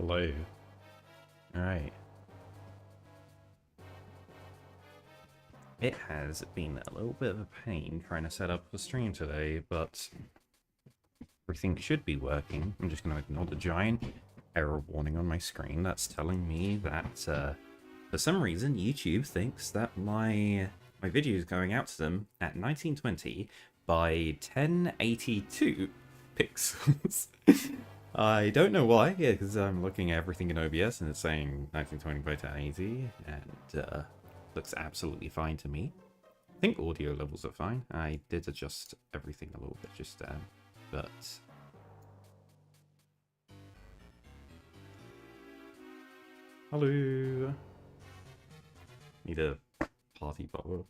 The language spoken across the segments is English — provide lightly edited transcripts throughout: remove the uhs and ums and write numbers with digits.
Hello. Alright. It has been a little bit of a pain trying to set up the stream today, but everything should be working. I'm just going to ignore the giant error warning on my screen that's telling me that for some reason YouTube thinks that my video is going out to them at 1920 by 1082 pixels. I don't know why, because I'm looking at everything in OBS and it's saying 1920 by 1080, and looks absolutely fine to me. I think audio levels are fine. I did adjust everything a little bit just then, but... Hello! Need a party bottle.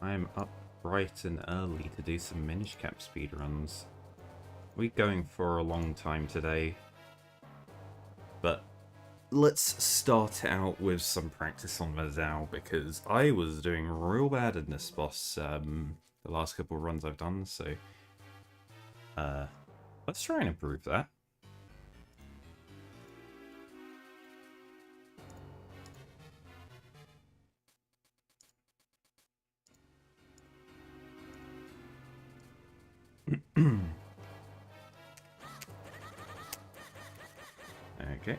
I'm up bright and early to do some Minish cap speedruns. We're going for a long time today, but let's start out with some practice on Mazal, because I was doing real bad in this boss the last couple of runs I've done, so let's try and improve that. Okay.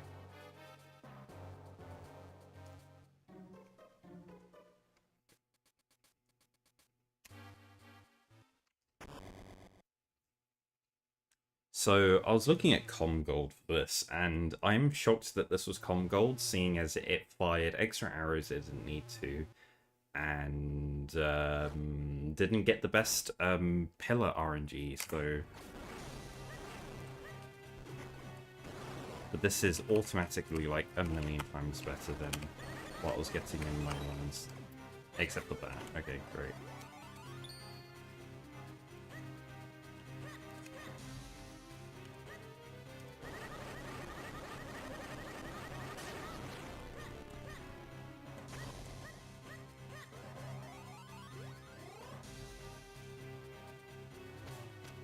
So I was looking at Com Gold for this, and I'm shocked that this was Com Gold, seeing as it fired extra arrows it didn't need to, and didn't get the best pillar RNG, so... But this is automatically like a million times better than what I was getting in my ones. Except for that. Okay, great.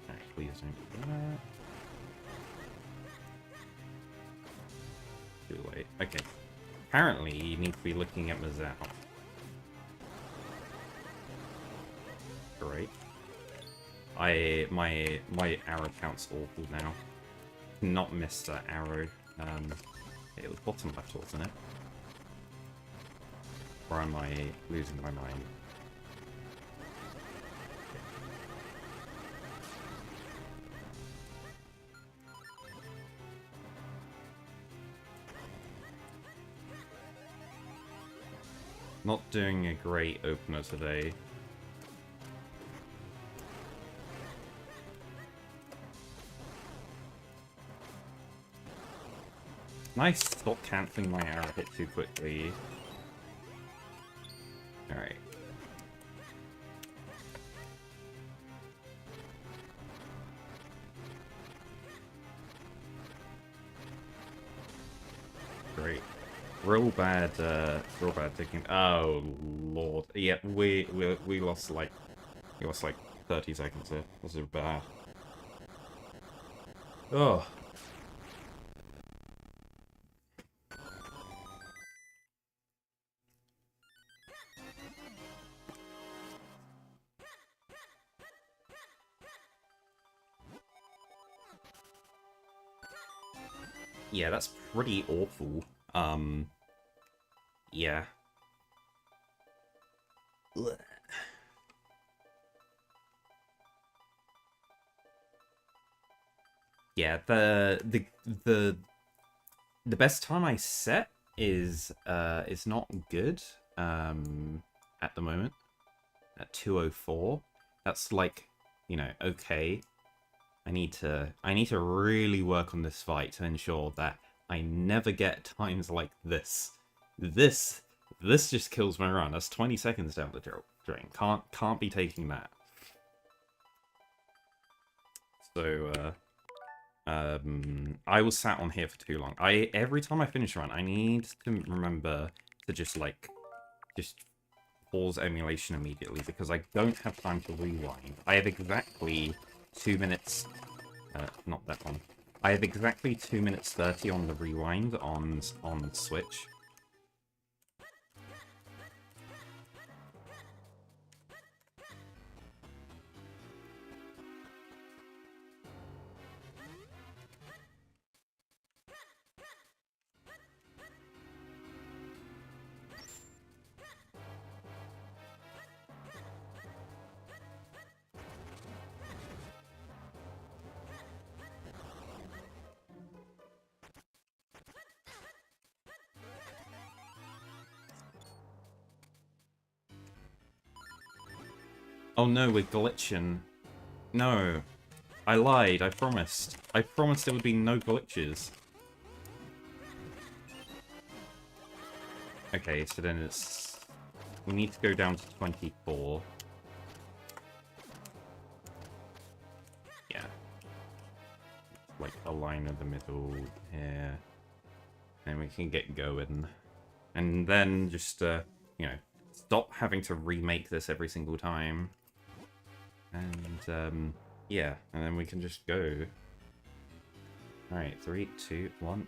Alright, please don't do that. Too late. Okay. Apparently, you need to be looking at Mazal. Great. My arrow count's awful now. Not miss that arrow. It was bottom left, wasn't it? Or am I losing my mind? Not doing a great opener today. Nice, stop cancelling my arrow hit too quickly. Alright. Great. Real bad thinking. Oh lord. Yeah, we lost like 30 seconds here. This is bad. Oh. Yeah, that's pretty awful. Yeah. Ugh. Yeah, the best time I set is not good at the moment at 2:04. That's like, you know, okay. I need to really work on this fight to ensure that I never get times like this. This just kills my run. That's 20 seconds down the drain. Can't be taking that. So I was sat on here for too long. Every time I finish a run, I need to remember to just pause emulation immediately because I don't have time to rewind. I have exactly 2 minutes... not that one. I have exactly 2 minutes 30 on the rewind on Switch. Oh no, we're glitching. No. I lied, I promised. I promised there would be no glitches. Okay, so then it's... We need to go down to 24. Yeah. Like a line in the middle here. And we can get going. And then just, you know, stop having to remake this every single time. And, yeah, and then we can just go. Alright, 3, 2, 1.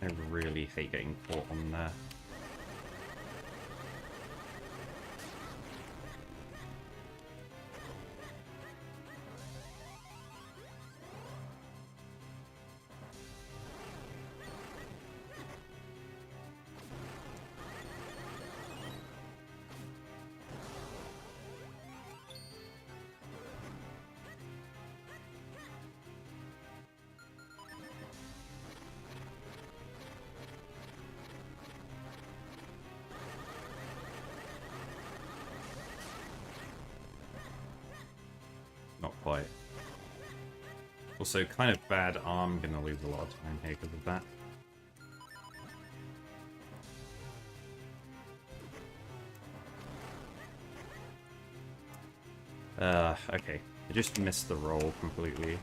I really hate getting caught on there. Not quite. Also, kind of bad arm, gonna lose a lot of time here because of that. Okay. I just missed the roll completely.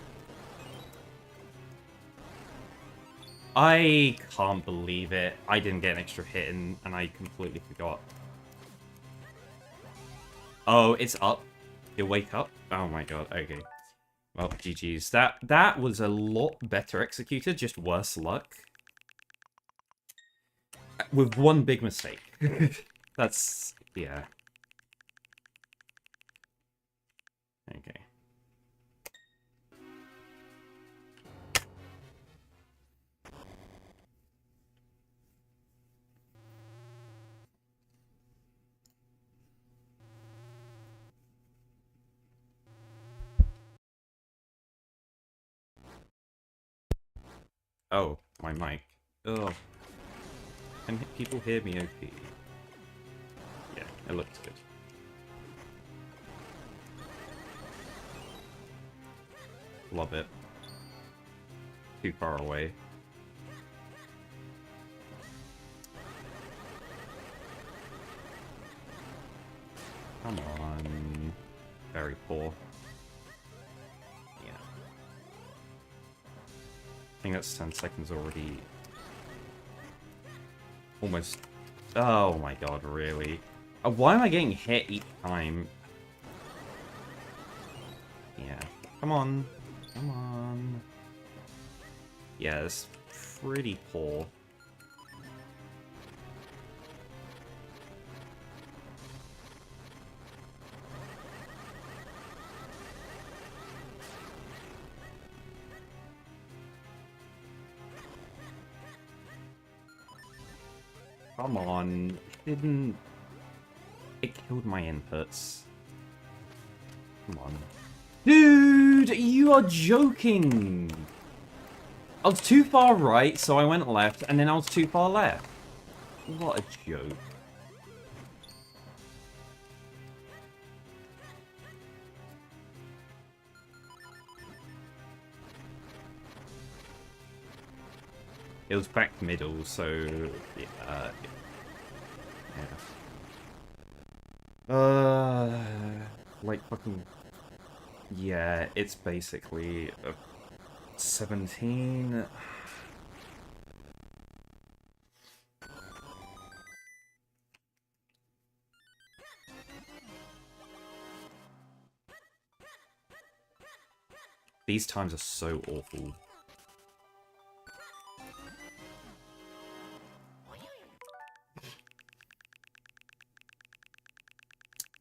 I can't believe it. I didn't get an extra hit and I completely forgot. Oh, it's up. You wake up? Oh my god, okay. Well, GG's. That was a lot better executed, just worse luck. With one big mistake. That's... yeah. Okay. Oh, my mic. Oh. Can people hear me OP? Yeah, it looks good. Love it. Too far away. Come on. Very poor. Yeah. I think that's 10 seconds already. Almost. Oh my god, really? Why am I getting hit each time? Yeah. Come on. Come on. Yeah, it's pretty poor. Come on. It didn't... It killed my inputs. Come on. Dude, you are joking! I was too far right, so I went left, and then I was too far left. What a joke. It was back middle, so yeah. Like fucking yeah. It's basically a 17. These times are so awful.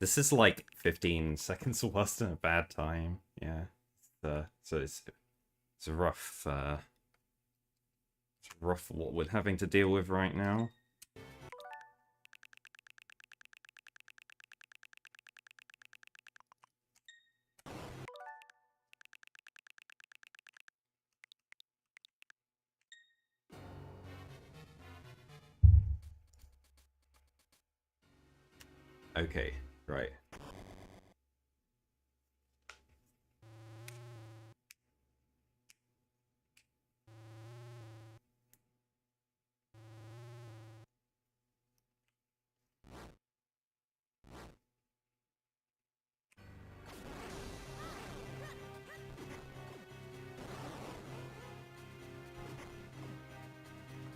This is like 15 seconds worse than a bad time. Yeah. So it's a rough it's rough what we're having to deal with right now. Okay, right.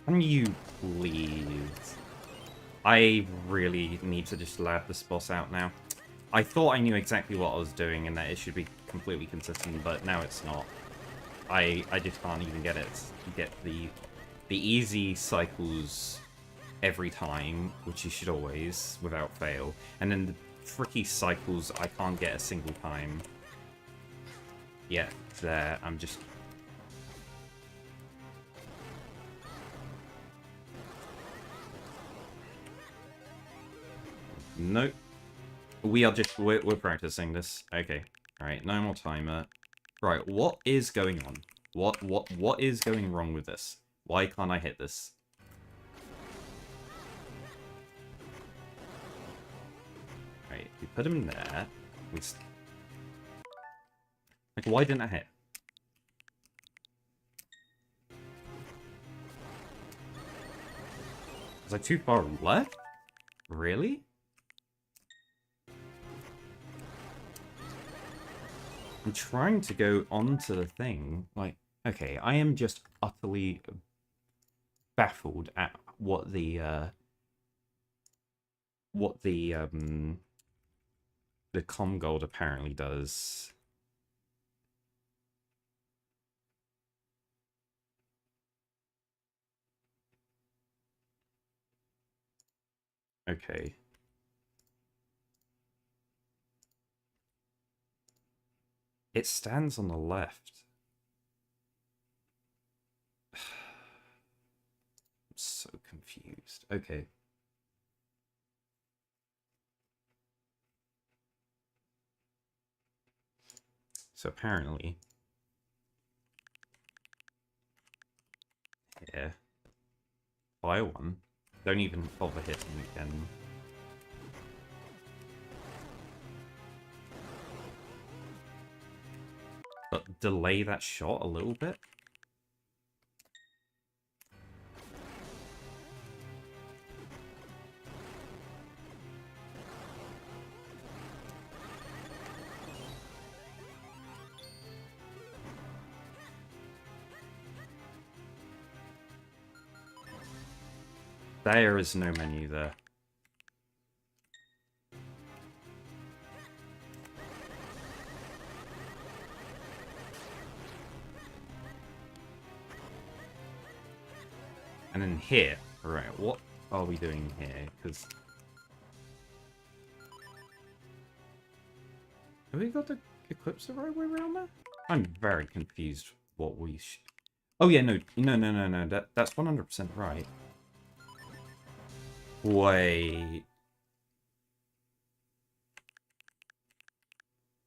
Can you please? I really need to just lab this boss out now. I thought I knew exactly what I was doing and that it should be completely consistent, but now it's not. I just can't even get the easy cycles every time, which you should always, without fail. And then the tricky cycles I can't get a single time. Yeah, there, I'm just... Nope. We're practicing this. Okay. Alright, no more timer. Right, what is going on? What is going wrong with this? Why can't I hit this? Right, we put him there. Like, why didn't I hit? Was I too far left? Really? I'm trying to go onto the thing. Like, okay, I am just utterly baffled at what the comm gold apparently does. Okay. It stands on the left. I'm so confused. Okay. So apparently... Yeah. Buy one. Don't even bother hitting again. But delay that shot a little bit? There is no menu there. And then here, right, what are we doing here? Because... Have we got the Eclipse the right way around there? I'm very confused what we should... Oh yeah, no, that's 100% right. Wait...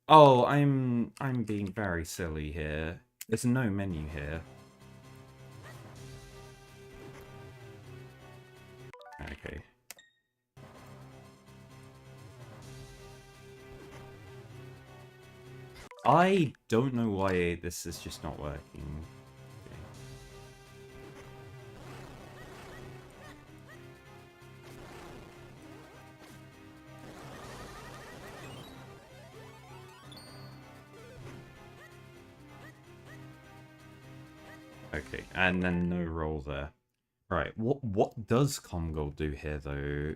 Oh, I'm being very silly here. There's no menu here. Okay. I don't know why this is just not working. Okay, and then no roll there. Right, what does Comgold do here, though?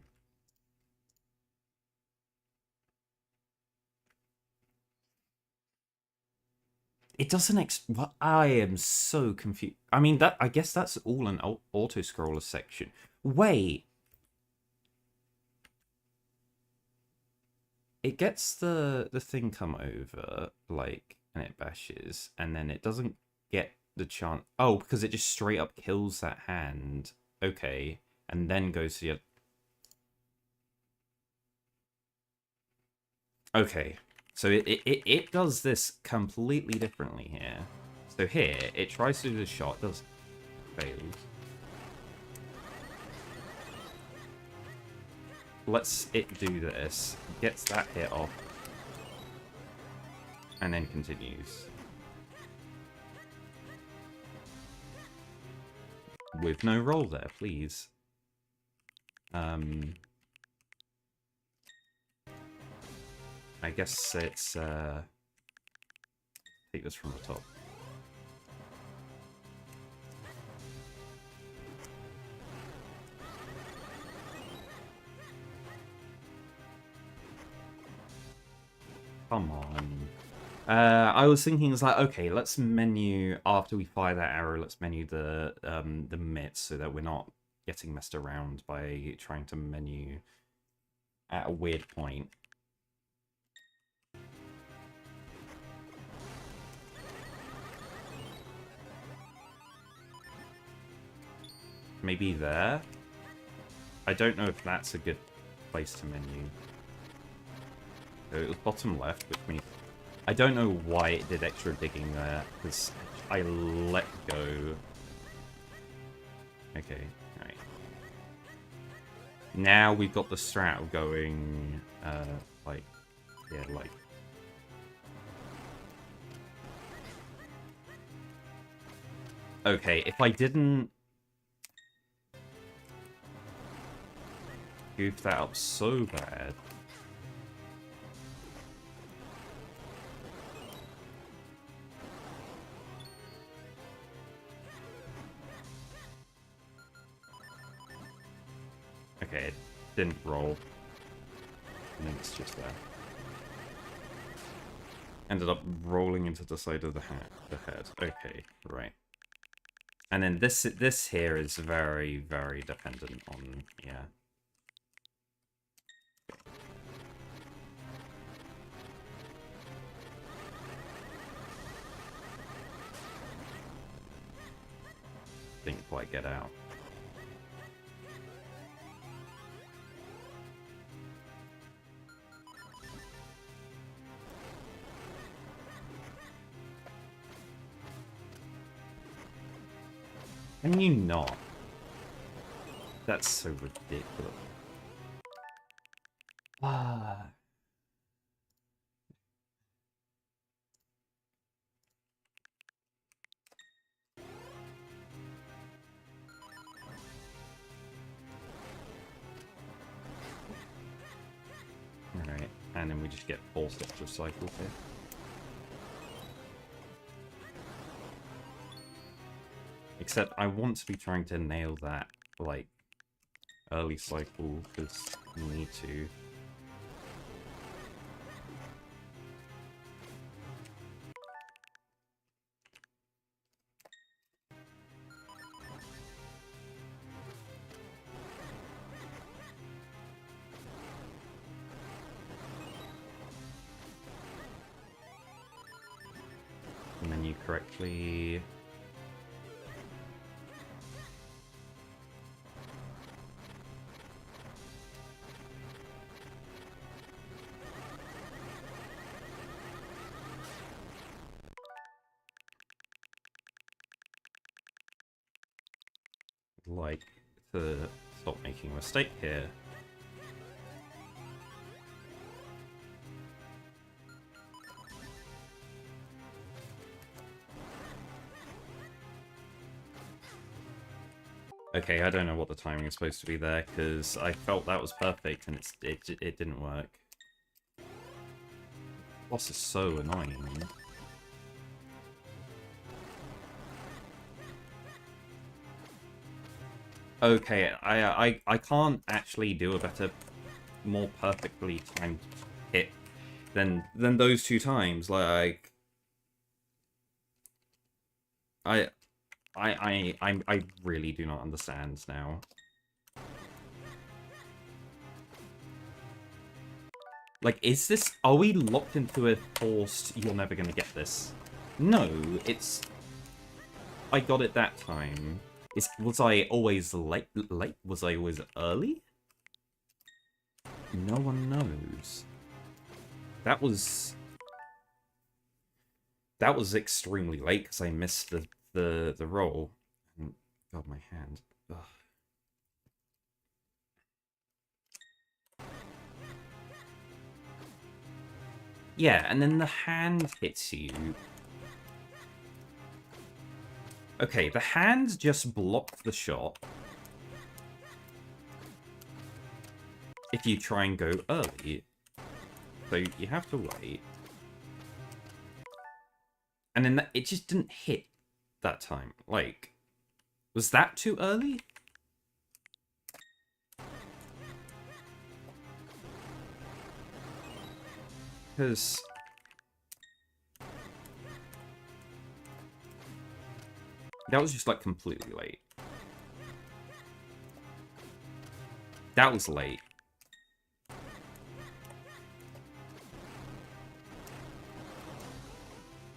It doesn't what? I am so confused. I mean, I guess that's all an auto-scroller section. Wait. It gets the thing come over, like, and it bashes, and then it doesn't get the chance. Oh, because it just straight up kills that hand. Okay, and then goes to the. Okay, so it does this completely differently here. So here, it tries to do the shot, does fails. Lets it do this, gets that hit off, and then continues. With no roll there, please. I guess it's, take this from the top. Come on. I was thinking, it's like, okay, let's menu, after we fire that arrow, let's menu the mitts so that we're not getting messed around by trying to menu at a weird point. Maybe there? I don't know if that's a good place to menu. So it was bottom left, which means... I don't know why it did extra digging there, because I let go. Okay, right. Now we've got the strat of going, like, yeah, like... Okay, if I didn't... goof that up so bad... Okay, it didn't roll. And then it's just there. Ended up rolling into the side of the head. Okay, right. And then this here is very, very dependent on, yeah. Didn't quite get out. Can you not? That's so ridiculous. Ah. Alright, and then we just get forced extra cycles here. Except I want to be trying to nail that, like, early cycle, because we need to. Menu correctly. Like to stop making a mistake here. Okay, I don't know what the timing is supposed to be there, because I felt that was perfect and it didn't work. Boss is so annoying. Okay, I can't actually do a better, more perfectly timed hit than those two times. Like, I I really do not understand now. Like, is this... Are we locked into a forced, you're never gonna get this? No, it's... I got it that time. Was I always late? Was I always early? No one knows. That was... That was extremely late, because I missed the roll. God, my hand. Ugh. Yeah, and then the hand hits you. Okay, the hand just blocked the shot. If you try and go early. So you have to wait. And then it just didn't hit that time. Like, was that too early? Because... that was just, like, completely late. That was late.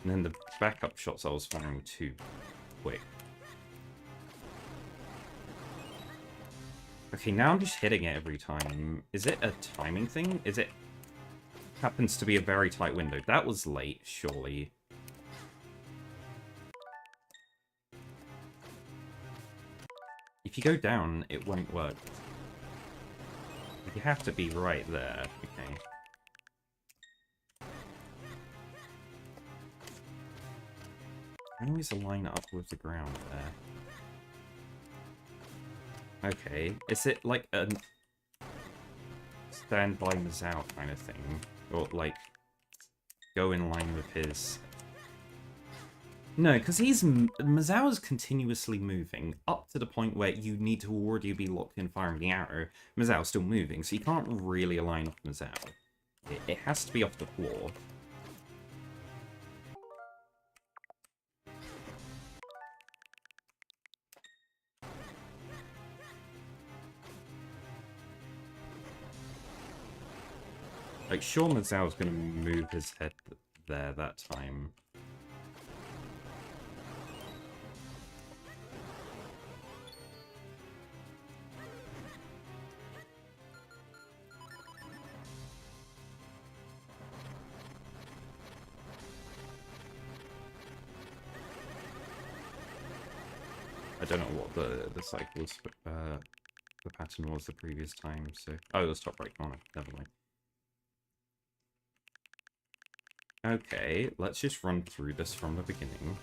And then the backup shots I was firing too quick. Okay, now I'm just hitting it every time. Is it a timing thing? Is it... happens to be a very tight window. That was late, surely. If you go down, it won't work. You have to be right there. Okay. I always align up with the ground there. Okay. Is it like a stand by Mazao kind of thing? Or like go in line with his... No, because Mazao's continuously moving up to the point where you need to already be locked in firing the arrow. Mazao's still moving, so you can't really align off Mazao. It has to be off the floor. Like, sure, Mazao's going to move his head there that time. I don't know what the cycle was, the pattern was the previous time, so... Oh, it was top right corner. Never mind. Okay, let's just run through this from the beginning.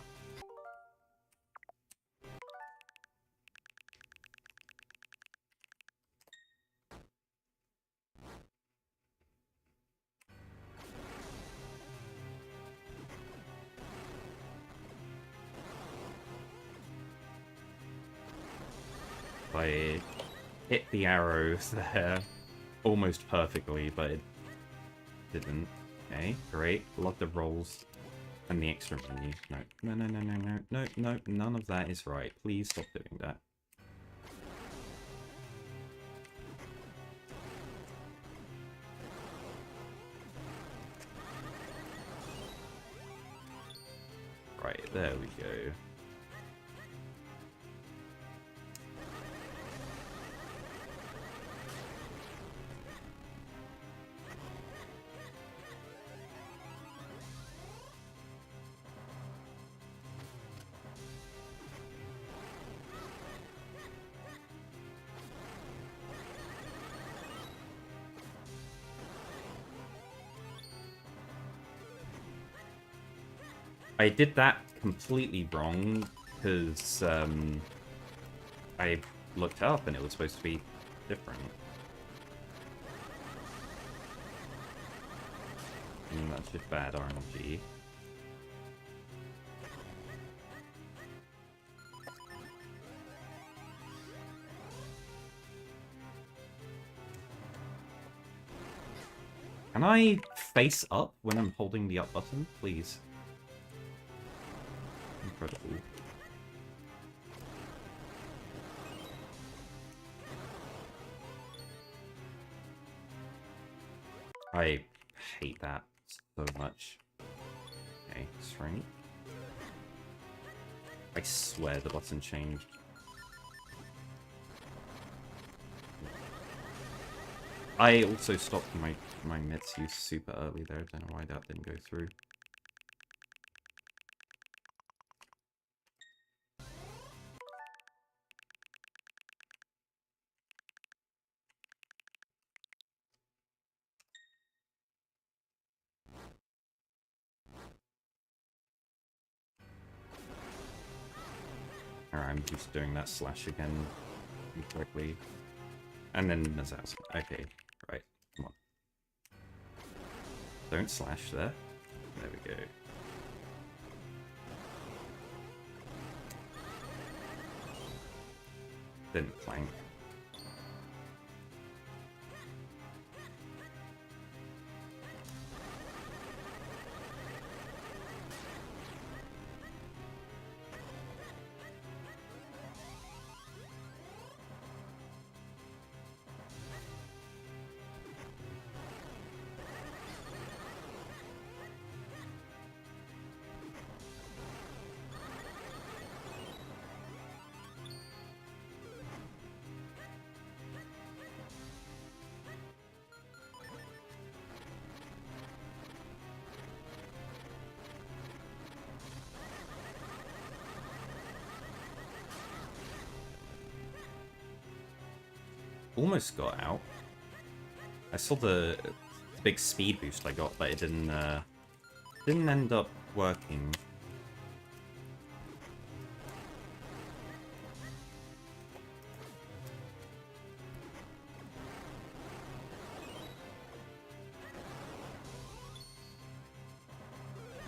I hit the arrows there almost perfectly, but it didn't. Okay, great. Love the rolls and the extra menu. No, no, no, no, no, no, no, no, none of that is right. Please stop doing that. Right, there we go. I did that completely wrong, because I looked up and it was supposed to be different. And that's just bad RNG. Can I face up when I'm holding the up button, please? Incredible. I hate that so much. Okay, strength. I swear the button changed. I also stopped my mitts use super early there. I don't know why that didn't go through. Alright, I'm just doing that slash again incorrectly. And then Nazaz. Okay, right, come on. Don't slash there. There we go. Didn't plank. Almost got out. I saw the big speed boost I got, but it didn't end up working.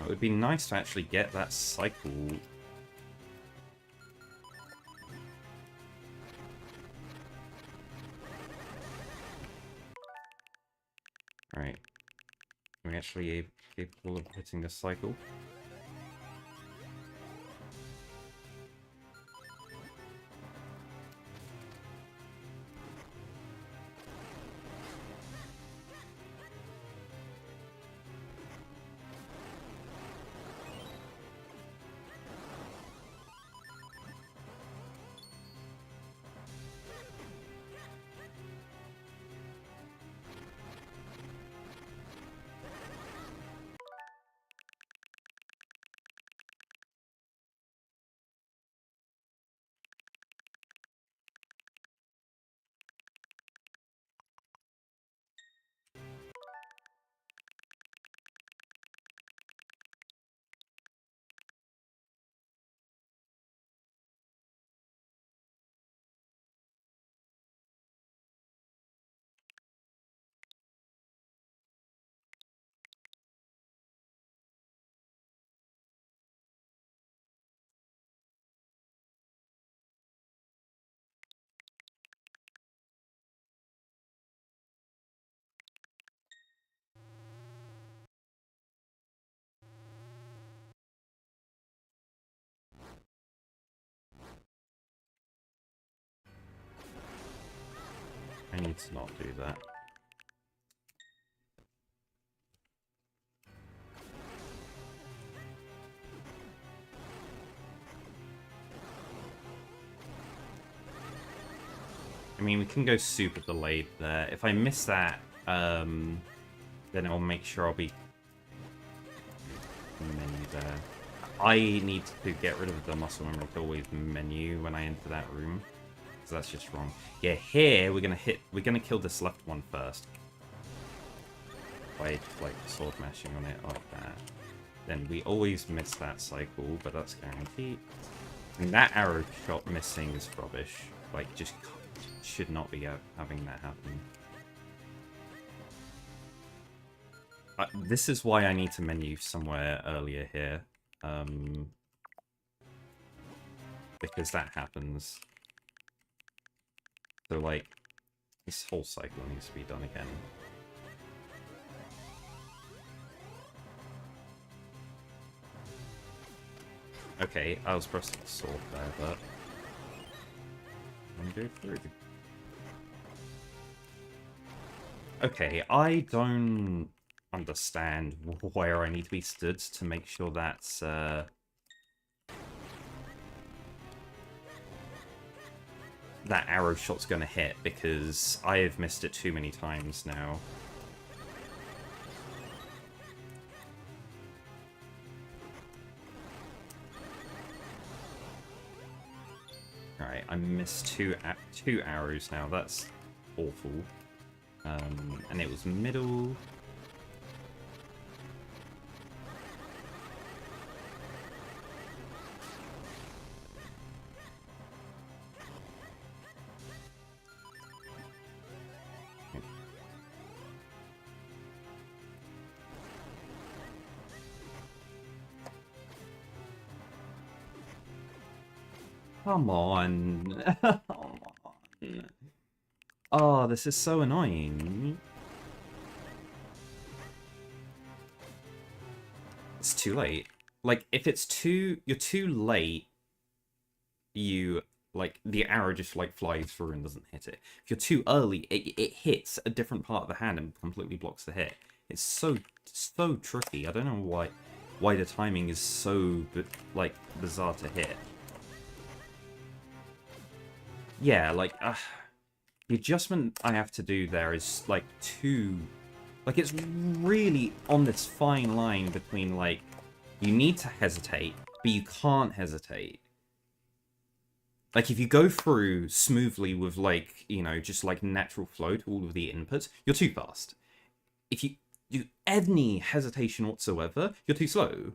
It would be nice to actually get that cycle. Right. Are we actually capable of hitting this cycle? I need to not do that. I mean, we can go super delayed there. If I miss that, then it'll make sure I'll be menu there. I need to get rid of the muscle memory kill with menu when I enter that room. So that's just wrong. Yeah, here we're gonna kill this left one first. By like sword mashing on it like that. Then we always miss that cycle, but that's guaranteed. And that arrow shot missing is rubbish. Like, just should not be having that happen. This is why I need to menu somewhere earlier here. Because that happens. So, like, this whole cycle needs to be done again. Okay, I was pressing the sword there, but... I'm gonna go through. Okay, I don't understand where I need to be stood to make sure that's, that arrow shot's gonna hit, because I have missed it too many times now. Alright, I missed two arrows now. That's awful. And it was middle. Come on. Come on. Oh, this is so annoying. It's too late. Like, if it's you're too late, like, the arrow just, like, flies through and doesn't hit it. If you're too early, it hits a different part of the hand and completely blocks the hit. It's so tricky. I don't know why the timing is so, like, bizarre to hit. Yeah, like, the adjustment I have to do there is, like, like, it's really on this fine line between, like, you need to hesitate, but you can't hesitate. Like, if you go through smoothly with, like, you know, just, like, natural flow to all of the inputs, you're too fast. If you do any hesitation whatsoever, you're too slow.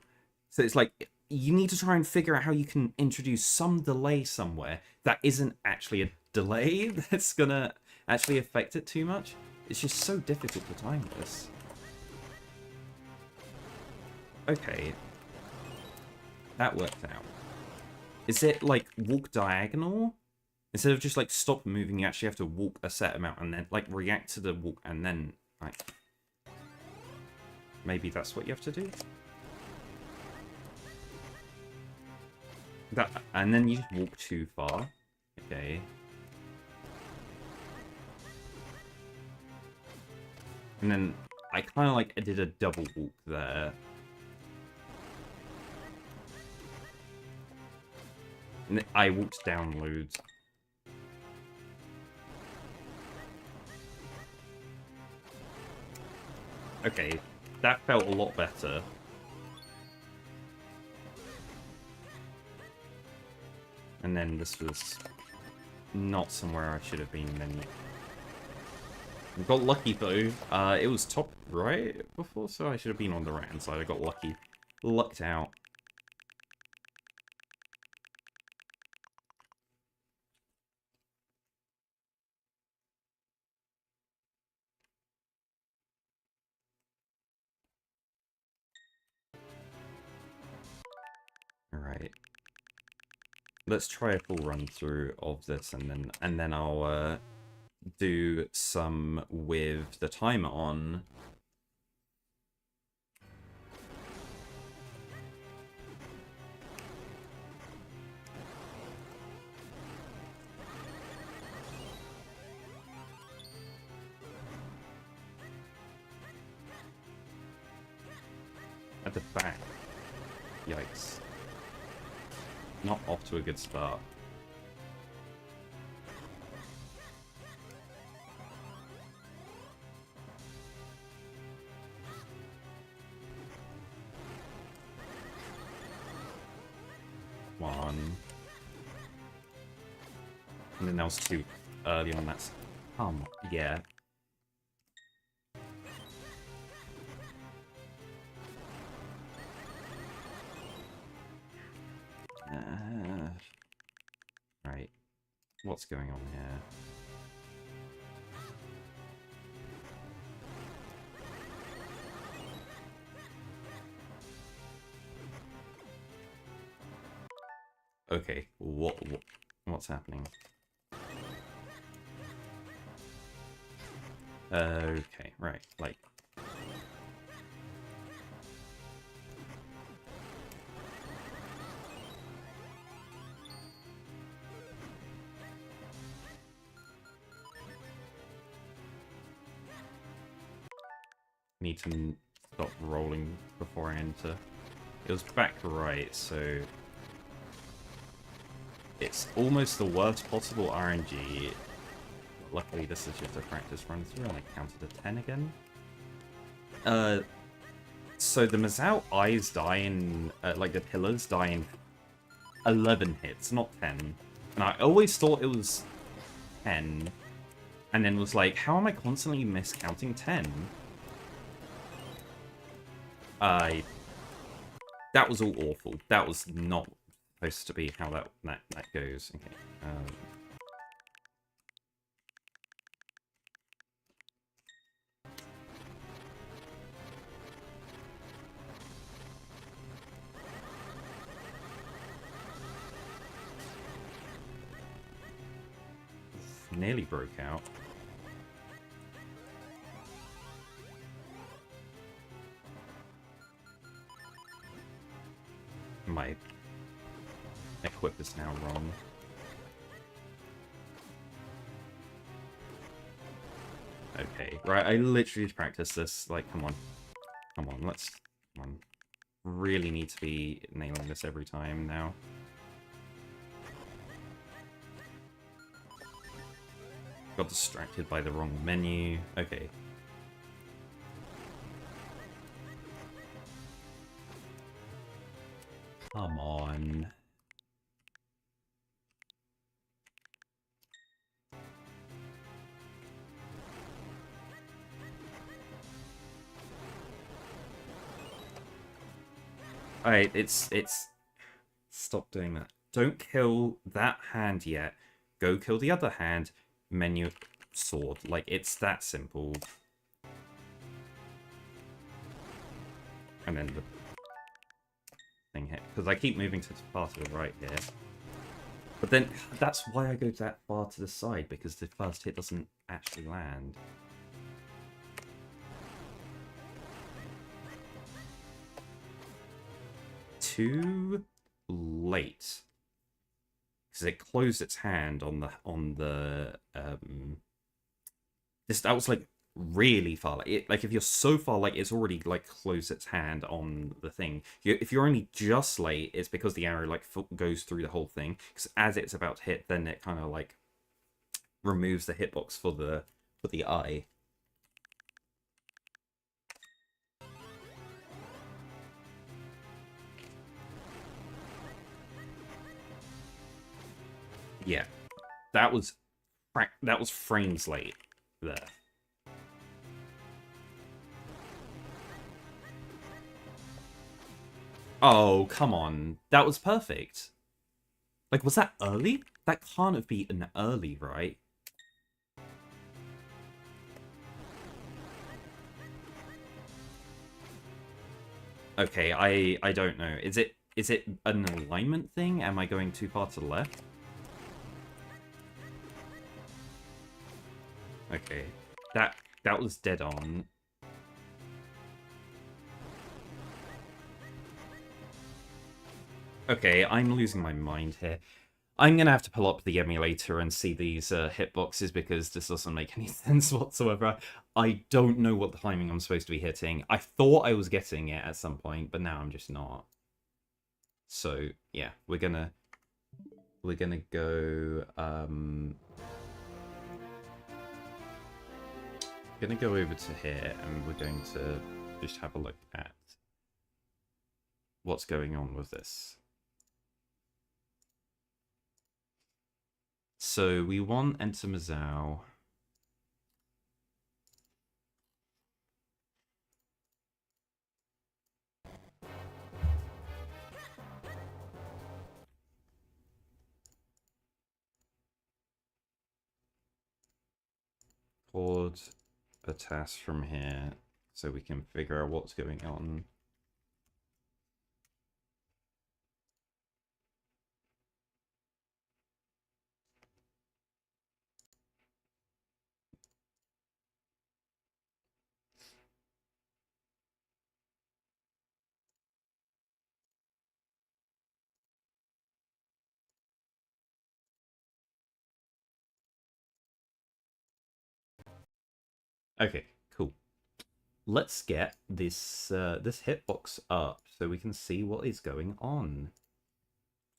So it's like, you need to try and figure out how you can introduce some delay somewhere that isn't actually a delay that's gonna actually affect it too much. It's just so difficult to time this. Okay. That worked out. Is it, like, walk diagonal? Instead of just, like, stop moving, you actually have to walk a set amount and then, like, react to the walk and then, like... Maybe that's what you have to do? And then you just walk too far. Okay. And then I kind of, like, I did a double walk there. And I walked down loads. Okay, that felt a lot better. And then this was not somewhere I should have been then. I got lucky though. It was top right before, so I should have been on the right hand side. I got lucky. Lucked out. Alright. Let's try a full run through of this and then I'll do some with the timer on. At the back. Yikes. Not off to a good start. Come on. And then that was too early on that. Yeah. Right. What's going on here? Okay, what's happening? Okay, right, like... Need to stop rolling before I enter. It was back right, so it's almost the worst possible RNG. Luckily, this is just a practice run through, and I counted a 10 again. So the Mazao eyes die in, like the pillars die in 11 hits, not 10. And I always thought it was 10, and then was like, how am I constantly miscounting 10? That was all awful. That was not supposed to be how that goes. Okay. Nearly broke out. My equip is now wrong. Okay, right, I literally just practiced this. Like, come on. Come on, come on. Really need to be nailing this every time now. Got distracted by the wrong menu. Okay. Come on. Alright, it's... Stop doing that. Don't kill that hand yet. Go kill the other hand. Menu sword. Like, it's that simple. And then the thing hit. Because I keep moving to the far to the right here. But then, that's why I go that far to the side, because the first hit doesn't actually land. Too late. Because it closed its hand on the that was like really far. Like if you're so far, like it's already like closed its hand on the thing. If you're only just late, it's because the arrow like goes through the whole thing. Because as it's about to hit, then it kind of like removes the hitbox for the eye. Yeah, that was frames late there. Oh, come on. That was perfect. Like, was that early? That can't have been an early, right? Okay, I don't know. Is it an alignment thing? Am I going too far to the left? Okay. That was dead on. Okay, I'm losing my mind here. I'm going to have to pull up the emulator and see these hitboxes because this doesn't make any sense whatsoever. I don't know what timing I'm supposed to be hitting. I thought I was getting it at some point, but now I'm just not. So, yeah, we're gonna go gonna go over to here and we're going to just have a look at what's going on with this. So we want Enter Mazao. Record a task from here so we can figure out what's going on. Okay, cool. let's get this hitbox up so we can see what is going on.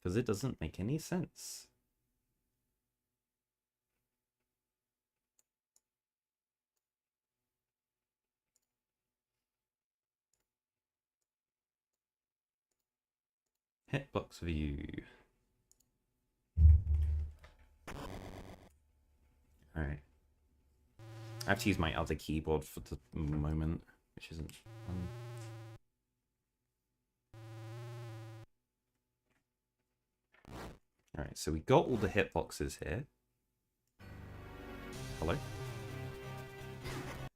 Because it doesn't make any sense. Hitbox view. Alright. I have to use my other keyboard for the moment, which isn't fun. Alright, so we got all the hitboxes here. Hello?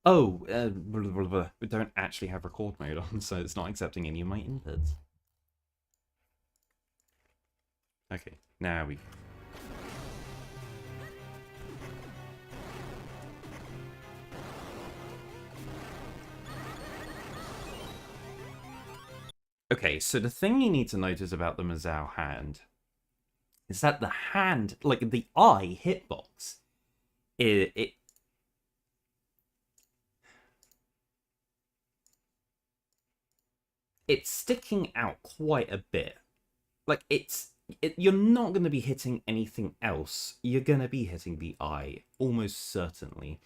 Oh, blah, blah, blah. We don't actually have record mode on, so it's not accepting any of my inputs. Okay, now we... Okay, so the thing you need to notice about the Mazao hand is that the hand, like the eye hitbox, it's sticking out quite a bit. Like you're not going to be hitting anything else. You're going to be hitting the eye almost certainly.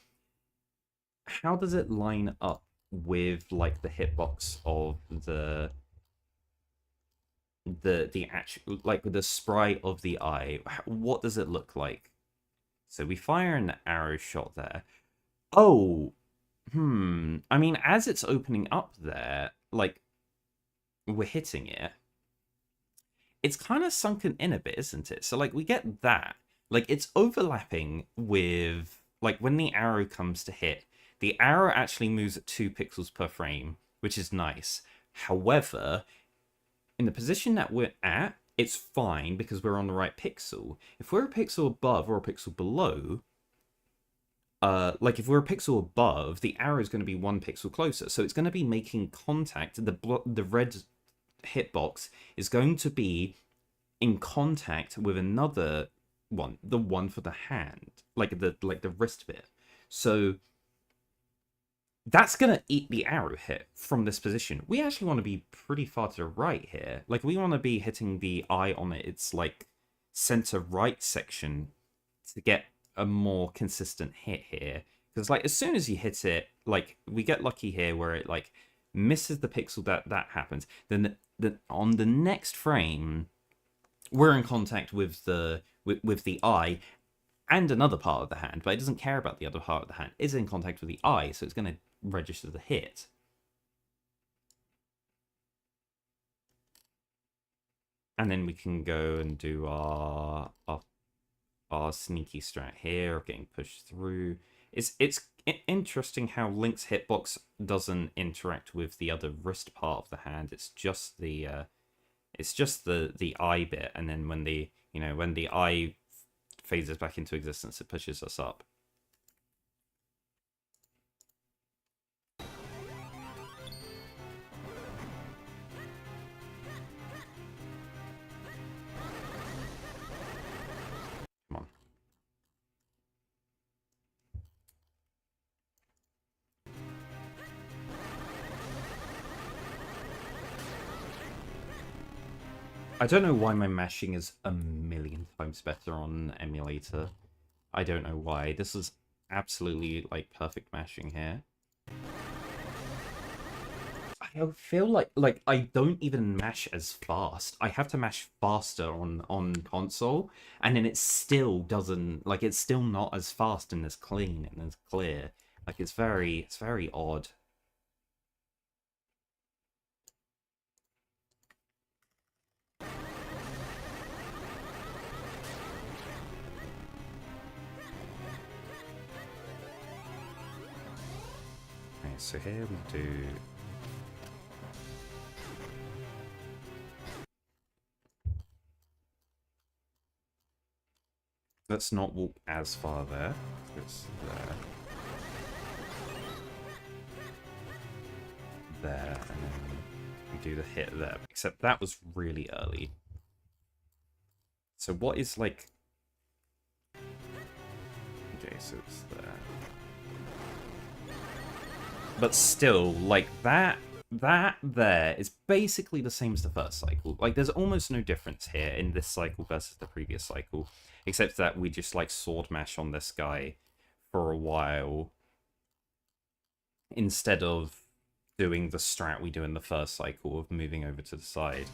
How does it line up with like the hitbox of the actual, like the sprite of the eye? What does it look like? So we fire an arrow shot there. Oh, I mean, as it's opening up there, like we're hitting it. It's kind of sunken in a bit, isn't it? So like we get that, like it's overlapping with like when the arrow comes to hit, the arrow actually moves at 2 pixels per frame, which is nice. However, in the position that we're at, it's fine because we're on the right pixel. If we're a pixel above or a pixel below, like if we're a pixel above, the arrow is going to be 1 pixel closer, so it's going to be making contact. The red hitbox is going to be in contact with another one, the one for the hand, like the wrist bit. So that's gonna eat the arrow hit from this position. We actually want to be pretty far to the right here. Like we want to be hitting the eye on its like center right section to get a more consistent hit here. Because like as soon as you hit it, like we get lucky here where it like misses the pixel that happens. Then on the next frame, we're in contact with the eye and another part of the hand, but it doesn't care about the other part of the hand. It's in contact with the eye, so it's going to register the hit. And then we can go and do our sneaky strat here of getting pushed through. It's interesting how Link's hitbox doesn't interact with the other wrist part of the hand. It's just the eye bit, and then when the eye phases back into existence, it pushes us up. Come on. I don't know why my mashing is a million times better on emulator. I don't know why. This is absolutely like perfect mashing here. I feel like I don't even mash as fast. I have to mash faster on console, and then it still doesn't, like it's still not as fast and as clean and as clear. Like it's very odd. Okay, so here we do. Let's not walk as far there. It's there. There, and then we do the hit there. Except that was really early. So what is like... Okay, so it's there. But still, like, that there is basically the same as the first cycle. Like, there's almost no difference here in this cycle versus the previous cycle. Except that we just, like, sword mash on this guy for a while. Instead of doing the strat we do in the first cycle of moving over to the side.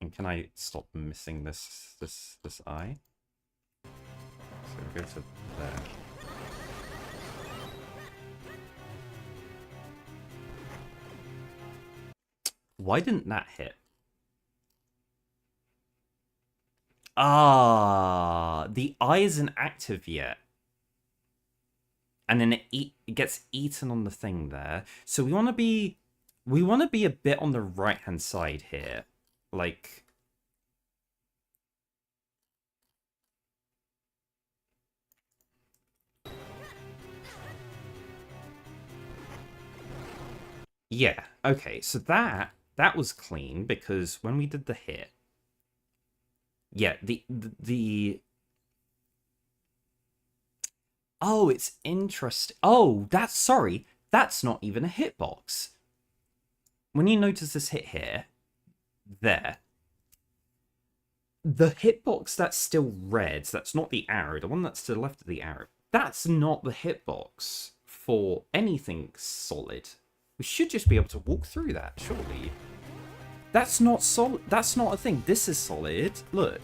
And can I stop missing this eye? So we go to there. Why didn't that hit? Ah, the eye isn't active yet. And then it gets eaten on the thing there. So we want to be a bit on the right-hand side here. Like, yeah, okay. So that was clean because when we did the hit, yeah, the oh, it's interesting. Oh, sorry. That's not even a hitbox. When you notice this hit here, there, the hitbox that's still red, that's not the arrow, the one that's to the left of the arrow, that's not the hitbox for anything solid. We should just be able to walk through that, surely. That's not solid. That's not a thing. This is solid. Look.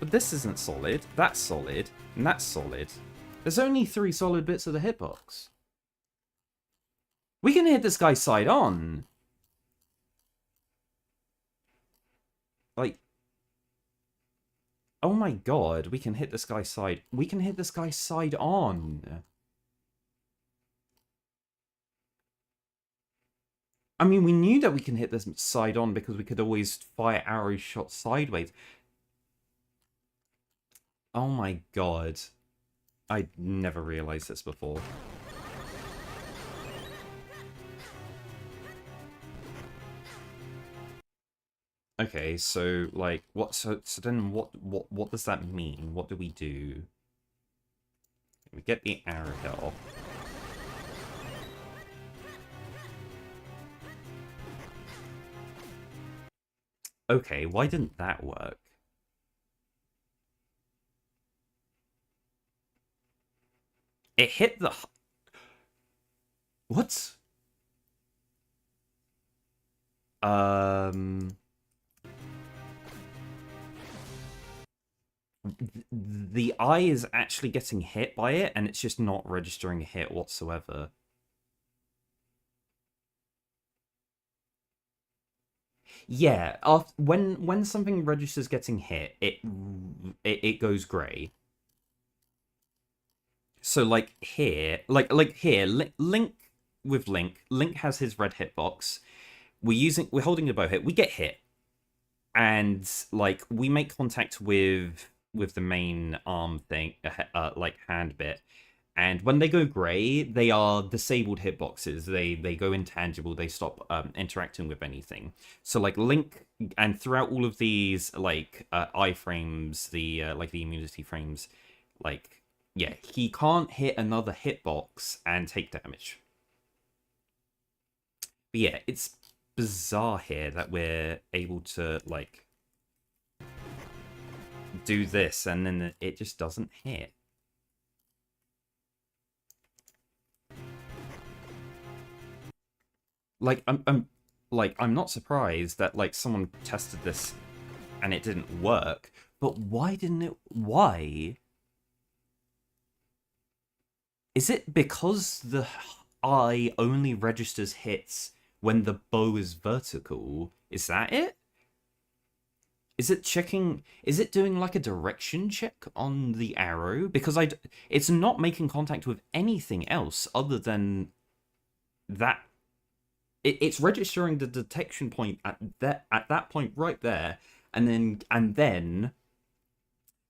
But this isn't solid. That's solid. And that's solid. There's only 3 solid bits of the hitbox. We can hit this guy side on. Like, oh my god, we can hit this guy side. We can hit this guy side on. I mean, we knew that we can hit this side on because we could always fire arrow shot sideways. Oh my god. I never realized this before. Okay, so like what so then what does that mean? What do we do? We get the arrow hit off. Okay, why didn't that work? It hit the... What? The eye is actually getting hit by it, and it's just not registering a hit whatsoever. Yeah, when something registers getting hit, it goes grey. So like here, like here, Link with Link has his red hitbox. We're holding the bow hit. We get hit, and like we make contact with the main arm thing, like hand bit. And when they go grey, they are disabled hitboxes. They go intangible. They stop interacting with anything. So like Link, and throughout all of these like iframes, the like the immunity frames, like yeah, he can't hit another hitbox and take damage. But yeah, it's bizarre here that we're able to like do this and then it just doesn't hit. Like I'm not surprised that like someone tested this and it didn't work, but why didn't it? Why? Is it because the eye only registers hits when the bow is vertical? Is that it? Is it checking? Is it doing like a direction check on the arrow? Because it's not making contact with anything else other than that. It's registering the detection point at that point right there, and then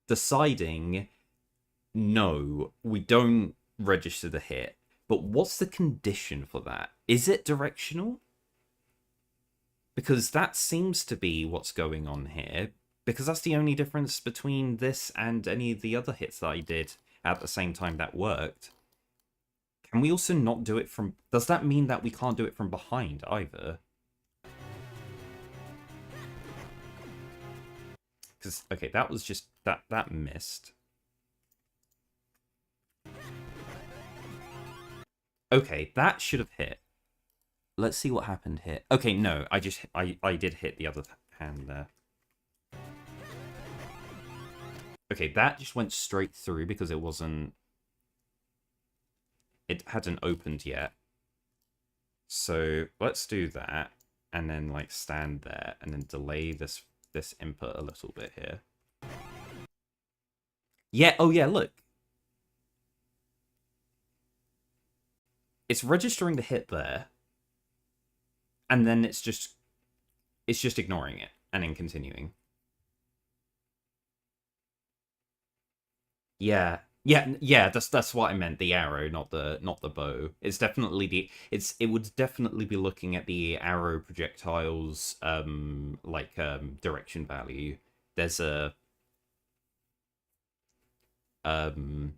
deciding, no, we don't register the hit. But what's the condition for that? Is it directional? Because that seems to be what's going on here. Because that's the only difference between this and any of the other hits that I did at the same time that worked. Can we also not do it from... Does that mean that we can't do it from behind either? Because, okay, that was just... That missed. Okay, that should have hit. Let's see what happened here. Okay, no, I did hit the other hand there. Okay, that just went straight through because it wasn't... It hadn't opened yet. So let's do that, and then like stand there, and then delay this input a little bit here. Yeah, oh yeah, look. It's registering the hit there, and then it's just ignoring it and then continuing. Yeah. Yeah, that's what I meant. The arrow, not the bow. It's definitely it would definitely be looking at the arrow projectiles direction value. There's a there's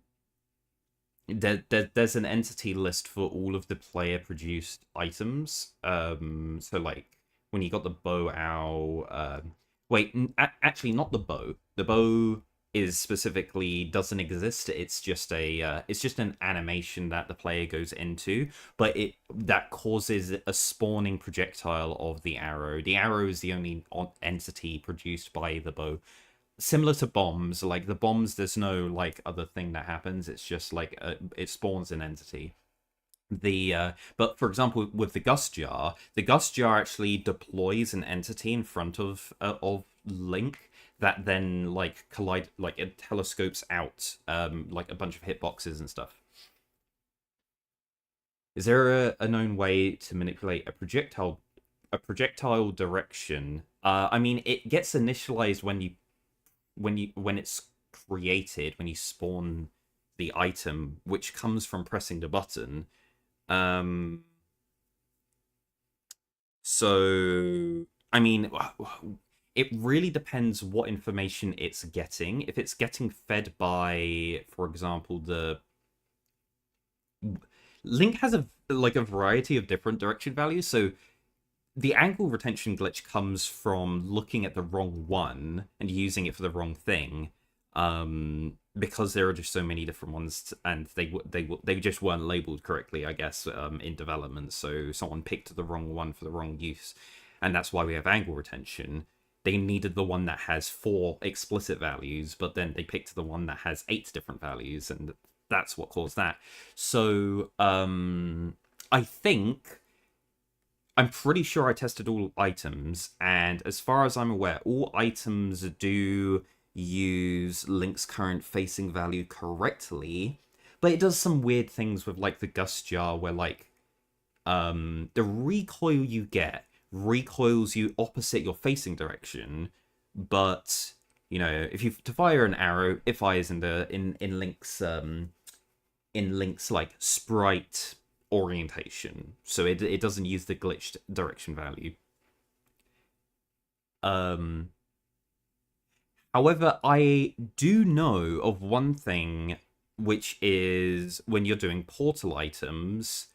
an entity list for all of the player produced items. So like when you got the bow owl, wait, actually not the bow. The bow is specifically doesn't exist. It's just an animation that the player goes into, but that causes a spawning projectile of the arrow. The arrow is the only entity produced by the bow. Similar to bombs, like the bombs, there's no like other thing that happens. It's just like it spawns an entity. But for example, with the gust jar actually deploys an entity in front of Link that then like it telescopes out like a bunch of hitboxes and stuff. Is there a known way to manipulate a projectile direction? I mean, it gets initialized when it's created, when you spawn the item, which comes from pressing the button. So I mean, it really depends what information it's getting. If it's getting fed by, for example, the Link has a variety of different direction values. So the angle retention glitch comes from looking at the wrong one and using it for the wrong thing, because there are just so many different ones, and they just weren't labeled correctly, I guess, in development. So someone picked the wrong one for the wrong use, and that's why we have angle retention. They needed the one that has 4 explicit values, but then they picked the one that has 8 different values, and that's what caused that. So I think... I'm pretty sure I tested all items, and as far as I'm aware, all items do use Link's current facing value correctly, but it does some weird things with like the gust jar where like the recoil you get recoils you opposite your facing direction, but you know, if you to fire an arrow, it fires in Link's like sprite orientation, so it doesn't use the glitched direction value. However, I do know of one thing, which is when you're doing portal items,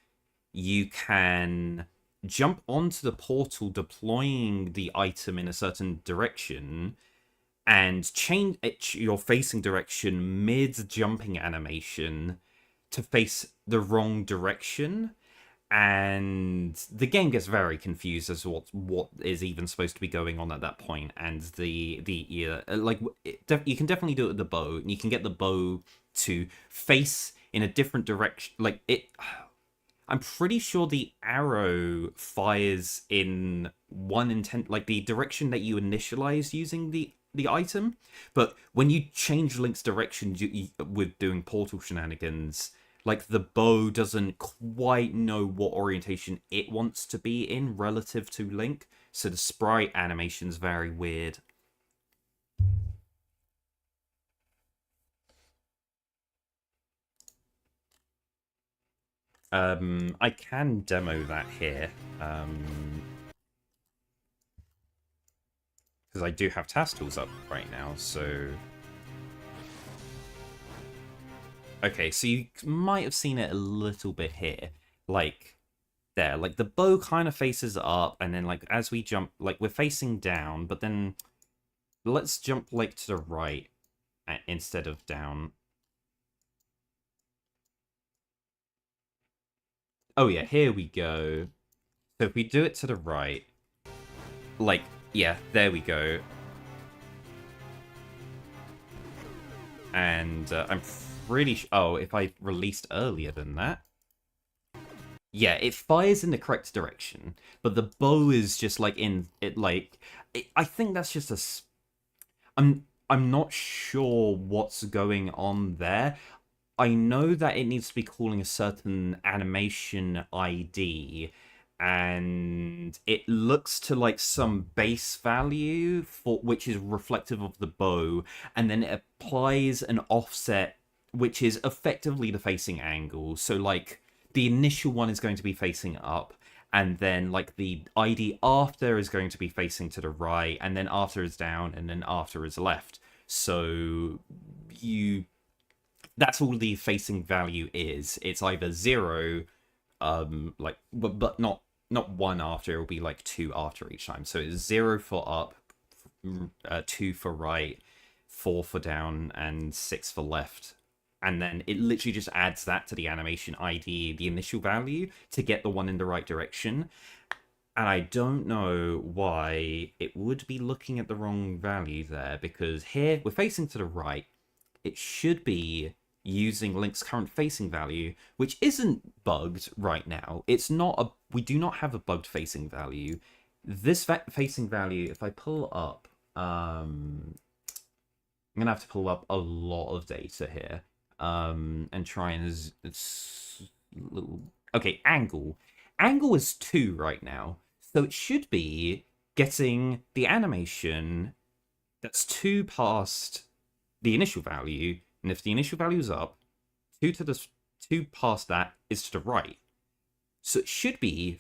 you can jump onto the portal deploying the item in a certain direction and change your facing direction mid jumping animation to face the wrong direction, and the game gets very confused as to what is even supposed to be going on at that point. And you can definitely do it with the bow, and you can get the bow to face in a different direction. Like it, I'm pretty sure the arrow fires in one intent, like the direction that you initialize using the item. But when you change Link's direction with doing portal shenanigans, like the bow doesn't quite know what orientation it wants to be in relative to Link, so the sprite animation's very weird. I can demo that here, because I do have task tools up right now, so Okay, so you might have seen it a little bit here. Like, there. Like, the bow kind of faces up, and then, like, as we jump, like, we're facing down, but then let's jump, like, to the right instead of down. Oh, yeah, here we go. So if we do it to the right, like, yeah, there we go. And I'm pretty sure... Oh, if I released earlier than that... Yeah, it fires in the correct direction, but the bow is just, like, in... It, like... I think that's just a... I'm not sure what's going on there. I know that it needs to be calling a certain animation ID, and it looks to like some base value for which is reflective of the bow, and then it applies an offset which is effectively the facing angle. So like the initial one is going to be facing up, and then like the ID after is going to be facing to the right, and then after is down, and then after is left. So you that's all the facing value is. It's either 0, like, but not 1 after. It'll be like 2 after each time. So it's 0 for up, 2 for right, 4 for down, and 6 for left. And then it literally just adds that to the animation ID, the initial value, to get the one in the right direction. And I don't know why it would be looking at the wrong value there, because here we're facing to the right. It should be using Link's current facing value, which isn't bugged right now. It's not a... We do not have a bugged facing value. This facing value, if I pull up... I'm going to have to pull up a lot of data here. And try and... Okay, angle. Angle is 2 right now. So it should be getting the animation that's 2 past the initial value, and if the initial value is up, 2 past that is to the right. So it should be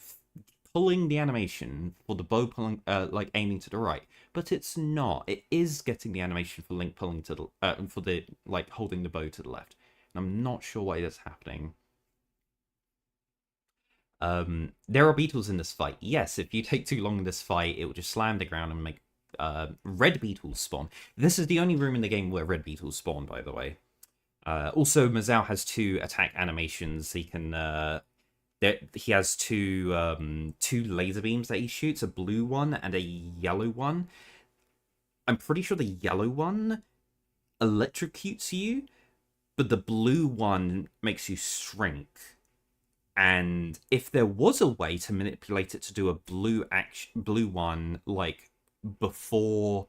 pulling the animation for the bow pulling, like aiming to the right, but it's not. It is getting the animation for Link pulling to the, for the like holding the bow to the left. And I'm not sure why that's happening. There are beetles in this fight. Yes, if you take too long in this fight, it will just slam the ground and make red beetles spawn. This is the only room in the game where red beetles spawn, by the way. Also, Mazao has 2 attack animations. He can he has two laser beams that he shoots, a blue one and a yellow one. I'm pretty sure the yellow one electrocutes you, but the blue one makes you shrink. And if there was a way to manipulate it to do a blue one like before,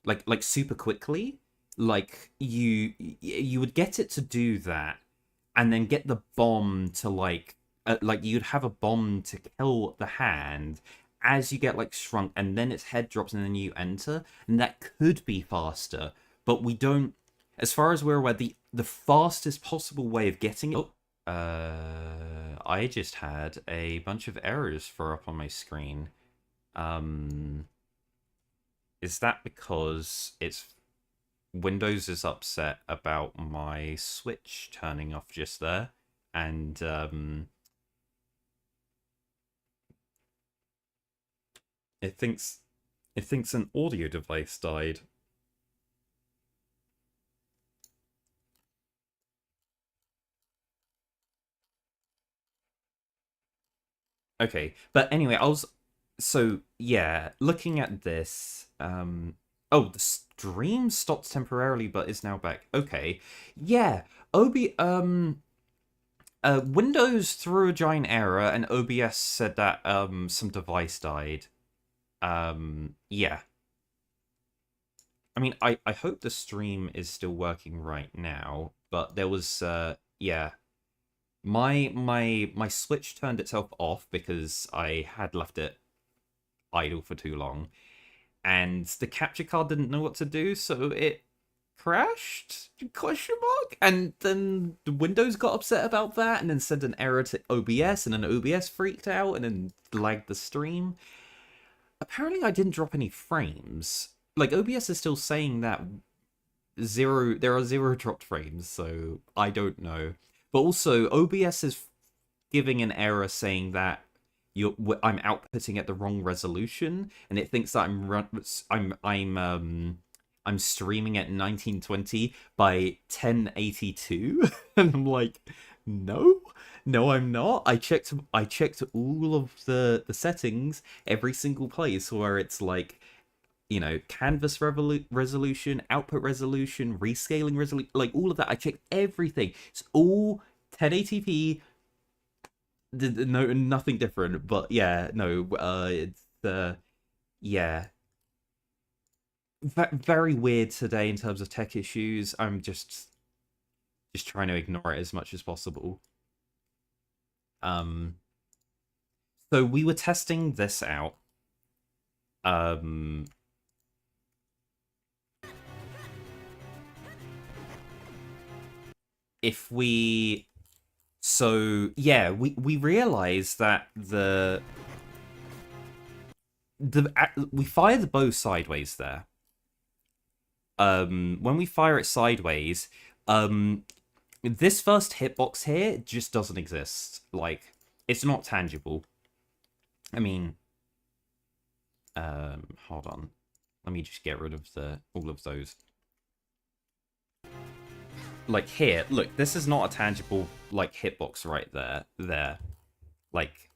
like super quickly, like you would get it to do that, and then get the bomb to like you'd have a bomb to kill the hand as you get like shrunk, and then its head drops and then you enter, and that could be faster, but we don't. As far as we're aware, the fastest possible way of getting it... I just had a bunch of errors throw up on my screen. Is that because it's Windows is upset about my Switch turning off just there, and it thinks an audio device died. Okay, but anyway, so yeah, looking at this, oh, the stream stopped temporarily but is now back. Okay. Yeah, Windows threw a giant error and OBS said that some device died. Yeah. I mean, I hope the stream is still working right now, but there was yeah. My Switch turned itself off because I had left it idle for too long, and the capture card didn't know what to do, so it crashed? Question mark? And then the Windows got upset about that, and then sent an error to OBS, and then OBS freaked out, and then lagged the stream. Apparently, I didn't drop any frames. Like, OBS is still saying that there are zero dropped frames, so I don't know. But also, OBS is giving an error saying that I'm outputting at the wrong resolution, and it thinks that I'm streaming at 1920 by 1082, and I'm like, no, no, I'm not. I checked all of the settings, every single place where it's like, canvas resolution, output resolution, rescaling resolution, like all of that. I checked everything. It's all 1080p. No, nothing different. But yeah, no, it's yeah, very weird today in terms of tech issues. I'm just trying to ignore it as much as possible. Um, so we were testing this out. Um, if we so yeah, we realized that we fire the bow sideways there. When we fire it sideways, this first hitbox here just doesn't exist. Like, it's not tangible. I mean, hold on, let me just get rid of all of those. Like, here, look, this is not a tangible, like, hitbox right there. Like,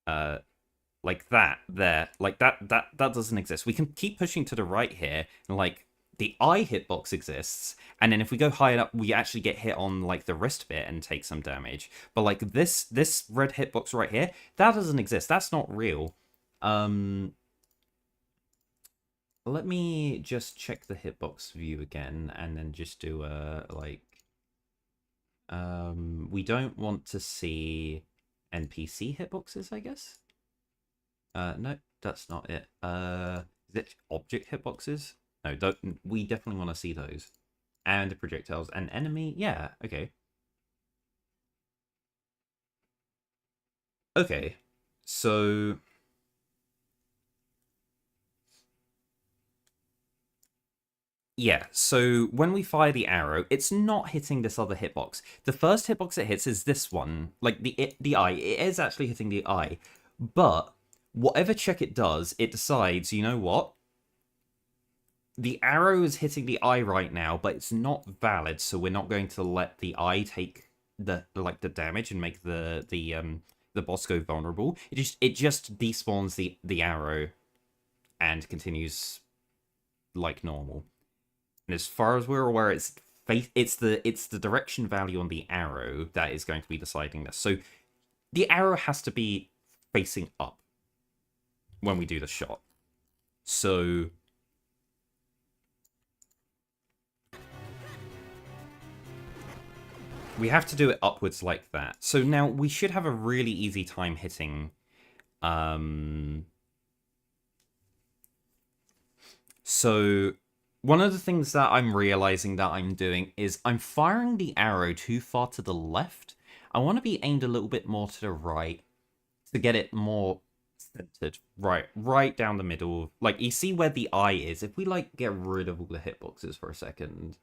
like that, there. Like, that doesn't exist. We can keep pushing to the right here, and, like, the eye hitbox exists, and then if we go higher up, we actually get hit on, like, the wrist bit and take some damage. But, like, this red hitbox right here, that doesn't exist. That's not real. Let me just check the hitbox view again, and then just do a, like... we don't want to see NPC hitboxes, I guess? No, that's not it. Is it object hitboxes? No, we definitely want to see those. And the projectiles and enemy, yeah, okay. Okay, so... Yeah, so when we fire the arrow, it's not hitting this other hitbox. The first hitbox it hits is this one, like the eye. It is actually hitting the eye, but whatever check it does, it decides, you know what? The arrow is hitting the eye right now, but it's not valid, so we're not going to let the eye take the damage and make the boss go vulnerable. It just despawns the arrow and continues like normal. And as far as we're aware, it's the direction value on the arrow that is going to be deciding this. So the arrow has to be facing up when we do the shot. So we have to do it upwards like that. So now we should have a really easy time hitting. So one of the things that I'm realizing that I'm doing is I'm firing the arrow too far to the left. I want to be aimed a little bit more to the right to get it more centered. Right down the middle. Like, you see where the eye is? If we, like, get rid of all the hitboxes for a second.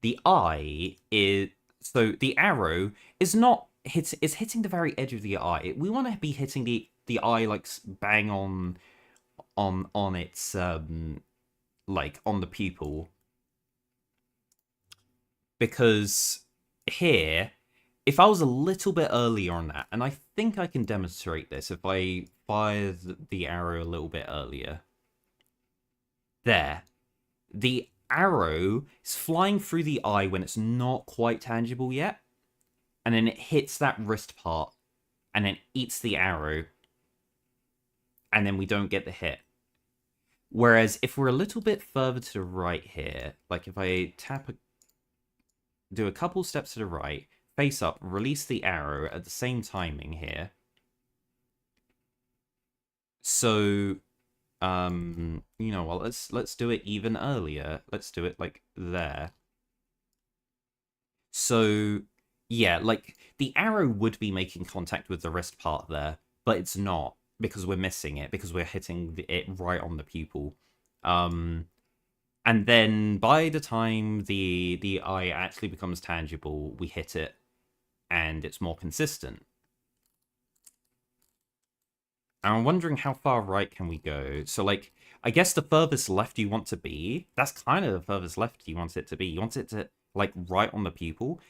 The eye is... So, the arrow is not... Is hitting the very edge of the eye. We want to be hitting the eye, like, bang on its... like, on the pupil. Because here, if I was a little bit earlier on that, and I think I can demonstrate this if I fire the arrow a little bit earlier. There. The arrow is flying through the eye when it's not quite tangible yet. And then it hits that wrist part, and then eats the arrow. And then we don't get the hit. Whereas if we're a little bit further to the right here, like if I do a couple steps to the right, face up, release the arrow at the same timing here. So, you know what, let's do it even earlier. Let's do it like there. So, yeah, like the arrow would be making contact with the wrist part there, but it's not. Because we're missing it, because we're hitting it right on the pupil. And then by the time the eye actually becomes tangible, we hit it and it's more consistent. And I'm wondering how far right can we go? So, like, I guess the furthest left you want to be, that's kind of the furthest left you want it to be. You want it to, like, right on the pupil.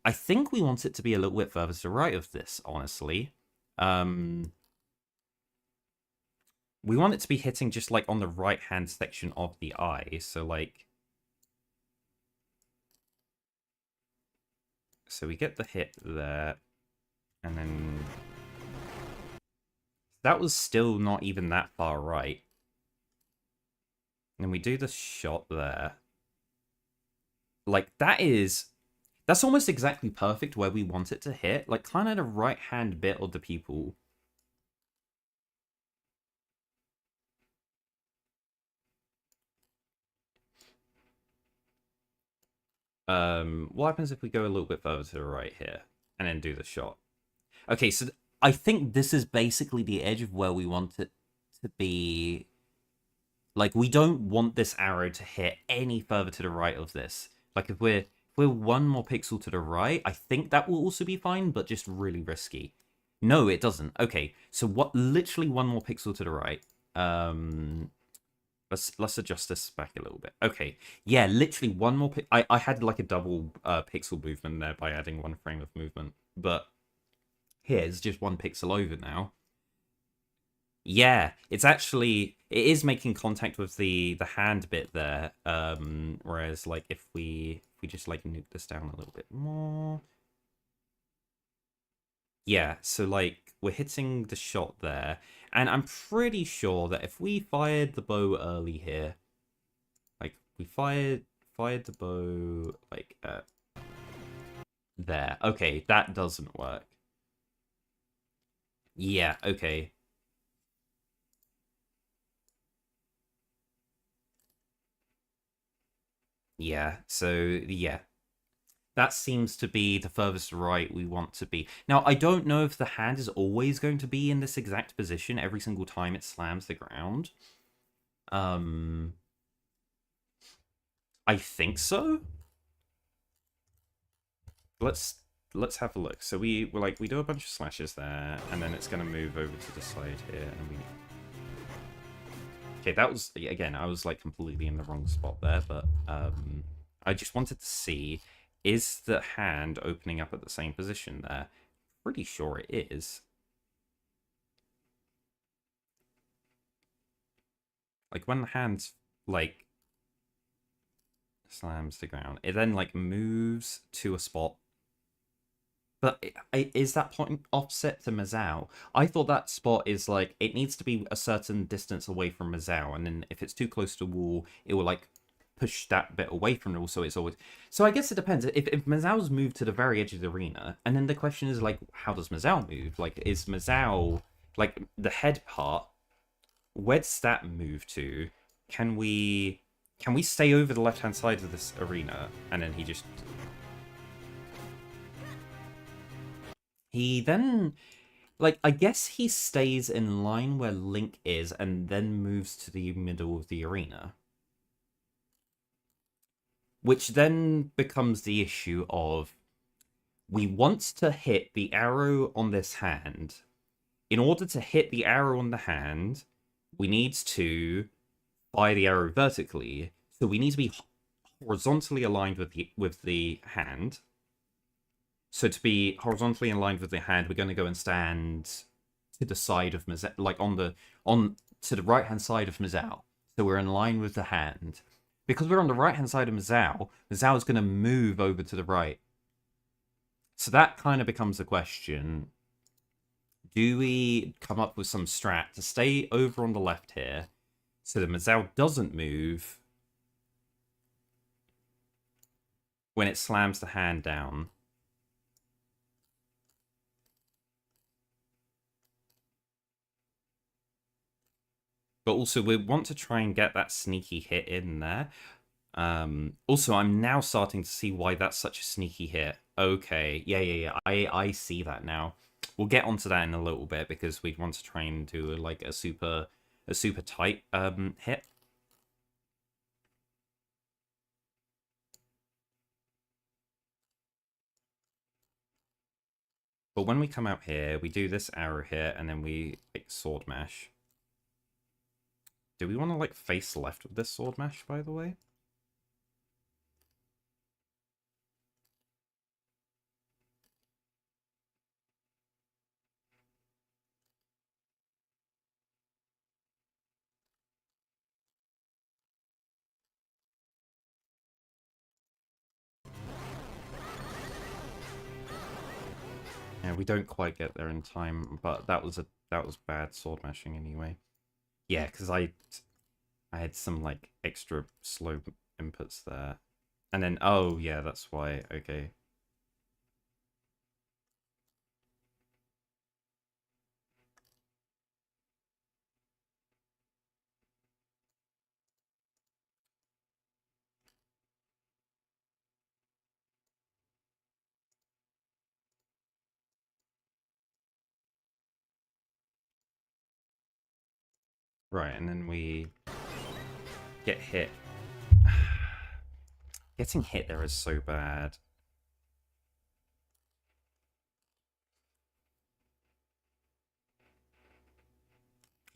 I think we want it to be a little bit further to the right of this, honestly. We want it to be hitting just, like, on the right-hand section of the eye. So, like... So we get the hit there. And then... That was still not even that far right. And we do the shot there. Like, that's almost exactly perfect where we want it to hit. Like, kind of the right-hand bit of the pupil. What happens if we go a little bit further to the right here? And then do the shot? Okay, so I think this is basically the edge of where we want it to be. Like, we don't want this arrow to hit any further to the right of this. Like, if we're one more pixel to the right, I think that will also be fine, but just really risky. No, it doesn't. Okay, so what? Literally one more pixel to the right. Let's adjust this back a little bit. Okay, yeah, literally one more. I had like a double pixel movement there by adding one frame of movement, but here's just one pixel over now. Yeah, it is making contact with the hand bit there. Whereas like if we just like nuke this down a little bit more. Yeah, so like we're hitting the shot there, and I'm pretty sure that if we fired the bow early here, like we fired the bow like there. Okay, that doesn't work. Yeah, okay. Yeah, so yeah. That seems to be the furthest right we want to be. Now, I don't know if the hand is always going to be in this exact position every single time it slams the ground. I think so. Let's have a look. So we do a bunch of slashes there, and then it's gonna move over to the side here, and we. Okay, that was again. I was like completely in the wrong spot there, but I just wanted to see, is the hand opening up at the same position there? Pretty sure it is. Like when the hand like slams the ground, it then like moves to a spot. But is that point offset to Mazao? I thought that spot is like, it needs to be a certain distance away from Mazao, and then if it's too close to the wall, it will like push that bit away from the wall, so it's always... So I guess it depends. If Mazao's moved to the very edge of the arena, and then the question is like, how does Mazao move? Like, is Mazao, like, the head part, where's that move to? Can we stay over the left-hand side of this arena, and then he just... He then, like, I guess he stays in line where Link is and then moves to the middle of the arena. Which then becomes the issue of, we want to hit the arrow on this hand. In order to hit the arrow on the hand, we need to fire the arrow vertically. So we need to be horizontally aligned with the hand. So to be horizontally aligned with the hand, we're going to go and stand to the side of Mazao, like to the right hand side of Mazao. So we're in line with the hand. Because we're on the right hand side of Mazao, Mazao is going to move over to the right. So that kind of becomes a question. Do we come up with some strat to stay over on the left here, so that Mazao doesn't move when it slams the hand down? But also, we want to try and get that sneaky hit in there. Also, I'm now starting to see why that's such a sneaky hit. Okay, yeah. I see that now. We'll get onto that in a little bit, because we want to try and do like a super tight hit. But when we come out here, we do this arrow here, and then we like, sword mash. Do we want to like face left with this sword mash, by the way? Yeah, we don't quite get there in time, but that was bad sword mashing anyway. Yeah, because I had some like extra slow inputs there. And then oh yeah, that's why. Okay. Right, and then we get hit. Getting hit there is so bad.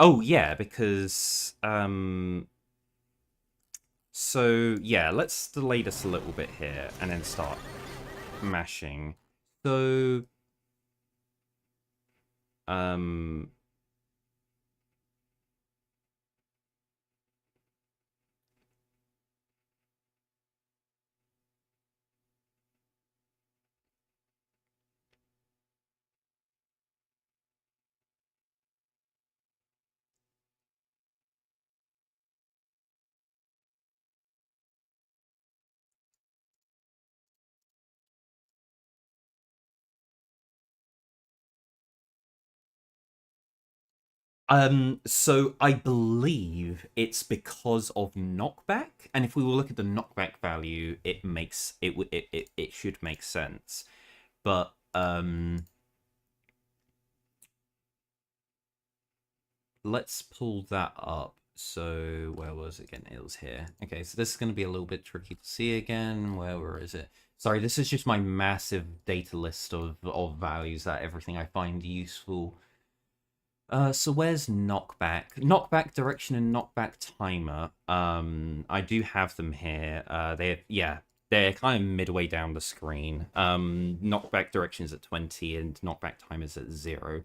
Oh yeah, because so yeah, let's delay this a little bit here and then start mashing. So um so I believe it's because of knockback, and if we will look at the knockback value, it makes it should make sense. But let's pull that up. So where was it again? It was here. Okay, so this is going to be a little bit tricky to see again. Where is it? Sorry, this is just my massive data list of values that everything I find useful. So where's knockback? Knockback direction and knockback timer. I do have them here. They're kind of midway down the screen. Knockback direction is at 20 and knockback timer is at 0.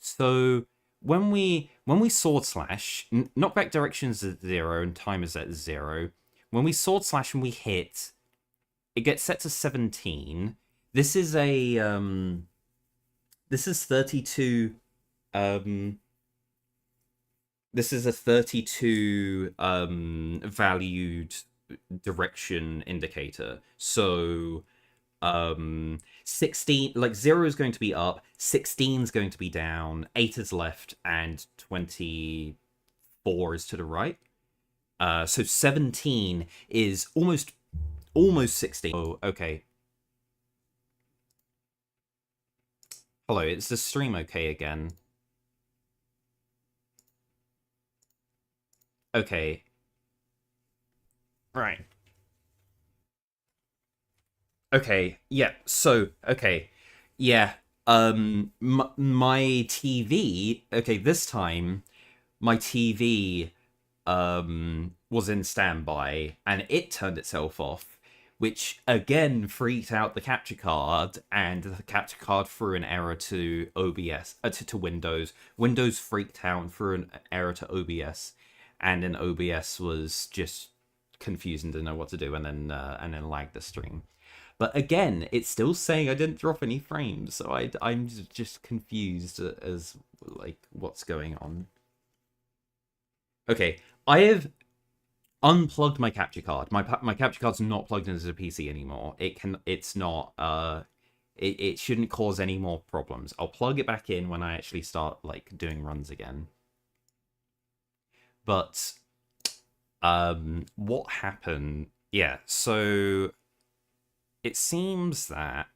So when we sword slash, knockback direction is at 0 and timer's at 0. When we sword slash and we hit, it gets set to 17. This is a this is 32 this is a 32 valued direction indicator. So 16, like 0 is going to be up, 16 is going to be down, 8 is left, and 24 is to the right. So 17 is almost 16. Oh, okay. Hello, is the stream okay again? Okay. Right. Okay. Yeah. So, okay. Yeah. My TV, okay, this time my TV was in standby and it turned itself off, which again freaked out the capture card, and the capture card threw an error to OBS, to Windows. Windows freaked out and threw an error to OBS, and then OBS was just confused and didn't know what to do, and then lagged the stream. But again, it's still saying I didn't drop any frames, so I'm just confused as like what's going on. Okay, I have unplugged my capture card. My capture card's not plugged into the PC anymore. It's not it shouldn't cause any more problems. I'll plug it back in when I actually start like doing runs again. But what happened? Yeah, so it seems that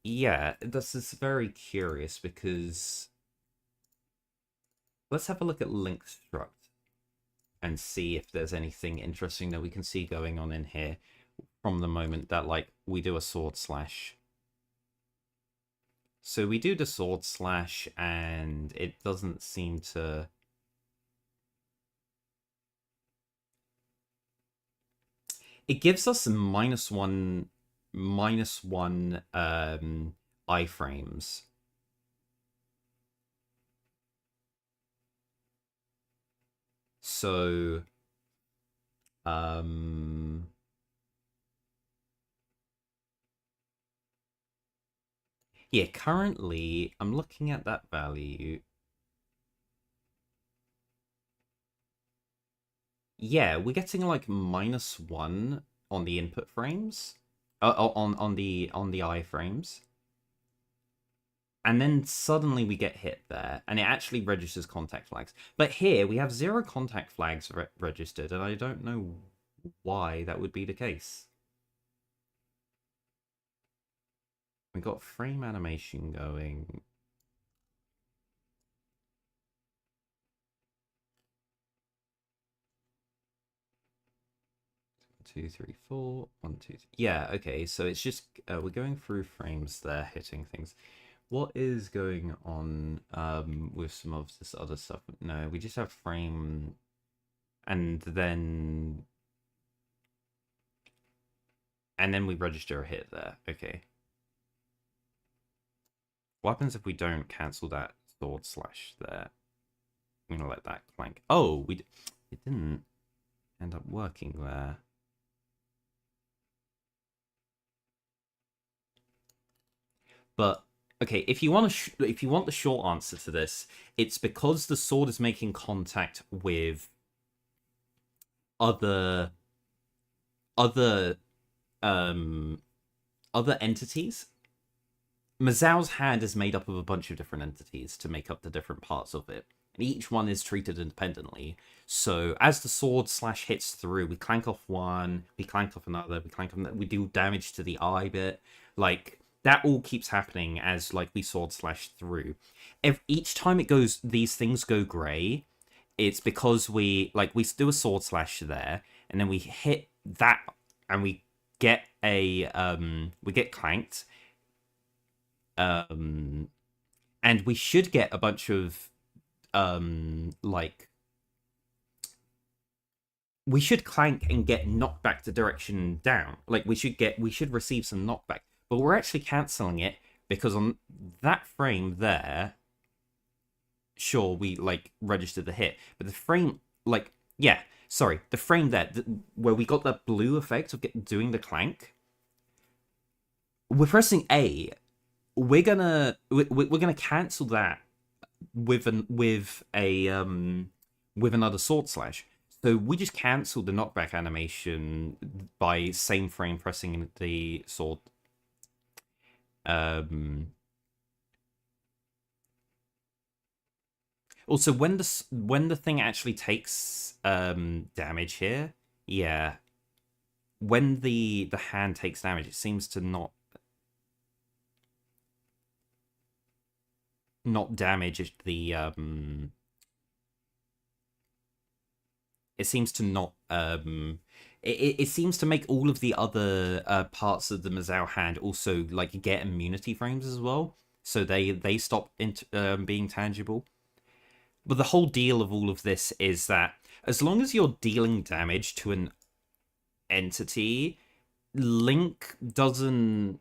yeah, this is very curious because let's have a look at link struct and see if there's anything interesting that we can see going on in here. from the moment that, like, we do a sword slash. So we do the sword slash, and it doesn't seem to... It gives us -1 iframes. So yeah, currently I'm looking at that value. Yeah, we're getting like -1 on the input frames. On the iframes. And then suddenly we get hit there, and it actually registers contact flags. But here we have 0 contact flags registered, and I don't know why that would be the case. We got frame animation going. Two, three, four. 1, 2, 3. Yeah, okay, so it's just we're going through frames there, hitting things. What is going on with some of this other stuff? No, we just have frame, and then we register a hit there. Okay. What happens if we don't cancel that sword slash there? I'm gonna let that clank. Oh, it didn't end up working there. But okay, if you want the short answer to this, it's because the sword is making contact with other entities. Mazao's hand is made up of a bunch of different entities to make up the different parts of it, and each one is treated independently. So as the sword slash hits through, we clank off one, we clank off another, we clank off another, we do damage to the eye bit. Like, that all keeps happening as, like, we sword slash through. Each time it goes, these things go grey, it's because we do a sword slash there, and then we hit that, and we get we get clanked. And we should get a bunch of we should clank and get knocked back to direction down. Like, we should receive some knockback, but we're actually cancelling it because on that frame there, sure, we like registered the hit, but the frame, like, yeah, sorry, the frame there where we got that blue effect of doing the clank, we're pressing A. We're gonna cancel that with another sword slash. So we just cancel the knockback animation by same frame pressing the sword. Also, when the thing actually takes damage here, yeah, when the hand takes damage, it seems to not damage the it seems to not it seems to make all of the other parts of the Mazao hand also like get immunity frames as well, so they stop being tangible. But the whole deal of all of this is that as long as you're dealing damage to an entity, Link can't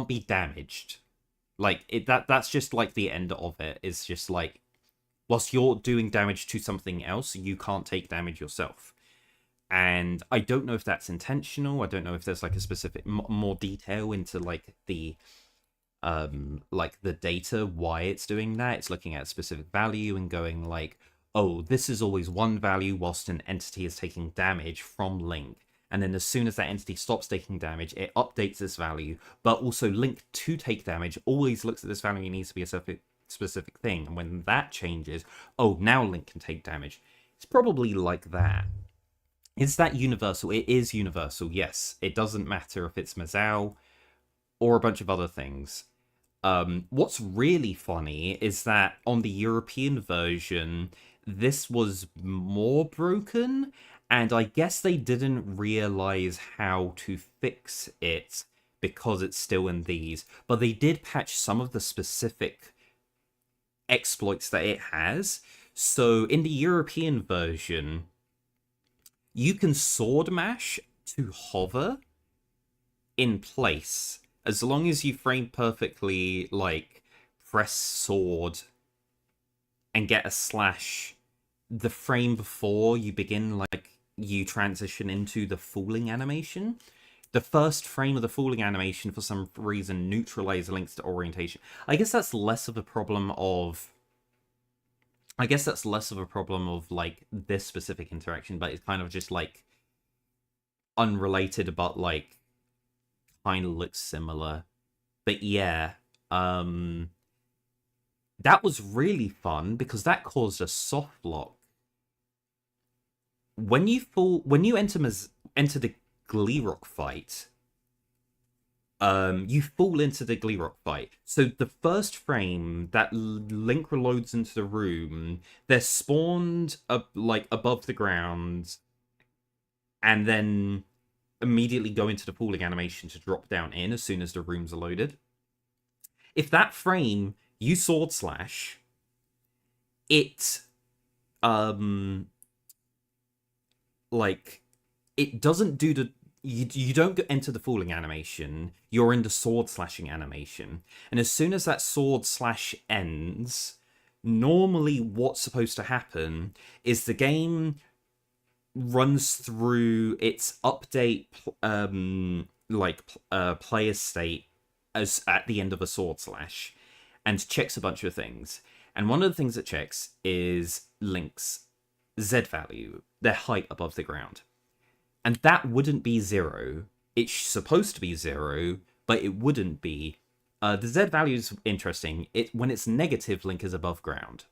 be damaged. Like, that's just like the end of it. It's just like, whilst you're doing damage to something else, you can't take damage yourself. And I don't know if that's intentional. I don't know if there's like a specific more detail into like the data, why it's doing that. It's looking at a specific value and going like, oh, this is always one value whilst an entity is taking damage from Link. And then as soon as that entity stops taking damage, it updates this value. But also Link to take damage always looks at this value and needs to be a specific thing. And when that changes, oh, now Link can take damage. It's probably like that. Is that universal? It is universal, yes. It doesn't matter if it's Mazao or a bunch of other things. What's really funny is that on the European version, this was more broken, And I guess they didn't realize how to fix it because it's still in these. But they did patch some of the specific exploits that it has. So in the European version, you can sword mash to hover in place as long as you frame perfectly, like press sword and get a slash the frame before you begin, like you transition into the falling animation. The first frame of the falling animation, for some reason, neutralizes links to orientation. I guess that's less of a problem of like this specific interaction, but it's kind of just like unrelated, but like kind of looks similar. But yeah, that was really fun because that caused a soft lock. When you enter the Gleerock fight, you fall into the Gleerock fight. So the first frame that Link reloads into the room, they're spawned up like above the ground, and then immediately go into the falling animation to drop down in as soon as the rooms are loaded. If that frame you sword slash, it like it doesn't do the you don't enter the falling animation, you're in the sword slashing animation. And as soon as that sword slash ends, normally what's supposed to happen is the game runs through its update player state as at the end of a sword slash and checks a bunch of things. And one of the things it checks is Link's Z value, their height above the ground. And that wouldn't be 0. It's supposed to be 0, but it wouldn't be. The Z value is interesting. When it's negative, Link is above ground.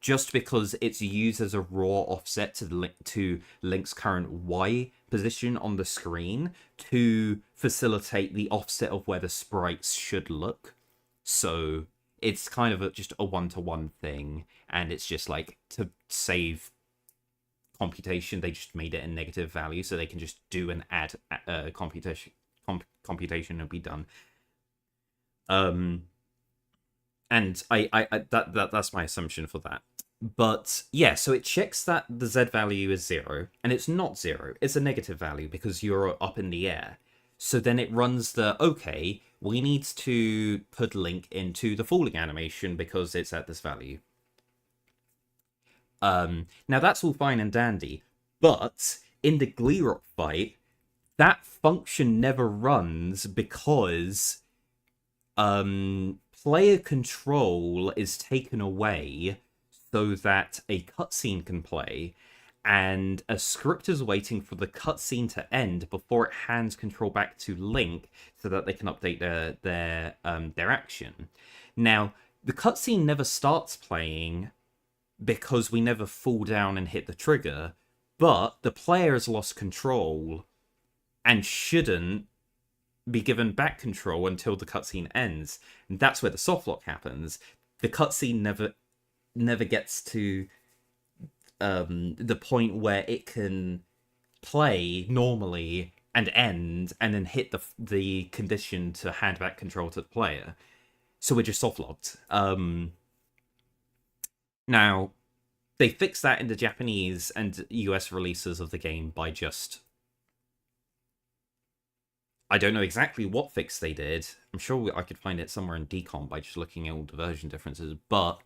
Just because it's used as a raw offset to Link's current Y position on the screen to facilitate the offset of where the sprites should look. So it's kind of just a one-to-one thing, and it's just like to save computation, they just made it a negative value so they can just do an add computation and be done. And that's my assumption for that. But yeah, so it checks that the Z value is 0, and it's not 0, it's a negative value because you're up in the air. So then it runs okay, we need to put Link into the falling animation because it's at this value. Now that's all fine and dandy, but in the Gleerock fight, that function never runs because player control is taken away so that a cutscene can play, and a script is waiting for the cutscene to end before it hands control back to Link so that they can update their action. Now, the cutscene never starts playing because we never fall down and hit the trigger, but the player has lost control and shouldn't be given back control until the cutscene ends. And that's where the softlock happens. The cutscene never gets to the point where it can play normally and end and then hit the condition to hand back control to the player. So we're just softlocked. Now, they fixed that in the Japanese and US releases of the game by just... I don't know exactly what fix they did. I'm sure I could find it somewhere in decom by just looking at all the version differences, but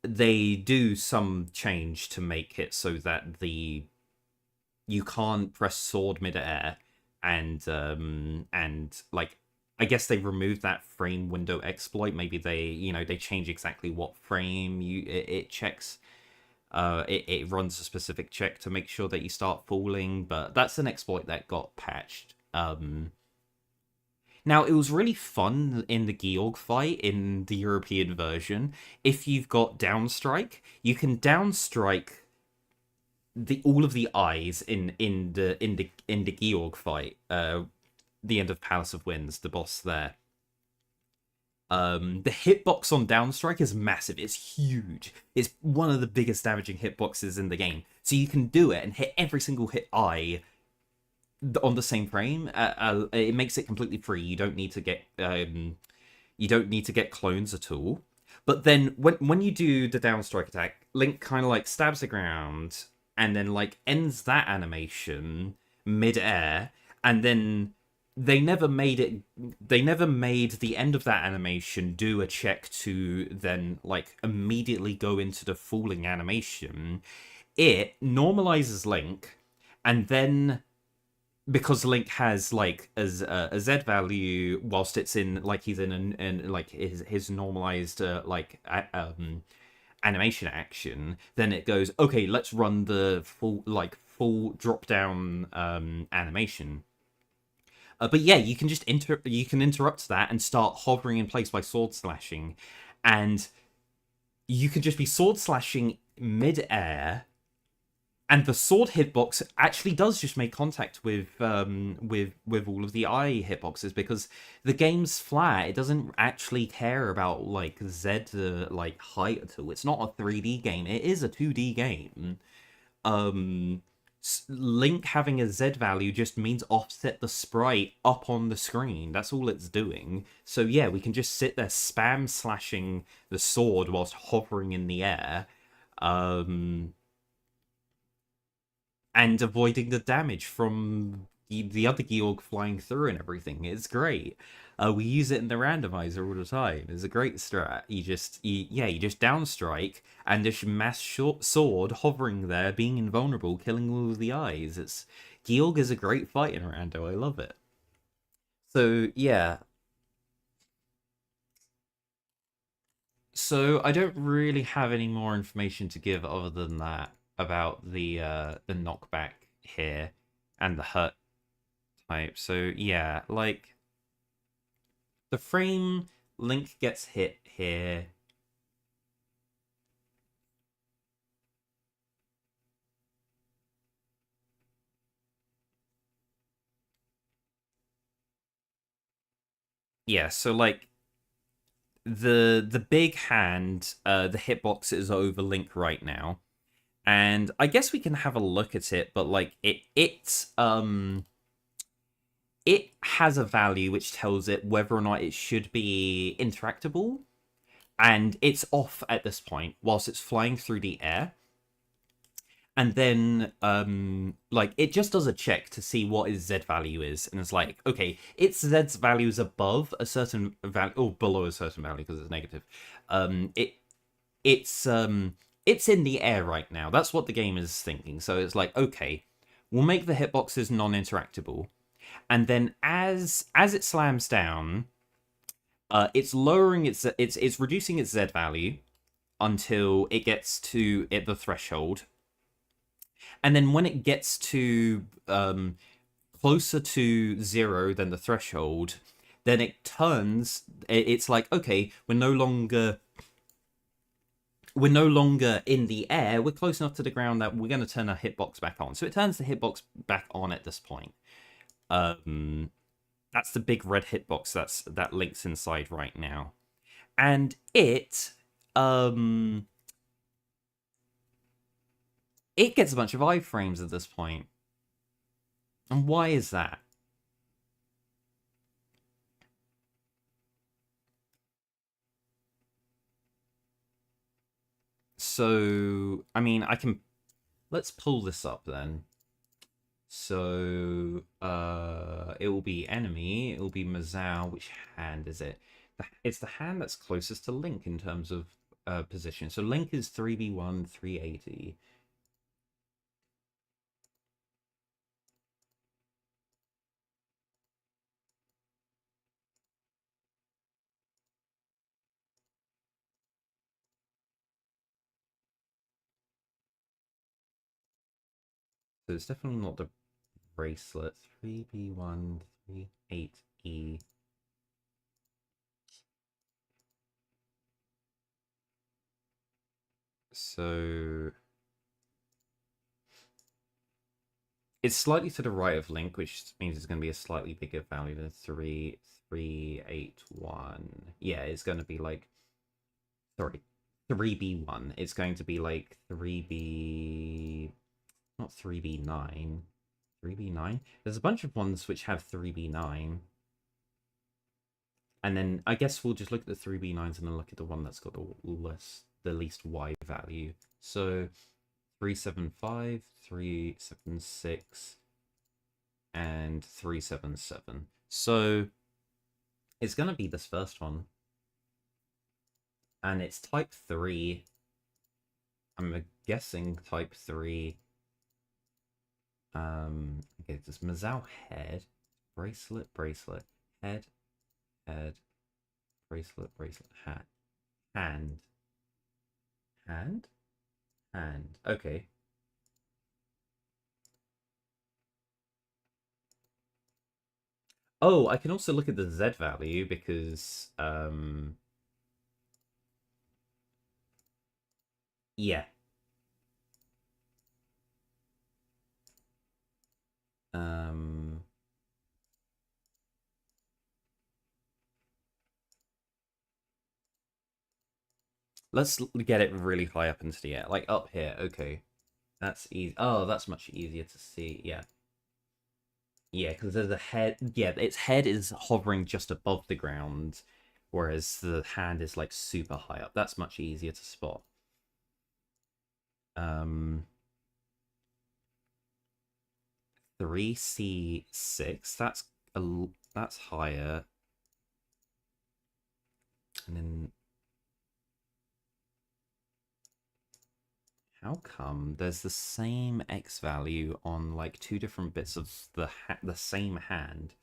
they do some change to make it so that you can't press sword mid-air, and like, I guess they removed that frame window exploit. Maybe they change exactly what frame it checks. It runs a specific check to make sure that you start falling, but that's an exploit that got patched. Now, it was really fun in the Georg fight in the European version. If you've got downstrike, you can downstrike all of the eyes in the Georg fight. The end of Palace of Winds, the boss there. The hitbox on downstrike is massive. It's huge. It's one of the biggest damaging hitboxes in the game. So you can do it and hit every single hit eye on the same frame. It makes it completely free. You don't need to get clones at all. But then when you do the down strike attack, Link kind of like stabs the ground and then like ends that animation mid-air, and then they never made the end of that animation do a check to then like immediately go into the falling animation. It normalizes Link, and then because Link has like a Z value whilst it's in like he's in like his normalized animation action, then it goes, okay, let's run the full drop down animation. But yeah, you can just interrupt that and start hovering in place by sword slashing, and you can just be sword slashing mid air, and the sword hitbox actually does just make contact with all of the eye hitboxes, because the game's flat. It doesn't actually care about like Z like height at all. It's not a 3D game. It is a 2D game. Um, Link having a Z value just means offset the sprite up on the screen. That's all it's doing. So yeah, we can just sit there spam slashing the sword whilst hovering in the air. And avoiding the damage from the other Georg flying through and everything. It's great. We use it in the randomizer all the time. It's a great strat. You just downstrike and just mass short sword hovering there, being invulnerable, killing all of the eyes. It's Georg is a great fight in rando. I love it. So yeah. So I don't really have any more information to give other than that about the knockback here and the hurt type. So yeah, like the frame Link gets hit here. Yeah, so like the big hand, the hitbox is over Link right now. And I guess we can have a look at it, but like it has a value which tells it whether or not it should be interactable, and it's off at this point whilst it's flying through the air. And then like it just does a check to see what its Z value is, and it's like, okay, its Z's value is above a certain value or below a certain value because it's negative. um it it's it's in the air right now. That's what the game is thinking. So it's like, okay, we'll make the hitboxes non-interactable, and then as it slams down, it's lowering it's reducing its Z value until it gets to the threshold, and then when it gets to closer to 0 than the threshold, then it turns. It's like, okay, we're no longer in the air. We're close enough to the ground that we're going to turn our hitbox back on. So it turns the hitbox back on at this point. That's the big red hitbox that Link's inside right now, and it gets a bunch of iframes at this point. And why is that? So, I mean, let's pull this up then. So, it will be enemy, it will be Mazao. Which hand is it? It's the hand that's closest to Link in terms of position. So Link is 3v1, 380. So it's definitely not the bracelet. 3b1, 38e. So it's slightly to the right of Link, which means it's going to be a slightly bigger value than 381. Yeah, it's going to be like, sorry, 3b1. It's going to be like 3b. Not 3B9. 3B9? There's a bunch of ones which have 3B9. And then I guess we'll just look at the 3B9s and then look at the one that's got the least Y value. So 375, 376, and 377. So it's going to be this first one. And it's type 3. I'm guessing type 3. Okay, there's Mazao head, bracelet, head, bracelet, hat, hand. Okay. Oh, I can also look at the Z value because, yeah. Let's get it really high up into the air, like up here. Okay, that's easy. Oh, that's much easier to see. Yeah, yeah, because there's a head. Yeah, its head is hovering just above the ground, whereas the hand is like super high up. That's much easier to spot. 3C6. That's higher. And then how come there's the same X value on like two different bits of the same hand?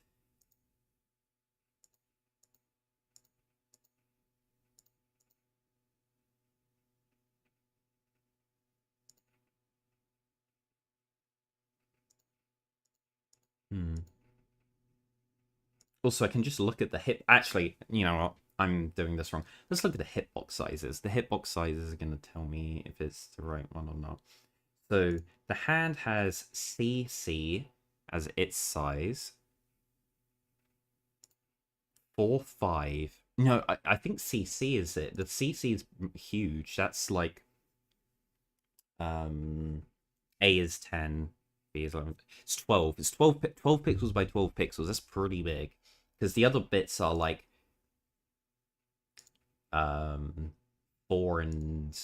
Hmm. Also, I can just look at the hip. Actually, you know what? I'm doing this wrong. Let's look at the hitbox sizes. The hitbox sizes are going to tell me if it's the right one or not. So the hand has CC as its size. 4-5. No, I think CC is it. The CC is huge. That's like A is 10, B is 11. It's 12. It's 12 pixels by 12 pixels. That's pretty big. Because the other bits are like 4 and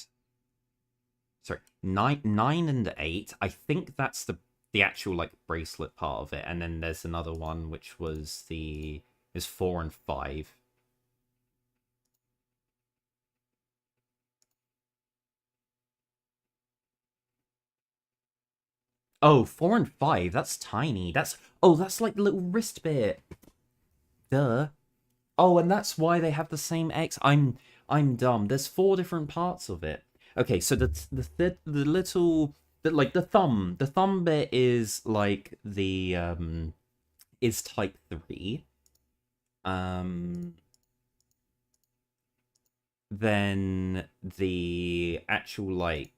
sorry, 9 and 8. I think that's the actual like bracelet part of it. And then there's another one which was is 4 and 5. Oh, 4 and 5. That's tiny. That's like the little wrist bit. Duh. Oh, and that's why they have the same X. I'm dumb. There's 4 different parts of it. Okay, so the little like the thumb bit is like the is type 3. Um then the actual like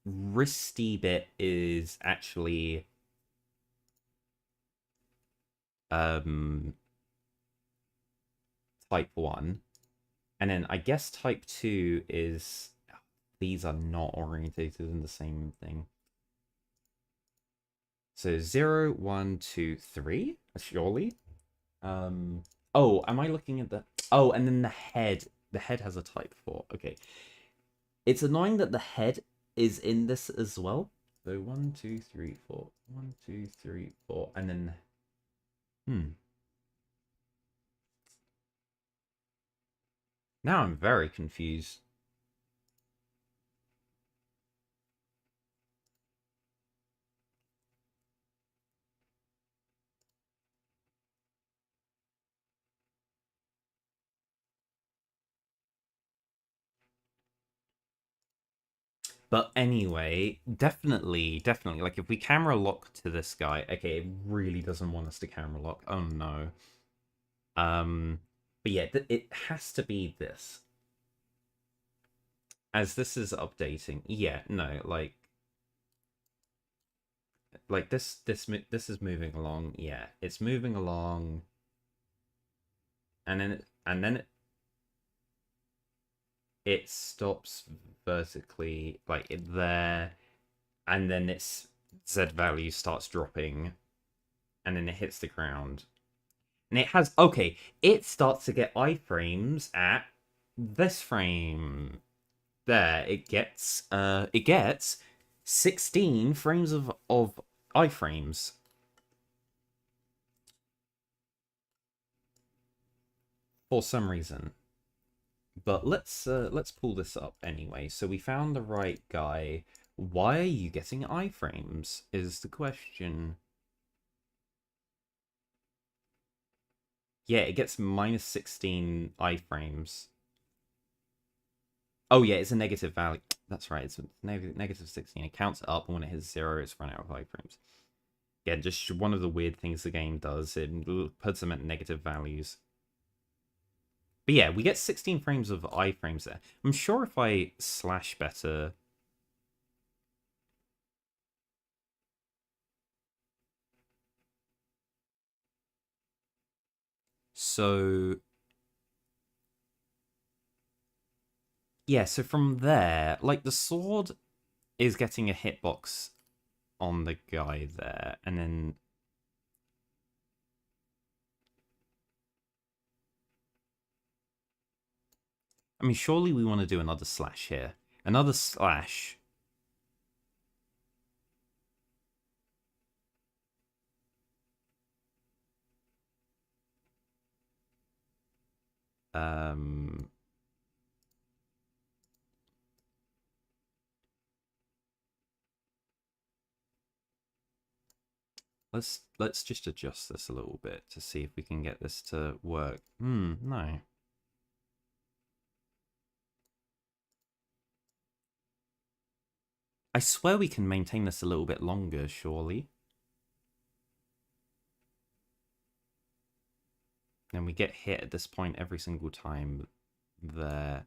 wristy bit is actually um type 1. And then I guess type 2 is these are not orientated in the same thing. So 0, 1, 2, 3, surely. Oh, am I looking at the oh, and then the head. The head has a type 4. Okay. It's annoying that the head is in this as well. So 1, 2, 3, 4. 1, 2, 3, 4. And then now I'm very confused. But anyway, definitely, like if we camera lock to this guy, okay, it really doesn't want us to camera lock. Oh no. But yeah, it has to be this. As this is updating. Yeah, no, like this is moving along. Yeah, it's moving along. And then it stops vertically like there, and then Z value starts dropping, and then it hits the ground. And it has, okay, it starts to get iframes at this frame. There, it gets 16 frames of iframes. For some reason. But let's pull this up anyway. So we found the right guy. Why are you getting iframes? Is the question. Yeah, it gets minus 16 iframes. Oh yeah, it's a negative value. That's right, it's a negative 16. It counts up, and when it hits 0, it's run out of iframes. Yeah, just one of the weird things the game does. It puts them at negative values. But yeah, we get 16 frames of iframes there. I'm sure if I slash better... So... Yeah, so from there, like, the sword is getting a hitbox on the guy there, and then... I mean, surely we want to do another slash here. Another slash... Um... Let's just adjust this a little bit to see if we can get this to work. No. I swear we can maintain this a little bit longer, surely. And we get hit at this point every single time there.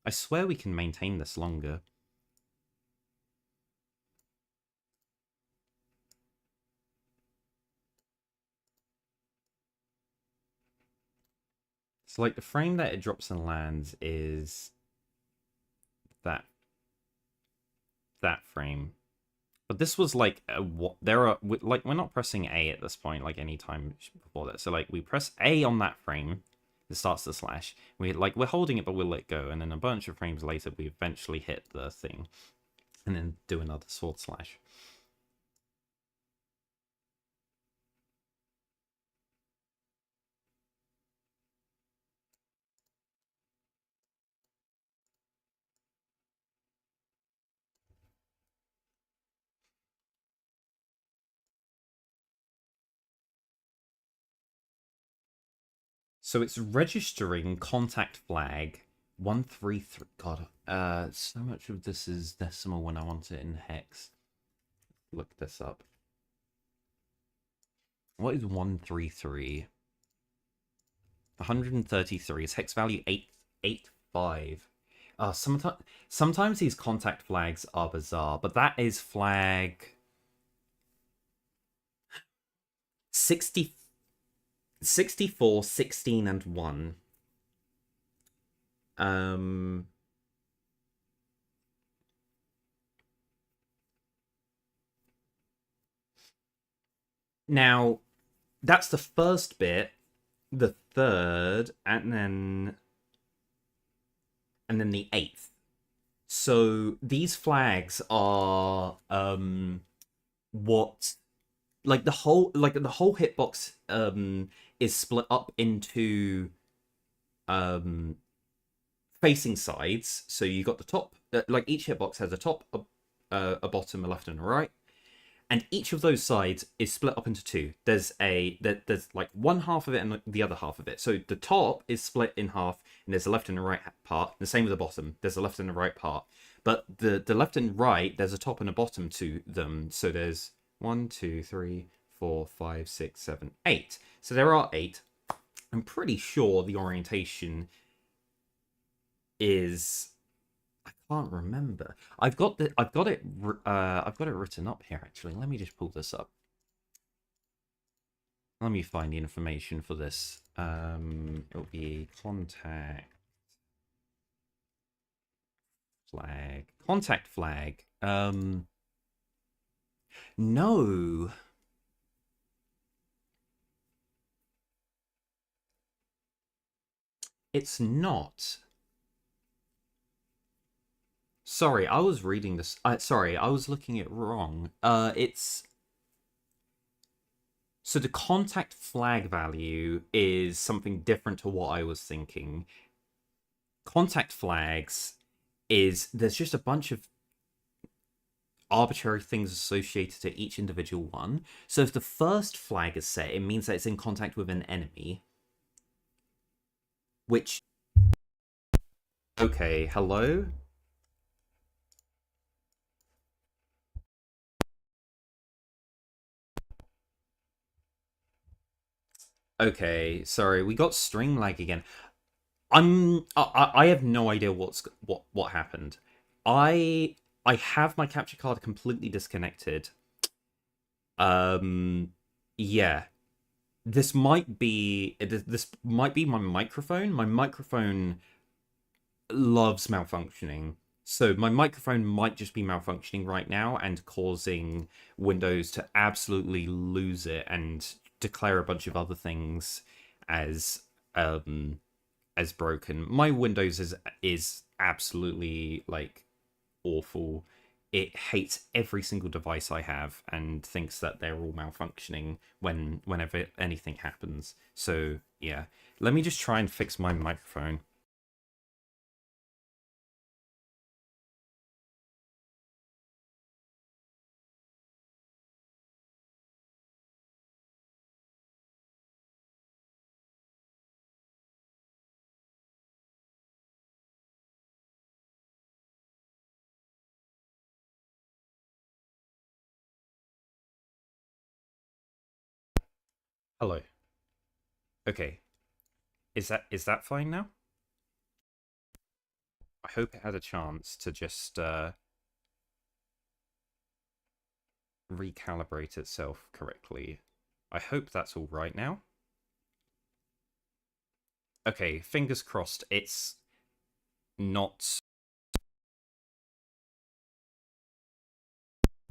I swear we can maintain this longer. So, like, the frame that it drops and lands is that frame. But this was like there are like we're not pressing A at this point like any time before that. So like we press A on that frame, it starts to slash. We're holding it, but we'll let go, and then a bunch of frames later we eventually hit the thing, and then do another sword slash. So it's registering contact flag 133. God, so much of this is decimal when I want it in hex. Look this up. What is 133? 133 is hex value 885. Sometimes these contact flags are bizarre, but that is flag 60, 64, 16, and 1. Now, that's the first bit, the third, and then the 8th. So these flags are what like the whole hitbox is split up into facing sides. So you got the top, like each hitbox has a top, a bottom, a left, and a right. And each of those sides is split up into two. There's like one half of it and the other half of it. So the top is split in half, and there's a left and a right part. The same with the bottom. There's a left and a right part. But the left and right, there's a top and a bottom to them. So there's 1, 2, 3, 4, 5, 6, 7, 8. So there are 8. I'm pretty sure the orientation is... I can't remember. I've got it written up here actually. Let me just pull this up. Let me find the information for this. It'll be contact flag. Contact flag. No. It's not. Sorry, I was reading this. Sorry, I was looking it wrong. It's so the contact flag value is something different to what I was thinking. Contact flags is there's just a bunch of arbitrary things associated to each individual one. So if the first flag is set, it means that it's in contact with an enemy, which okay, hello? Okay, sorry, we got stream lag again. I have no idea what happened. I have my capture card completely disconnected. Um yeah. This might be my microphone. My microphone loves malfunctioning. So my microphone might just be malfunctioning right now and causing Windows to absolutely lose it and declare a bunch of other things as um as broken. My Windows is absolutely like awful. It hates every single device I have and thinks that they're all malfunctioning whenever anything happens. So yeah, let me just try and fix my microphone. Hello. Okay, is that fine now? I hope it had a chance to just recalibrate itself correctly. I hope that's all right now. Okay, fingers crossed it's not...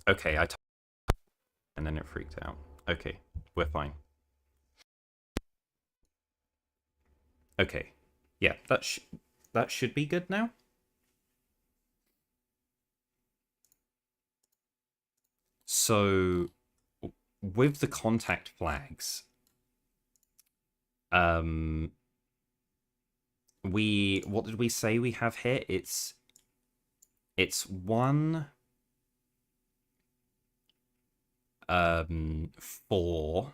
Okay, and then it freaked out. Okay, we're fine. Okay, yeah, that should be good now. So, with the contact flags, what did we say we have here? It's one 4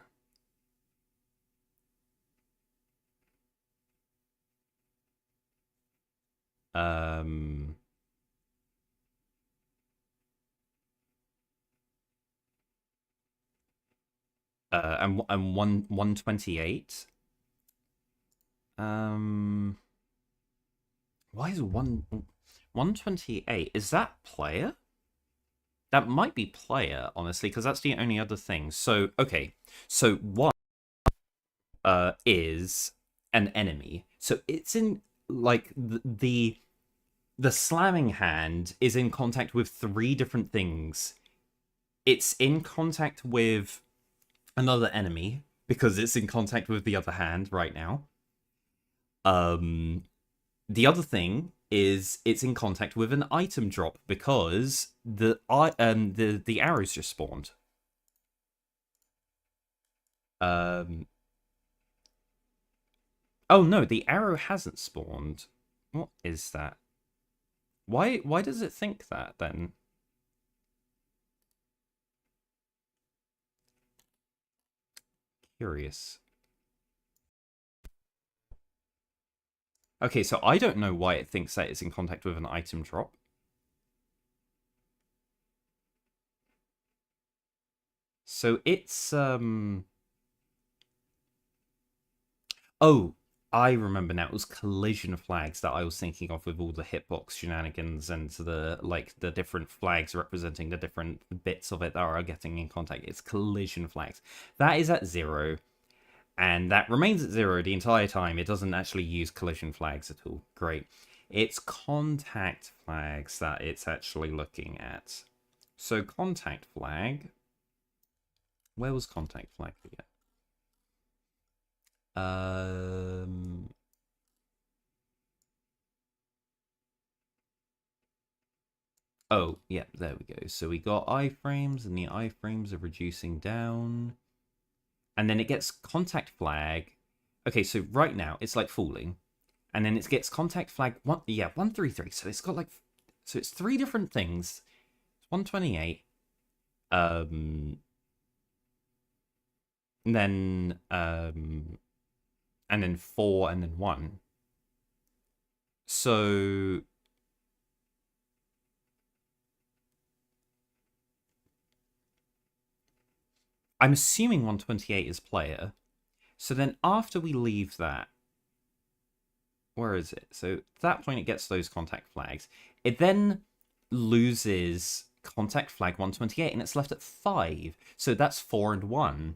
um and 128. Why is 128? Is that player? That might be player, honestly, because that's the only other thing. So okay, so one is an enemy. So it's in like the slamming hand is in contact with 3 different things. It's in contact with another enemy because it's in contact with the other hand right now. The other thing is it's in contact with an item drop because the arrows just spawned. Oh no, the arrow hasn't spawned. What is that? Why does it think that then? Curious. Okay, so I don't know why it thinks that it's in contact with an item drop. So it's oh, I remember now. It was collision flags that I was thinking of with all the hitbox shenanigans and the different flags representing the different bits of it that are getting in contact. It's collision flags. That is at 0. And that remains at 0 the entire time. It doesn't actually use collision flags at all. Great. It's contact flags that it's actually looking at. So contact flag Where was contact flag again? Oh, yeah, there we go. So we got iframes, and the iframes are reducing down. And then it gets contact flag. Okay, so right now it's like falling. And then it gets contact flag 133. So it's got like, so it's three different things. It's 128. And then and then 4 and then 1. So I'm assuming 128 is player. So then after we leave that, where is it? So at that point it gets those contact flags. It then loses contact flag 128 and it's left at 5. So that's 4 and 1.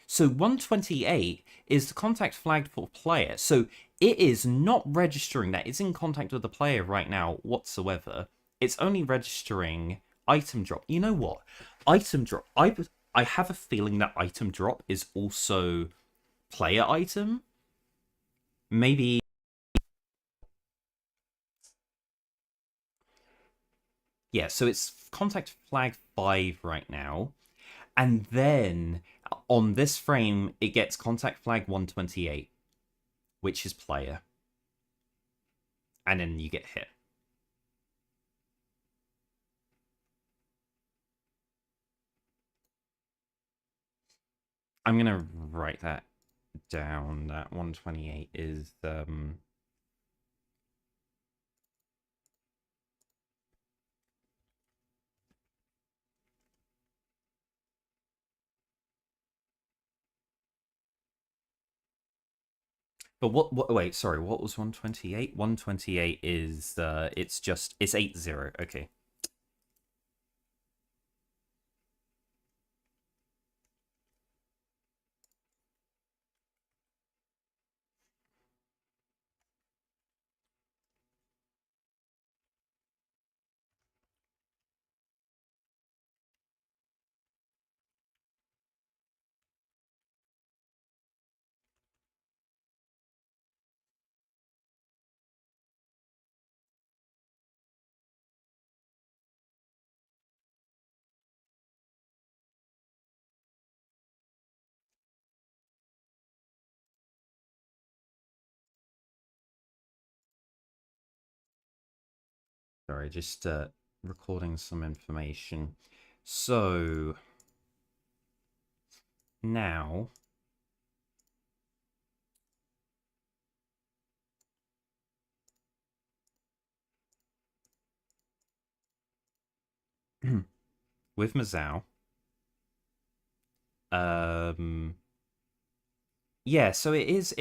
So 128 is the contact flagged for player. So it is not registering that it's in contact with the player right now whatsoever. It's only registering item drop. You know what? Item drop. I have a feeling that item drop is also player item. Maybe. Yeah, so it's contact flag 5 right now. And then on this frame, it gets contact flag 128, which is player. And then you get hit. I'm gonna write that down. That 128 is but what wait, sorry, what was 128? 128 is it's 80. Okay. Sorry, just recording some information. So now with Mazao, um yeah, so it is.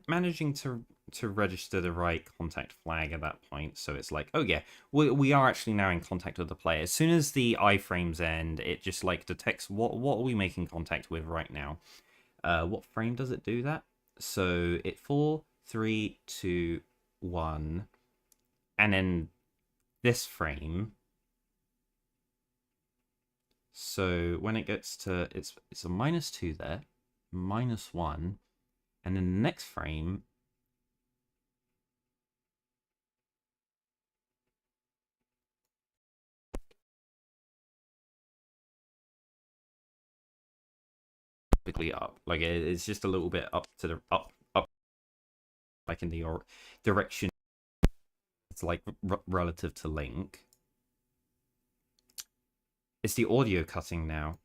Managing to register the right contact flag at that point. So it's like, oh yeah, we are actually now in contact with the player. As soon as the iframes end, it just like detects what are we making contact with right now. What frame does it do that? So it 4, 3, 2, 1, and then this frame. So when it gets to it's a -2 there, -1, and then the next frame typically up. Like it's just a little bit up to the up like in the direction. It's like relative to Link. It's the audio cutting now.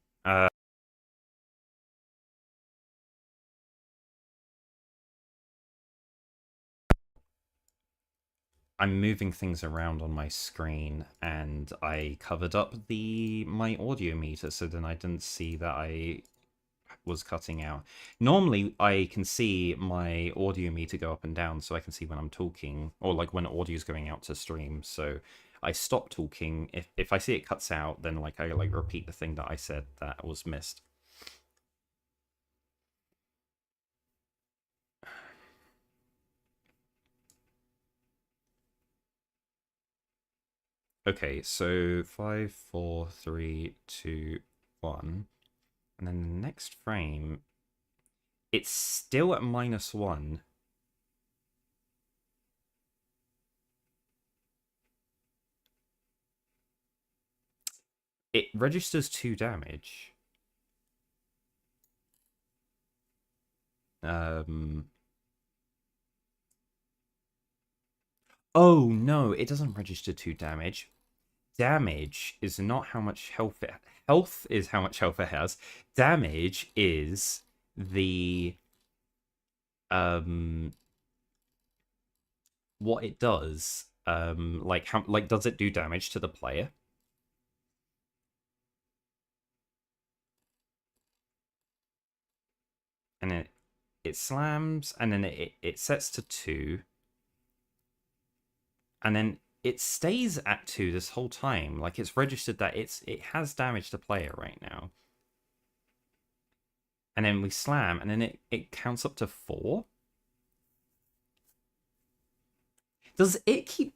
I'm moving things around on my screen, and I covered up my audio meter, so then I didn't see that I was cutting out. Normally, I can see my audio meter go up and down, so I can see when I'm talking, or like when audio is going out to stream. So I stop talking. If I see it cuts out, then like I like repeat the thing that I said that was missed. Okay, so 5, 4, 3, 2, 1. And then the next frame, it's still at -1. It registers 2 damage. Oh no, it doesn't register 2 damage. Damage is not how much health it health is how much health it has. Damage is the what it does. Like how does it do damage to the player? And it slams, and then it sets to 2, and then it stays at 2 this whole time. Like it's registered that it has damaged the player right now. And then we slam, and then it counts up to 4. Does it keep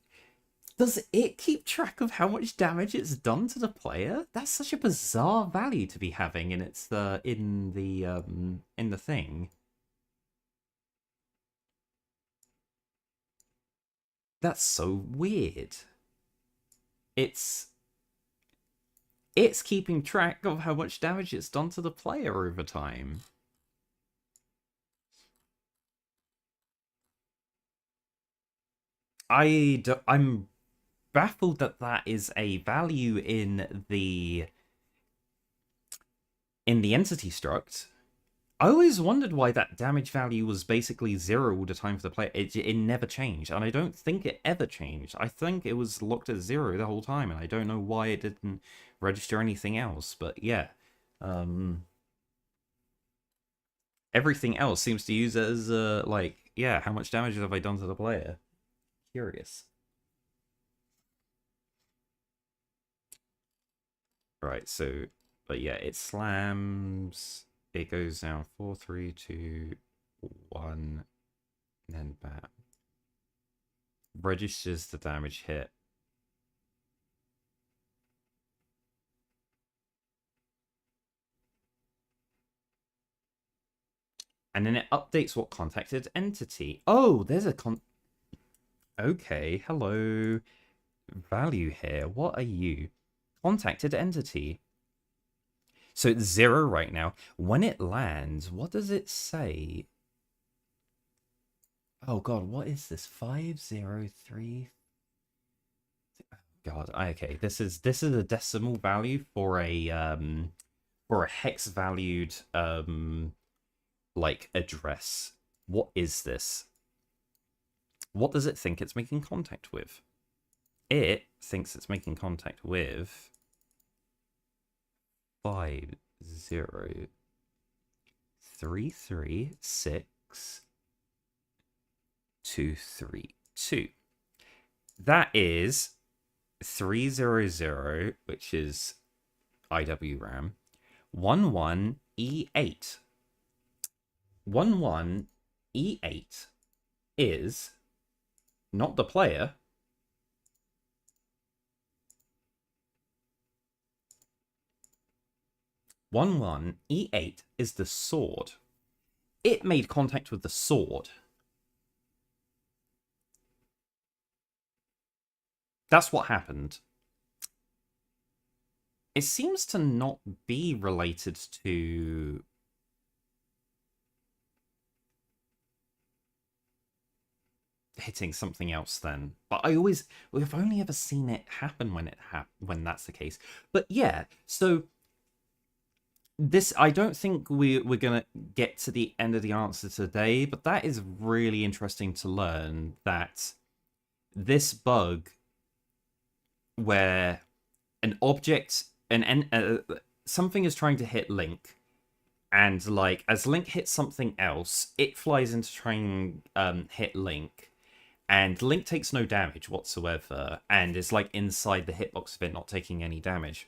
track of how much damage it's done to the player? That's such a bizarre value to be having in in the thing. That's so weird. It's keeping track of how much damage it's done to the player over time. I'm baffled that that is a value in the entity struct. I always wondered why that damage value was basically 0 all the time for the player. It never changed, and I don't think it ever changed. I think it was locked at 0 the whole time, and I don't know why it didn't register anything else. But yeah, everything else seems to use it as like, yeah, how much damage have I done to the player? Curious. Right, so, but yeah, it slams. It goes down 4, 3, 2, 1, and then back. Registers the damage hit. And then it updates what contacted entity. Oh, there's a Okay, hello. Value here. What are you? Contacted entity. So it's 0 right now. When it lands, what does it say? Oh god, what is this? 503. God, okay. This is a decimal value for a hex valued like address. What is this? What does it think it's making contact with? It thinks it's making contact with 50336 232. That is 300, which is IWRAM, 11E8. 11E8 is not the player. 11E8 is the sword. It made contact with the sword. That's what happened. It seems to not be related to hitting something else then. But we've only ever seen it happen when that's the case. But yeah, so this, I don't think we're gonna get to the end of the answer today, but that is really interesting to learn, that this bug where an object something is trying to hit Link, and like as Link hits something else, it flies in to try and hit Link, and Link takes no damage whatsoever, and is like inside the hitbox of it, not taking any damage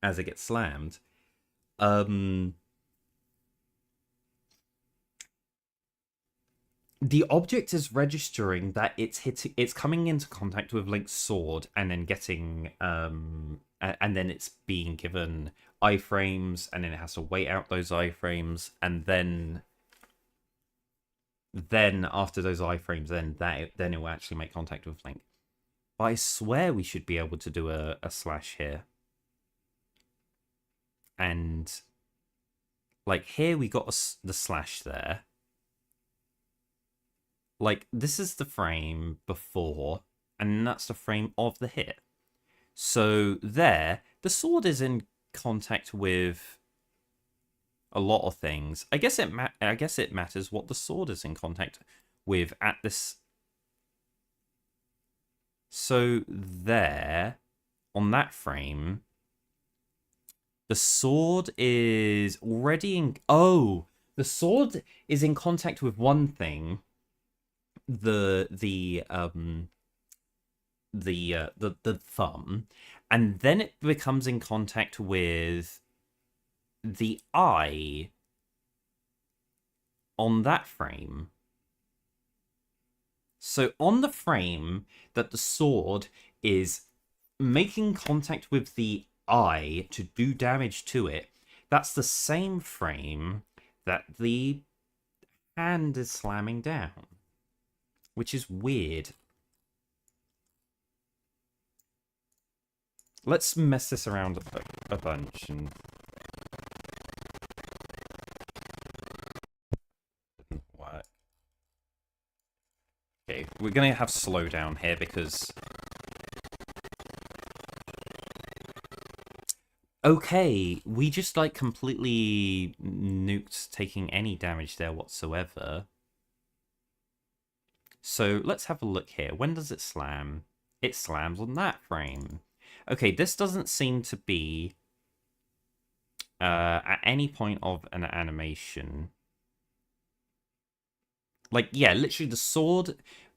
as it gets slammed. The object is registering that it's coming into contact with Link's sword, and then getting and then it's being given iframes, and then it has to wait out those iframes, and then after those iframes, then it will actually make contact with Link. But I swear we should be able to do a slash here. And like here we got the slash there. Like this is the frame before, and that's the frame of the hit. So there, the sword is in contact with a lot of things. I guess it matters what the sword is in contact with at this. So there, on that frame, the sword is already in. Oh, the sword is in contact with one thing. The thumb, and then it becomes in contact with the eye on that frame. So on the frame that the sword is making contact with the eye to do damage to it, that's the same frame that the hand is slamming down, which is weird. Let's mess this around a bunch and work. Okay, we're gonna have slowdown here because. Okay, we just like completely nuked taking any damage there whatsoever. So let's have a look here. When does it slam? It slams on that frame. Okay, this doesn't seem to be at any point of an animation. Like, yeah, literally the sword,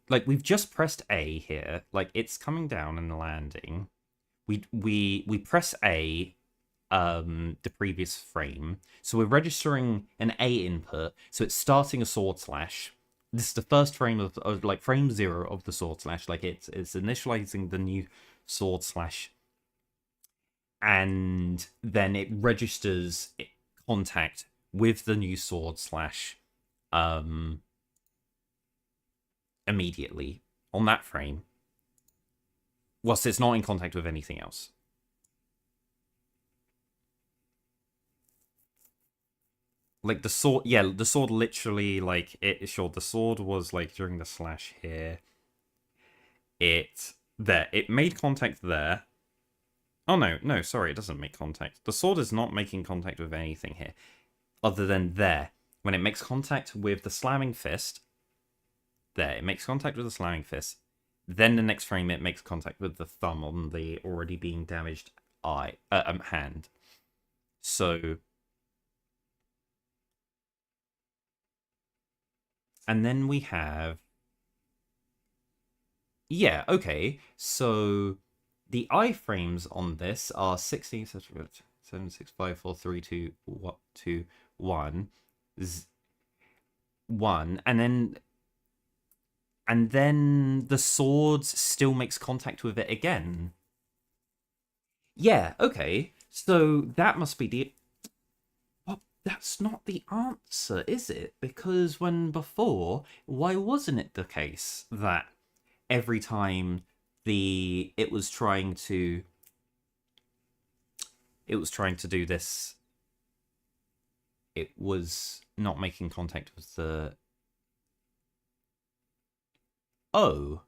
like we've just pressed A here. Like it's coming down and landing. We press A the previous frame. So we're registering an A input. So it's starting a sword slash. This is the first frame of like frame 0 of the sword slash. Like it's initializing the new sword slash, and then it registers contact with the new sword slash immediately on that frame, whilst it's not in contact with anything else. Like the sword, yeah, the sword literally, like, the sword was, like, during the slash here. It made contact there. Oh, no, sorry, it doesn't make contact. The sword is not making contact with anything here, other than there. When it makes contact with the slamming fist, it makes contact with the slamming fist. Then the next frame, it makes contact with the thumb on the already being damaged hand. So... And then we have... Yeah, okay. So the iframes on this are 16, 7, 6, 5, 4, 3, 2, 1, 1, and then the sword still makes contact with it again. Yeah, okay. So that must be the... That's not the answer, is it? Because when before, why wasn't it the case that every time it was trying to do this, it was not making contact with the... Oh.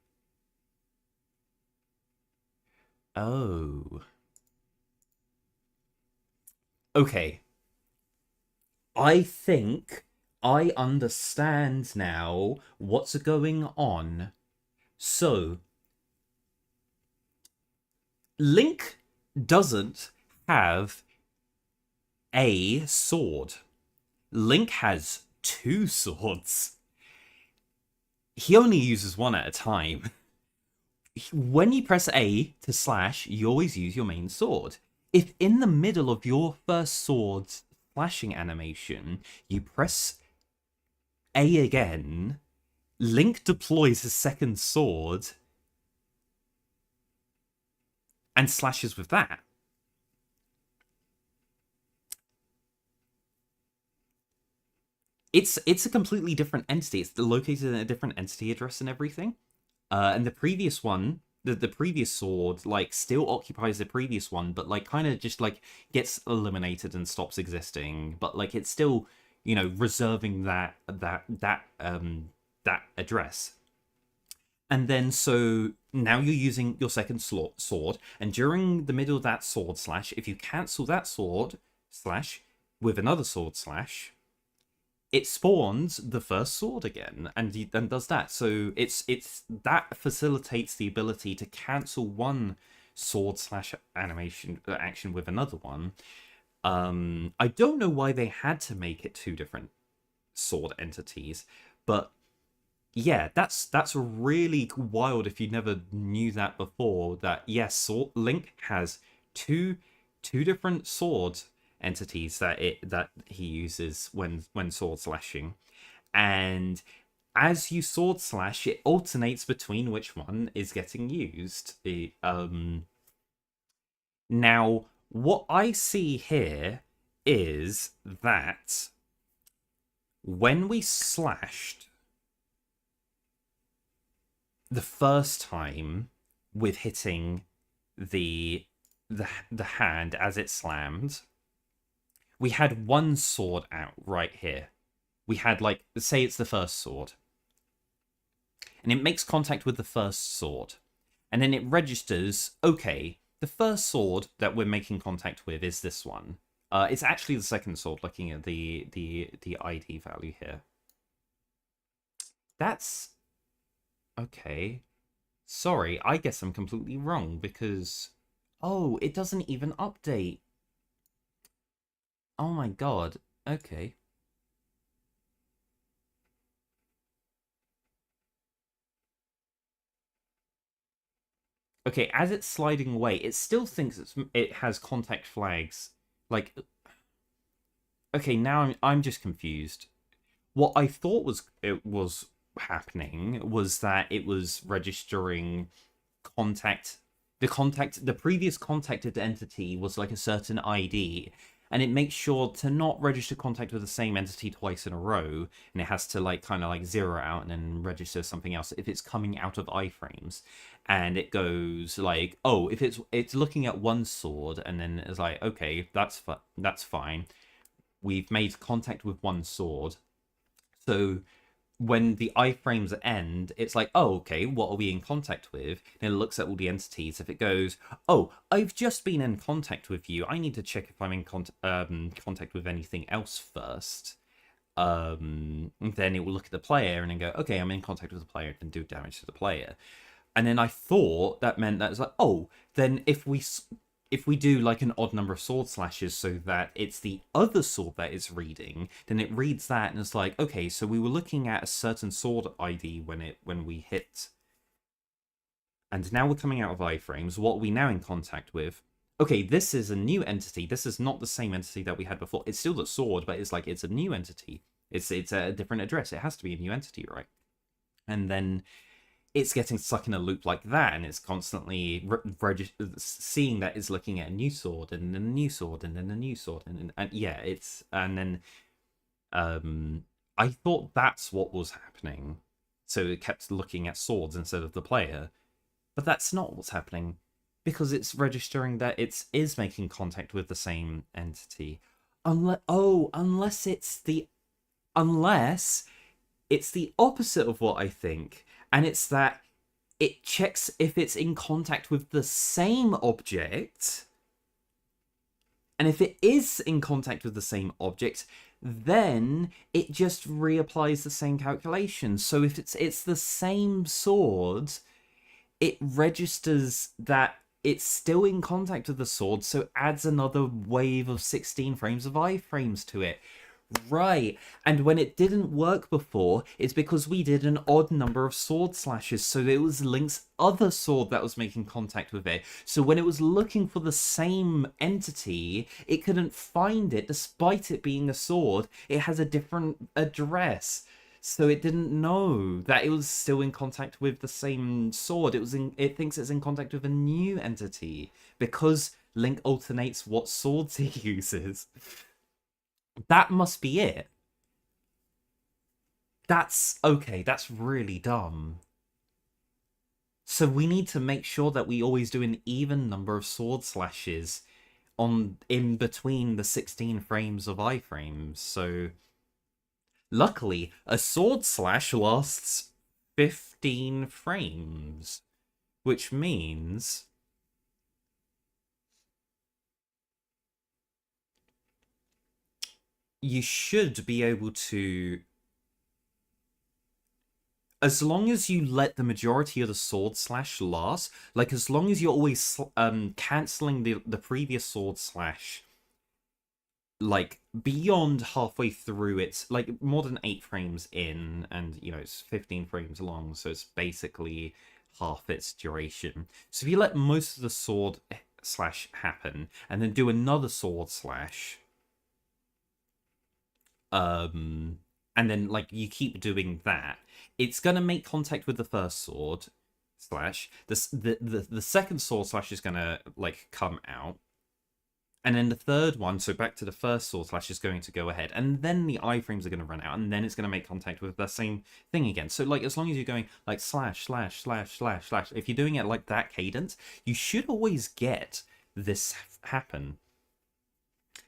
Okay. I think I understand now what's going on. So, Link doesn't have a sword. Link has 2 swords. He only uses one at a time. When you press A to slash, you always use your main sword. If in the middle of your first sword's slashing animation, you press A again, Link deploys his second sword and slashes with that. It's a completely different entity. It's located in a different entity address and everything. And the previous one, the previous sword, like still occupies the previous one, but like kind of just like gets eliminated and stops existing. But like it's still, reserving that address. And then so now you're using your second sword, and during the middle of that sword slash, if you cancel that sword slash with another sword slash, it spawns the first sword again, and then does that. So it's that facilitates the ability to cancel one sword slash animation action with another one. I don't know why they had to make it two different sword entities, but yeah, that's really wild if you never knew that before. That yes, Link has two different sword entities that he uses when sword slashing, and as you sword slash, it alternates between which one is getting used. Now, what I see here is that when we slashed the first time with hitting the hand as it slammed, we had one sword out right here. We had, like, say it's the first sword. And it makes contact with the first sword. And then it registers, okay, the first sword that we're making contact with is this one. It's actually the second sword, looking at the ID value here. That's... okay. Sorry, I guess I'm completely wrong, because... oh, it doesn't even update. Oh my god. Okay. Okay, as it's sliding away, it still thinks it has contact flags. Like, okay, now I'm just confused. What I thought was happening was that it was registering contact. The previous contacted entity was like a certain ID, and it makes sure to not register contact with the same entity twice in a row, and it has to like kind of like zero out and then register something else if it's coming out of iframes. And it goes like, oh, if it's looking at one sword, and then it's like, okay, that's fine. We've made contact with one sword, so when the iframes end, it's like, oh, okay, what are we in contact with? And it looks at all the entities. If it goes, oh, I've just been in contact with you, I need to check if I'm in contact with anything else first. Then it will look at the player and then go, okay, I'm in contact with the player, and do damage to the player. And then I thought that meant that it's like, oh, then if we do like an odd number of sword slashes so that it's the other sword that it's reading, then it reads that and it's like, okay, so we were looking at a certain sword ID when we hit, and now we're coming out of iframes. What are we now in contact with? Okay, this is a new entity. This is not the same entity that we had before. It's still the sword, but it's like it's a new entity. It's a different address. It has to be a new entity, right? And then it's getting stuck in a loop like that, and it's constantly seeing that it's looking at a new sword, and then a new sword, and then a new sword, and yeah, then I thought that's what was happening, so it kept looking at swords instead of the player, but that's not what's happening, because it's registering that it is making contact with the same entity, unless it's the opposite of what I think. And it's that it checks if it's in contact with the same object. And if it is in contact with the same object, then it just reapplies the same calculation. So if it's the same sword, it registers that it's still in contact with the sword, so it adds another wave of 16 frames of iframes to it. Right, and when it didn't work before, it's because we did an odd number of sword slashes, so it was Link's other sword that was making contact with it. So when it was looking for the same entity, it couldn't find it, despite it being a sword. It has a different address, so it didn't know that it was still in contact with the same sword. It thinks it's in contact with a new entity, because Link alternates what swords he uses. That must be it. That's okay, that's really dumb. So we need to make sure that we always do an even number of sword slashes on in between the 16 frames of iframes. So luckily, a sword slash lasts 15 frames, which means you should be able to, as long as you let the majority of the sword slash last, like as long as you're always canceling the previous sword slash like beyond halfway through, it's like more than 8 frames in, and you know it's 15 frames long, so it's basically half its duration. So if you let most of the sword slash happen and then do another sword slash, and then like you keep doing that, it's gonna make contact with the first sword slash. The second sword slash is gonna like come out, and then the third one, so back to the first sword slash, is going to go ahead, and then the iframes are going to run out, and then it's going to make contact with the same thing again. So like as long as you're going like slash slash slash slash slash, if you're doing it like that cadence, you should always get this happen.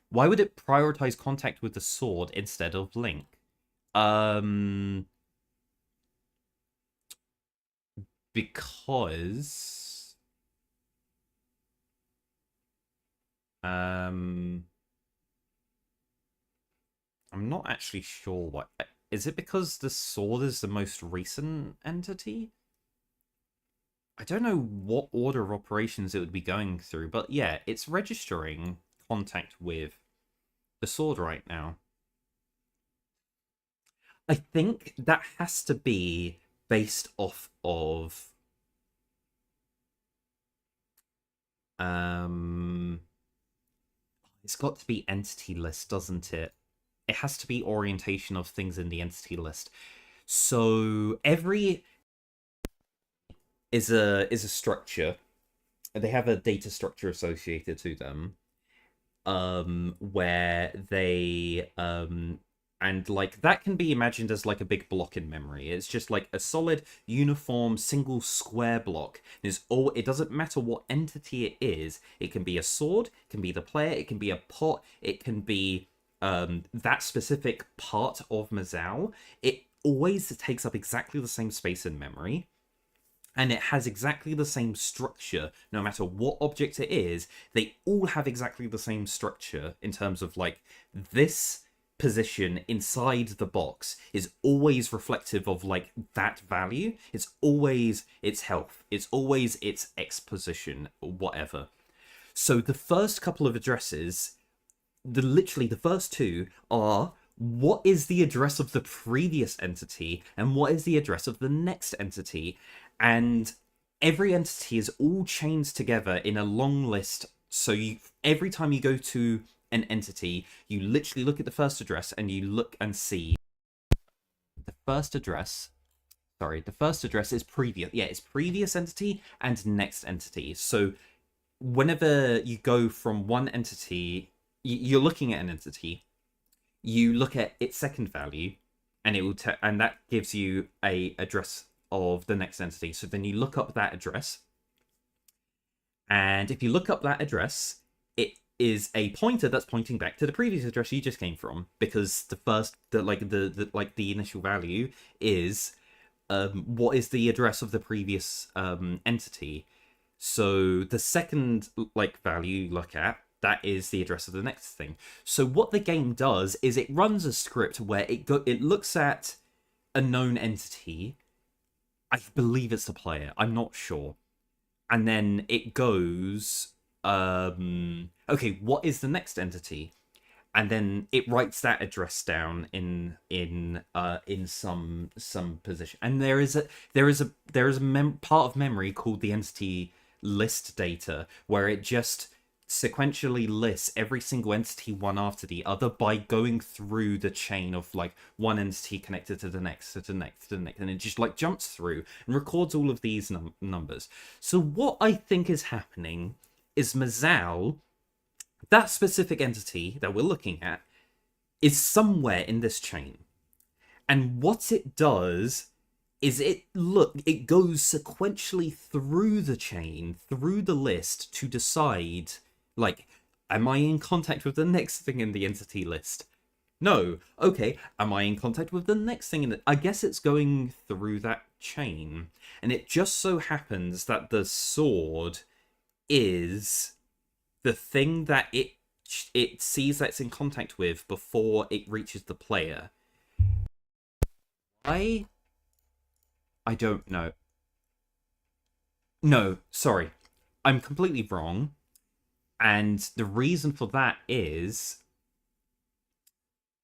Why would it prioritize contact with the sword instead of Link? Because I'm not actually sure what. Is it because the sword is the most recent entity? I don't know what order of operations it would be going through, but yeah, it's registering contact with the sword right now. I think that has to be based off of it's got to be entity list, doesn't it? It has to be orientation of things in the entity list. So every is a structure. They have a data structure associated to them, where they and like that can be imagined as like a big block in memory. It's just like a solid uniform single square block. It doesn't matter what entity it is. It can be a sword, it can be the player, it can be a pot, it can be that specific part of Mazal. It always takes up exactly the same space in memory, and it has exactly the same structure no matter what object it is. They all have exactly the same structure in terms of like this position inside the box is always reflective of like that value. It's always its health, it's always its X position or whatever. So the first couple of addresses, literally the first two, are what is the address of the previous entity and what is the address of the next entity. And every entity is all chained together in a long list. So every time you go to an entity, you literally look at the first address and you look and see the first address. Sorry, the first address is previous. Yeah, it's previous entity and next entity. So whenever you go from one entity, you're looking at an entity, you look at its second value, and it will and that gives you a address of the next entity. So then you look up that address, and if you look up that address, it is a pointer that's pointing back to the previous address you just came from, because the initial value is what is the address of the previous entity. So the second like value you look at, that is the address of the next thing. So what the game does is it runs a script where it looks at a known entity. I believe it's the player, I'm not sure. And then it goes, okay, what is the next entity? And then it writes that address down in some position. And there is a part of memory called the entity list data, where it just sequentially lists every single entity one after the other by going through the chain of like one entity connected to the next, to the next, to the next, and it just like jumps through and records all of these numbers. So what I think is happening is Mazal, that specific entity that we're looking at, is somewhere in this chain. And what it does is it goes sequentially through the chain, through the list to decide, like, am I in contact with the next thing in the entity list? No. Okay, am I in contact with the next thing in it? I guess it's going through that chain. And it just so happens that the sword is the thing that it sees that it's in contact with before it reaches the player. I don't know. No, sorry. I'm completely wrong. And the reason for that is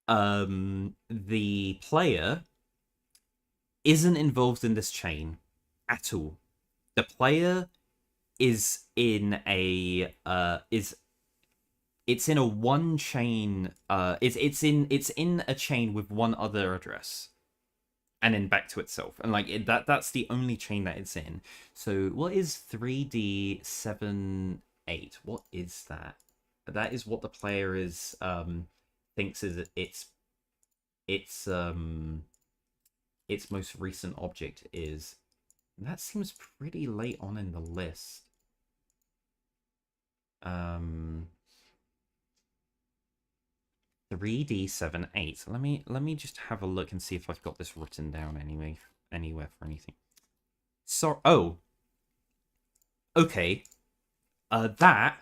the player isn't involved in this chain at all. The player is in a it's in a one chain it's in a chain with one other address and then back to itself, and like that's the only chain that it's in. So what is 3D78? What is that? That is what the player is thinks is its most recent object is. That seems pretty late on in the list. 3D78. Let me just have a look and see if I've got this written down anywhere for anything. So okay. That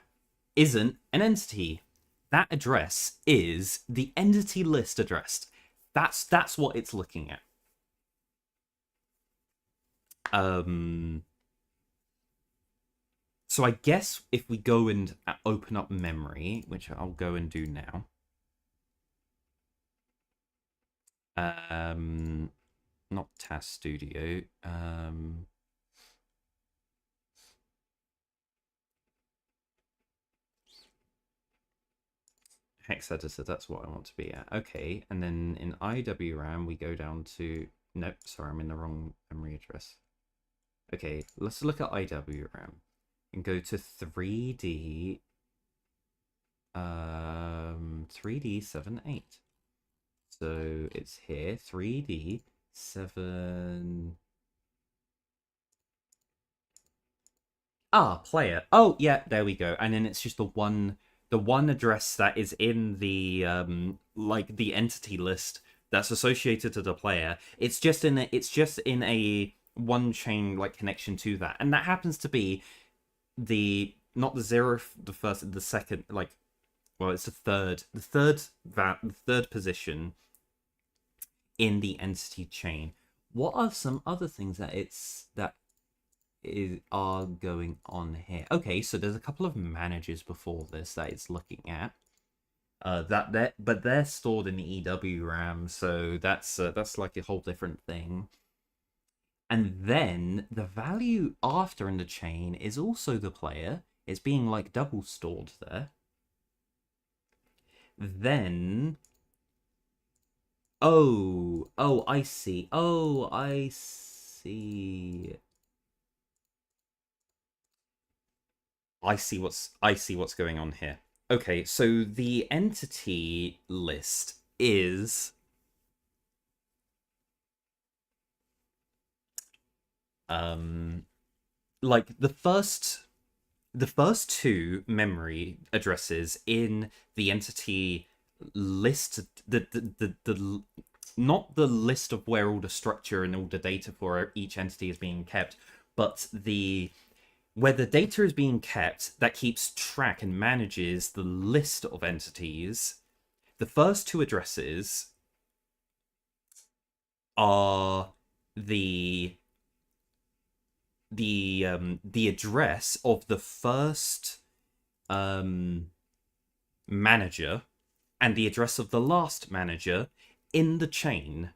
isn't an entity. That address is the entity list address. That's what it's looking at. So I guess if we go and open up memory, which I'll go and do now. Not Task Studio. Hex editor, that's what I want to be at. Okay, and then in IWRAM we go down to... Nope, sorry, I'm in the wrong memory address. Okay, let's look at IWRAM and go to 3D 3D78. So it's here, 3D7. Ah, player. Oh yeah, there we go. And then it's just the one address that is in the like the entity list that's associated to the player. It's just in a one chain like connection to that, and that happens to be not the 0th, the first, the second, like, well, it's the third position in the entity chain. What are some other things that are going on here? Okay, so there's a couple of managers before this that it's looking at. But they're stored in the EWRAM, so that's like a whole different thing. And then the value after in the chain is also the player. It's being like double stored there. Then oh, I see. Oh, I see. I see what's going on here. Okay, so the entity list is like the first two memory addresses in the entity list, the not the list of where all the structure and all the data for each entity is being kept, but where the data is being kept that keeps track and manages the list of entities. The first two addresses are the address of the first manager and the address of the last manager in the chain.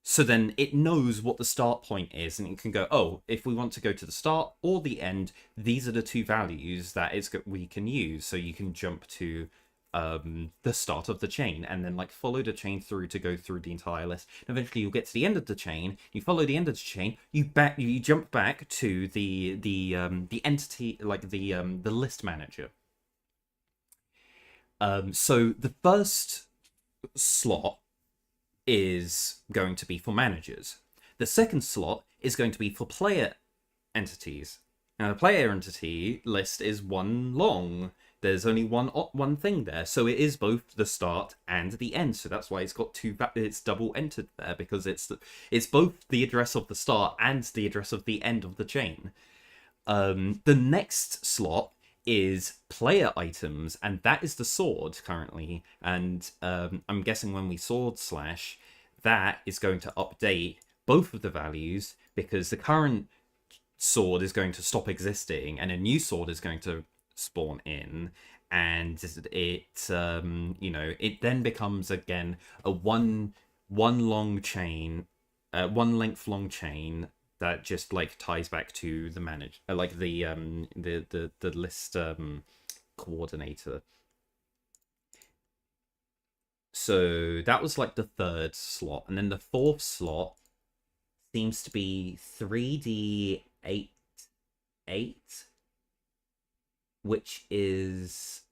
So then it knows what the start point is, and it can go, oh, if we want to go to the start or the end, these are the two values that we can use. So you can jump to the start of the chain and then like follow the chain through to go through the entire list. And eventually you'll get to the end of the chain. You follow the end of the chain. You jump back to the entity, like the list manager. So the first slot is going to be for managers. The second slot is going to be for player entities. Now, the player entity list is one long. There's only one thing there, so it is both the start and the end. So that's why it's got two. It's double entered there because it's both the address of the start and the address of the end of the chain. The next slot is player items, and that is the sword currently. And I'm guessing when we sword slash, that is going to update both of the values because the current sword is going to stop existing and a new sword is going to spawn in, and it it then becomes again a one long chain, one length long chain that just like ties back to the like the list coordinator. So that was like the third slot, and then the fourth slot seems to be 3D8, which is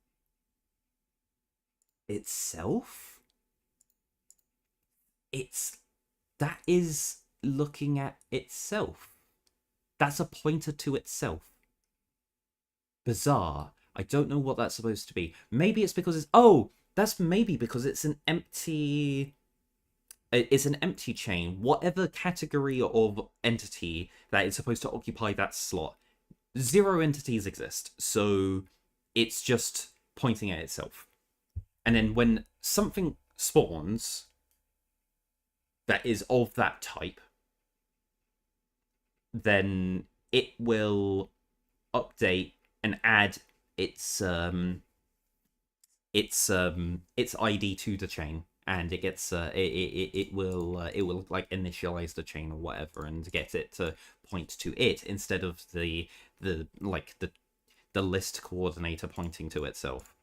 itself. That is looking at itself. That's a pointer to itself. Bizarre. I don't know what that's supposed to be. Maybe it's because it's... Oh, that's maybe because it's an empty... It's an empty chain. Whatever category of entity that is supposed to occupy that slot, 0 entities exist. So it's just pointing at itself. And then when something spawns that is of that type, then it will update and add its ID to the chain, and it gets it will like initialize the chain or whatever and get it to point to it instead of the list coordinator pointing to itself.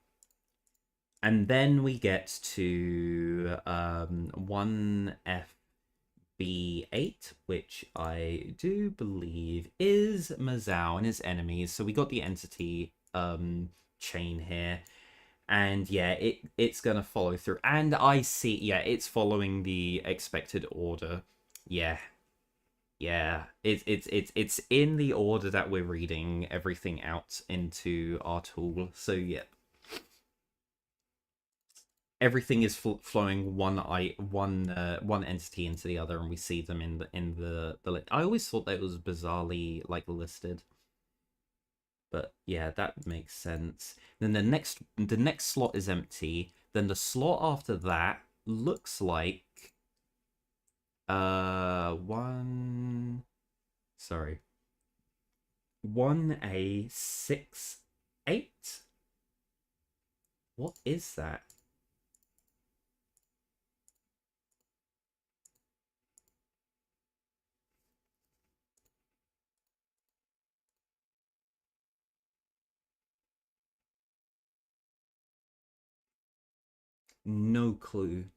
And then we get to 1FB8, which I do believe is Mazao and his enemies. So we got the entity chain here. And yeah, it's gonna follow through. And I see, yeah, it's following the expected order. Yeah. Yeah. It's in the order that we're reading everything out into our tool. So yeah. Everything is flowing one entity into the other, and we see them in the I always thought that it was bizarrely like listed, but yeah, that makes sense. Then the next slot is empty. Then the slot after that looks like 1A68. What is that? No clue.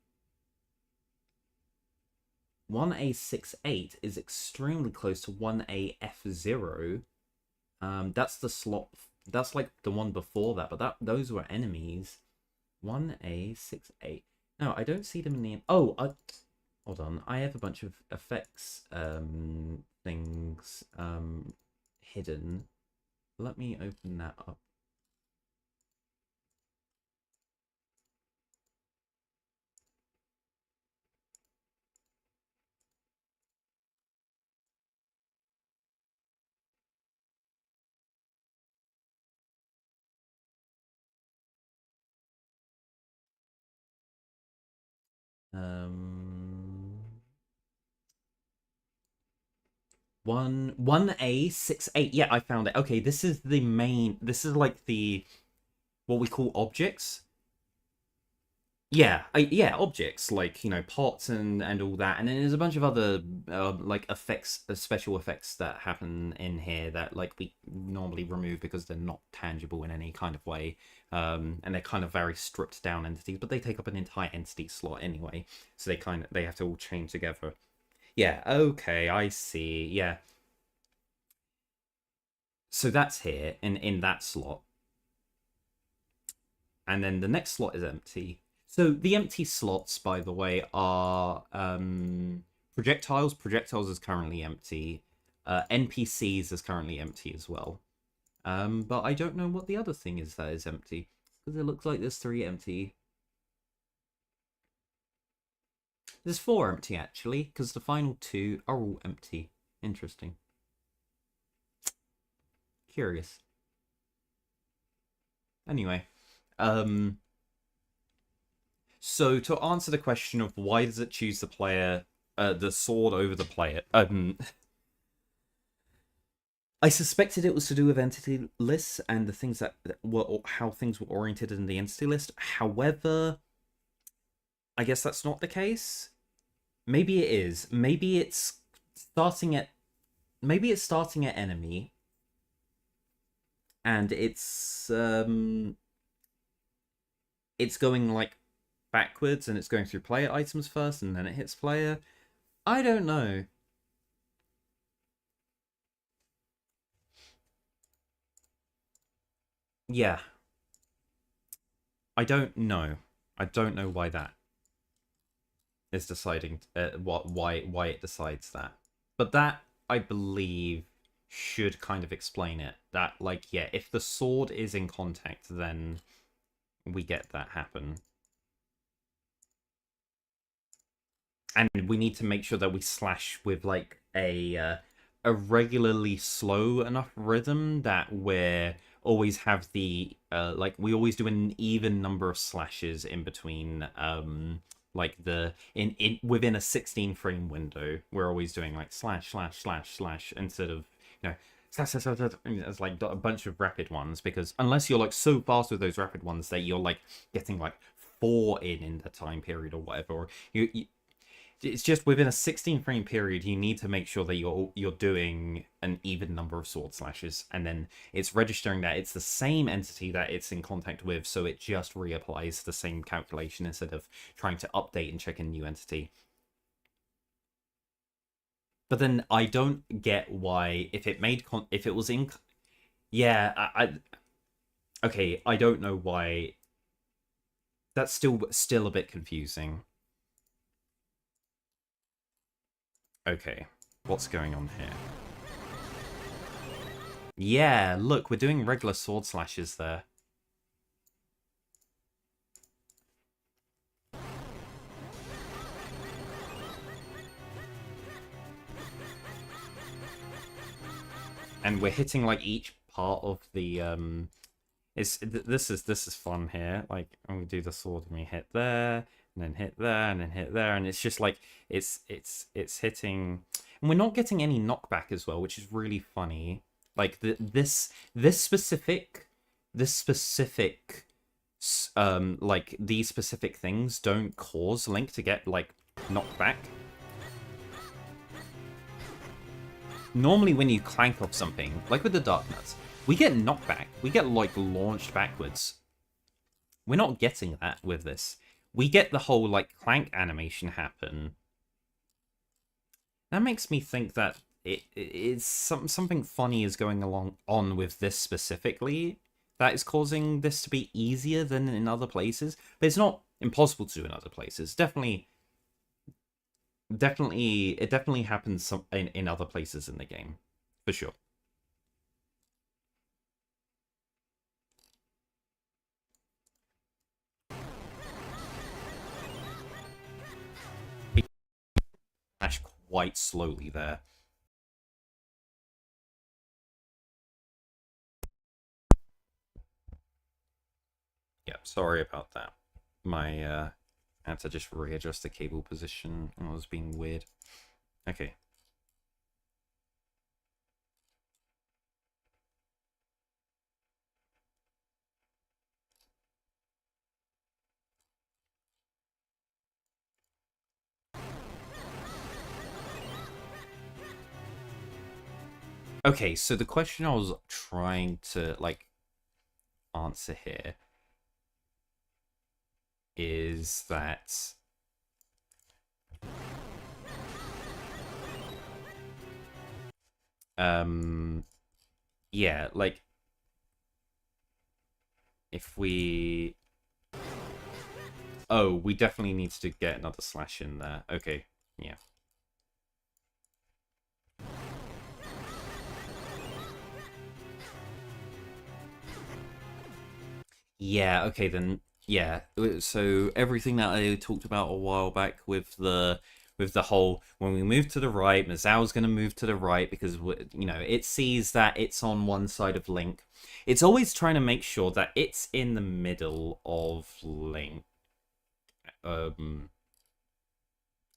1A68 is extremely close to 1AF0. That's the slot. That's like the one before that, but those were enemies. 1A68. No, I don't see them in the... Oh, hold on. I have a bunch of effects things hidden. Let me open that up. One A68. Yeah, I found it. Okay, this is the main. This is like the what we call objects. Yeah, yeah, objects like pots and all that, and then there's a bunch of other like effects, special effects that happen in here that like we normally remove because they're not tangible in any kind of way, and they're kind of very stripped down entities, but they take up an entire entity slot anyway, so they have to all chain together. Yeah, okay, I see. Yeah, so that's here in that slot, and then the next slot is empty. So the empty slots, by the way, are projectiles. Projectiles is currently empty. NPCs is currently empty as well. But I don't know what the other thing is that is empty. Because it looks like there's 3 empty. There's 4 empty, actually, because the final 2 are all empty. Interesting. Curious. Anyway. So to answer the question of why does it choose the player, the sword over the player, I suspected it was to do with entity lists and the things that were how things were oriented in the entity list. However, I guess that's not the case. Maybe it is. Maybe it's starting at enemy, and it's going like backwards, and it's going through player items first, and then it hits player. I don't know. Yeah. I don't know. I don't know why that is deciding why it decides that. But that, I believe, should kind of explain it. That, like, yeah, if the sword is in contact, then we get that happen. And we need to make sure that we slash with, like, a regularly slow enough rhythm that we're always have the like we always do an even number of slashes in between like the in within a 16 frame window. We're always doing like slash slash slash slash instead of, you know, slash slash slash, slash. It's like a bunch of rapid ones, because unless you're like so fast with those rapid ones that you're like getting like 4 in the time period or whatever, or you it's just within a 16 frame period, you need to make sure that you're doing an even number of sword slashes, and then it's registering that it's the same entity that it's in contact with, so it just reapplies the same calculation instead of trying to update and check a new entity. But then I don't get why, if it was in, yeah, okay, I don't know why. That's still a bit confusing. Okay, what's going on here? Yeah, look, we're doing regular sword slashes there. And we're hitting like each part of the this is fun here. Like, we do the sword and we hit there, and then hit there, and then hit there, and it's just like it's hitting, and we're not getting any knockback as well, which is really funny. Like this specific like these specific things don't cause Link to get like knocked back. Normally when you clank off something, like with the Dark Nuts, we get knocked back. We get like launched backwards. We're not getting that with this. We get the whole like clank animation happen. That makes me think that it's something funny is going on with this specifically that is causing this to be easier than in other places. But it's not impossible to do in other places. Definitely, it definitely happens in other places in the game, for sure. Dash quite slowly there. Yeah, sorry about that. My I had to just readjust the cable position, and it was being weird. Okay. Okay, so the question I was trying to like answer here is that yeah, like if we Oh, we definitely need to get another slash in there. Okay, yeah. Yeah, okay then. Yeah. So everything that I talked about a while back with the whole when we move to the right, Mazao's going to move to the right because you know, it sees that it's on one side of Link. It's always trying to make sure that it's in the middle of Link.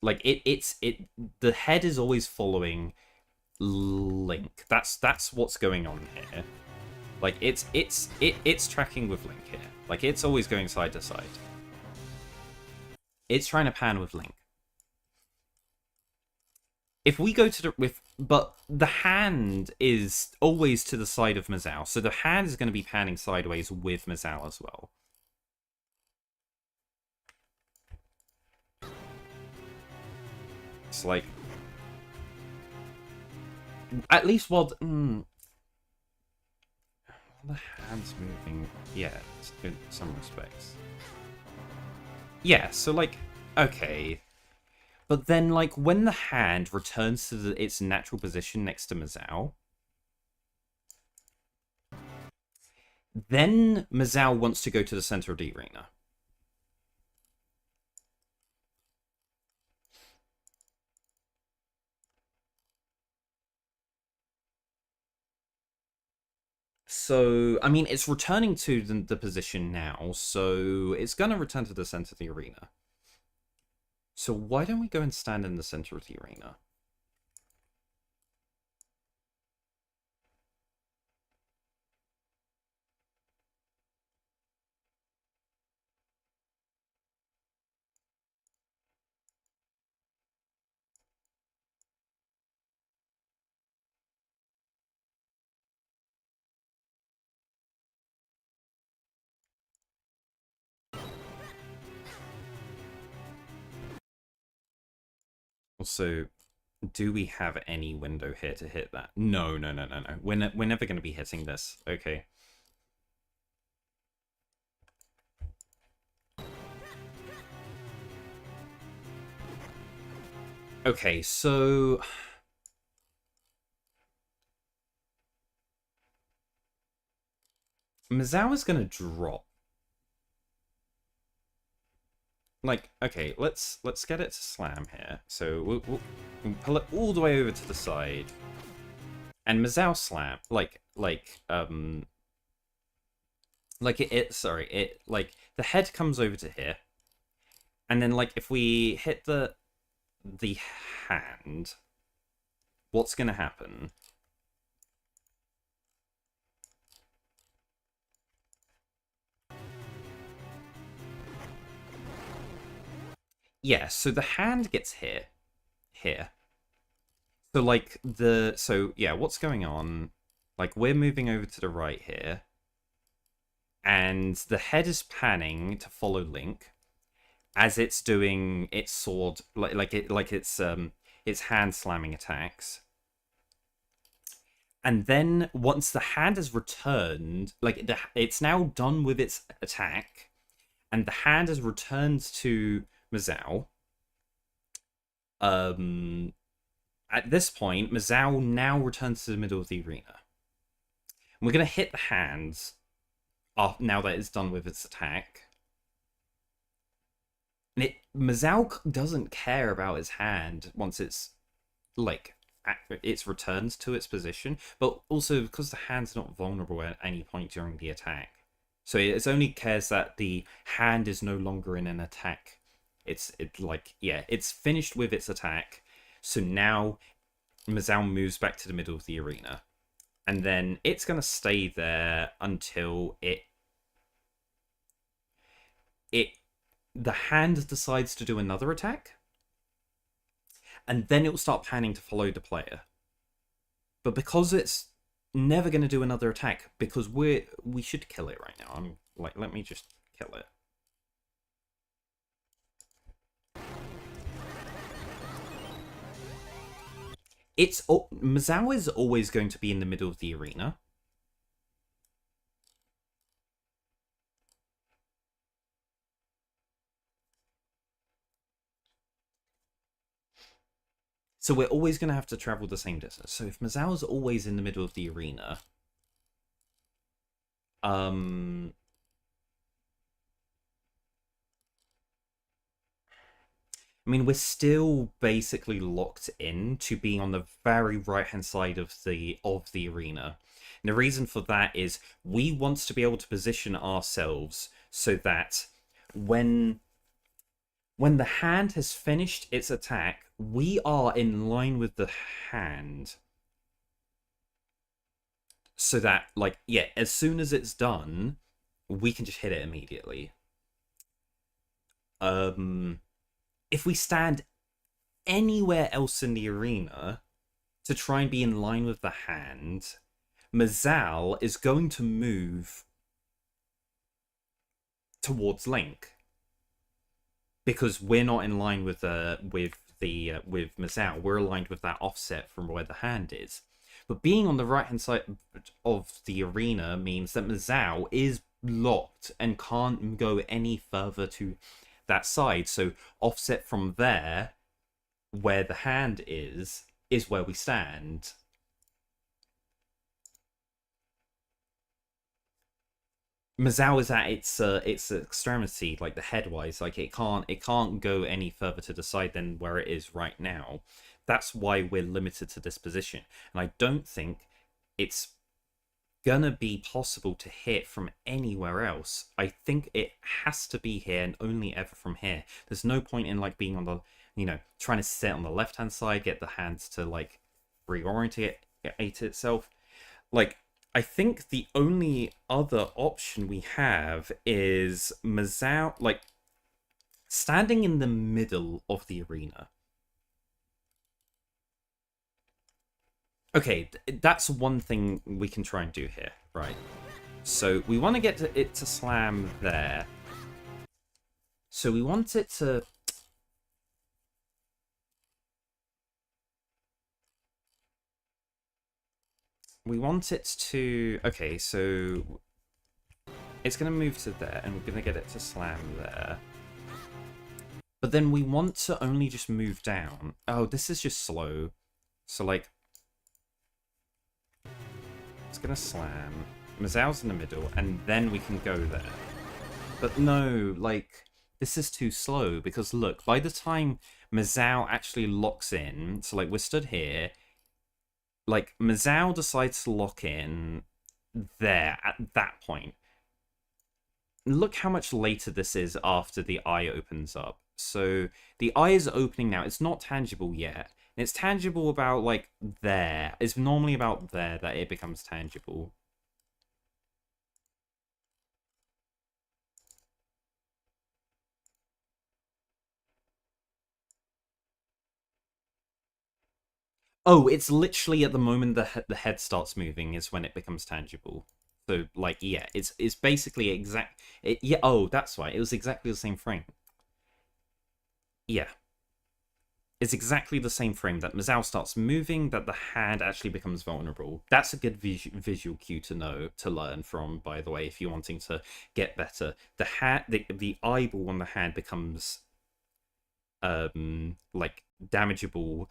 Like it the head is always following Link. That's what's going on here. Like it's tracking with Link here. Like it's always going side to side. It's trying to pan with Link. If we go to the but the hand is always to the side of Mazao, so the hand is going to be panning sideways with Mazao as well. It's like at least while the hand's moving, yeah, in some respects. Yeah, so like, okay. But then, like, when the hand returns to its natural position next to Mazao, then Mazao wants to go to the center of the arena. So, I mean, it's returning to the position now, so it's going to return to the center of the arena. So why don't we go and stand in the center of the arena? Also, do we have any window here to hit that? No. We're never going to be hitting this. Okay. Okay, so Mizawa's gonna drop. Like, okay, let's get it to slam here. So we'll pull it all the way over to the side, and Mizao slam sorry, it like the head comes over to here, and then like if we hit the hand, what's gonna happen? Yeah, so the hand gets hit here. So like yeah, what's going on? Like we're moving over to the right here, and the head is panning to follow Link as it's doing its sword its hand slamming attacks. And then once the hand has returned, like it's now done with its attack, and the hand has returned to Mazao. At this point, Mazao now returns to the middle of the arena. And we're going to hit the hands now that it's done with its attack. And Mazao doesn't care about his hand once it's like it's returns to its position, but also because the hand's not vulnerable at any point during the attack, so it only cares that the hand is no longer in an attack. It's finished with its attack. So now Mazao moves back to the middle of the arena, and then it's gonna stay there until the hand decides to do another attack, and then it will start panning to follow the player. But because it's never going to do another attack, because we should kill it right now. I'm like, let me just kill it. Mazao is always going to be in the middle of the arena. So we're always going to have to travel the same distance. So if Mazao's always in the middle of the arena, um, I mean, we're still basically locked in to being on the very right-hand side of the arena. And the reason for that is we want to be able to position ourselves so that when the hand has finished its attack, we are in line with the hand. So that, like, yeah, as soon as it's done, we can just hit it immediately. If we stand anywhere else in the arena to try and be in line with the hand, Mazal is going to move towards Link because we're not in line with Mazal. We're aligned with that offset from where the hand is. But being on the right hand side of the arena means that Mazal is locked and can't go any further to that side. So offset from there, where the hand is where we stand. Mazao is at its extremity, like the headwise, like it can't go any further to the side than where it is right now. That's why we're limited to this position, and I don't think it's gonna be possible to hit from anywhere else. I think it has to be here and only ever from here. There's no point in like being on the, trying to sit on the left hand side, get the hands to like reorientate itself. Like, I think the only other option we have is Mazao, like, standing in the middle of the arena. Okay, that's one thing we can try and do here, right? So we want to get it to slam there. So we want it to... We want it to... Okay, so... It's going to move to there, and we're going to get it to slam there. But then we want to only just move down. Oh, this is just slow. So, like... It's going to slam. Mazao's in the middle, and then we can go there. But no, like... This is too slow, because look, by the time Mazao actually locks in... So, like, we're stood here... Like, Mazao decides to lock in there at that point. Look how much later this is after the eye opens up. So the eye is opening now. It's not tangible yet. It's tangible about, like, there. It's normally about there that it becomes tangible. Oh, it's literally at the moment the head starts moving is when it becomes tangible. So, like, yeah, it's basically yeah, oh, that's right. It was exactly the same frame. Yeah. It's exactly the same frame that Mazao starts moving, that the hand actually becomes vulnerable. That's a good visual cue to learn from, by the way, if you're wanting to get better. The eyeball on the hand becomes like damageable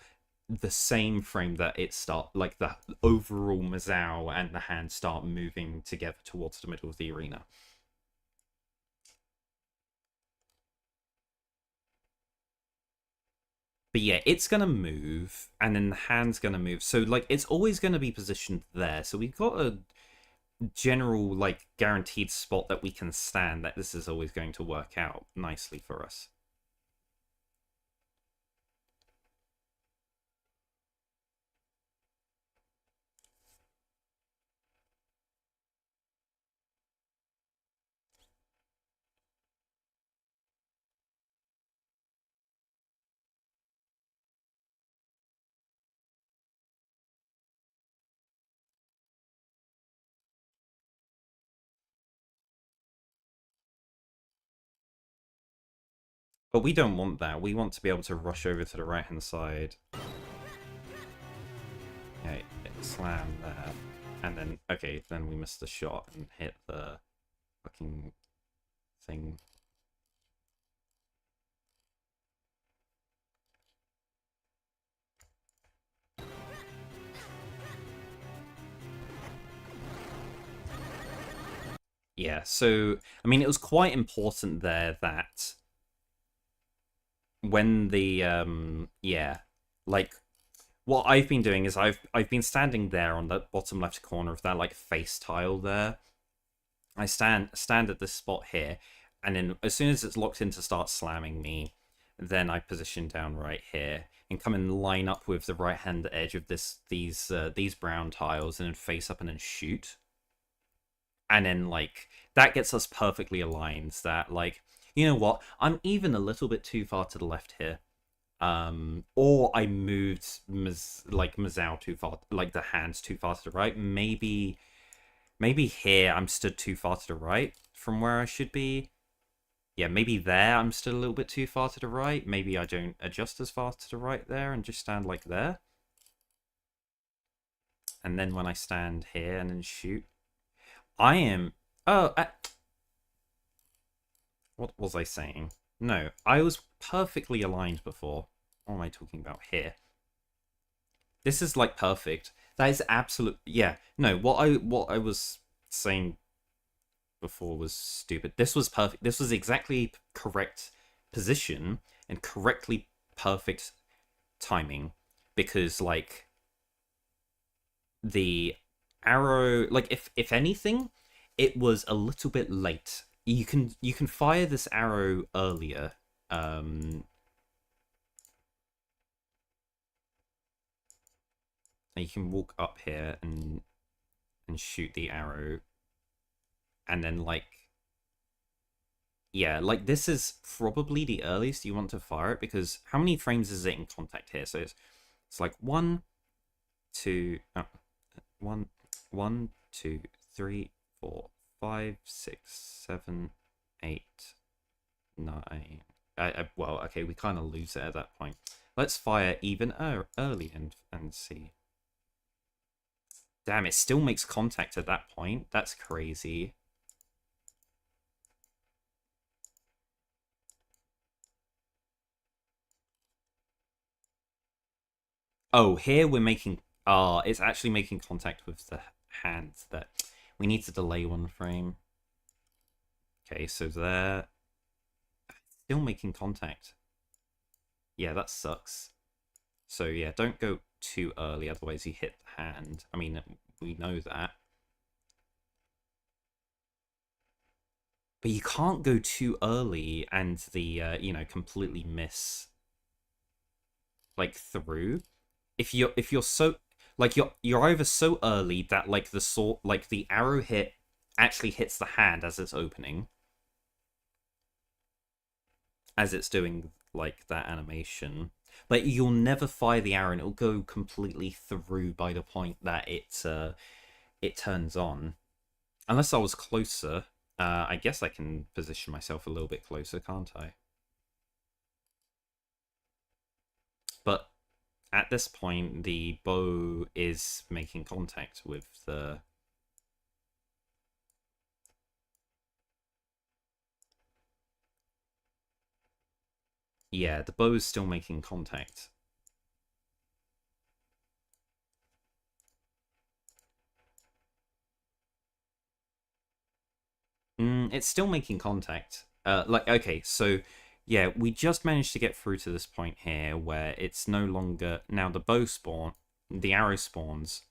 the same frame that it like the overall Mazao and the hand start moving together towards the middle of the arena. But yeah, it's going to move, and then the hand's going to move. So, like, it's always going to be positioned there. So we've got a general, like, guaranteed spot that we can stand that this is always going to work out nicely for us. But we don't want that. We want to be able to rush over to the right-hand side. Okay, slam there. And then, okay, then we missed the shot and hit the fucking thing. Yeah, so I mean, it was quite important there that when the yeah, like what I've been doing is I've been standing there on the bottom left corner of that like face tile there. I stand at this spot here, and then as soon as it's locked in to start slamming me, then I position down right here and come and line up with the right hand edge of these brown tiles and then face up and then shoot. And then like that gets us perfectly aligned. That like, you know what? I'm even a little bit too far to the left here. Or I moved Mazao too far, like the hands too far to the right. Maybe here I'm stood too far to the right from where I should be. Yeah, maybe there I'm still a little bit too far to the right. Maybe I don't adjust as far to the right there and just stand like there. And then when I stand here and then shoot, I am... Oh, what was I saying? No, I was perfectly aligned before. What am I talking about here? This is like perfect. That is absolute. Yeah, no. What I was saying before was stupid. This was perfect. This was exactly correct position and correctly perfect timing because like the arrow, like if anything, it was a little bit late. You can fire this arrow earlier. You can walk up here and shoot the arrow, and then like yeah, like this is probably the earliest you want to fire it because how many frames is it in contact here? So it's like one, two, one, one, two, three, four, five, six, seven, eight, nine. Well, okay, we kind of lose it at that point. Let's fire even early and see. Damn, it still makes contact at that point. That's crazy. Oh, here we're making... it's actually making contact with the hands that... We need to delay one frame. Okay, so there... Still making contact. Yeah, that sucks. So yeah, don't go too early, otherwise you hit the hand. I mean, we know that. But you can't go too early and the, completely miss, like, through. If you're so... Like, you're either so early that, like, the arrow hit actually hits the hand as it's opening. As it's doing, like, that animation. Like, you'll never fire the arrow and it'll go completely through by the point that it turns on. Unless I was closer. I guess I can position myself a little bit closer, can't I? But at this point, the bow is making contact with the... Yeah, the bow is still making contact. It's still making contact. Okay, so yeah, we just managed to get through to this point here where it's no longer... Now the the arrow spawns.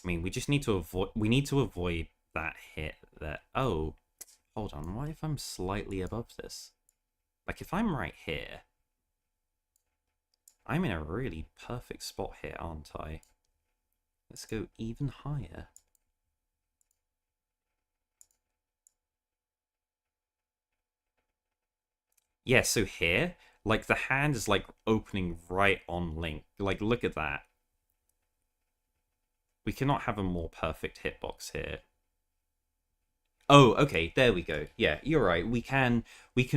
I mean, we just need to avoid... We need to avoid that hit that... Oh, hold on. What if I'm slightly above this? Like, if I'm right here... I'm in a really perfect spot here, aren't I? Let's go even higher. Yeah, so here, like, the hand is, like, opening right on Link. Like, look at that. We cannot have a more perfect hitbox here. Oh, okay, there we go. Yeah, you're right. We can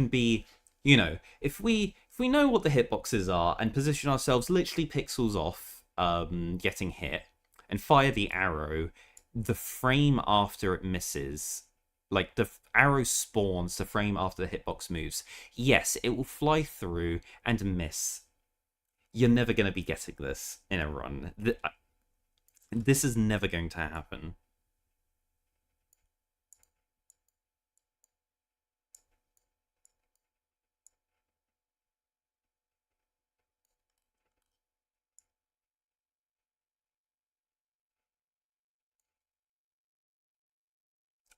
be, if we know what the hitboxes are and position ourselves literally pixels off getting hit and fire the arrow, the frame after it misses, like the arrow spawns the frame after the hitbox moves. Yes, it will fly through and miss. You're never going to be getting this in a run. This is never going to happen.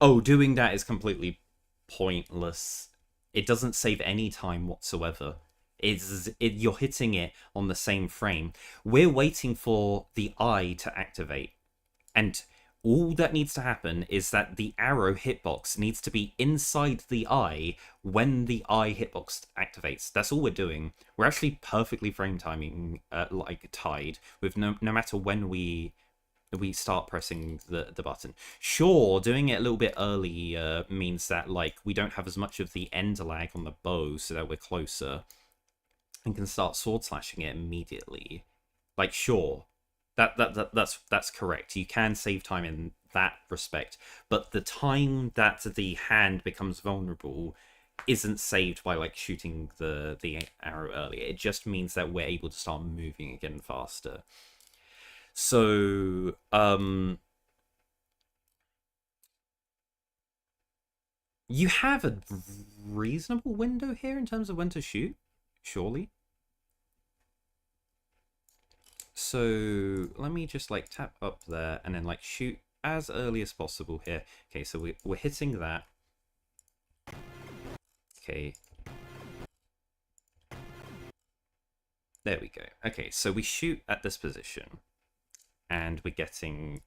Oh, doing that is completely pointless. It doesn't save any time whatsoever. You're hitting it on the same frame. We're waiting for the eye to activate, and all that needs to happen is that the arrow hitbox needs to be inside the eye when the eye hitbox activates. That's all we're doing. We're actually perfectly frame timing, like tied with no matter when we start pressing the button. Sure, doing it a little bit early means that like we don't have as much of the end lag on the bow, so that we're closer and can start sword slashing it immediately. Like, sure, that's correct. You can save time in that respect, but the time that the hand becomes vulnerable isn't saved by like shooting the arrow earlier. It just means that we're able to start moving again faster. So, you have a reasonable window here in terms of when to shoot, surely. So let me just like tap up there and then like shoot as early as possible here. Okay, so we're hitting that. Okay. There we go. Okay, so we shoot at this position and we're getting...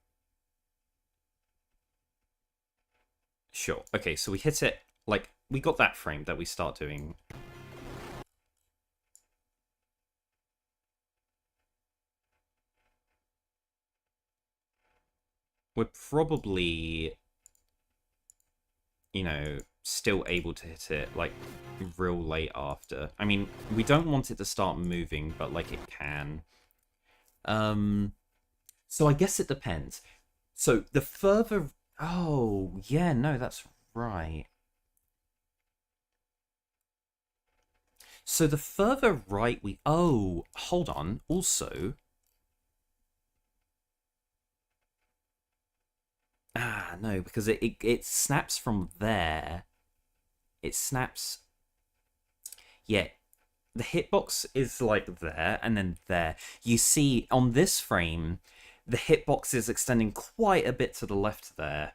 Sure. Okay, so we hit it, like, we got that frame that we start doing. We're probably, you know, still able to hit it, like, real late after. I mean, we don't want it to start moving, but, like, it can. So I guess it depends. So the further... Oh, yeah, no, that's right. So the further right we... Oh, hold on. Also... Ah, no, because it snaps from there. It snaps... Yeah, the hitbox is like there and then there. You see, on this frame, the hitbox is extending quite a bit to the left there.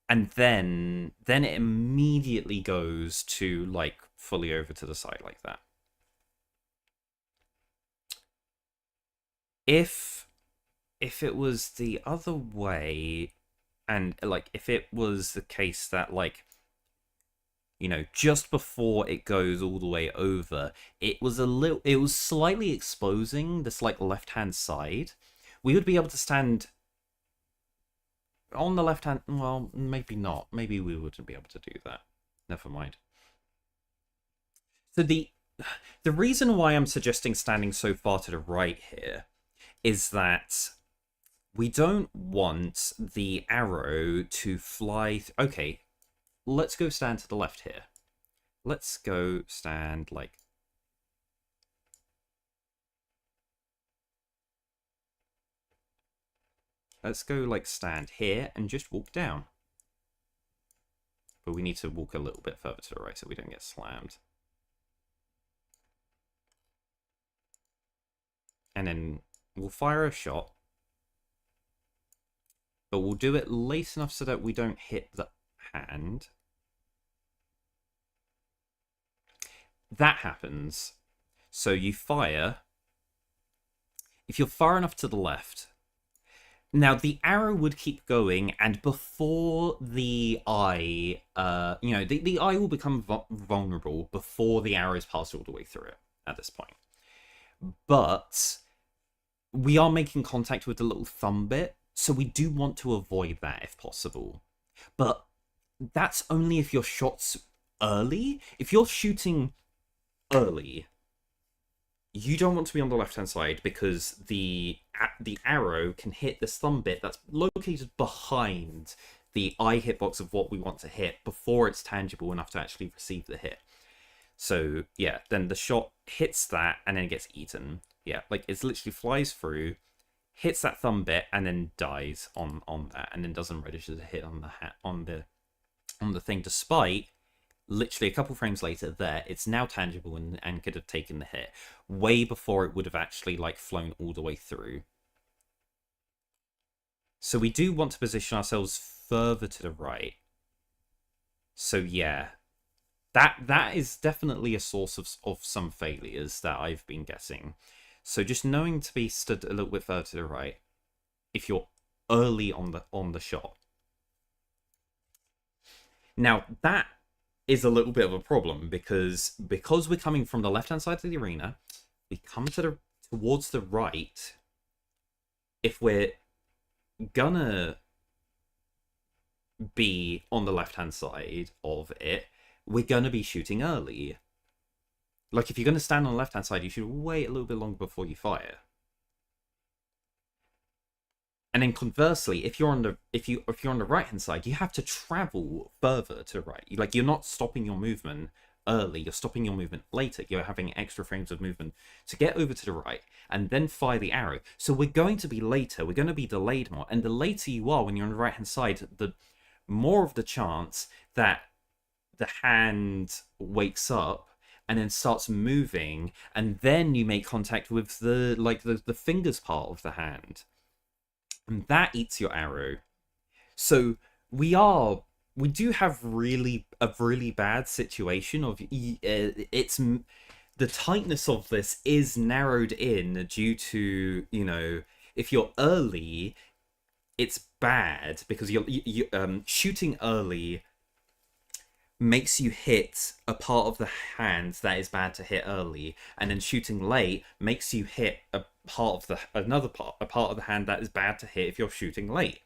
And then it immediately goes to, like, fully over to the side like that. If it was the other way, and, like, if it was the case that, like, you know, just before it goes all the way over, it was slightly exposing this, like, left-hand side, we would be able to stand on the left hand. Well, maybe not. Maybe we wouldn't be able to do that. Never mind. So the reason why I'm suggesting standing so far to the right here is that we don't want the arrow to fly. Okay, let's go stand to the left here. Let's go stand like... Let's go like stand here and just walk down. But we need to walk a little bit further to the right so we don't get slammed. And then we'll fire a shot. But we'll do it late enough so that we don't hit the hand. That happens. So you fire. If you're far enough to the left... Now, the arrow would keep going, and before the eye... you know, the eye will become vulnerable before the arrow is passed all the way through it at this point. But we are making contact with the little thumb bit, so we do want to avoid that if possible. But that's only if your shot's early. If you're shooting early, you don't want to be on the left-hand side because the arrow can hit this thumb bit that's located behind the eye hitbox of what we want to hit before it's tangible enough to actually receive the hit. So, yeah, then the shot hits that and then it gets eaten. Yeah, like, it literally flies through, hits that thumb bit, and then dies on that, and then doesn't register the hit on the thing, despite literally a couple frames later there, it's now tangible and could have taken the hit way before it would have actually, like, flown all the way through. So we do want to position ourselves further to the right. So yeah, that is definitely a source of some failures that I've been getting. So just knowing to be stood a little bit further to the right if you're early on the shot. Now that is a little bit of a problem because we're coming from the left hand side of the arena, we come towards the right. If we're gonna be on the left hand side of it, we're gonna be shooting early. Like if you're gonna stand on the left hand side, you should wait a little bit longer before you fire. And then conversely, if you're on the right hand side, you have to travel further to the right. Like you're not stopping your movement early, you're stopping your movement later. You're having extra frames of movement to get over to the right and then fire the arrow. So we're going to be later, we're going to be delayed more. And the later you are when you're on the right hand side, the more of the chance that the hand wakes up and then starts moving, and then you make contact with the fingers part of the hand. And that eats your arrow. So we do have a really bad situation of it's the tightness of this is narrowed in due to, you know, if you're early, it's bad because you shooting early makes you hit a part of the hand that is bad to hit early, and then shooting late makes you hit a part of a part of the hand that is bad to hit if you're shooting late.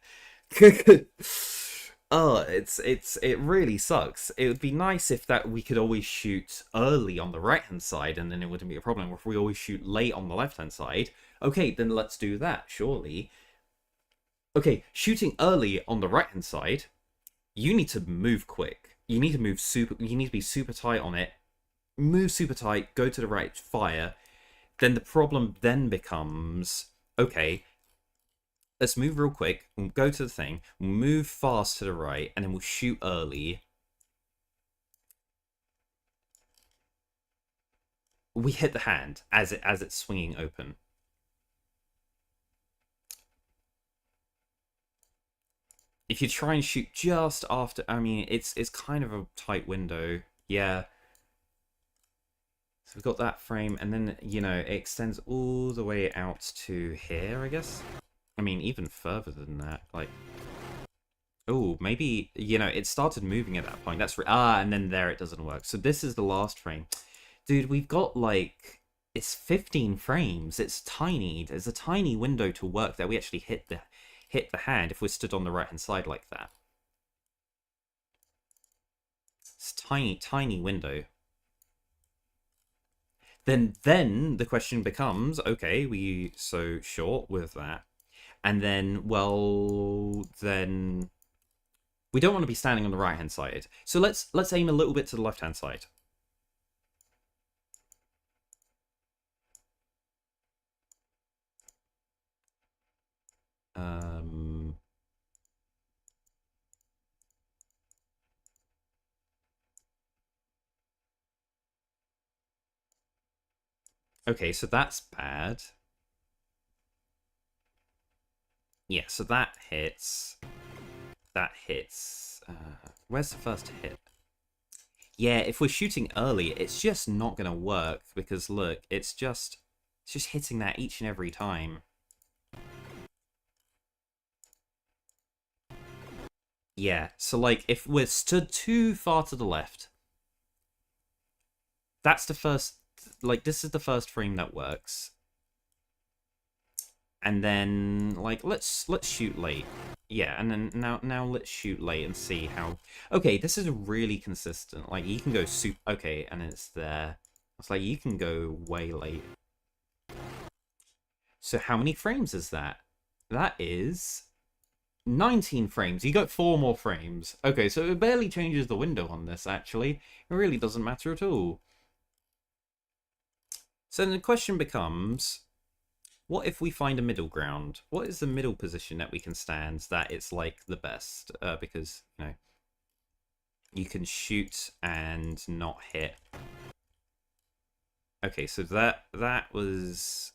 Oh, it really sucks. It would be nice if that we could always shoot early on the right hand side, and then it wouldn't be a problem. If we always shoot late on the left hand side, okay, then let's do that. Surely, okay, shooting early on the right hand side, you need to move quick. You need to move you need to be super tight on it. Move super tight, go to the right, fire. Then the problem then becomes, okay, let's move real quick. We'll go to the thing, we'll move fast to the right, and then we'll shoot early. We hit the hand as it's swinging open. If you try and shoot just after, I mean, it's kind of a tight window. Yeah. So we've got that frame, and then, you know, it extends all the way out to here, I guess. I mean, even further than that. Like, oh, maybe, you know, it started moving at that point. That's and then there it doesn't work. So this is the last frame. Dude, we've got, like, it's 15 frames. It's tiny. There's a tiny window to work that we actually hit the hand if we're stood on the right hand side like that. It's tiny window. Then the question becomes, okay, we so short with that, and then, well, then we don't want to be standing on the right hand side. So let's aim a little bit to the left hand side. Okay, so that's bad. Yeah, so that hits. That hits. Where's the first hit? Yeah, if we're shooting early, it's just not going to work because look, it's just hitting that each and every time. Yeah, so like if we're stood too far to the left, that's the first, like this is the first frame that works. And then like let's shoot late. Yeah, and then now let's shoot late and see how. Okay, this is really consistent. Like you can go super. Okay, and it's there. It's like you can go way late. So how many frames is that? That is 19 frames. You got 4 more frames. Okay, so it barely changes the window on this, actually. It really doesn't matter at all. So then the question becomes, what if we find a middle ground? What is the middle position that we can stand that it's like the best? Because, you know, you can shoot and not hit. Okay, so that was...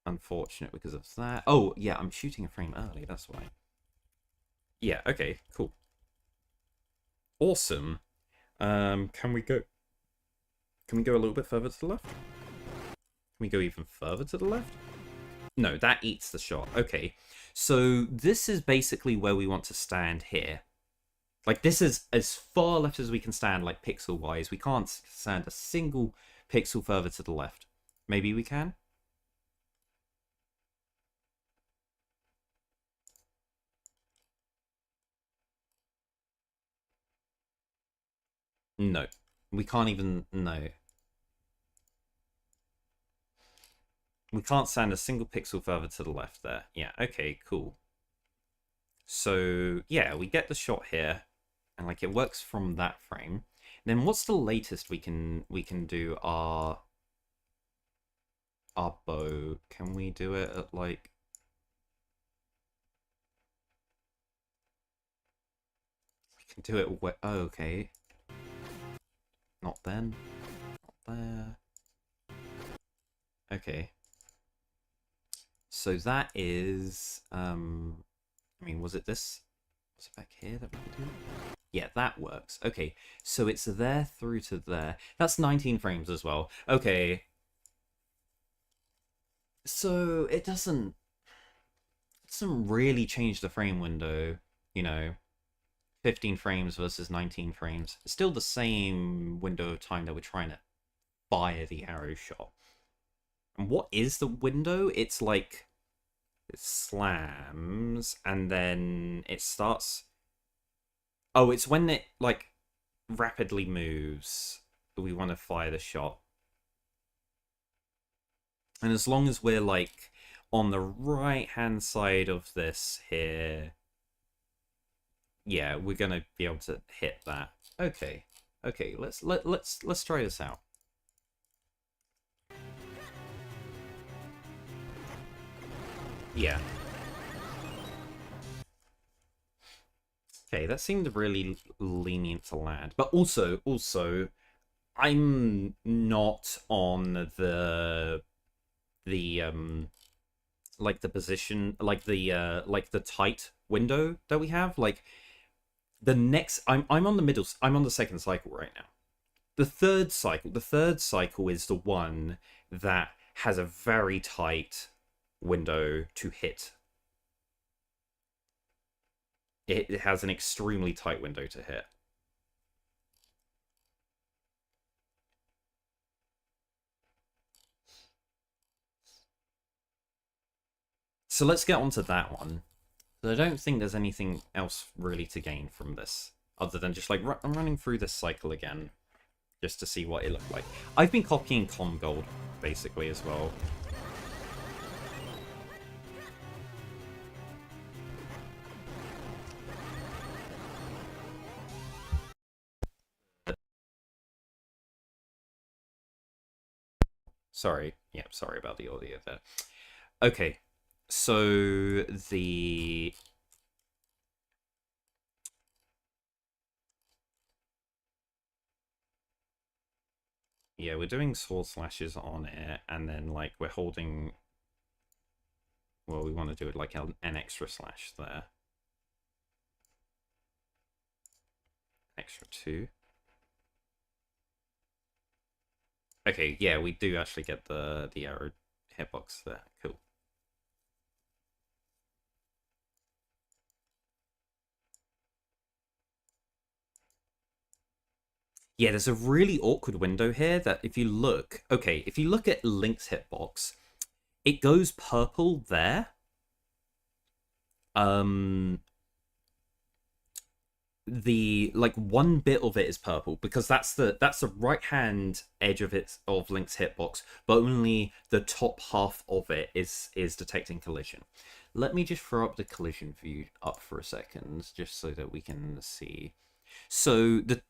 unfortunate because of that. Oh, yeah, I'm shooting a frame early, that's why. Yeah, okay, cool. Awesome. Can we go... Can we go a little bit further to the left? Can we go even further to the left? No, that eats the shot. Okay. So this is basically where we want to stand here. Like, this is as far left as we can stand, like, pixel-wise. We can't stand a single pixel further to the left. Maybe we can? No. We can't even... No. We can't stand a single pixel further to the left there. Yeah, okay, cool. So, yeah, we get the shot here. And, like, it works from that frame. Then what's the latest we can do our bow? Can we do it at, like... We can do it... Oh, okay. Not then. Not there. Okay. So that is... I mean, was it this? Was it back here that we could do? Yeah, that works. Okay, so it's there through to there. That's 19 frames as well. Okay. So it doesn't really change the frame window, you know. 15 frames versus 19 frames. It's still the same window of time that we're trying to fire the arrow shot. And what is the window? It's like... It slams, and then it starts... Oh, it's when it, like, rapidly moves. We want to fire the shot. And as long as we're, like, on the right-hand side of this here... Yeah, we're going to be able to hit that. Okay. Okay, let's try this out. Yeah. Okay, that seemed really lenient to land. But also, I'm not on like the position, like the tight window that we have. Like the next, I'm on the middle. I'm on the second cycle right now. The third cycle is the one that has a very tight window to hit. It has an extremely tight window to hit. So let's get onto that one. I don't think there's anything else really to gain from this, other than just like I'm running through this cycle again, just to see what it looked like. I've been copying Com Gold basically as well. Sorry, yeah, sorry about the audio there. Okay, so the... Yeah, we're doing sword slashes on it, and then, like, we're holding... Well, we want to do it like an extra slash there. Extra 2. Okay, yeah, we do actually get the arrow hitbox there. Cool. Yeah, there's a really awkward window here that if you look... Okay, if you look at Link's hitbox, it goes purple there. The like one bit of it is purple because that's the right hand edge of Link's hitbox, but only the top half of it is detecting collision. Let me just throw up the collision view up for a second, just so that we can see. So the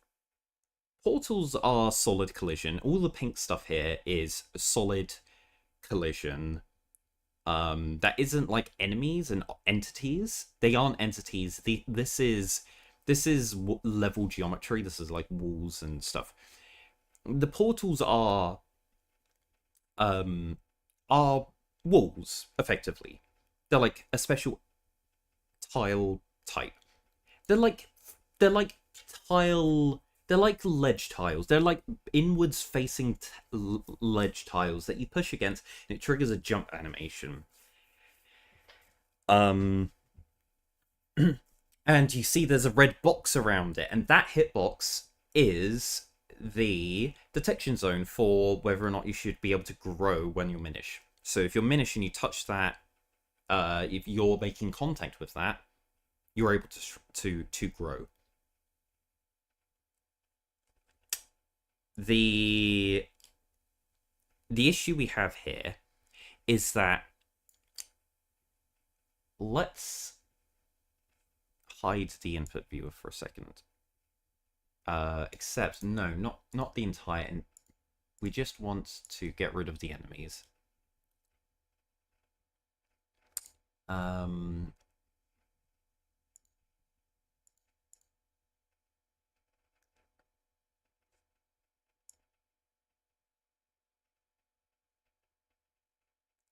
portals are solid collision. All the pink stuff here is solid collision. That isn't like enemies and entities. They aren't entities. This is level geometry. This is like walls and stuff. The portals are walls, effectively. They're like a special tile type. They're like they're like tile. They're like ledge tiles. They're like inwards facing ledge tiles that you push against, and it triggers a jump animation. Um, and you see there's a red box around it, and that hitbox is the detection zone for whether or not you should be able to grow when you're Minish. So if you're Minish and you touch that, if you're making contact with that, you're able to grow. The issue we have here is that, let's hide the input viewer for a second. Except no, not the entire. We just want to get rid of the enemies.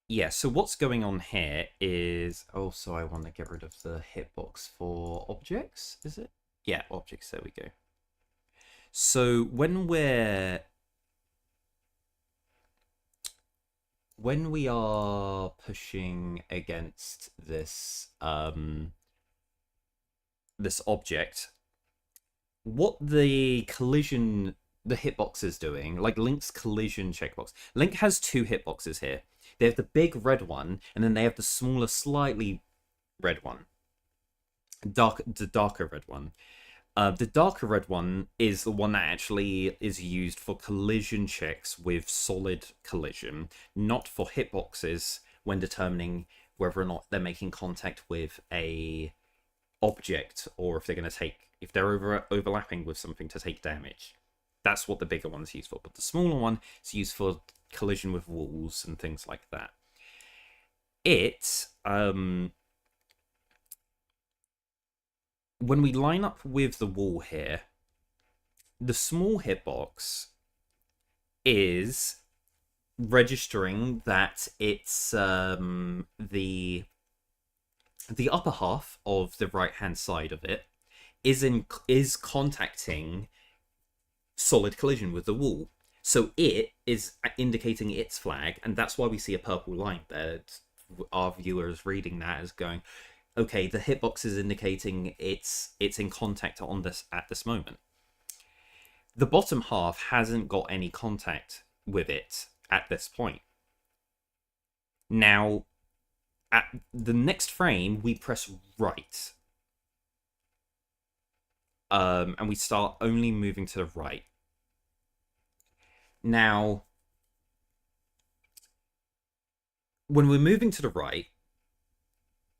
Yeah, so what's going on here is... Also, I want to get rid of the hitbox for objects, is it? Yeah, objects, there we go. So when we are pushing against this this object, what the hitbox is doing, like Link's collision checkbox. Link has two hitboxes here. They have the big red one, and then they have the smaller, slightly red one. The darker red one. The darker red one is the one that actually is used for collision checks with solid collision, not for hitboxes when determining whether or not they're making contact with a object, or if they're going to take, if they're overlapping with something to take damage. That's what the bigger one's used for. But the smaller one is used for collision with walls and things like that. When we line up with the wall here, the small hitbox is registering that it's the upper half of the right hand side of it is contacting solid collision with the wall. So it is indicating its flag, and that's why we see a purple line there. Our viewer is reading that as going, okay, the hitbox is indicating it's in contact on this at this moment. The bottom half hasn't got any contact with it at this point. Now, at the next frame, we press right. And we start only moving to the right. Now, when we're moving to the right,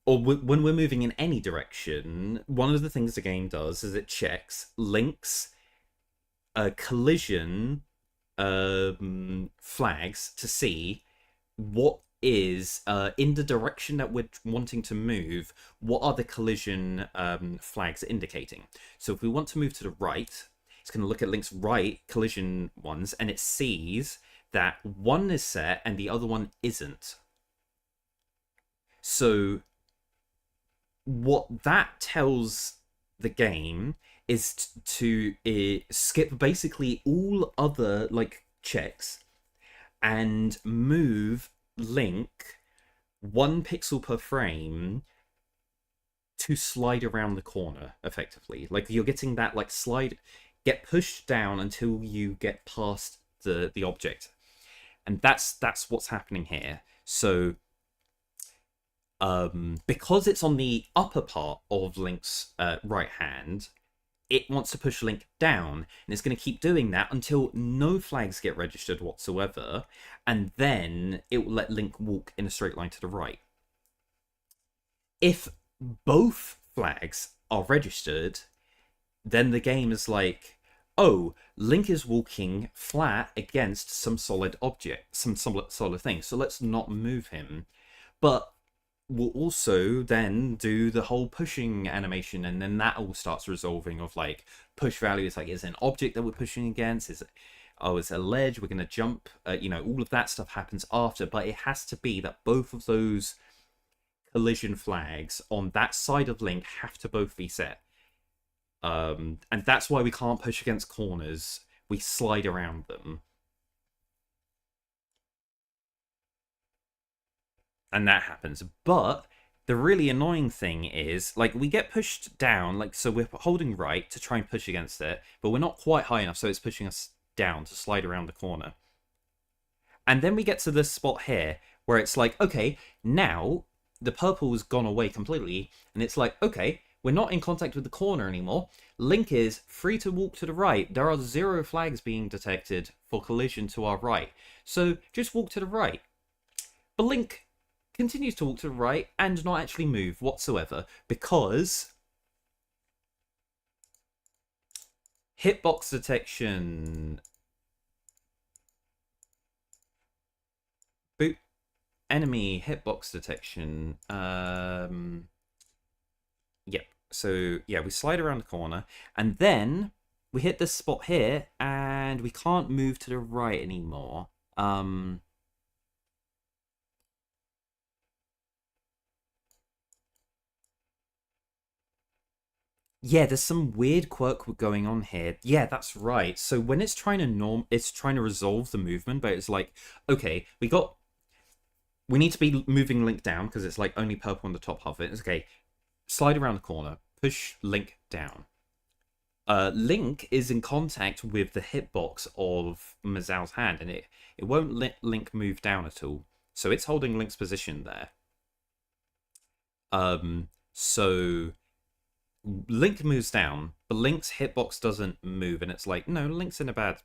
or when we're moving in any direction, one of the things the game does is it checks Link's collision flags to see what is in the direction that we're wanting to move, what are the collision flags indicating. So if we want to move to the right, it's going to look at Link's right collision ones, and it sees that one is set and the other one isn't. So what that tells the game is to skip basically all other like checks and move Link 1 pixel per frame to slide around the corner effectively. Like you're getting that like get pushed down until you get past the object, and that's what's happening here. So because it's on the upper part of Link's right hand, it wants to push Link down, and it's going to keep doing that until no flags get registered whatsoever, and then it will let Link walk in a straight line to the right. If both flags are registered, then the game is like, oh, Link is walking flat against some solid object, some solid thing, so let's not move him. But we'll also then do the whole pushing animation, and then that all starts resolving of like push value. It's like, is it an object that we're pushing against? Is it oh, it's a ledge, we're going to jump, you know, all of that stuff happens after, but it has to be that both of those collision flags on that side of Link have to both be set. And that's why we can't push against corners. We slide around them. And that happens. But the really annoying thing is, like, we get pushed down, like, so we're holding right to try and push against it, but we're not quite high enough, so it's pushing us down to slide around the corner. And then we get to this spot here, where it's like, okay, now the purple's gone away completely, and it's like, okay, we're not in contact with the corner anymore. Link is free to walk to the right. There are 0 flags being detected for collision to our right. So just walk to the right. But Link continues to walk to the right and not actually move whatsoever because hitbox detection. Boop. Enemy hitbox detection. Yep. So yeah, we slide around the corner and then we hit this spot here and we can't move to the right anymore. Yeah, there's some weird quirk going on here. Yeah, that's right. So when it's trying to it's trying to resolve the movement, but it's like, okay, we need to be moving Link down because it's like only purple on the top half of it. It's okay. Slide around the corner, push Link down. Link is in contact with the hitbox of Mazao's hand, and it won't let Link move down at all. So it's holding Link's position there. So Link moves down, but Link's hitbox doesn't move, and it's like, no, Link's in a bad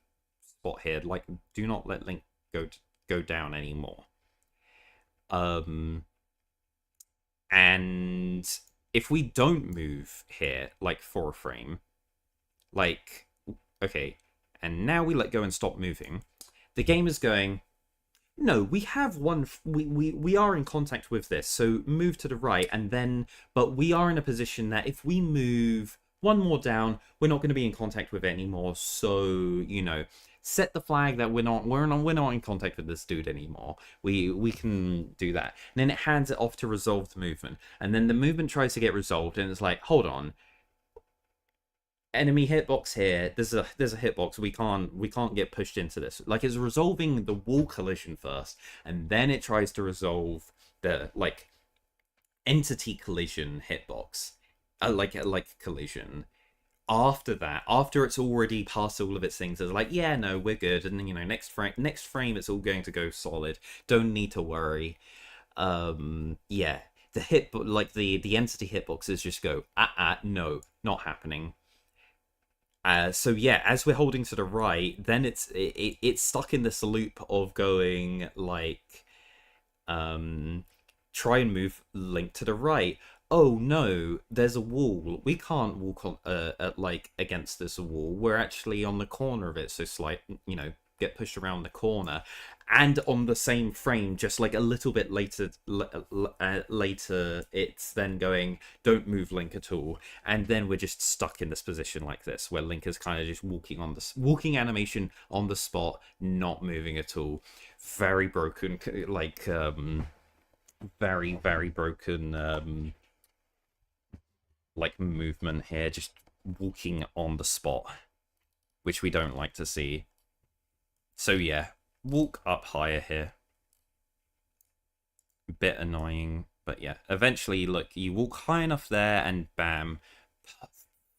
spot here. Like, do not let Link go down anymore. And if we don't move here, like for a frame, like, okay, and now we let go and stop moving, the game is going, no, we have one, we are in contact with this, so move to the right, and then, but we are in a position that if we move one more down, we're not going to be in contact with it anymore, so, you know, set the flag that we're not in contact with this dude anymore. We can do that. And then it hands it off to resolve the movement. And then the movement tries to get resolved, and it's like, hold on. Enemy hitbox here. There's a hitbox. We can't get pushed into this. Like, it's resolving the wall collision first, and then it tries to resolve the like entity collision hitbox. Like collision. After that, after it's already passed all of its things, it's like, yeah, no, we're good, and then, you know, next frame it's all going to go solid. Don't need to worry. Yeah, the entity hitboxes just go, no, not happening. So yeah, as we're holding to the right, then it's stuck in this loop of going like, try and move Link to the right. Oh no, there's a wall. We can't walk on like against this wall. We're actually on the corner of it, so you know, get pushed around the corner. And on the same frame, just like a little bit later, it's then going, don't move Link at all. And then we're just stuck in this position like this, where Link is kind of just walking animation on the spot, not moving at all. Very broken, like, very, very broken, like, movement here, just walking on the spot, which we don't like to see. So yeah, walk up higher here. Bit annoying, but yeah, eventually, look, you walk high enough there, and bam,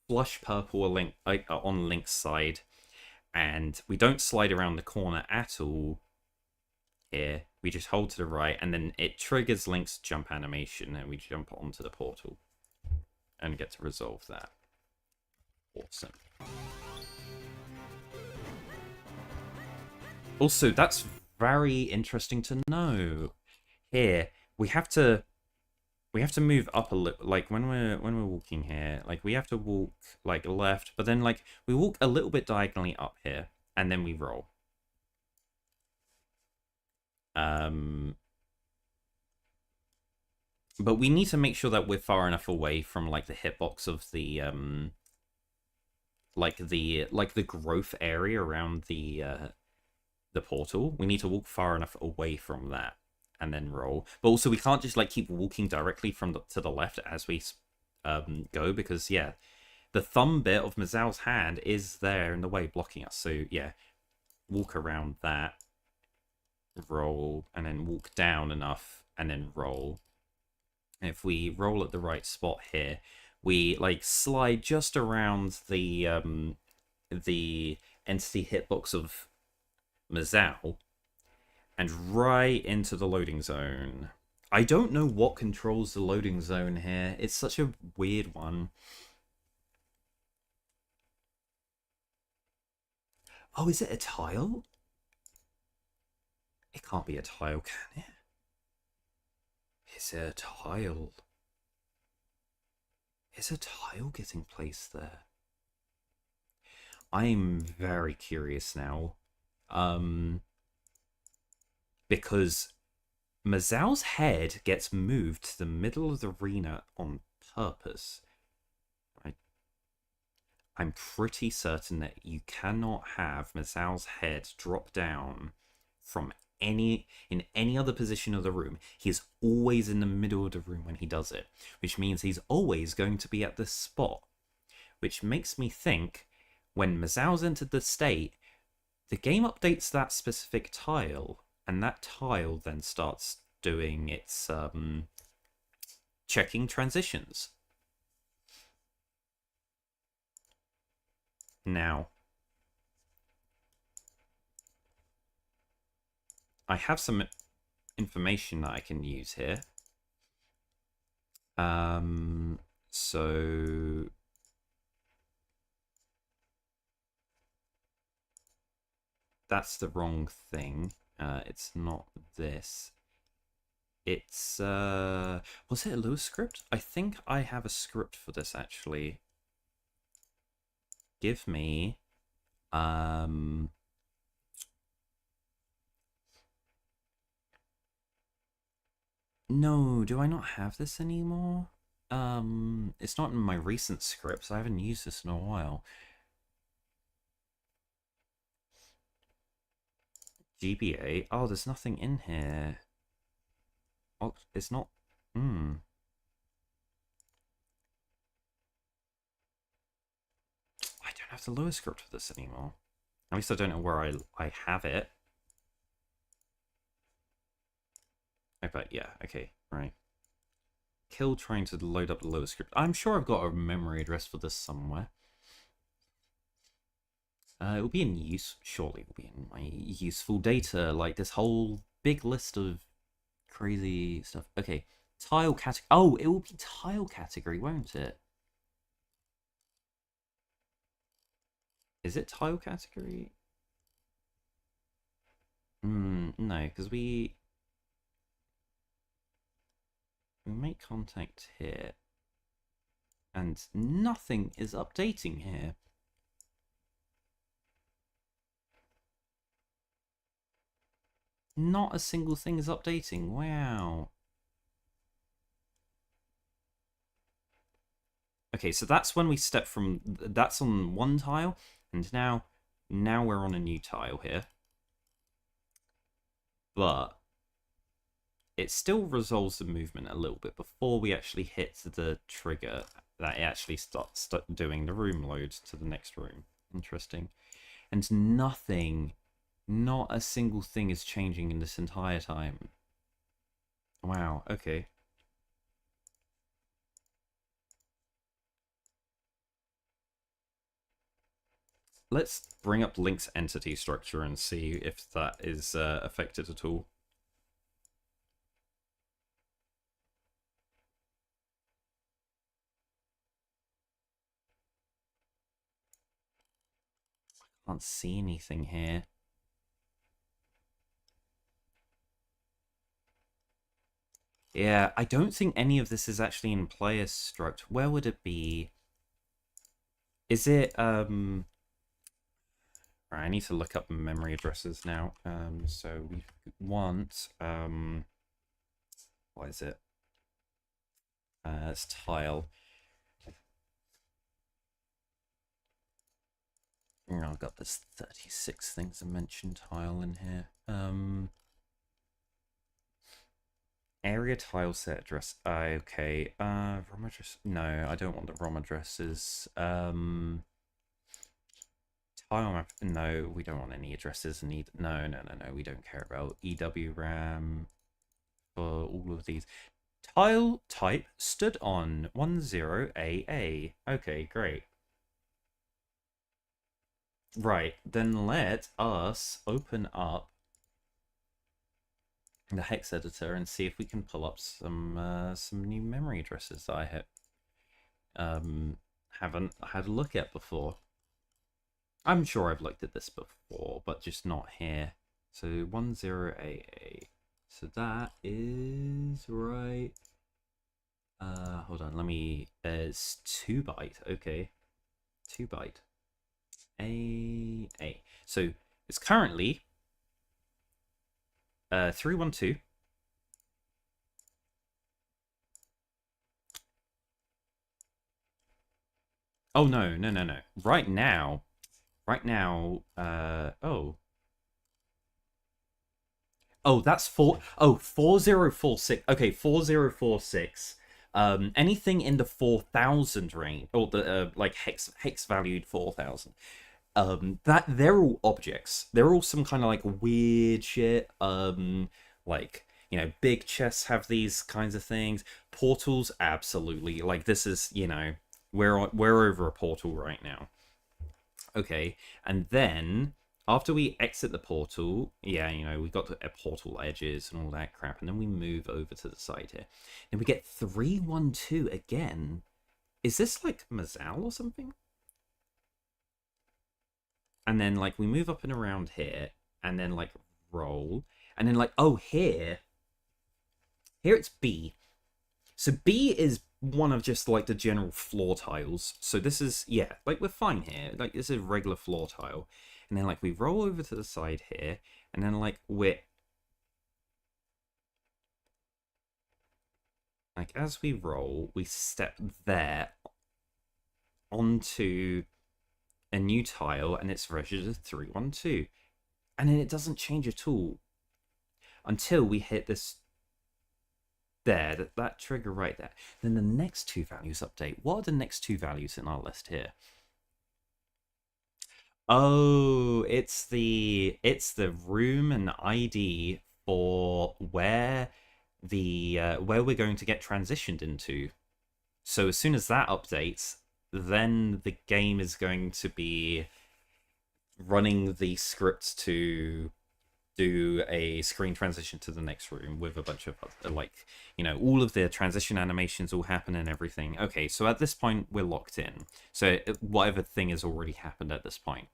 flush purple Link on Link's side, and we don't slide around the corner at all here. We just hold to the right, and then it triggers Link's jump animation, and we jump onto the portal and get to resolve that. Awesome. Also, that's very interesting to know. Here, we have to move up a little. Like, when we're walking here, like, we have to walk like left, but then like we walk a little bit diagonally up here, and then we roll. But we need to make sure that we're far enough away from like the hitbox of the like the growth area around the portal. We need to walk far enough away from that and then roll. But also we can't just like keep walking directly from to the left as we go, because yeah, the thumb bit of Mazao's hand is there in the way, blocking us. So yeah, walk around that, roll, and then walk down enough, and then roll. And if we roll at the right spot here, we like slide just around the entity hitbox of Mazao and right into the loading zone. I don't know what controls the loading zone here. It's such a weird one. Oh, is it a tile? It can't be a tile, can it? Is it a tile? Is a tile getting placed there? I'm very curious now. Because Mazao's head gets moved to the middle of the arena on purpose. I'm pretty certain that you cannot have Mazao's head drop down from in any other position of the room. He's always in the middle of the room when he does it, which means he's always going to be at this spot, which makes me think when Mazao's entered the state, the game updates that specific tile, and that tile then starts doing its checking transitions. Now, I have some information that I can use here. So that's the wrong thing. It's not this. It's was it a Lewis script? I think I have a script for this actually. Give me no, do I not have this anymore? It's not in my recent scripts. I haven't used this in a while. GBA. Oh, there's nothing in here. Oh, it's not. I don't have the Lewis script for this anymore. At least I don't know where I have it. Oh, but yeah, okay, right. Kill trying to load up the Lewis script. I'm sure I've got a memory address for this somewhere. It will be in use. Surely it will be in my useful data. Like this whole big list of crazy stuff. Okay, tile category. Oh, it will be tile category, won't it? Is it tile category? No, because we make contact here, and nothing is updating here. Not a single thing is updating. Wow. Okay, so that's when we step from... That's on one tile, and now we're on a new tile here. But it still resolves the movement a little bit before we actually hit the trigger that it actually starts doing the room load to the next room. Interesting. And nothing, not a single thing is changing in this entire time. Wow, okay. Let's bring up Link's entity structure and see if that is affected at all. I can't see anything here. Yeah, I don't think any of this is actually in player struct. Where would it be? Is it Right, I need to look up memory addresses now. So we want what is it? It's tile. Oh, I've got this 36 things to mention tile in here. Area tile set address. Okay. ROM address. No, I don't want the ROM addresses. Tile map. No, we don't want any addresses. No, we don't care about EWRAM for all of these. Tile type stood on 10AA. Okay, great. Right, then let us open up the hex editor and see if we can pull up some new memory addresses that I haven't had a look at before. I'm sure I've looked at this before, but just not here. So 10AA. So that is right. Hold on, let me. It's 2 byte. Okay, 2 byte. A. So it's currently 312. Oh no. Right now. Oh, that's 4046. Okay, 4046. Anything in the 4000 range, or the like hex valued 4000. That they're all objects. They're all some kind of like weird shit. Like, you know, big chests have these kinds of things. Portals, absolutely. Like, this is, you know, we're over a portal right now. Okay, and then after we exit the portal, yeah, you know, we got the portal edges and all that crap, and then we move over to the side here, and we get 312 again. Is this like Mazal or something? And then like we move up and around here, and then like roll, and then like, oh, here it's B. So B is one of just like the general floor tiles. So this is, yeah, like we're fine here. Like this is a regular floor tile. And then like we roll over to the side here, and then like we're like, as we roll, we step there onto a new tile, and it's registered 312. And then it doesn't change at all until we hit this there, that trigger right there. Then the next 2 values update. What are the next 2 values in our list here? Oh, it's the room and ID for where where we're going to get transitioned into. So as soon as that updates, then the game is going to be running the script to do a screen transition to the next room with a bunch of like, you know, all of the transition animations all happen and everything. Okay, so at this point we're locked in. So whatever thing has already happened at this point.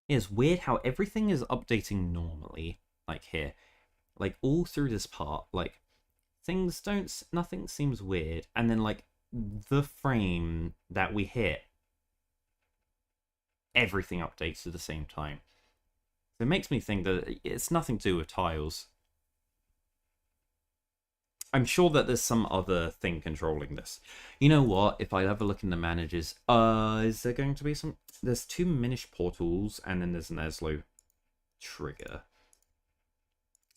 It's weird how everything is updating normally, like here, like all through this part, like things don't, nothing seems weird, and then like the frame that we hit, everything updates at the same time. So it makes me think that it's nothing to do with tiles. I'm sure that there's some other thing controlling this. You know what? If I have a look in the managers, is there going to be some? There's 2 Minish portals, and then there's an Eslo trigger.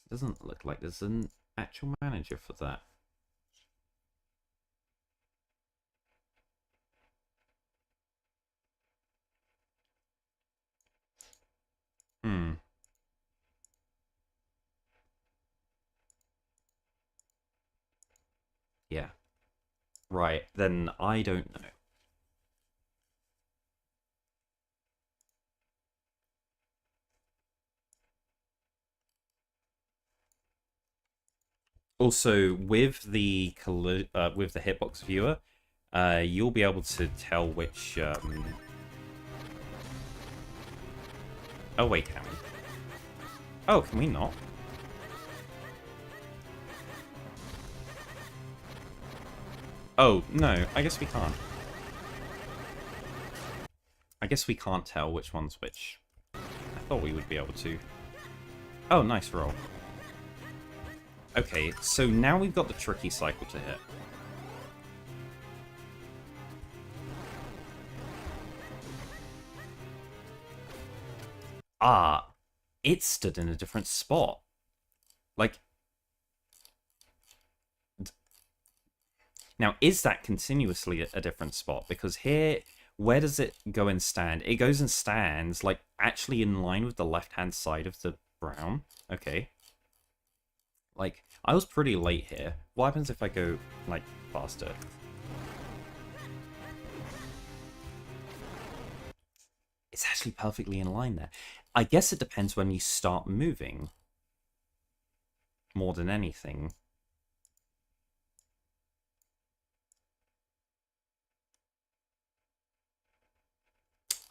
It doesn't look like there's an actual manager for that. Hmm. Yeah. Right. Then I don't know. Also, with the hitbox viewer, you'll be able to tell which. Oh wait, hang on. Oh, can we not? Oh, no, I guess we can't. I guess we can't tell which one's which. I thought we would be able to. Oh, nice roll. Okay, so now we've got the tricky cycle to hit. Ah, it stood in a different spot. Like, now, is that continuously a different spot? Because here, where does it go and stand? It goes and stands, like, actually in line with the left-hand side of the brown. Okay. Like, I was pretty late here. What happens if I go, like, faster? It's actually perfectly in line there. I guess it depends when you start moving. More than anything.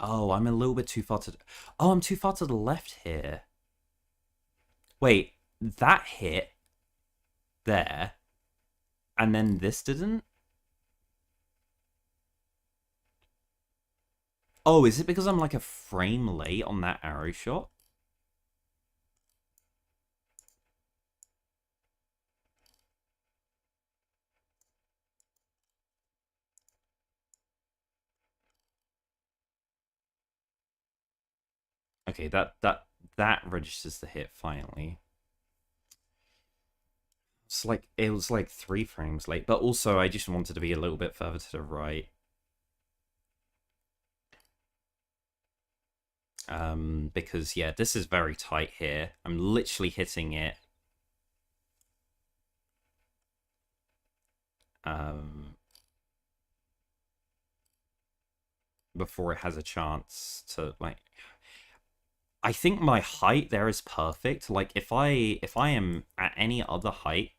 Oh, I'm a little bit too far to... Oh, I'm too far to the left here. Wait, that hit there, and then this didn't? Oh, is it because I'm like a frame late on that arrow shot? Okay, that registers the hit finally. It's like it was like 3 frames late, but also I just wanted to be a little bit further to the right. Because yeah, this is very tight here. I'm literally hitting it. Before it has a chance to like. I think my height there is perfect. Like if I am at any other height,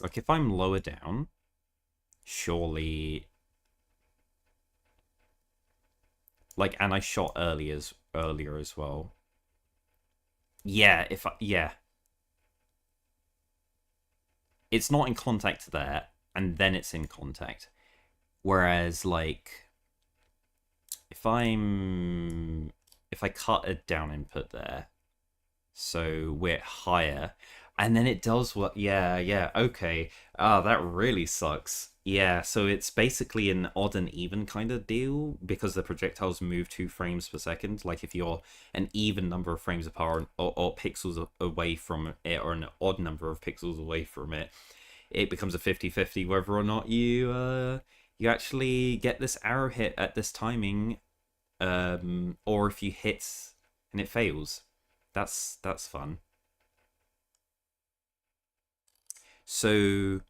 like if I'm lower down, surely like and I shot earlier as well. Yeah, yeah. It's not in contact there, and then it's in contact. Whereas like if I cut a down input there, so we're higher, and then it does what? Yeah, okay. Ah, that really sucks. Yeah, so it's basically an odd and even kind of deal because the projectiles move 2 frames per second. Like if you're an even number of frames apart or pixels away from it, or an odd number of pixels away from it, it becomes a 50-50 whether or not you actually get this arrow hit at this timing, or if you hit and it fails. That's fun. So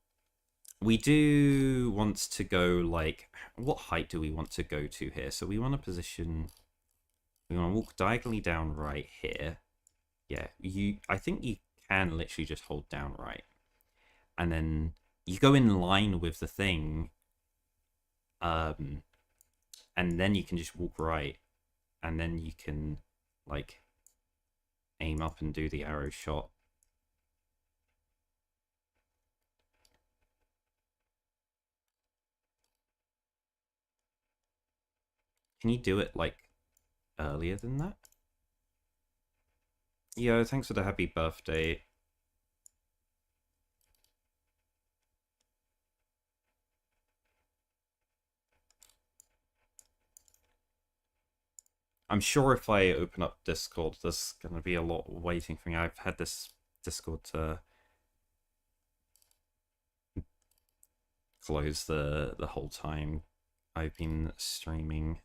we do want to go like, what height do we want to go to here? So we want to position, we want to walk diagonally down right here. Yeah, I think you can literally just hold down right, and then you go in line with the thing, and then you can just walk right, and then you can like aim up and do the arrow shot. Can you do it like earlier than that? Yo, thanks for the happy birthday. I'm sure if I open up Discord, there's going to be a lot waiting for me. I've had this Discord to close the whole time I've been streaming.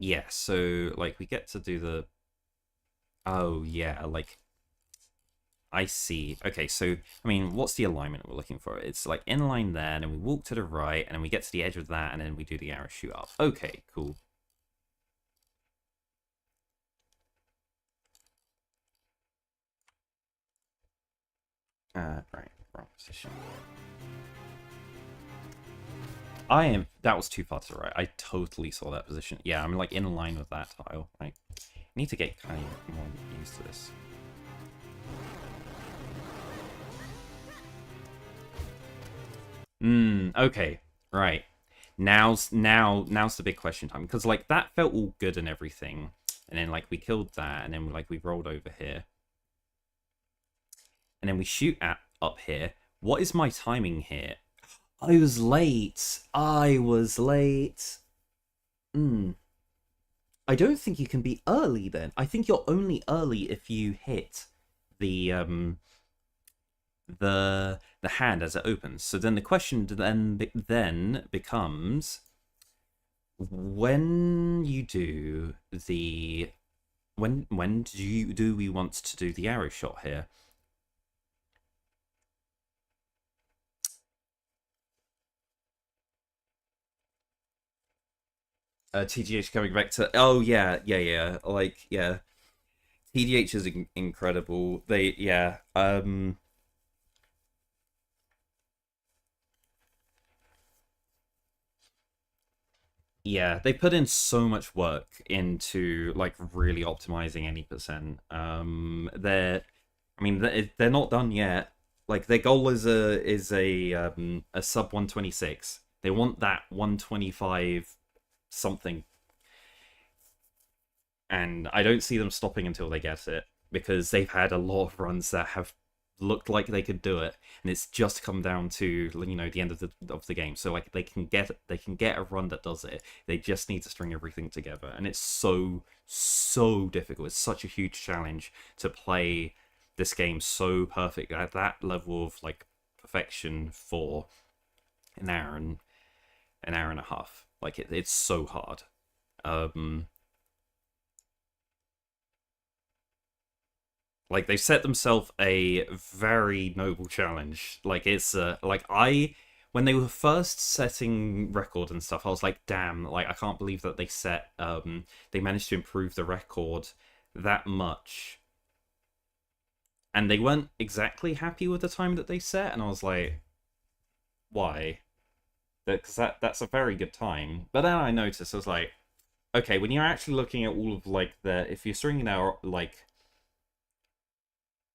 Yeah, so like we get to do the... Oh yeah, like I see. Okay, so I mean, what's the alignment we're looking for? It's like in line there, and then we walk to the right, and then we get to the edge of that, and then we do the arrow shoot up. Okay, cool. Right, wrong position. That was too far to the right. I totally saw that position. Yeah, I'm like in line with that tile. I need to get kind of more used to this. Okay. Right. Now's the big question time. Because like that felt all good and everything. And then like we killed that, and then like we rolled over here. And then we shoot up here. What is my timing here? I was late. I was late. I don't think you can be early then. I think you're only early if you hit the the hand as it opens. So then the question then becomes, when you do the when do we want to do the arrow shot here? TGH coming back to, oh yeah, like yeah, TDH is incredible. Yeah, they put in so much work into like really optimizing any percent. They're not done yet. Like their goal is a sub 126. They want that 125 something, and I don't see them stopping until they get it, because they've had a lot of runs that have looked like they could do it, and it's just come down to the end of the game. So like they can get a run that does it. They just need to string everything together, and it's so difficult. It's such a huge challenge to play this game so perfect at that level of like perfection for an hour and a half. Like it's so hard. Like they've set themselves a very noble challenge. Like it's when they were first setting record and stuff, I was like, damn, like I can't believe that they managed to improve the record that much. And they weren't exactly happy with the time that they set, and I was like, why? Because that's a very good time. But then I noticed, I was like, okay, when you're actually looking at all of like if you're stringing out like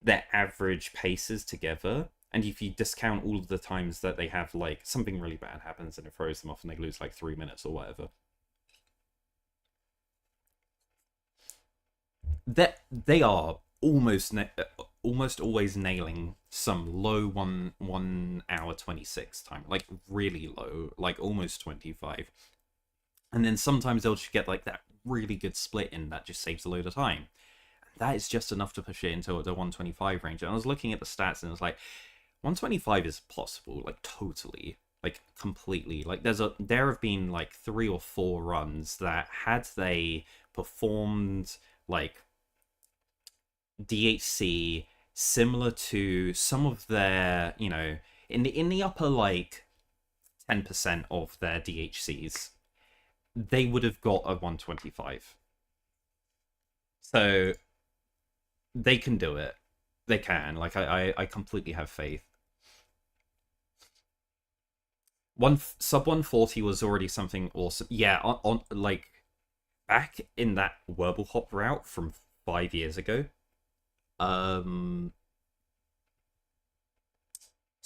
their average paces together, and if you discount all of the times that they have like something really bad happens and it throws them off and they lose like 3 minutes or whatever, that they are almost always nailing some low 1 hour 26 time, like really low, like almost 25. And then sometimes they'll just get like that really good split in that just saves a load of time. That is just enough to push it into the 125 range. And I was looking at the stats and it was like 125 is possible, like totally, like completely. Like there have been like 3 or 4 runs that had they performed like DHC similar to some of their, in the upper like 10% of their DHCs, they would have got a 125. So they can do it. They can. Like I completely have faith. Sub 140 was already something awesome. Yeah, on like back in that Wurble Hop route from 5 years ago.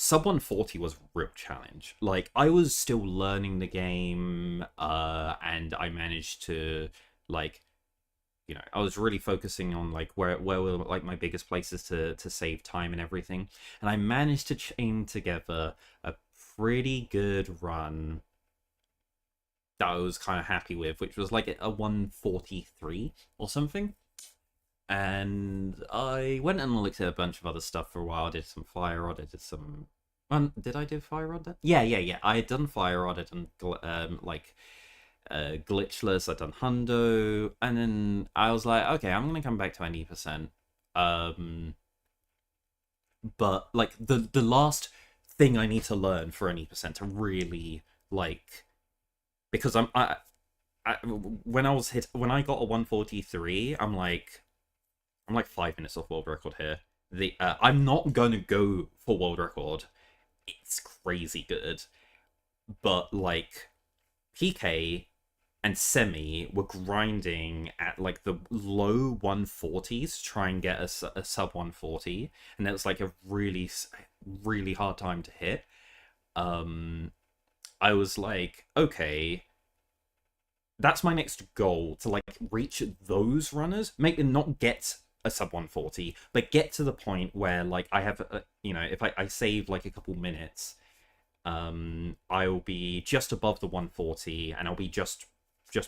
Sub 140 was a real challenge. Like I was still learning the game, and I managed to like, I was really focusing on like where were like my biggest places to save time and everything, and I managed to chain together a pretty good run that I was kind of happy with, which was like a 143 or something. And I went and looked at a bunch of other stuff for a while. I did some Fire Rod. I did some. Did I do Fire Rod then? Yeah. I had done Fire Rod. I'd done Glitchless. I'd done Hundo, and then I was like, okay, I'm gonna come back to 90%. But like the last thing I need to learn for 90% to really like, because when I got a 143, I'm like 5 minutes off world record here. The I'm not gonna go for world record. It's crazy good, but like PK and Semi were grinding at like the low 140s to try and get a sub 140, and it was like a really hard time to hit. I was like, okay, that's my next goal, to like reach those runners, make them not get a sub 140, but get to the point where like I have if I save like a couple minutes, I'll be just above the 140, and I'll be just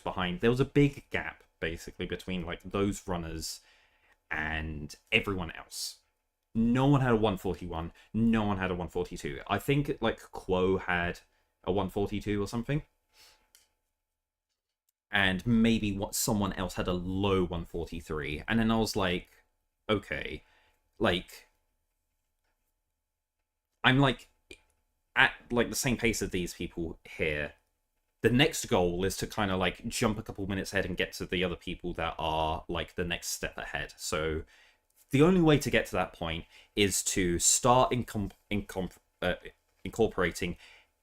behind. There was a big gap basically between like those runners and everyone else. No one had a 141, no one had a 142. I think like Quo had a 142 or something, and maybe what someone else had a low 143. And then I was like, okay, like I'm like at like the same pace as these people here. The next goal is to kind of like jump a couple minutes ahead and get to the other people that are like the next step ahead. So the only way to get to that point is to start incorporating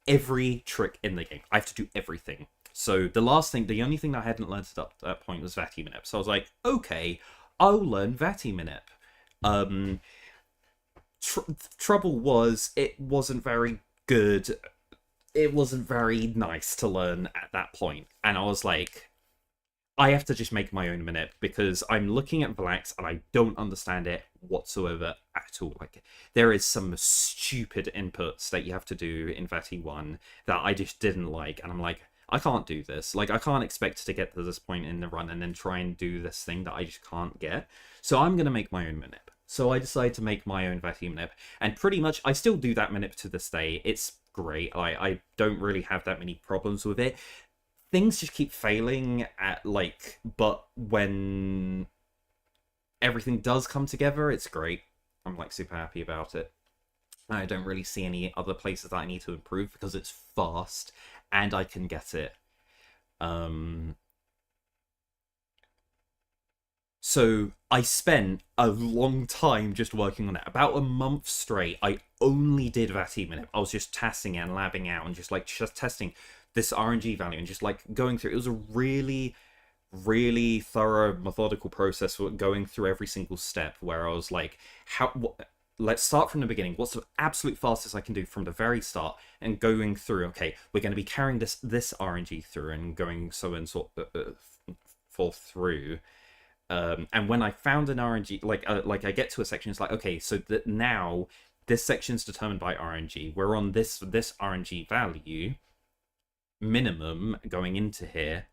every trick in the game. I have to do everything. So the only thing that I hadn't learned at that point was Vati Minip. So I was like, okay, I'll learn Vati Minip. Trouble was, it wasn't very good. It wasn't very nice to learn at that point. And I was like, I have to just make my own Minip, because I'm looking at Vlax and I don't understand it whatsoever at all. Like, there is some stupid inputs that you have to do in Vati 1 that I just didn't like, and I'm like, I can't do this. Like, I can't expect to get to this point in the run and then try and do this thing that I just can't get. So I'm going to make my own Minip. So I decided to make my own Vati Minip, and pretty much I still do that Minip to this day. It's great. I don't really have that many problems with it. Things just keep failing at like, but when everything does come together, it's great. I'm like super happy about it. I don't really see any other places that I need to improve, because it's fast and I can get it. So I spent a long time just working on it. About a month straight, I only did Vati Minip. I was just testing it and labbing out and just testing this RNG value and just like going through. It was a really thorough, methodical process for going through every single step, where I was like, let's start from the beginning. What's the absolute fastest I can do from the very start, and going through, okay, we're going to be carrying this RNG through and going so and so forth through. And when I found an RNG, like I get to a section, it's like, okay, so that now this section's determined by RNG. We're on this RNG value minimum going into here.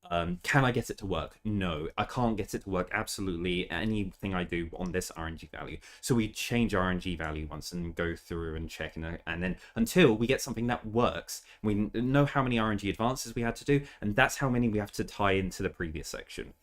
Can I get it to work? No, I can't get it to work absolutely anything I do on this RNG value. So we change RNG value once and go through and check, and then until we get something that works. We know how many RNG advances we had to do, and that's how many we have to tie into the previous section.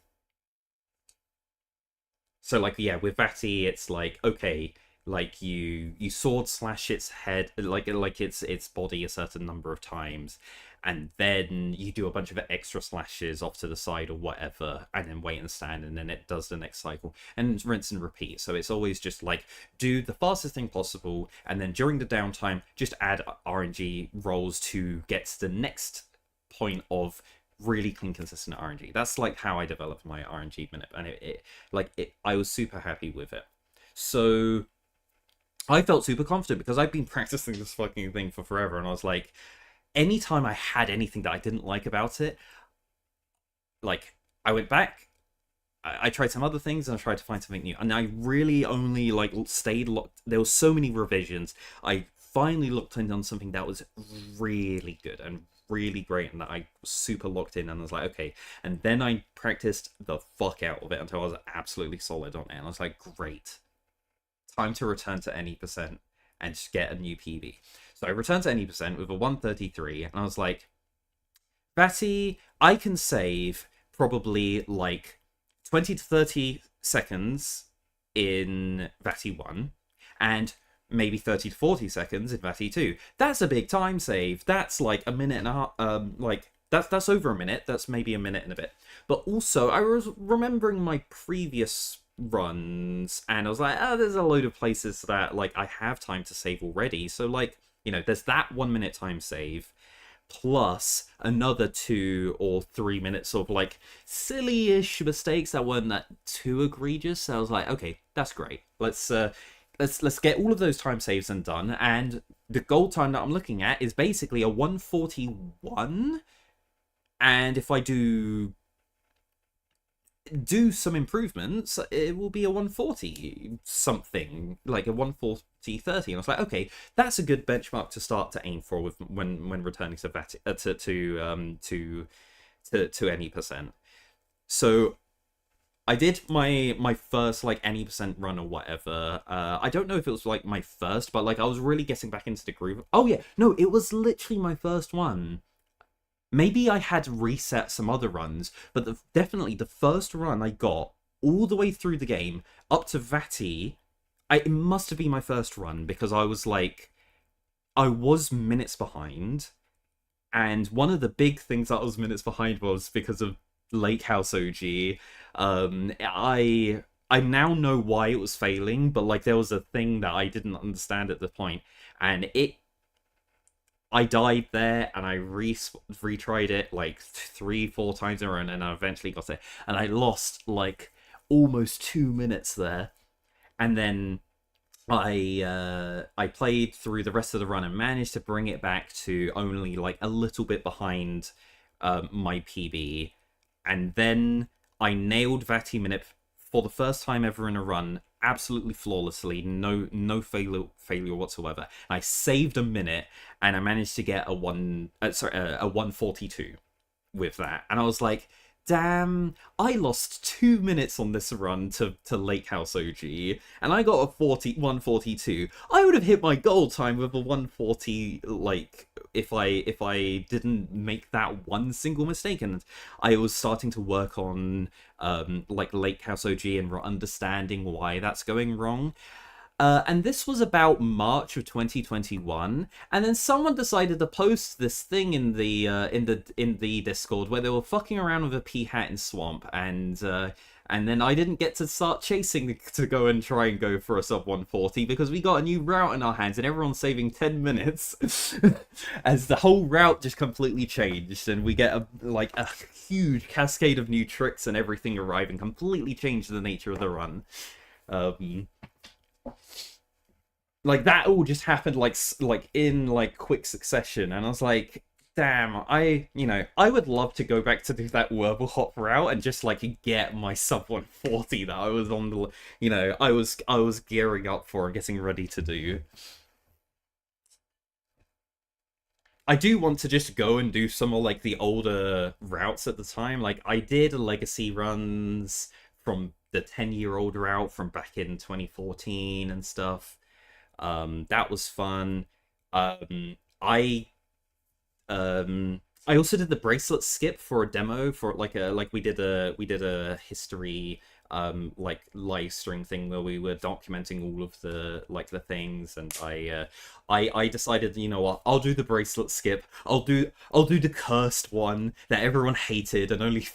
So like, yeah, with Vati, it's like, okay, like you sword slash its head, like its body a certain number of times, and then you do a bunch of extra slashes off to the side or whatever, and then wait and stand, and then it does the next cycle, and rinse and repeat. So it's always just like, do the fastest thing possible, and then during the downtime, just add RNG rolls to get to the next point of really clean, consistent RNG. That's like how I developed my RNG Minip, and I was super happy with it. So I felt super confident because I've been practicing this fucking thing for forever, and I was like, anytime I had anything that I didn't like about it, like, I went back, I tried some other things, and I tried to find something new, and I really only like stayed locked. There were so many revisions. I finally looked in on something that was really good and really great, and that I was super locked in, and I was like, okay. And then I practiced the fuck out of it until I was absolutely solid on it, and I was like, great, time to return to any percent and just get a new PB. So I returned to any percent with a 133, and I was like, Vati, I can save probably like 20 to 30 seconds in Vati 1, and maybe 30 to 40 seconds in Vati 2. That's a big time save. That's like a minute and a half, like, that's over a minute. That's maybe a minute and a bit. But also, I was remembering my previous runs, and I was like, oh, there's a load of places that like I have time to save already. So like, there's that 1 minute time save, plus another 2 or 3 minutes of like silly-ish mistakes that weren't that too egregious. So I was like, okay, that's great. Let's get all of those time saves and done. And the goal time that I'm looking at is basically a 141. And if I do some improvements, it will be a 140 something, like a 140-30. And I was like, okay, that's a good benchmark to start to aim for with when returning to any percent. So I did my first like any percent run or whatever. I don't know if it was like my first, but like I was really getting back into the groove. Oh yeah, no, it was literally my first one. Maybe I had reset some other runs, but definitely the first run I got all the way through the game up to Vati, it must have been my first run, because I was minutes behind, and one of the big things that I was minutes behind was because of Lake House OG. I now know why it was failing, but like there was a thing that I didn't understand at the point, and I died there, and I retried it like 3-4 times in a row, and I eventually got it. And I lost like almost 2 minutes there, and then I played through the rest of the run and managed to bring it back to only like a little bit behind my PB, and then I nailed Vati minute for the first time ever in a run, absolutely flawlessly, no failure whatsoever. And I saved a minute, and I managed to get a 142 with that. And I was like, damn, I lost 2 minutes on this run to Lake House OG, and I got a 142. I would have hit my goal time with a 140, like, if I didn't make that one single mistake. And I was starting to work on like Lake House OG and understanding why that's going wrong. And this was about March of 2021, and then someone decided to post this thing in the Discord where they were fucking around with a pea hat in Swamp, and then I didn't get to start chasing to go and try and go for a sub 140 because we got a new route in our hands, and everyone's saving 10 minutes as the whole route just completely changed, and we get a huge cascade of new tricks and everything arriving, completely changed the nature of the run. Like that all just happened like in like quick succession, and I was like, damn, I would love to go back to do that Wurble Hop route and just like get my sub 140 that I was on the I was gearing up for and getting ready to do. I do want to just go and do some of like the older routes at the time. Like I did legacy runs from the 10-year-old route from back in 2014 and stuff. That was fun. I also did the bracelet skip for a demo for we did a history like live stream thing where we were documenting all of the the things, and I decided, you know what, I'll do the bracelet skip. I'll do the cursed one that everyone hated and only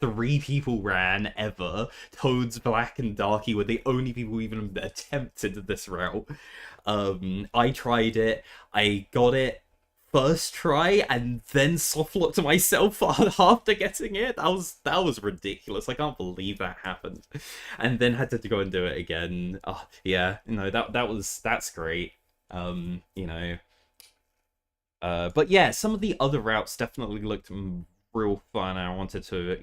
3 people ran ever. Toads, Black, and Darky were the only people who even attempted this route. I tried it. I got it first try, and then softlocked myself after getting it. That was ridiculous. I can't believe that happened. And then had to go and do it again. Oh, yeah, that's great. But yeah, some of the other routes definitely looked real fun. I wanted to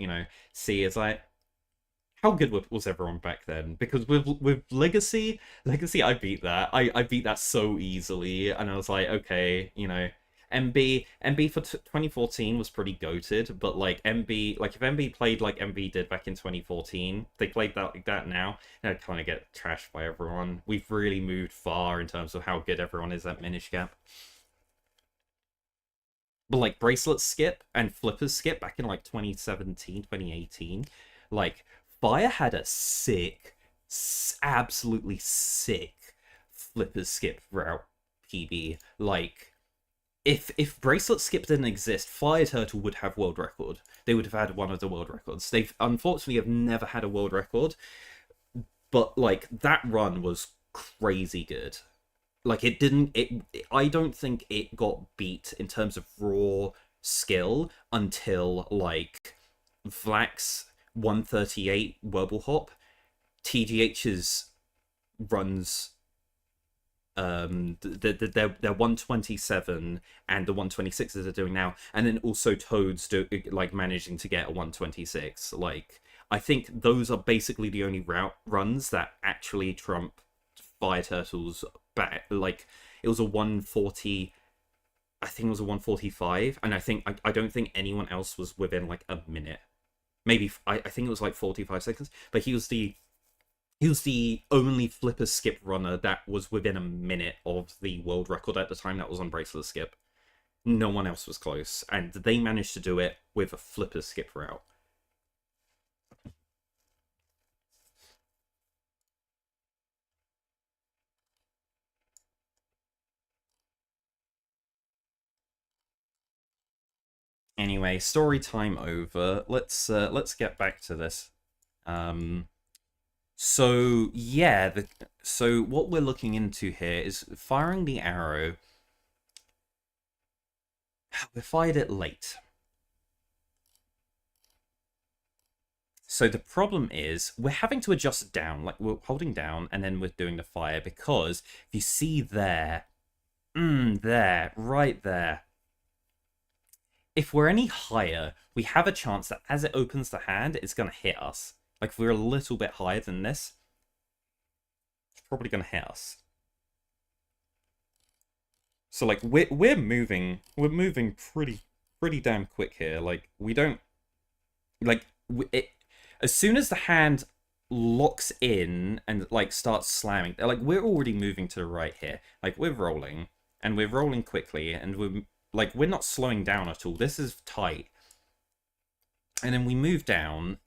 see as how good was everyone back then, because with Legacy I beat that. I beat that so easily, and I was like, okay, MB for 2014 was pretty goated, but like MB, like if MB played like MB did back in 2014, they played that like that now, they'd kind of get trashed by everyone. We've really moved far in terms of how good everyone is at Minish Gap. But like bracelet skip and flippers skip back in like 2017, 2018, like Fire had a sick, absolutely sick flippers skip route PB. Like if bracelet skip didn't exist, Fire Turtle would have world record. They would have had one of the world records. They've unfortunately have never had a world record. But like that run was crazy good. Like it didn't I don't think it got beat in terms of raw skill until like Vlax's 138 Wurble Hop, TGH's runs their 127 and the 126 they're doing now, and then also Toad's like managing to get a 126. Like I think those are basically the only runs that actually trump Fire Turtles back. Like it was a 140, I think it was a 145, and I don't think anyone else was within like a minute. Maybe I think it was like 45 seconds, but he was the only flipper skip runner that was within a minute of the world record at the time that was on bracelet skip. No one else was close, and they managed to do it with a flipper skip route. Anyway, story time over. Let's get back to this. So yeah, so what we're looking into here is firing the arrow. We fired it late. So the problem is we're having to adjust down, like we're holding down and then we're doing the fire, because if you see there, there, right there, if we're any higher, we have a chance that as it opens the hand, it's going to hit us. Like if we're a little bit higher than this, it's probably going to hit us. So like we're moving pretty damn quick here. Like we don't like it as soon as the hand locks in and like starts slamming. Like we're already moving to the right here. Like we're rolling and we're rolling quickly and we're not slowing down at all. This is tight. And then we move down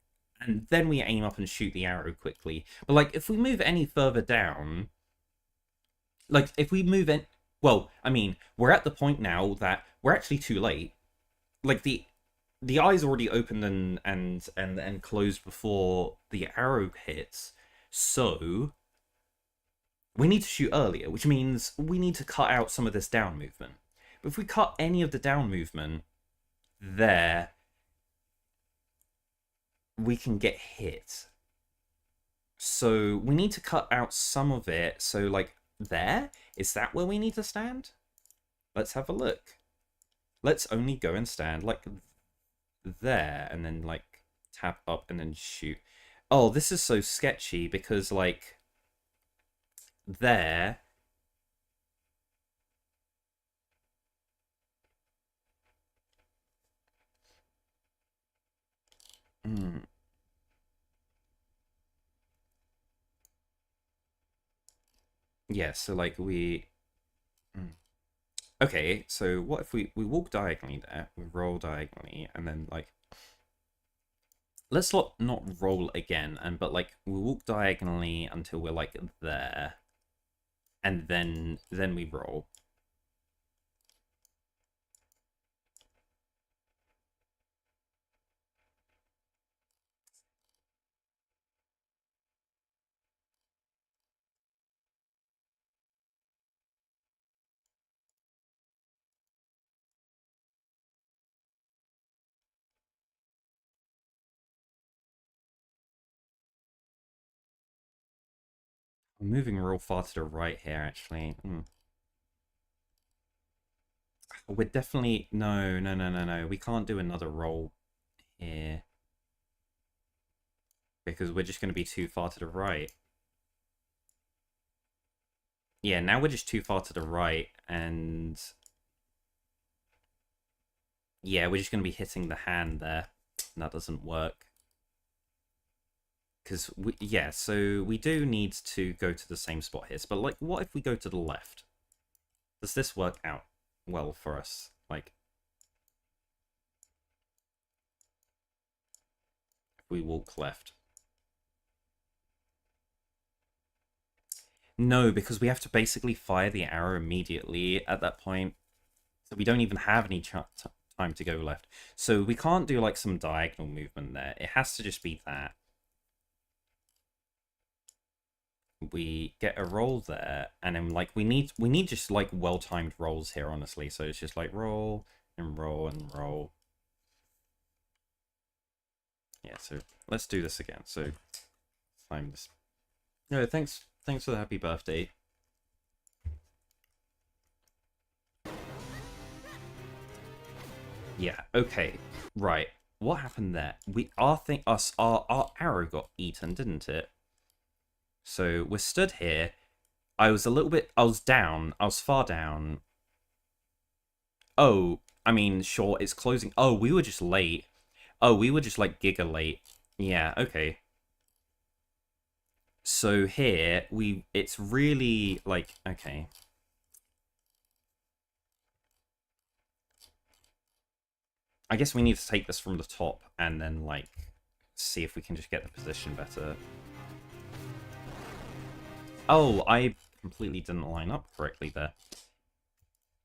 and then we aim up and shoot the arrow quickly. But like if we move any further down, like if we move in, well, I mean, we're at the point now that we're actually too late. Like the eye's already opened and closed before the arrow hits. So we need to shoot earlier, which means we need to cut out some of this down movement. But if we cut any of the down movement there, we can get hit. So we need to cut out some of it. So like there, is that where we need to stand? Let's have a look. Let's only go and stand like there and then like tap up and then shoot. Oh, this is so sketchy because like there, yeah, so like okay, so what if we walk diagonally there, we roll diagonally, and then like let's not roll again, but like we walk diagonally until we're like there, and then we roll. We're moving real far to the right here, actually. We're definitely... No. We can't do another roll here. Because we're just going to be too far to the right. Yeah, now we're just too far to the right, and... Yeah, we're just going to be hitting the hand there. And that doesn't work. Because, yeah, so we do need to go to the same spot here. But, like, what if we go to the left? Does this work out well for us? Like, if we walk left. No, because we have to basically fire the arrow immediately at that point. So we don't even have any time to go left. So we can't do, like, some diagonal movement there. It has to just be that. we get a roll there, and then like we need just like well-timed rolls here, honestly. So it's just like roll and roll and roll. Yeah, so let's do this again. So time this. No, thanks for the happy birthday. Yeah, okay. Right. What happened there? Our arrow got eaten, didn't it? So we're stood here. I was down. I was far down. Oh, I mean, sure, it's closing. Oh, we were just late. Oh, we were just like giga late. Yeah, okay. So here, it's really like, okay. I guess we need to take this from the top and then like see if we can just get the position better. Oh, I completely didn't line up correctly there.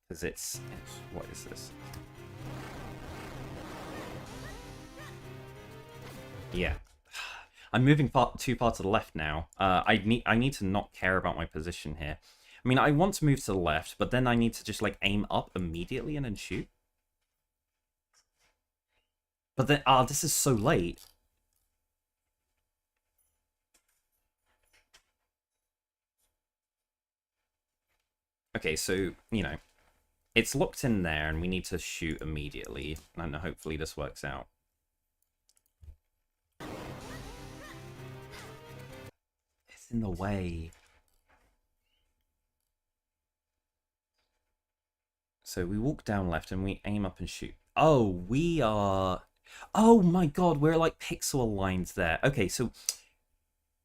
Because it's what is this? Yeah. I'm moving too far to the left now. I need to not care about my position here. I mean, I want to move to the left, but then I need to just like aim up immediately and then shoot. But then, this is so late. Okay, so, you know, it's locked in there and we need to shoot immediately. And hopefully this works out. It's in the way. So we walk down left and we aim up and shoot. Oh, we are... Oh my god, we're like pixel aligned there. Okay, so...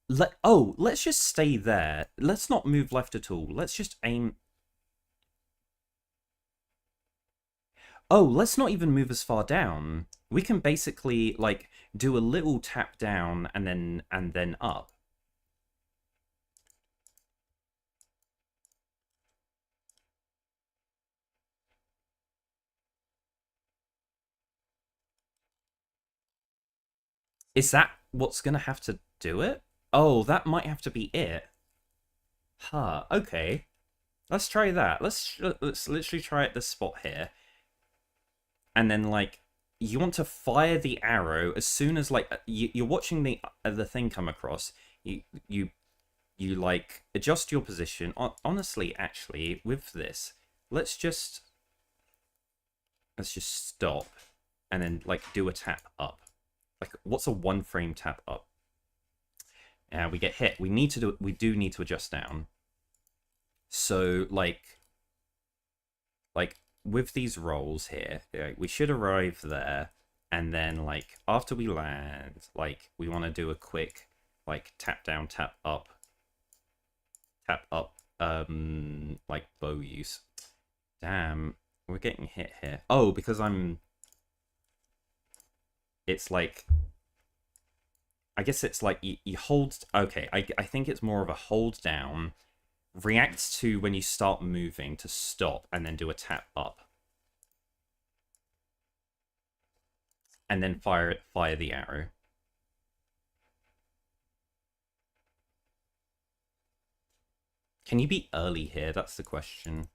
let's just stay there. Let's not move left at all. Let's just aim... Oh, let's not even move as far down. We can basically, like, do a little tap down and then up. Is that what's gonna have to do it? Oh, that might have to be it. Huh, okay. Let's try that. Let's literally try at this spot here. And then, like, you want to fire the arrow as soon as, like, you're watching the thing come across. You like, adjust your position. Honestly, actually, with this, let's just stop and then, like, do a tap up. Like, what's a one frame tap up? And we get hit. We do need to adjust down. So, like with these rolls here, we should arrive there, and then, like, after we land, like, we want to do a quick, like, tap down, tap up, like, bow use. Damn, we're getting hit here. Oh, because it's like, I guess it's like you hold... Okay, I think it's more of a hold down, reacts to when you start moving to stop, and then do a tap up. And then fire the arrow. Can you be early here? That's the question.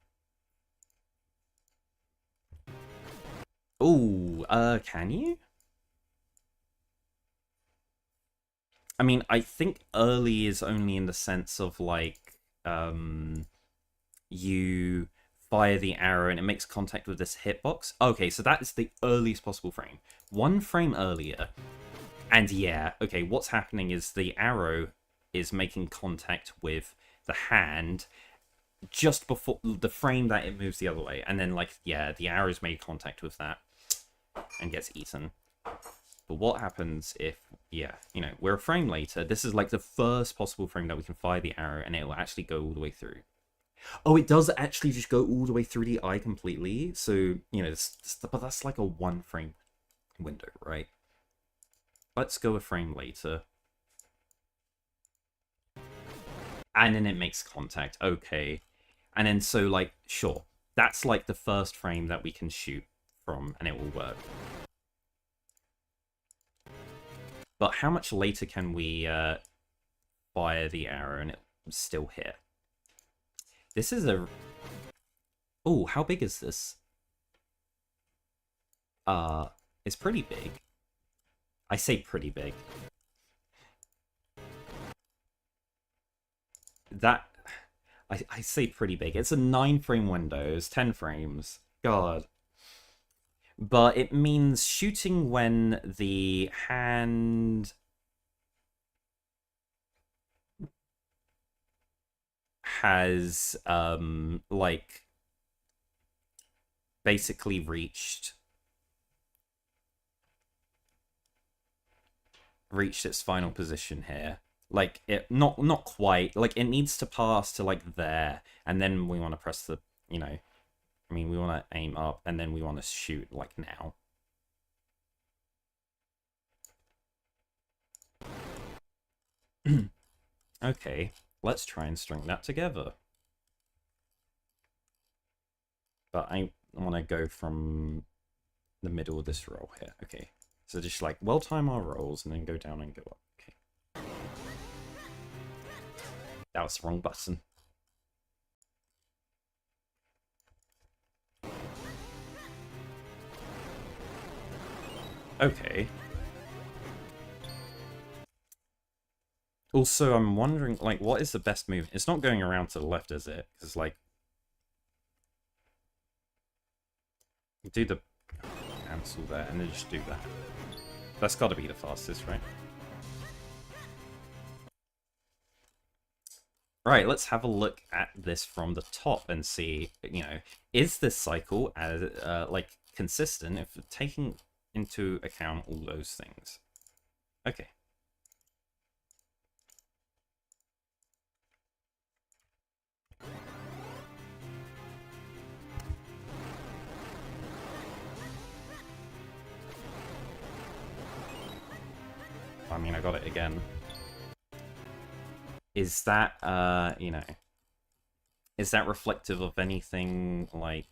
Ooh, can you? I mean, I think early is only in the sense of, like, you fire the arrow and it makes contact with this hitbox. Okay, so that is the earliest possible frame. One frame earlier. And yeah, okay, what's happening is the arrow is making contact with the hand just before the frame that it moves the other way. And then, like, yeah, the arrow's made contact with that and gets eaten. But what happens if, yeah, you know, we're a frame later. This is like the first possible frame that we can fire the arrow and it will actually go all the way through. Oh, it does actually just go all the way through the eye completely. So, you know, but that's like a one frame window, right? Let's go a frame later. And then it makes contact. Okay. And then, so, like, sure. That's like the first frame that we can shoot from, and it will work. But how much later can we fire the arrow? And still hit. This is a... Oh, how big is this? It's pretty big. I say pretty big. That... I say pretty big. It's a 9-frame window. It's 10 frames. God. But it means shooting when the hand has like basically reached its final position here. Like it not quite, like it needs to pass to like there, and then we want to press the, you know, I mean we want to aim up and then we want to shoot like now. Okay, let's try and string that together. But I want to go from the middle of this roll here. Okay, so just like well time our rolls and then go down and go up. Okay, that was the wrong button. Okay. Also, I'm wondering, like, what is the best move? It's not going around to the left, is it? Because, like, do the cancel there and then just do that. That's got to be the fastest, right? Right, let's have a look at this from the top and see, you know, is this cycle as like consistent if taking into account all those things? Okay. I mean, I got it again. Is that, you know, is that reflective of anything like,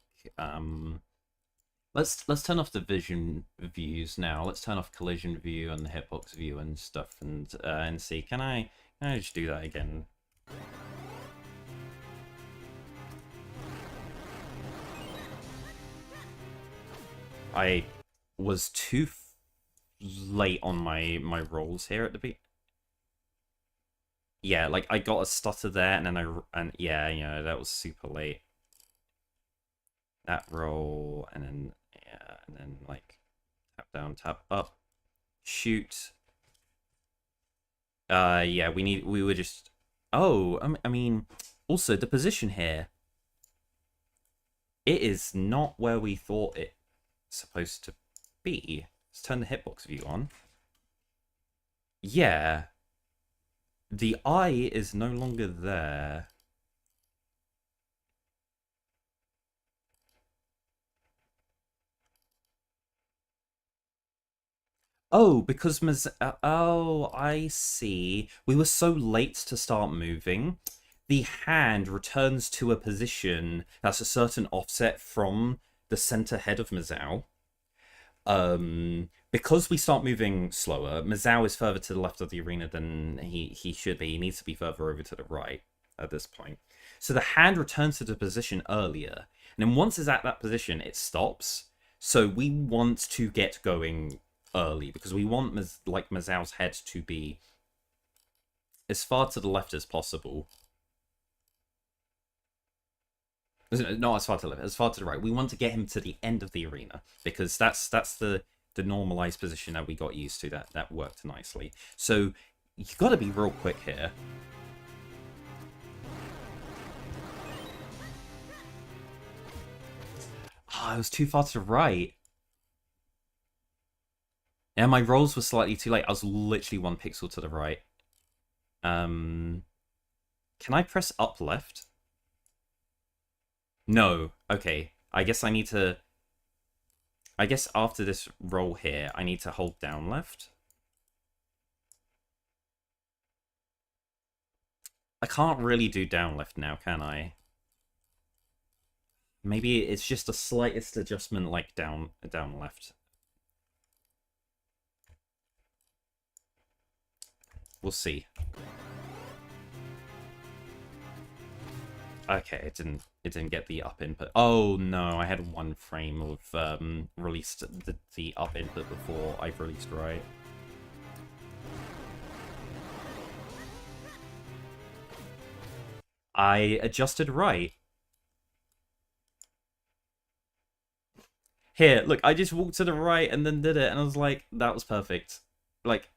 let's turn off the vision views now. Let's turn off collision view and the hitbox view and stuff and see, can I just do that again? I was too late on my rolls here at the beat. Yeah, like I got a stutter there, and then yeah, you know, that was super late. That roll, and then yeah, and then like tap down, tap up, shoot. Yeah, we were just. Oh, I mean, also the position here. It is not where we thought it's supposed to be. Let's turn the hitbox view on. Yeah. The eye is no longer there. Oh, because oh, I see. We were so late to start moving. The hand returns to a position that's a certain offset from the center head of Mazao. Because we start moving slower, Mazao is further to the left of the arena than he should be. He needs to be further over to the right at this point. So the hand returns to the position earlier, and then once it's at that position, it stops. So we want to get going early because we want Mazao's head to be as far to the left as possible. Not as far to the left, as far to the right. We want to get him to the end of the arena because that's the normalized position that we got used to. That worked nicely. So you got to be real quick here. Ah, I was too far to the right. Yeah, my rolls were slightly too late. I was literally 1 pixel to the right. Can I press up left? No. Okay. I guess I need to... I guess after this roll here, I need to hold down left. I can't really do down left now, can I? Maybe it's just the slightest adjustment, like down left. We'll see. Okay, it didn't get the up input. Oh no, I had one frame of released the up input before I've released right. I adjusted right. Here, look, I just walked to the right and then did it, and I was like, that was perfect. Like,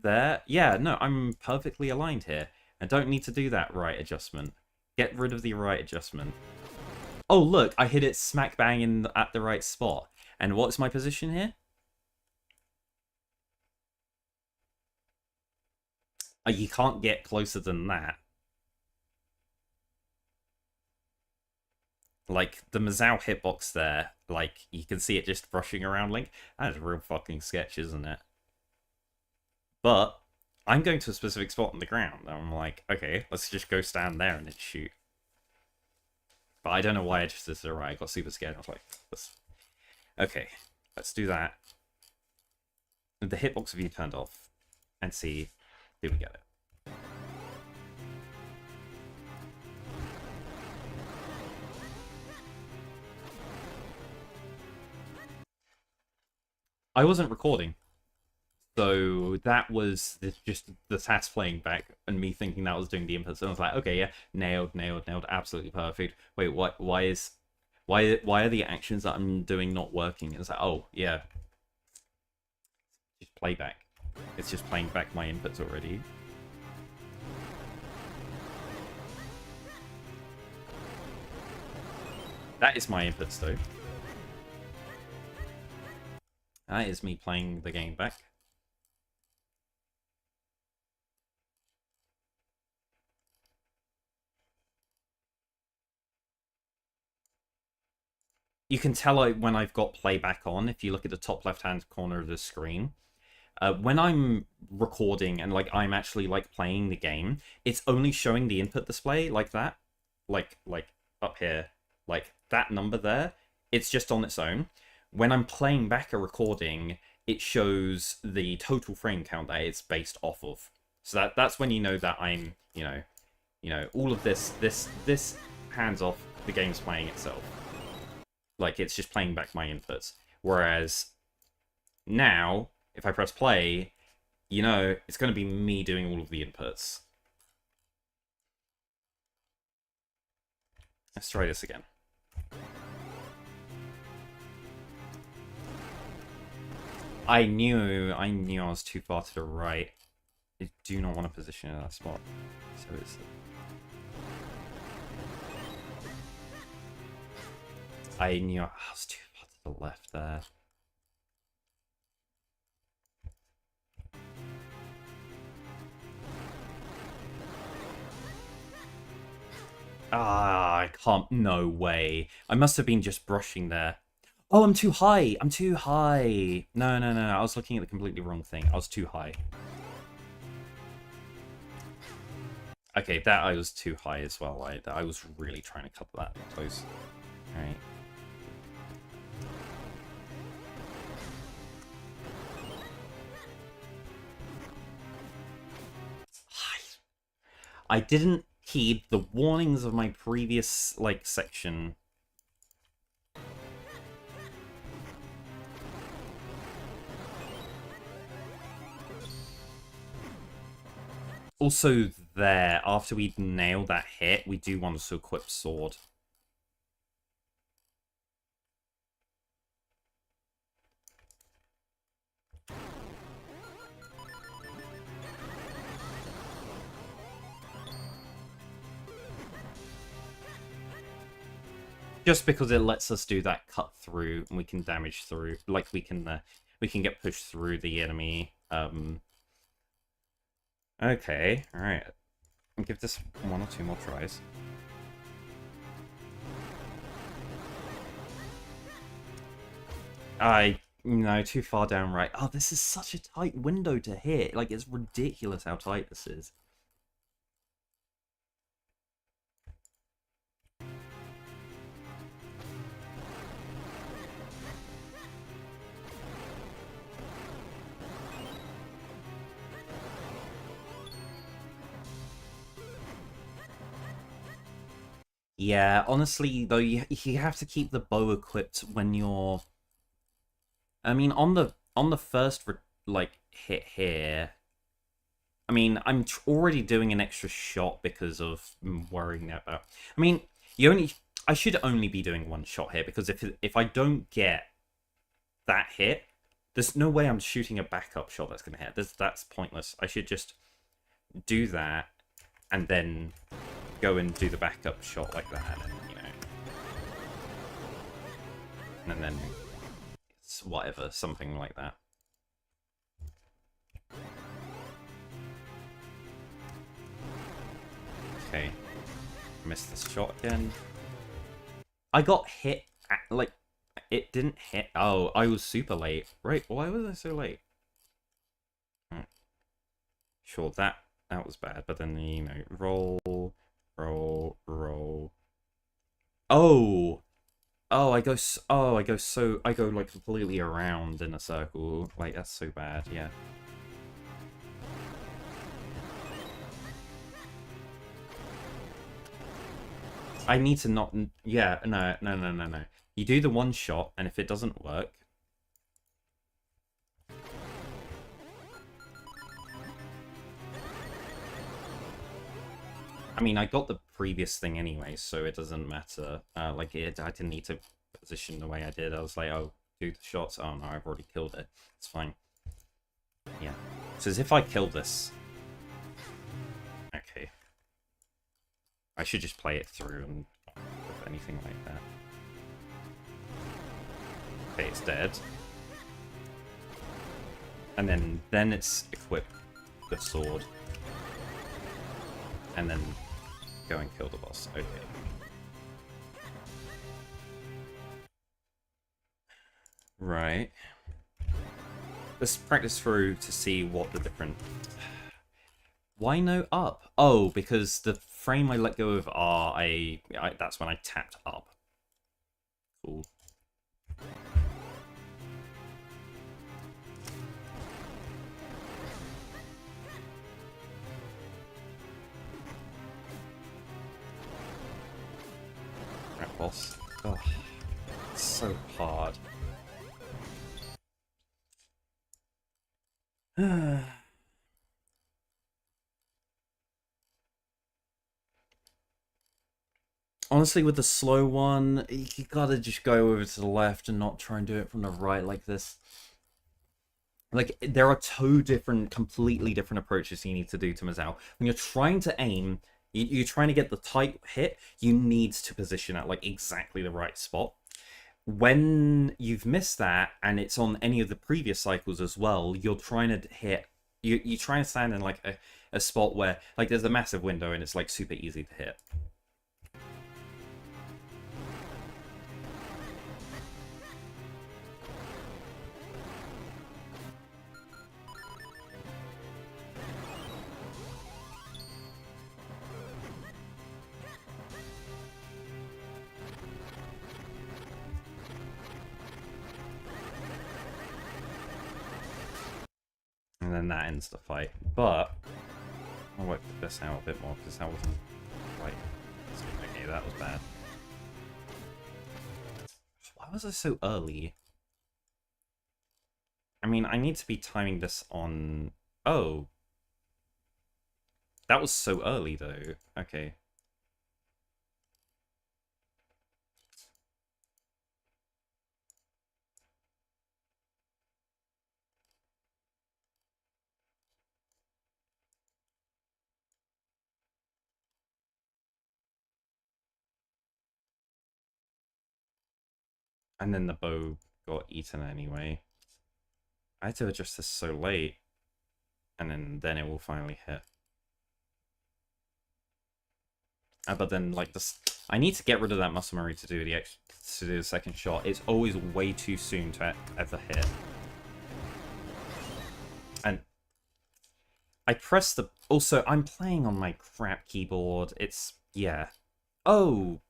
there? Yeah, no, I'm perfectly aligned here. I don't need to do that right adjustment. Get rid of the right adjustment. Oh, look, I hit it smack bang in at the right spot. And what's my position here? You can't get closer than that. Like, the Mazao hitbox there, like, you can see it just brushing around Link. That is real fucking sketch, isn't it? But I'm going to a specific spot on the ground. And I'm like, okay, let's just go stand there and then shoot. But I don't know why I just did it right. I got super scared. I was like, okay, let's do that. The hitbox view turned off. And see, did we get it? I wasn't recording. So that was just the task playing back and me thinking that was doing the inputs. And I was like, okay, yeah, nailed, absolutely perfect. Wait, what? Why are the actions that I'm doing not working? And it's like, oh yeah, just playback. It's just playing back my inputs already. That is my inputs though. That is me playing the game back. You can tell when I've got playback on if you look at the top left-hand corner of the screen. When I'm recording and like I'm actually like playing the game, it's only showing the input display like that, like up here, like that number there. It's just on its own. When I'm playing back a recording, it shows the total frame count that it's based off of. So that's when you know that I'm, all of this hands off, the game's playing itself. Like, it's just playing back my inputs. Whereas now, if I press play, it's going to be me doing all of the inputs. Let's try this again. I knew I was too far to the right. I do not want to position in that spot. So it's... I knew I was too far to the left there. Ah, I can't. No way. I must have been just brushing there. Oh, I'm too high. I'm too high. No. I was looking at the completely wrong thing. I was too high. Okay, that I was too high as well. I was really trying to cut that close. Alright. I didn't heed the warnings of my previous, section. Also there, after we nail that hit, we do want to equip sword. Just because it lets us do that cut through and we can damage through, we can get pushed through the enemy. Okay, alright. I'll give this 1 or 2 more tries. No, too far down right. Oh, this is such a tight window to hit. Like, it's ridiculous how tight this is. Yeah, honestly, though, you have to keep the bow equipped when you're... I mean, on the first, like, hit here... I mean, I'm already doing an extra shot because of worrying about... I mean, you only... I should only be doing one shot here, because if I don't get that hit, there's no way I'm shooting a backup shot that's going to hit. That's pointless. I should just do that, and then go and do the backup shot like that, and, you know... And then... It's whatever, something like that. Okay. Missed this shot again. I got hit at, like, it didn't hit. Oh, I was super late. Right, why was I so late? Sure, that was bad, but then, you know, roll. Oh! Oh, I go like completely around in a circle. Like, that's so bad, yeah. I need to not... Yeah, no. You do the one shot, and if it doesn't work... I mean, I got the previous thing anyway, so it doesn't matter. I didn't need to position the way I did. I was like, oh, do the shots. Oh no, I've already killed it. It's fine. Yeah. So as if I killed this... Okay. I should just play it through and with anything like that. Okay, it's dead. And then it's equip the sword. And then go and kill the boss. Okay. Right. Let's practice through to see what the different... Why no up? Oh, because the frame I let go of R, that's when I tapped up. Cool. That boss. Oh, it's so hard. Honestly, with the slow one, you gotta just go over to the left and not try and do it from the right like this. Like, there are two completely different approaches you need to do to Mazao. When you're trying to aim, you're trying to get the tight hit, you need to position at, like, exactly the right spot. When you've missed that, and it's on any of the previous cycles as well, you're trying to hit... You try and stand in, like, a spot where, like, there's a massive window and it's, like, super easy to hit. And then that ends the fight. But I'll work this out a bit more because that wasn't quite... Okay, that was bad. Why was I so early? I mean, I need to be timing this on... Oh. That was so early, though. Okay. And then the bow got eaten anyway. I had to adjust this so late. And then it will finally hit. But then, like, this... I need to get rid of that muscle memory to do the second shot. It's always way too soon to ever hit. And I pressed the... Also, I'm playing on my crap keyboard. It's... Yeah. Oh!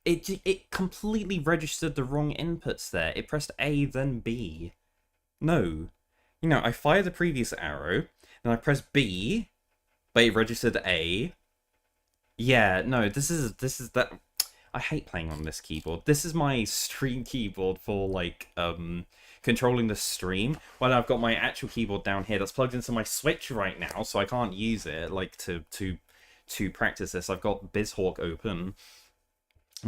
It completely registered the wrong inputs there. It pressed A, then B. No. You know, I fired the previous arrow, and I pressed B, but it registered A. Yeah, no, this is that... I hate playing on this keyboard. This is my stream keyboard for, like, controlling the stream. While I've got my actual keyboard down here that's plugged into my Switch right now, so I can't use it, like, to practice this. I've got BizHawk open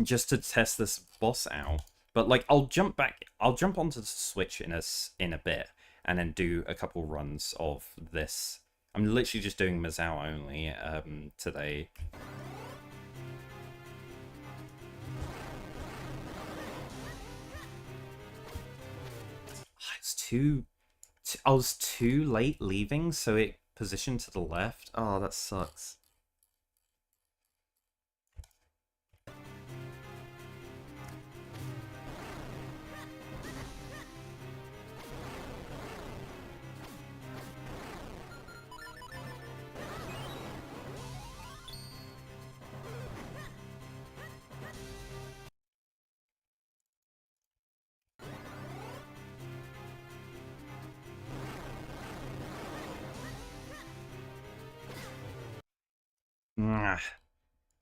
just to test this boss out. But, like, I'll jump onto the Switch in a bit, and then do a couple runs of this. I'm literally just doing Mazao only today. I was too late leaving, so it positioned to the left. Oh, that sucks.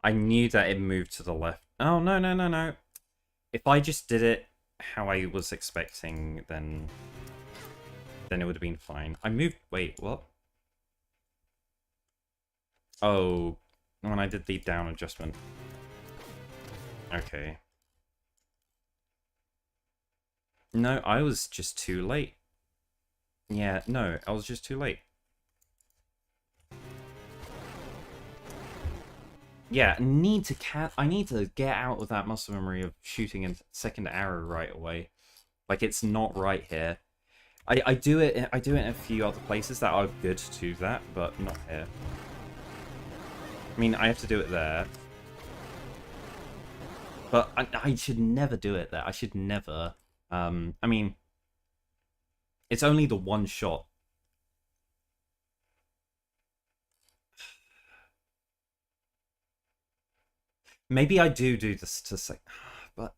I knew that it moved to the left. Oh, no, no, no, no. If I just did it how I was expecting, then it would have been fine. I moved... Wait, what? Oh, when I did the down adjustment. Okay. No, I was just too late. Yeah, no, I was just too late. Yeah, I need to get out of that muscle memory of shooting a second arrow right away. Like, it's not right here. I do it in a few other places that are good to do that, but not here. I mean, I have to do it there. But I should never do it there. I should never. I mean, it's only the one shot. Maybe I do this to say, but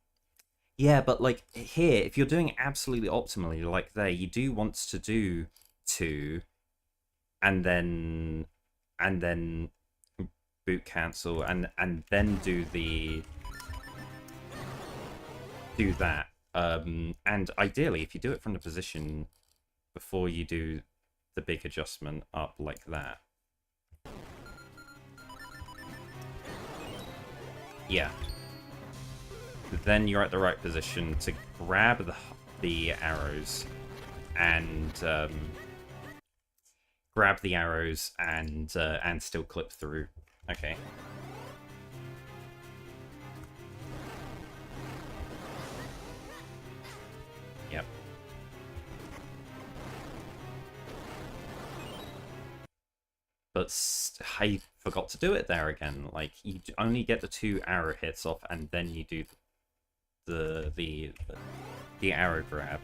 yeah, but like here, if you're doing it absolutely optimally, like there, you do want to do 2, and then boot cancel, and then do that. And ideally, if you do it from the position before you do the big adjustment up like that. Yeah. Then you're at the right position to grab the arrows and still clip through. Okay. Yep. But I forgot to do it there again. Like, you only get the 2 arrow hits off, and then you do the arrow grab.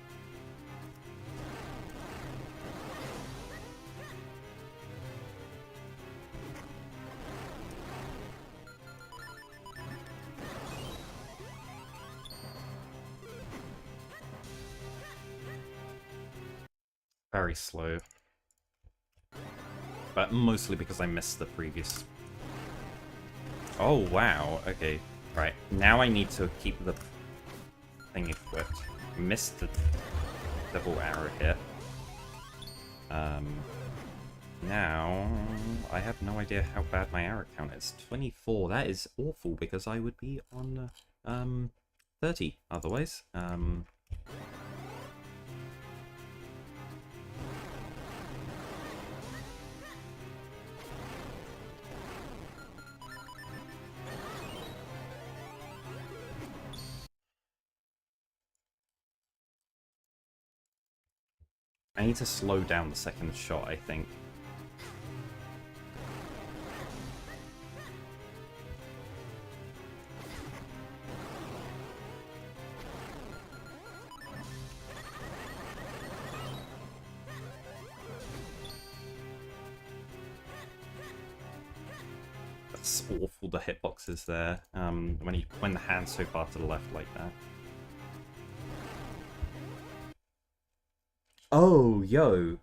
Very slow. But mostly because I missed the previous... Oh, wow. Okay. Right. Now I need to keep the thing equipped. Missed the double arrow here. Now... I have no idea how bad my arrow count is. 24. That is awful because I would be on 30 otherwise. I need to slow down the second shot, I think. That's awful, the hitboxes there, when the hand's so far to the left like that. Oh, yo.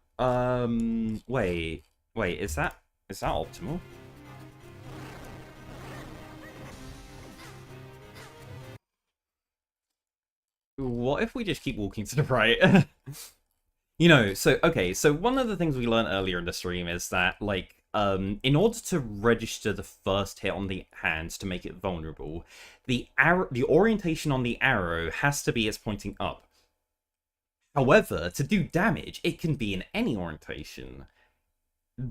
Wait, is that optimal? what if we just keep walking to the right? You know, so, okay, so one of the things we learned earlier in the stream is that, like, in order to register the first hit on the hand to make it vulnerable, the orientation on the arrow has to be as pointing up. However, to do damage, it can be in any orientation.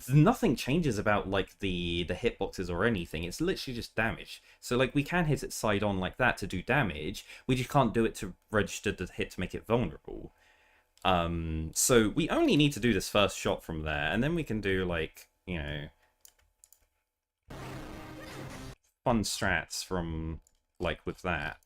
Nothing changes about, like, the hitboxes or anything. It's literally just damage. So, like, we can hit it side on like that to do damage. We just can't do it to register the hit to make it vulnerable. So we only need to do this first shot from there, and then we can do, like, you know, fun strats from, like, with that.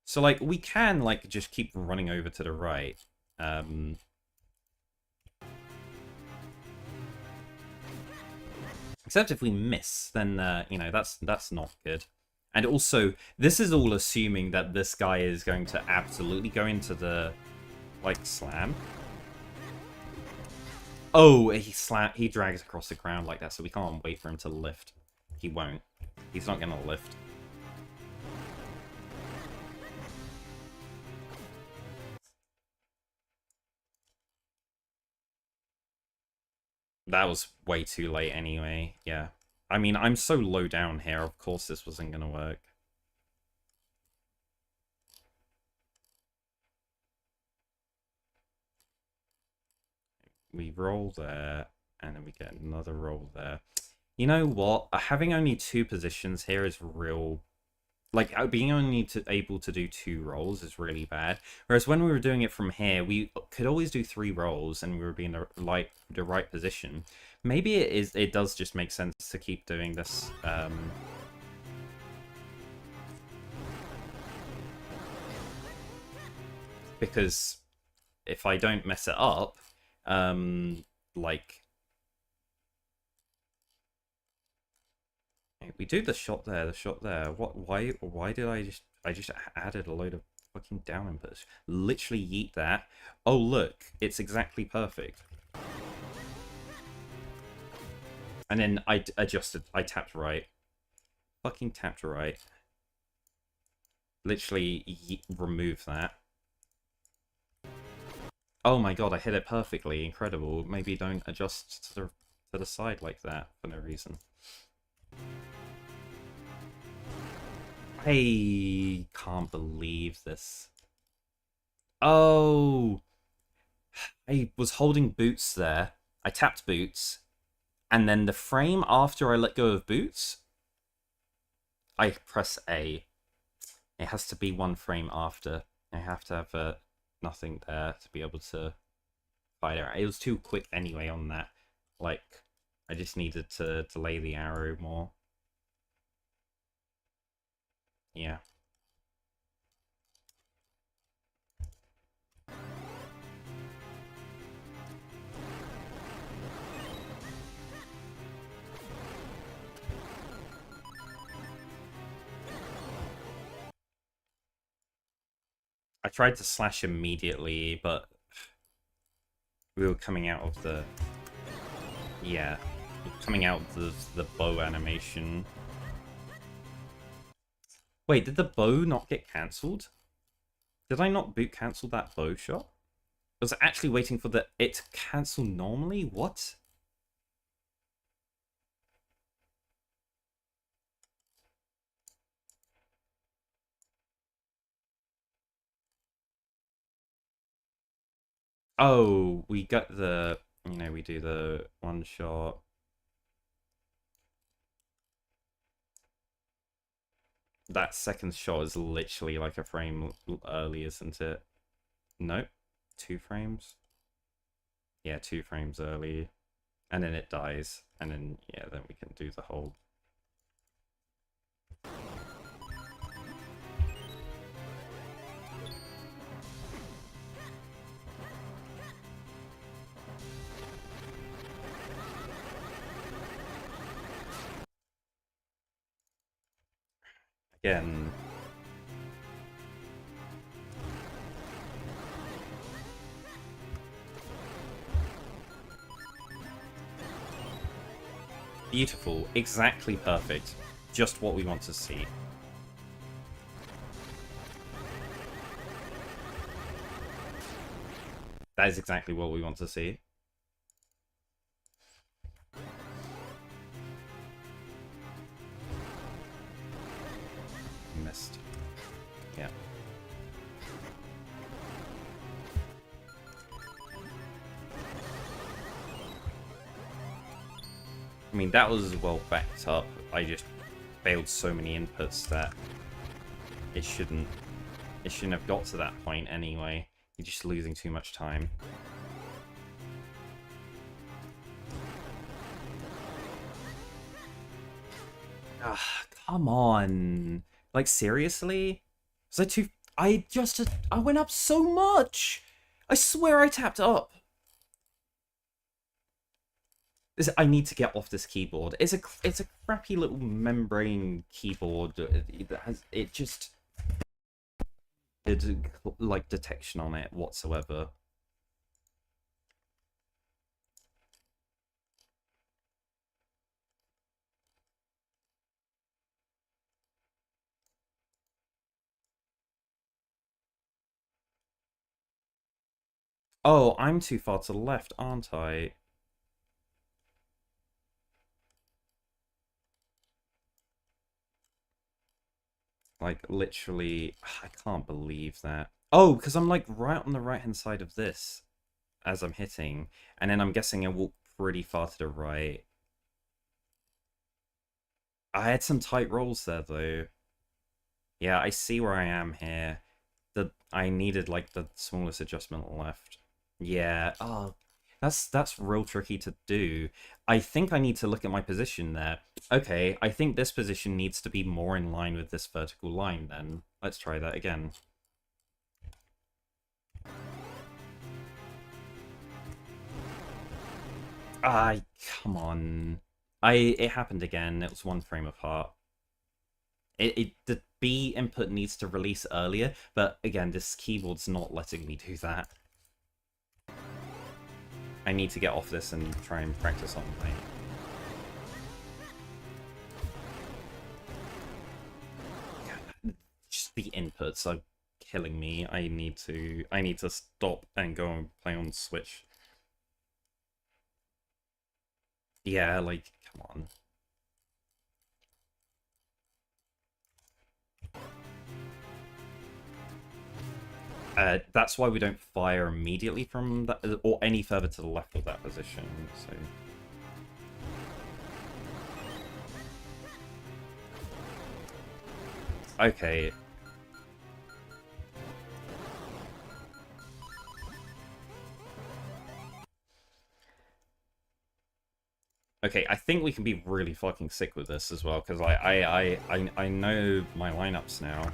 So, like, we can, like, just keep running over to the right. Except if we miss, then, you know, that's not good. And also, this is all assuming that this guy is going to absolutely go into the, like, slam. Oh, he drags across the ground like that, so we can't wait for him to lift. He won't. He's not going to lift. That was way too late anyway, yeah. I mean, I'm so low down here, of course this wasn't going to work. We roll there, and then we get another roll there. You know what? Having only 2 positions here is real... Like, being only able to do 2 rolls is really bad. Whereas when we were doing it from here, we could always do 3 rolls, and we would be in the right position. Maybe it does just make sense to keep doing this. Because if I don't mess it up, like... We do the shot there, What? Why did I just added a load of fucking down inputs? Literally yeet that. Oh look, it's exactly perfect. And then I adjusted. I tapped right. Fucking tapped right. Literally remove that. Oh my god, I hit it perfectly. Incredible. Maybe don't adjust to the side like that for no reason. I can't believe this. Oh! I was holding boots there. I tapped boots. And then the frame after I let go of boots, I press A. It has to be 1 frame after. I have to have nothing there to be able to fight it. It was too quick anyway on that. Like, I just needed to delay the arrow more. Yeah. I tried to slash immediately, but we were coming out of the... Yeah. Coming out of the bow animation. Wait, did the bow not get cancelled? Did I not boot cancel that bow shot? Was I actually waiting for it to cancel normally? What? Oh, we got the... You know, we do the 1 shot. That second shot is literally like a frame early, isn't it? Nope. 2 frames? Yeah, 2 frames early. And then it dies. And then, yeah, then we can do the whole... Again... Beautiful. Exactly perfect. Just what we want to see. That is exactly what we want to see. Missed. Yeah. I mean, that was well backed up. I just failed so many inputs that it shouldn't have got to that point anyway. You're just losing too much time. Ah, come on. Like, seriously? Was I too... I went up so much! I swear I tapped up. I need to get off this keyboard. It's a crappy little membrane keyboard. It just... There's like detection on it whatsoever. Oh, I'm too far to the left, aren't I? Like, literally, I can't believe that. Oh, because I'm, like, right on the right-hand side of this as I'm hitting. And then I'm guessing I walk pretty far to the right. I had some tight rolls there, though. Yeah, I see where I am here. I needed, like, the smallest adjustment left. Yeah, oh, that's real tricky to do. I think I need to look at my position there. Okay, I think this position needs to be more in line with this vertical line then. Let's try that again. Come on. It happened again. It was one frame apart. The B input needs to release earlier, but again, this keyboard's not letting me do that. I need to get off this and try and practice on my... Just the inputs are killing me. I need to stop and go and play on Switch. Yeah, like, come on. That's why we don't fire immediately from that, or any further to the left of that position, so... Okay. Okay, I think we can be really fucking sick with this as well, because I know my lineups now.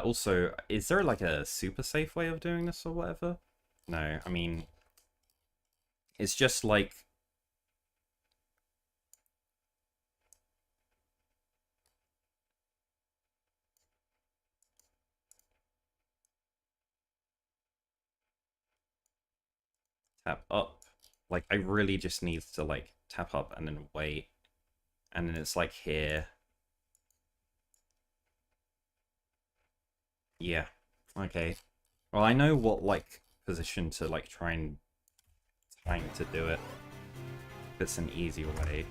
Also, is there like a super safe way of doing this or whatever? No, I mean, it's just like... Tap up. Like, I really just need to, like, tap up and then wait. And then it's like here. Yeah. Okay. Well, I know what, like, position to, like, trying to do it. It's an easier way.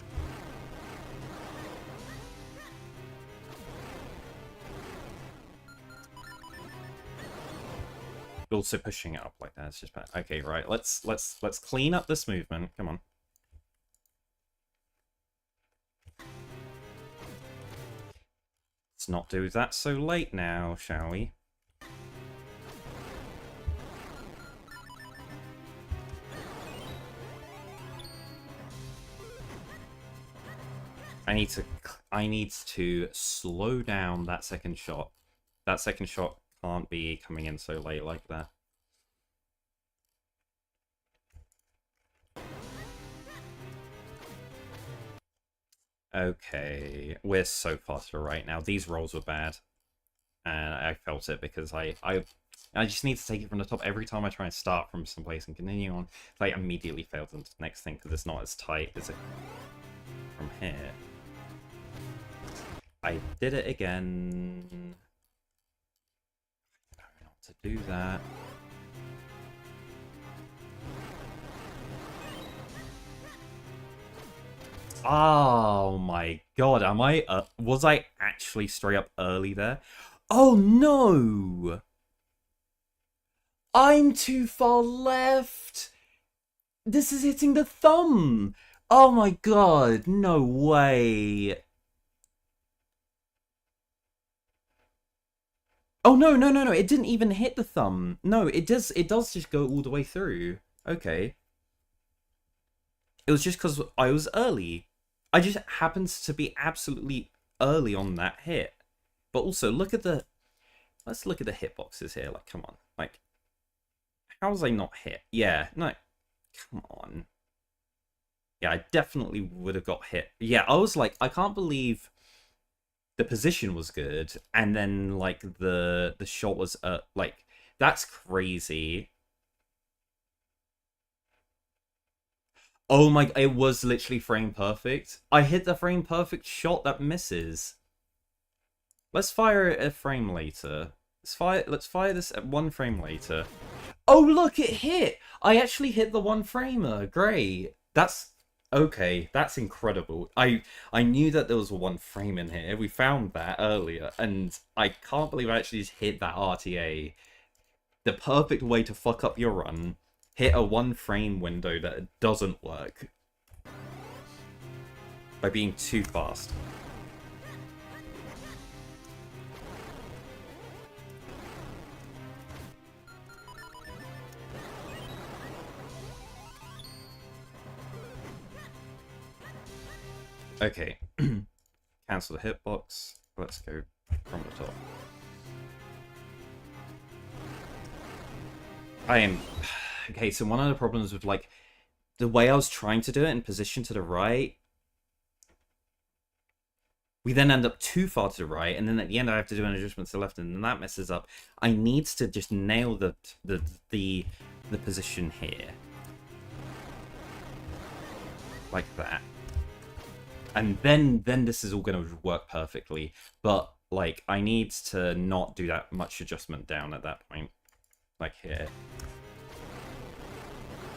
Also pushing it up like that is just bad. Okay, right. Let's clean up this movement. Come on. Let's not do that so late now, shall we? I need to slow down that second shot. That second shot can't be coming in so late like that. Okay, we're so far to the right now. These rolls were bad. And I felt it because I I just need to take it from the top every time I try and start from someplace and continue on. Like, immediately fail to the next thing because it's not as tight as it from here. I did it again. I don't know how to do that. Oh my god, am I, was I actually straight up early there? Oh no! I'm too far left! This is hitting the thumb! Oh my god, no way! Oh no, no, no, no, it didn't even hit the thumb. No, it does just go all the way through. Okay. It was just because I was early. I just happens to be absolutely early on that hit. But also, look at the... Let's look at the hitboxes here. Like, come on. Like, how was I not hit? Yeah, no. Come on. Yeah, I definitely would have got hit. Yeah, I was like, I can't believe the position was good. And then, like, the shot was, like, that's crazy. Oh my, it was literally frame perfect. I hit the frame perfect shot that misses. Let's fire it a frame later. Let's fire this at one frame later. Oh look, it hit! I actually hit the one framer. Great. That's okay, that's incredible. I knew that there was a one frame in here. We found that earlier, and I can't believe I actually just hit that RTA. The perfect way to fuck up your run. Hit a one frame window that doesn't work by being too fast. Okay. Cancel the hitbox. Let's go from the top. I am... Okay, so one of the problems with, like, the way I was trying to do it in position to the right, we then end up too far to the right, and then at the end I have to do an adjustment to the left, and then that messes up. I need to just nail the position here. Like that. And then this is all going to work perfectly. But, like, I need to not do that much adjustment down at that point. Like here.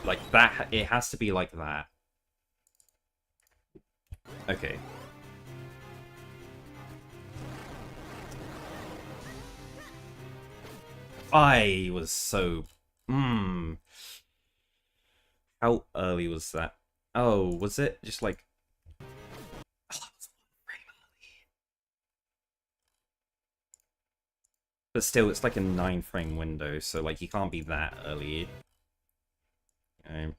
Like that, it has to be like that. Okay. I was so... How early was that? Oh, was it just like... Oh, that was very early. But still, it's like a 9-frame window, so like you can't be that early. Okay.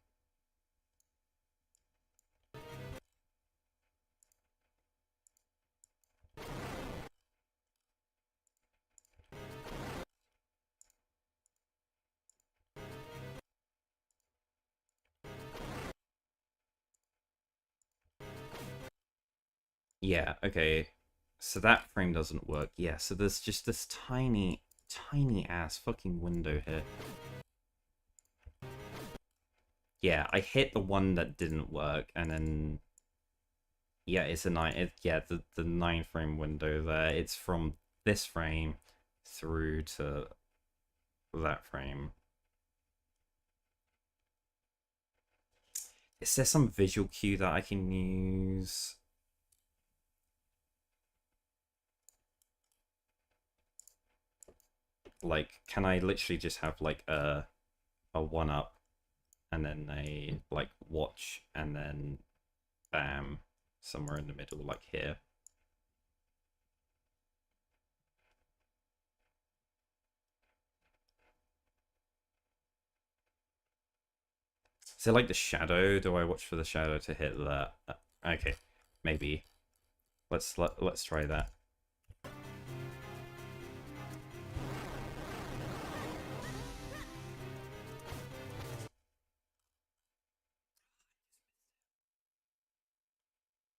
Yeah, okay. So that frame doesn't work. Yeah, so there's just this tiny, tiny ass fucking window here. Yeah, I hit the one that didn't work, and then... Yeah, it's a 9... yeah, the 9-frame window there. It's from this frame through to that frame. Is there some visual cue that I can use? Like, can I literally just have like a 1-up and then a like watch and then bam somewhere in the middle like here? Is it like the shadow? Do I watch for the shadow to hit that? Okay, maybe. Let's try that.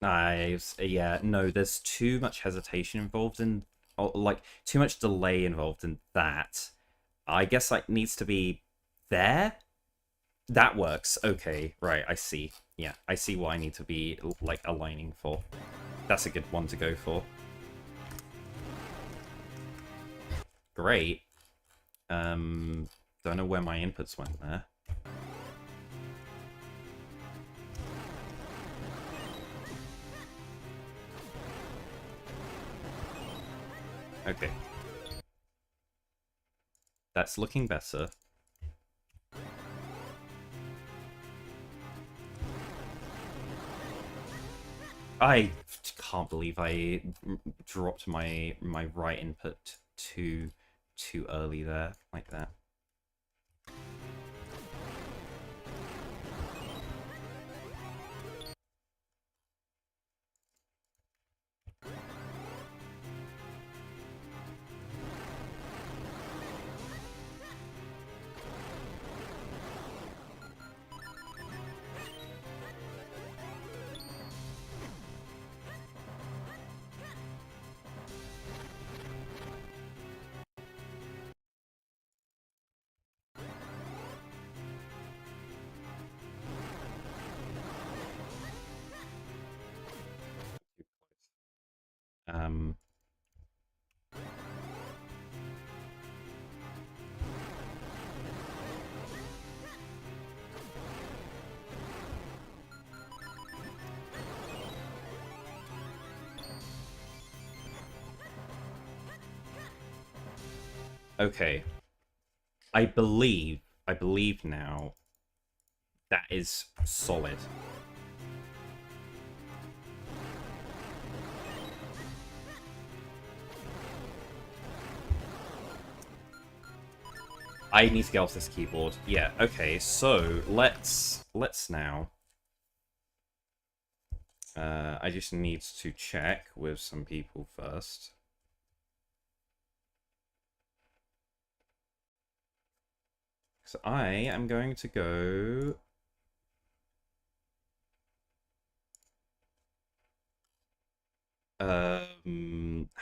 Nice. Yeah, no, there's too much hesitation involved in, or like too much delay involved in that. I guess it needs to be there. That works. Okay, right, I see. Yeah, I see what I need to be, like, aligning for. That's a good one to go for. Great. Don't know where my inputs went there. Okay. That's looking better. I can't believe I dropped my right input too early there, like that. Um, okay. I believe now that is solid. I need to get off this keyboard. Yeah, okay, so let's now. I just need to check with some people first. So I am going to go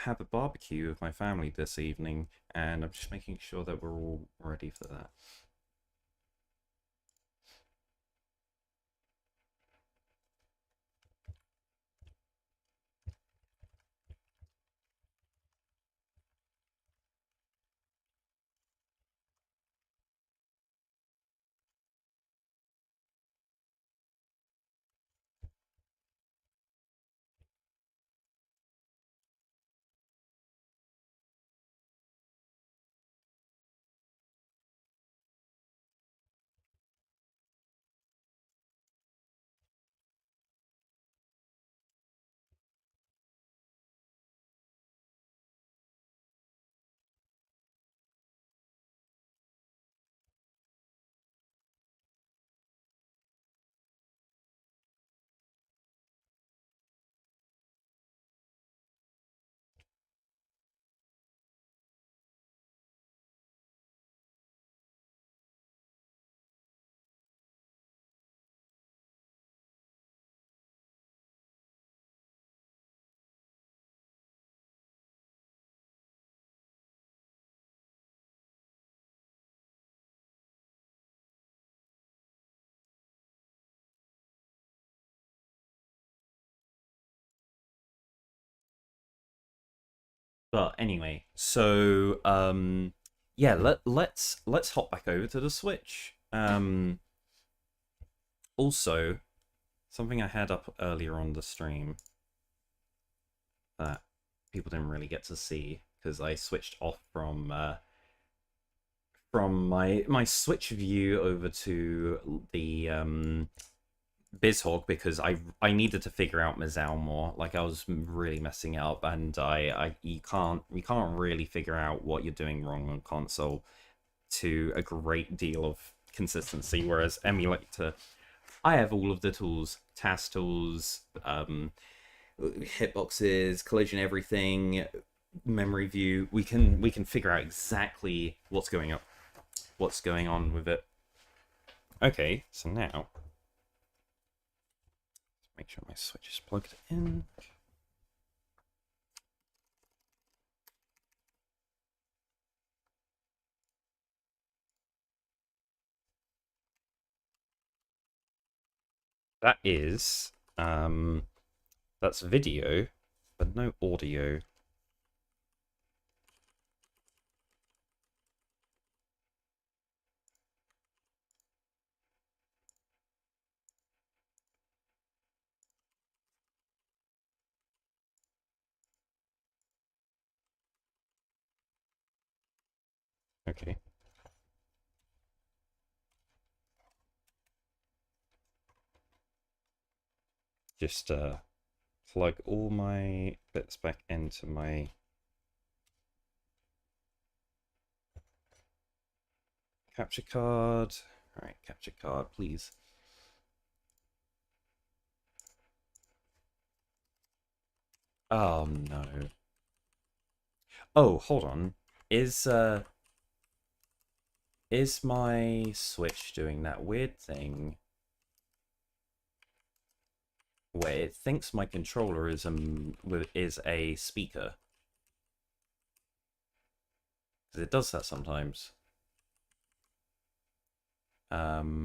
have a barbecue with my family this evening, and I'm just making sure that we're all ready for that. But anyway, so yeah, let's hop back over to the Switch. Also, something I had up earlier on the stream that people didn't really get to see because I switched off from my Switch view over to the BizHawk because I needed to figure out Mazal more. Like I was really messing up, and you can't really figure out what you're doing wrong on console to a great deal of consistency. Whereas emulator, I have all of the tools, task tools, hitboxes, collision, everything, memory view. We can figure out exactly what's going on with it. Okay, so now make sure my Switch is plugged in. That is, that's video, but no audio. Okay. Just plug all my bits back into my capture card. Alright, capture card, please. Oh no. Oh, hold on. Is my Switch doing that weird thing where it thinks my controller is a speaker? Because it does that sometimes. No,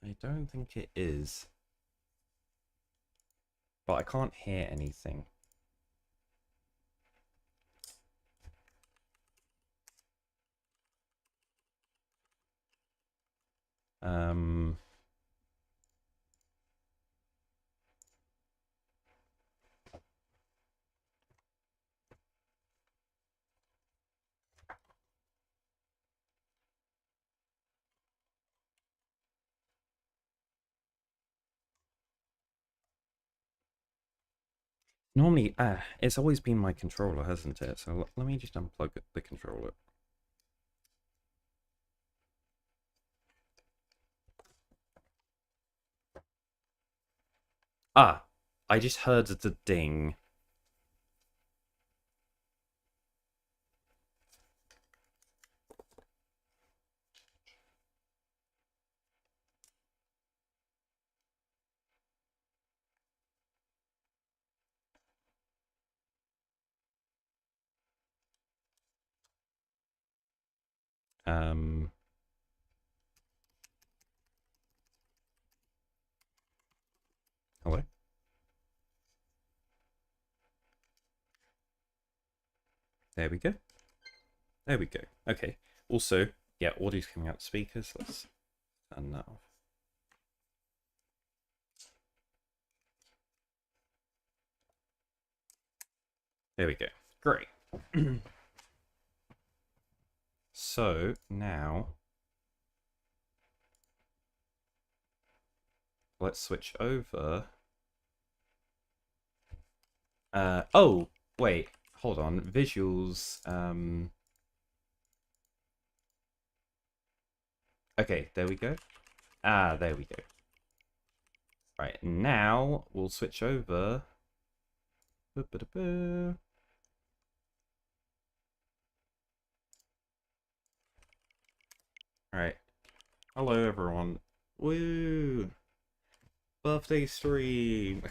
I don't think it is. But I can't hear anything. Normally, it's always been my controller, hasn't it? So let me just unplug the controller. Ah, I just heard the ding. Hello? There we go. There we go. Okay. Also, yeah, audio's coming out speakers. Let's turn that off. There we go. Great. So, now... let's switch over. Oh, wait. Hold on. Visuals. Okay, there we go. Ah, there we go. Right, now we'll switch over. Alright. Hello, everyone. Woo! Birthday stream!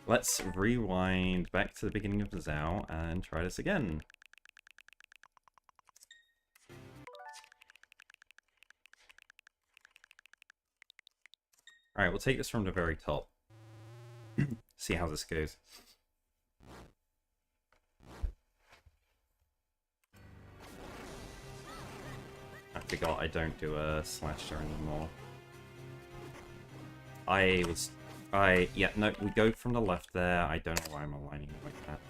Let's rewind back to the beginning of the Zao and try this again. Alright, we'll take this from the very top. See how this goes. I forgot I don't do a slasher anymore. Yeah, no, we go from the left there. I don't know why I'm aligning it like that.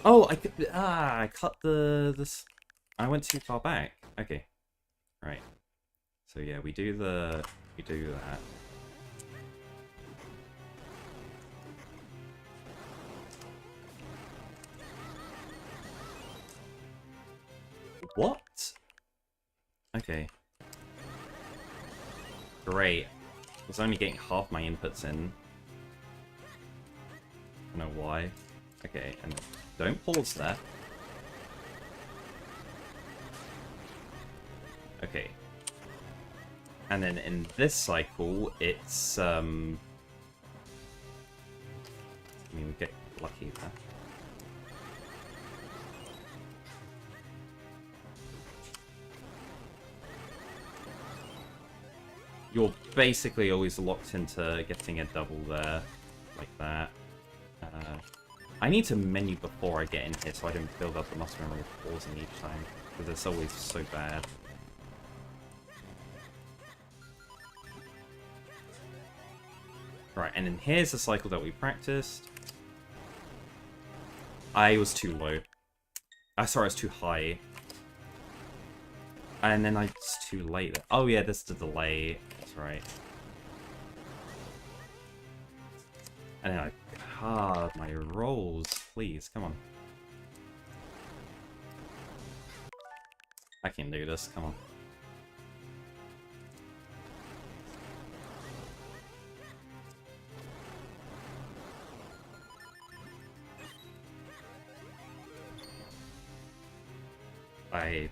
Oh, I cut this. I went too far back. Okay, right. So yeah, we do that. What? Okay. Great. I was only getting half my inputs in. I don't know why. Okay, and don't pause there. Okay. And then in this cycle, it's, I mean, we get lucky there. You're basically always locked into getting a double there, like that. I need to menu before I get in here so I don't build up the muscle memory of pausing each time, because it's always so bad. Right, and then here's the cycle that we practiced. I was too low. Sorry, I was too high. And then I was too late. Oh yeah, this is the delay. That's right. And then I card my rolls. Please, come on. I can do this, come on. I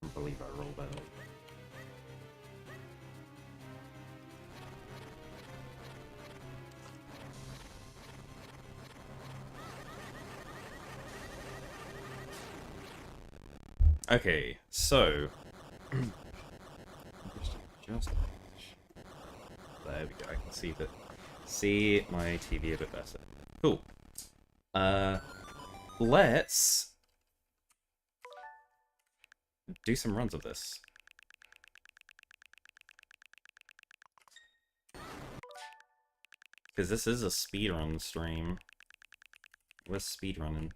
can't believe I rolled that up. Okay, so just there we go. I can see my TV a bit better. Cool. Let's do some runs of this. Because this is a speedrun stream. We're speedrunning.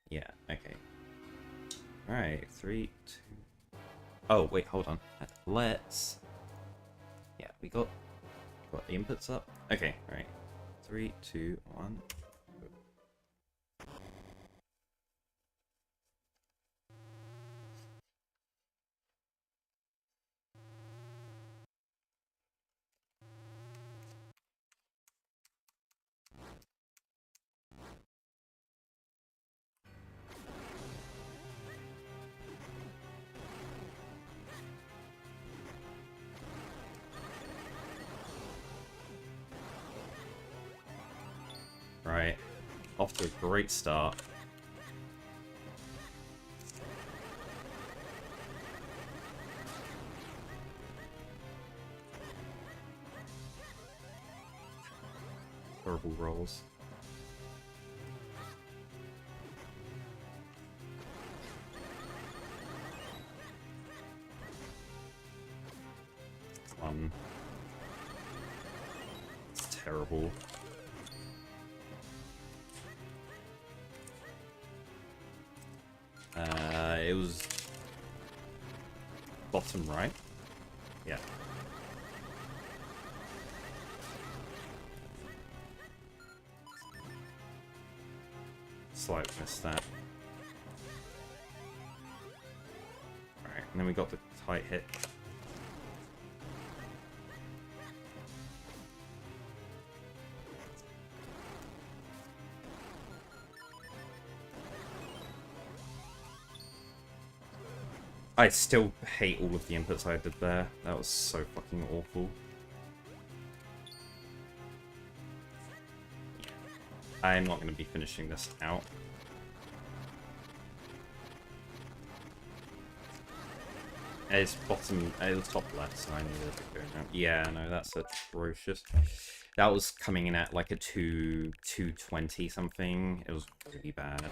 Yeah, okay. Alright, 3, 2... Oh, wait, hold on. Let's... Yeah, we got the inputs up. Okay, alright. 3, 2, 1... Right, off to a great start. Horrible rolls. It's terrible. It was bottom right. Yeah. Slight missed that. Alright, and then we got the tight hit. I still hate all of the inputs I did there. That was so fucking awful. I'm not going to be finishing this out. It's bottom, it was top left, so I needed to go down. Yeah, no, that's atrocious. That was coming in at like a 220 something. It was really bad.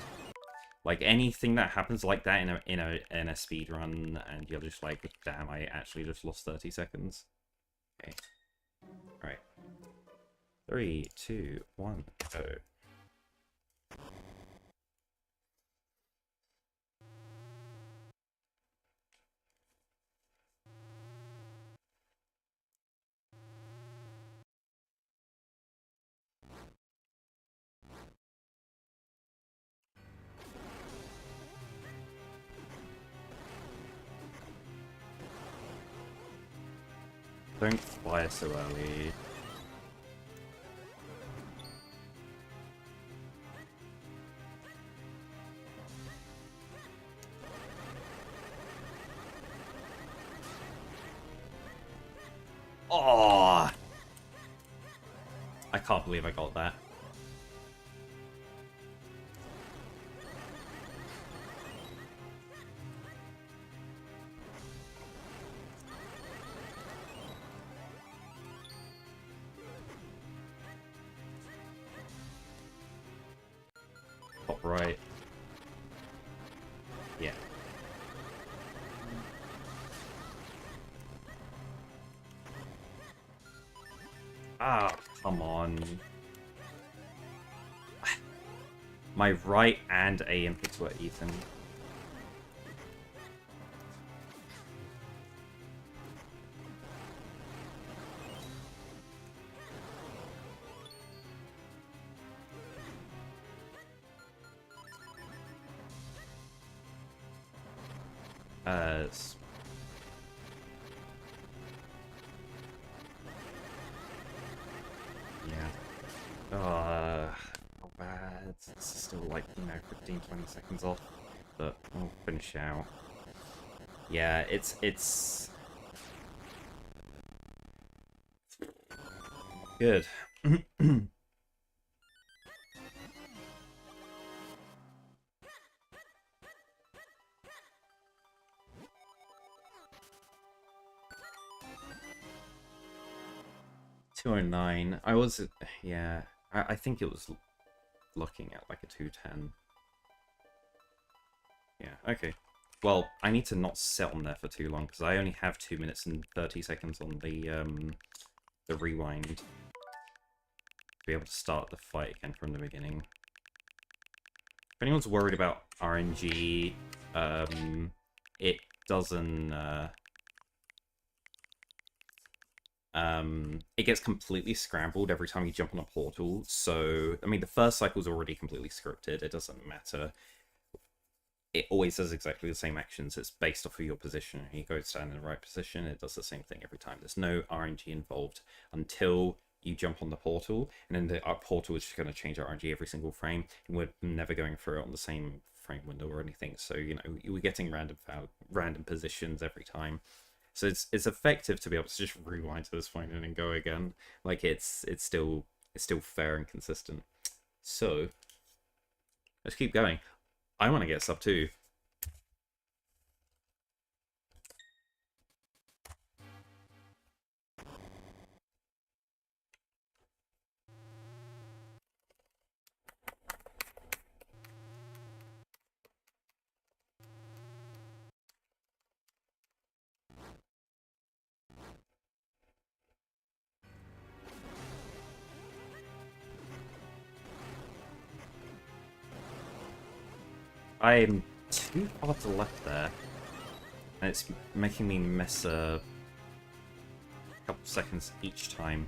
Like anything that happens like that in a speed run, and you're just like, damn, I actually just lost 30 seconds. Okay. Right. 3, 2, 1, go. Don't fire so early. Oh! I can't believe I got that. Top right. Yeah. Ah, come on. My right and A inputs were Ethan. Yeah. Not bad. It's still like, 15, 20 seconds off. But we'll finish out. Yeah, it's... Good. 209. I was, yeah, I think it was looking at like a 210. Yeah, okay. Well, I need to not sit on there for too long because I only have 2 minutes and 30 seconds on the rewind to be able to start the fight again from the beginning. If anyone's worried about RNG, it doesn't. It gets completely scrambled every time you jump on a portal. So, I mean, the first cycle's already completely scripted. It doesn't matter. It always does exactly the same actions. It's based off of your position. You go stand in the right position, it does the same thing every time. There's no RNG involved until you jump on the portal, and then the portal is just going to change RNG every single frame, and we're never going through it on the same frame window or anything. So, we're getting random positions every time. So it's effective to be able to just rewind to this point and then go again. Like it's still fair and consistent. So let's keep going. I want to get sub 2. I'm too far to the left there, and it's making me miss a couple seconds each time.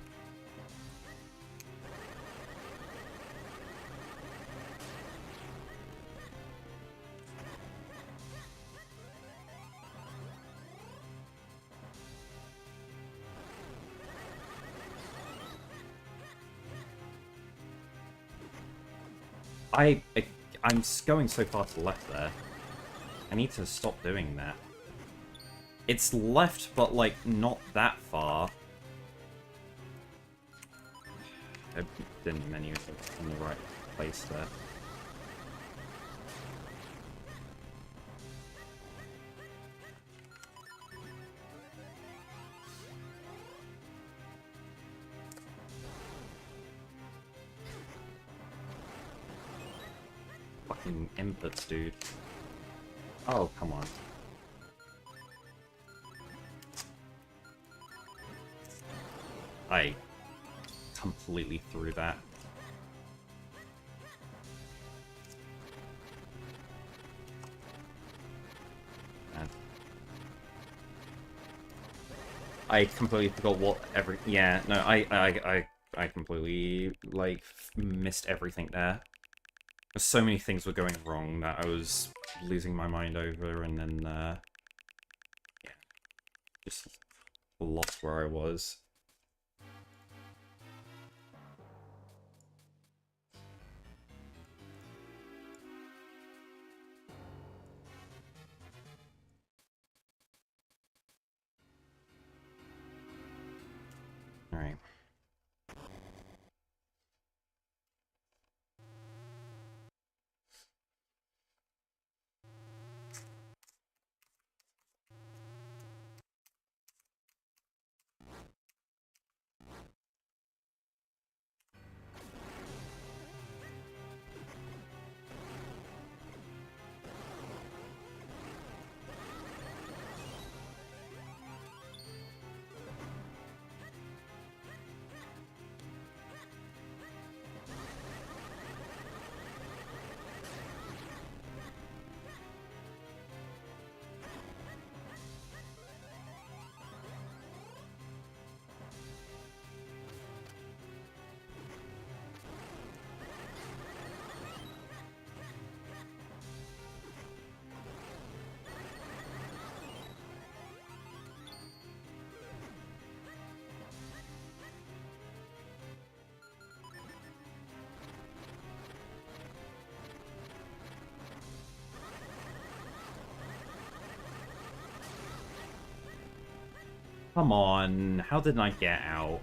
I'm going so far to the left there. I need to stop doing that. It's left, but, like, not that far. I didn't menu in the right place there. Fucking inputs, dude. Oh, come on. I completely threw that. And I completely forgot what yeah, no, I completely, like, missed everything there. So many things were going wrong that I was losing my mind over, and then, yeah, just lost where I was. Alright. Come on, how did I get out?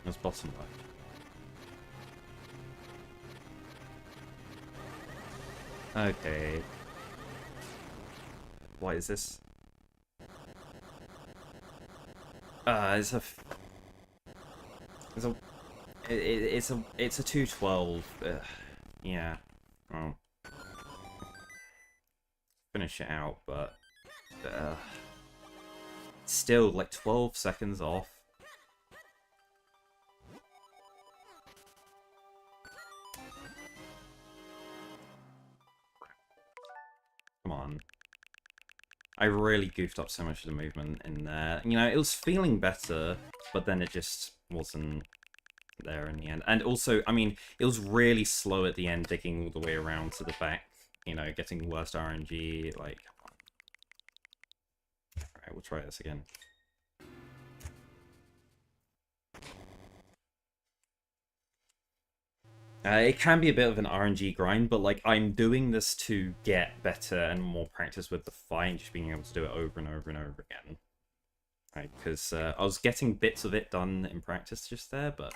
It's bottom left. Okay. What is this? It's a 212. Yeah. Oh. Finish it out, but still like 12 seconds off. Come on. I really goofed up so much of the movement in there. You know, it was feeling better, but then it just wasn't there in the end. And also, I mean, it was really slow at the end, digging all the way around to the back. You know, getting worst RNG. Like, come on. Alright, we'll try this again. It can be a bit of an RNG grind, but like I'm doing this to get better and more practice with the fight, just being able to do it over and over and over again. Right, because I was getting bits of it done in practice just there, but...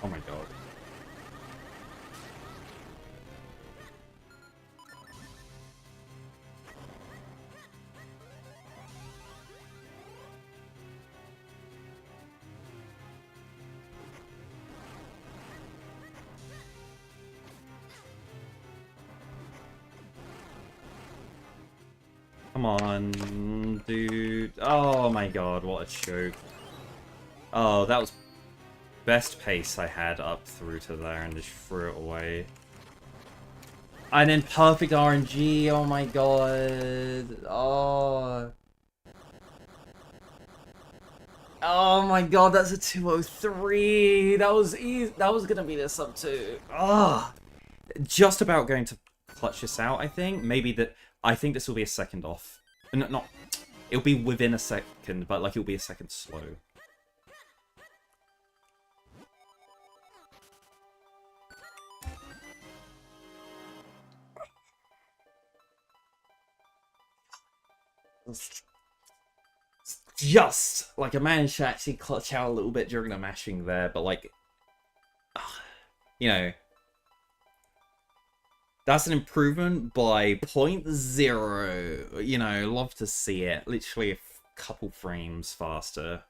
Oh my god. Come on, dude. Oh my god, what a choke. Oh, that was best pace I had up through to there and just threw it away. And then perfect RNG, oh my god. Oh. Oh my god, that's a 203. That was easy. That was gonna be the sub 2. Oh. Just about going to clutch this out, I think. Maybe that. I think this will be a second off. No, not. It'll be within a second, but like it'll be a second slow. Just like I managed to actually clutch out a little bit during the mashing there, but like, you know, That's an improvement by point 0. You know, love to see it. Literally a couple frames faster.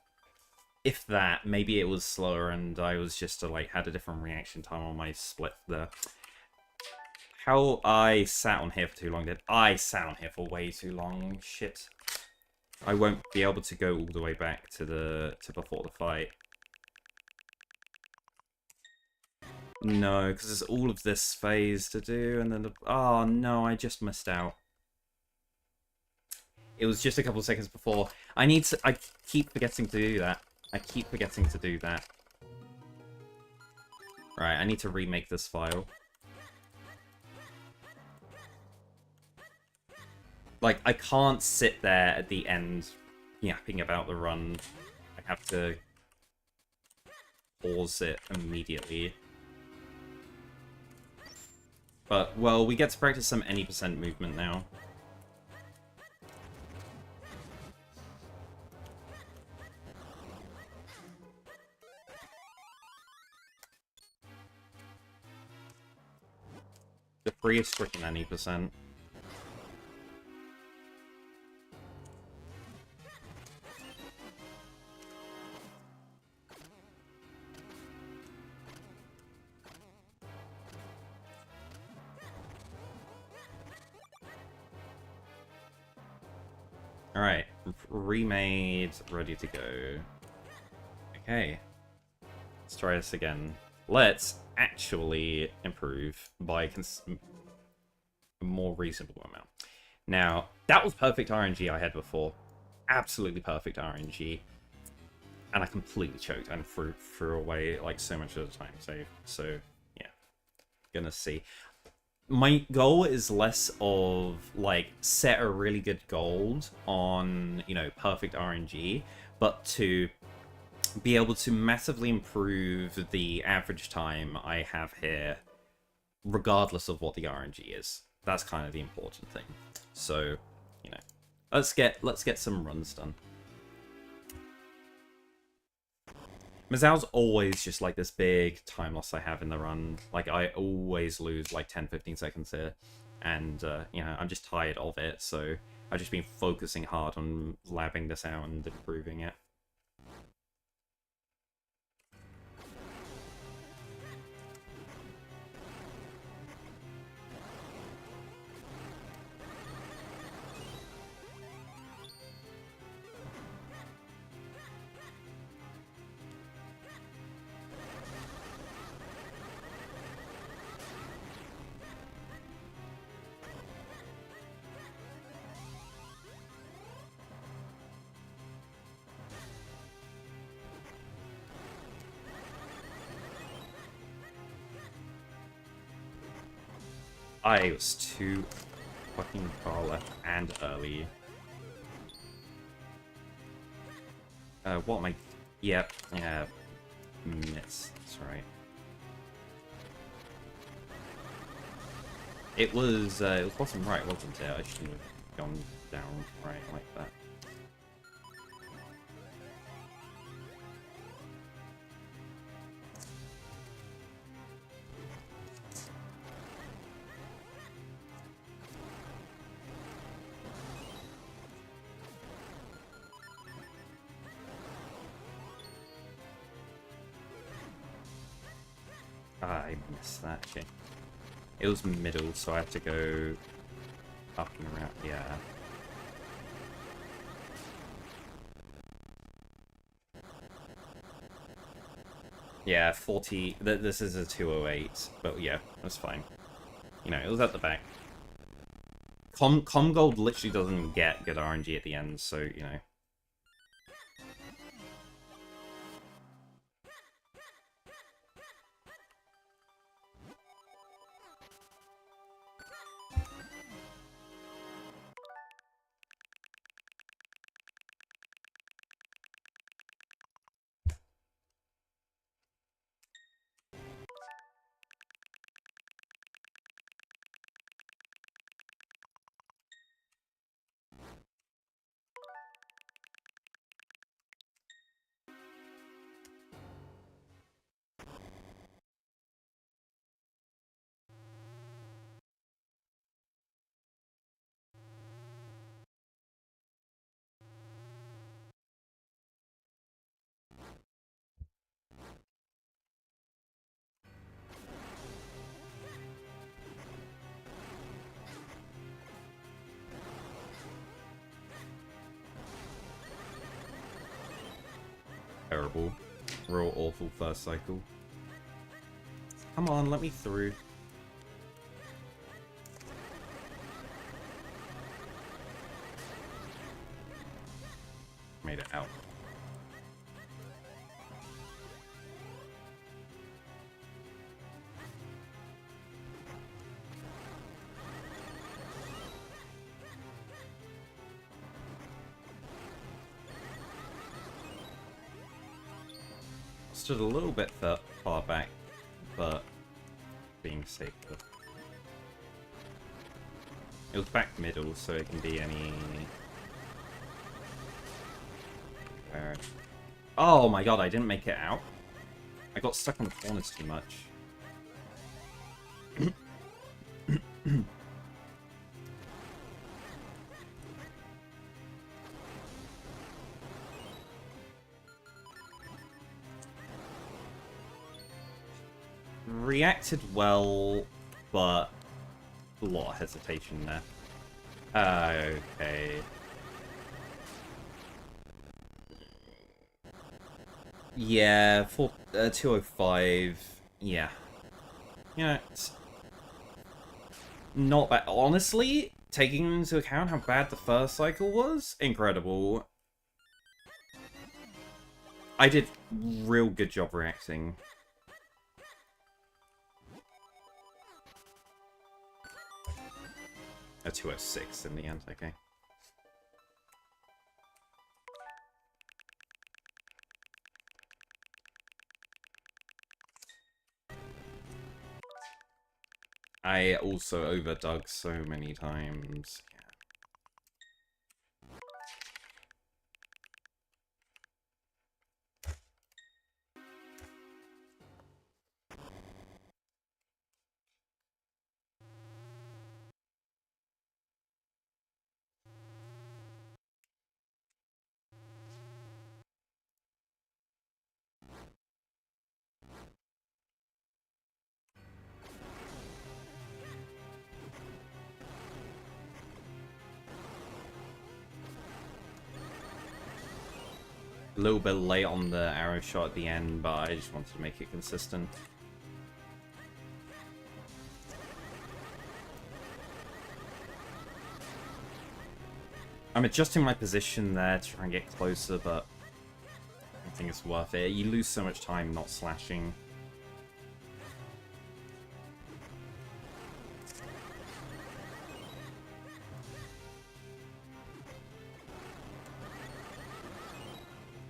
If that, maybe it was slower and I was just like had a different reaction time on my split there. How I sat on here for too long, did I sat on here for way too long? Shit. I won't be able to go all the way back to before the fight. No, because there's all of this phase to do, and then oh no, I just missed out. It was just a couple of seconds before. I keep forgetting to do that. I keep forgetting to do that. Right, I need to remake this file. Like, I can't sit there at the end yapping about the run. I have to pause it immediately. But, well, we get to practice some any percent movement now. The free is freaking any percent. Alright, remade, ready to go. Okay, let's try this again. Let's actually improve by a more reasonable amount. Now, that was perfect RNG I had before. Absolutely perfect RNG. And I completely choked and threw away like so much of the time. So yeah, gonna see. My goal is less of like set a really good goal on, you know, perfect RNG, but to be able to massively improve the average time I have here, regardless of what the RNG is. That's kind of the important thing. So, you know, let's get some runs done. Mazao's always just like this big time loss I have in the run. Like, I always lose like 10-15 seconds here. And, you know, I'm just tired of it, so I've just been focusing hard on labbing this out and improving it. I was too fucking far left and early. What am I... Yep, yeah. Miss. That's right. It was bottom right, wasn't it? I shouldn't have gone down right like that. I missed that. Okay. It was middle, so I had to go up and around. Yeah. Yeah, 40. This is a 208, but yeah, that's fine. You know, it was at the back. Com Gold literally doesn't get good RNG at the end, so, you know. terrible. Real awful first cycle. Come on, let me through. Made it out. Stood a little bit far back, but being safer. It was back middle, so it can be any... Oh my god, I didn't make it out. I got stuck in the corners too much. Reacted well, but a lot of hesitation there. Okay. Yeah, 205. Yeah. Yeah, it's not bad. Honestly, taking into account how bad the first cycle was, incredible. I did real good job reacting. A 206 in the end, okay. I also overdug so many times. A little bit late on the arrow shot at the end, but I just wanted to make it consistent. I'm adjusting my position there to try and get closer, but I don't think it's worth it. You lose so much time not slashing.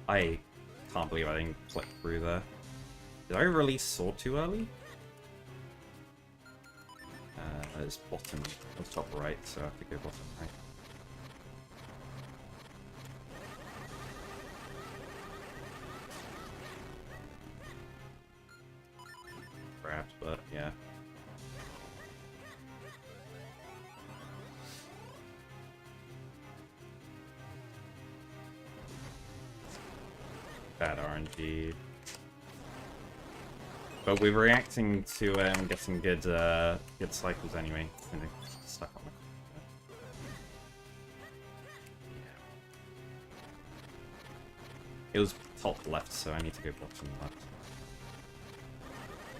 I can't believe I didn't click through there. Did I release sword too early? It's bottom, it's top right, so I have to go bottom right. Perhaps, but yeah. Bad RNG. But we're reacting to it and getting good good cycles anyway. Stuck on the... It was top left, so I need to go bottom left.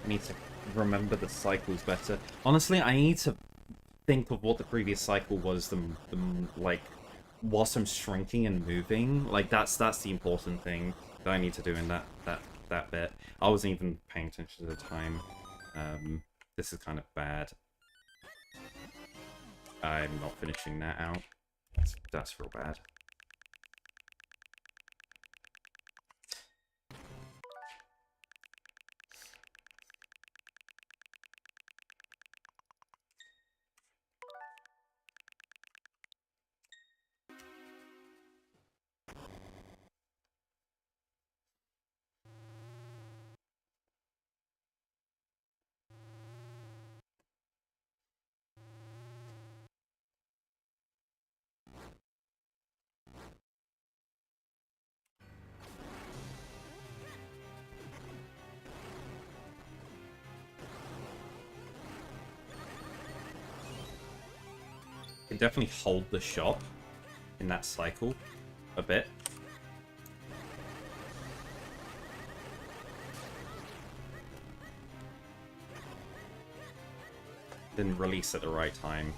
I need to remember the cycles better. Honestly, I need to think of what the previous cycle was, like, whilst I'm shrinking and moving. Like, that's the important thing that I need to do in that bit. I wasn't even paying attention to the time. This is kind of bad. I'm not finishing that out. That's real bad. Can definitely hold the shot in that cycle a bit. Didn't release at the right time.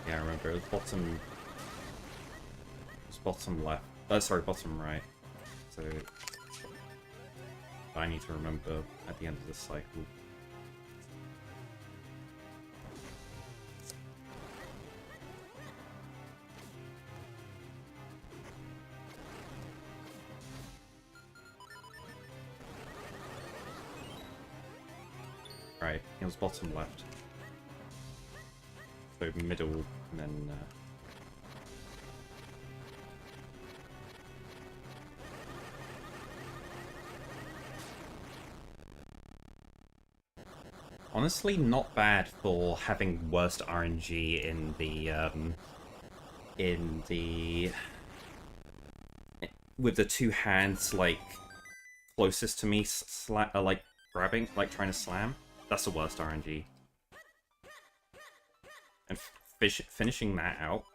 Yeah, I remember it was bottom left. Sorry, bottom right. So I need to remember at the end of this cycle. Right, it was bottom left. So middle, and then... Honestly, not bad for having worst RNG in the... with the two hands, like, closest to me, like, grabbing, like, trying to slam. That's the worst RNG. And finishing that out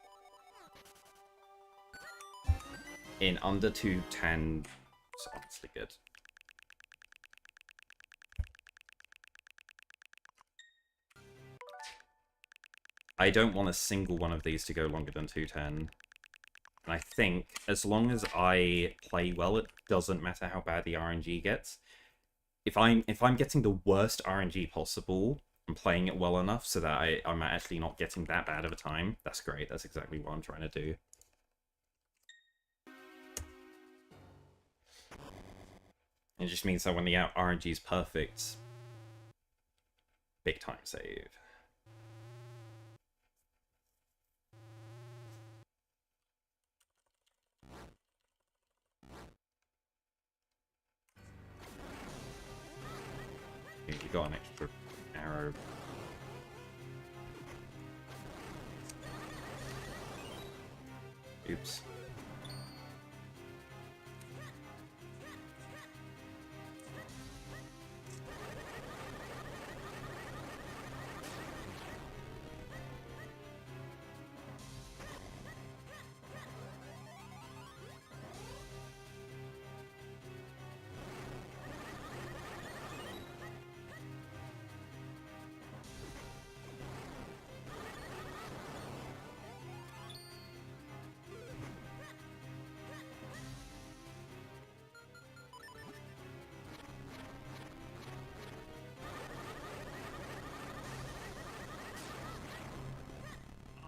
in under 210 is honestly good. I don't want a single one of these to go longer than 210. And I think, as long as I play well, it doesn't matter how bad the RNG gets. If I'm getting the worst RNG possible and playing it well enough so that I'm actually not getting that bad of a time, that's great. That's exactly what I'm trying to do. It just means that when the RNG is perfect, big time save. You got an extra arrow. Oops.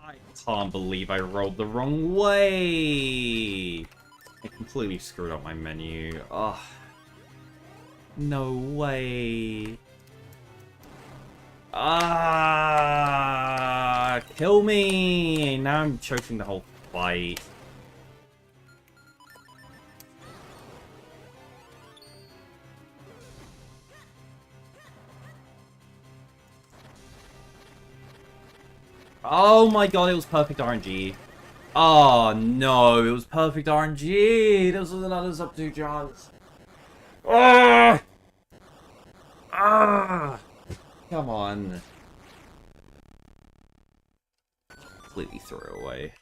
I can't believe I rolled the wrong way! I completely screwed up my menu. Ugh. No way. Ah! Kill me! Now I'm choking the whole fight. Oh my god, it was perfect RNG. Oh no, it was perfect RNG. This was another sub 2 chance. Ah! Ah! Come on. Completely throw it away.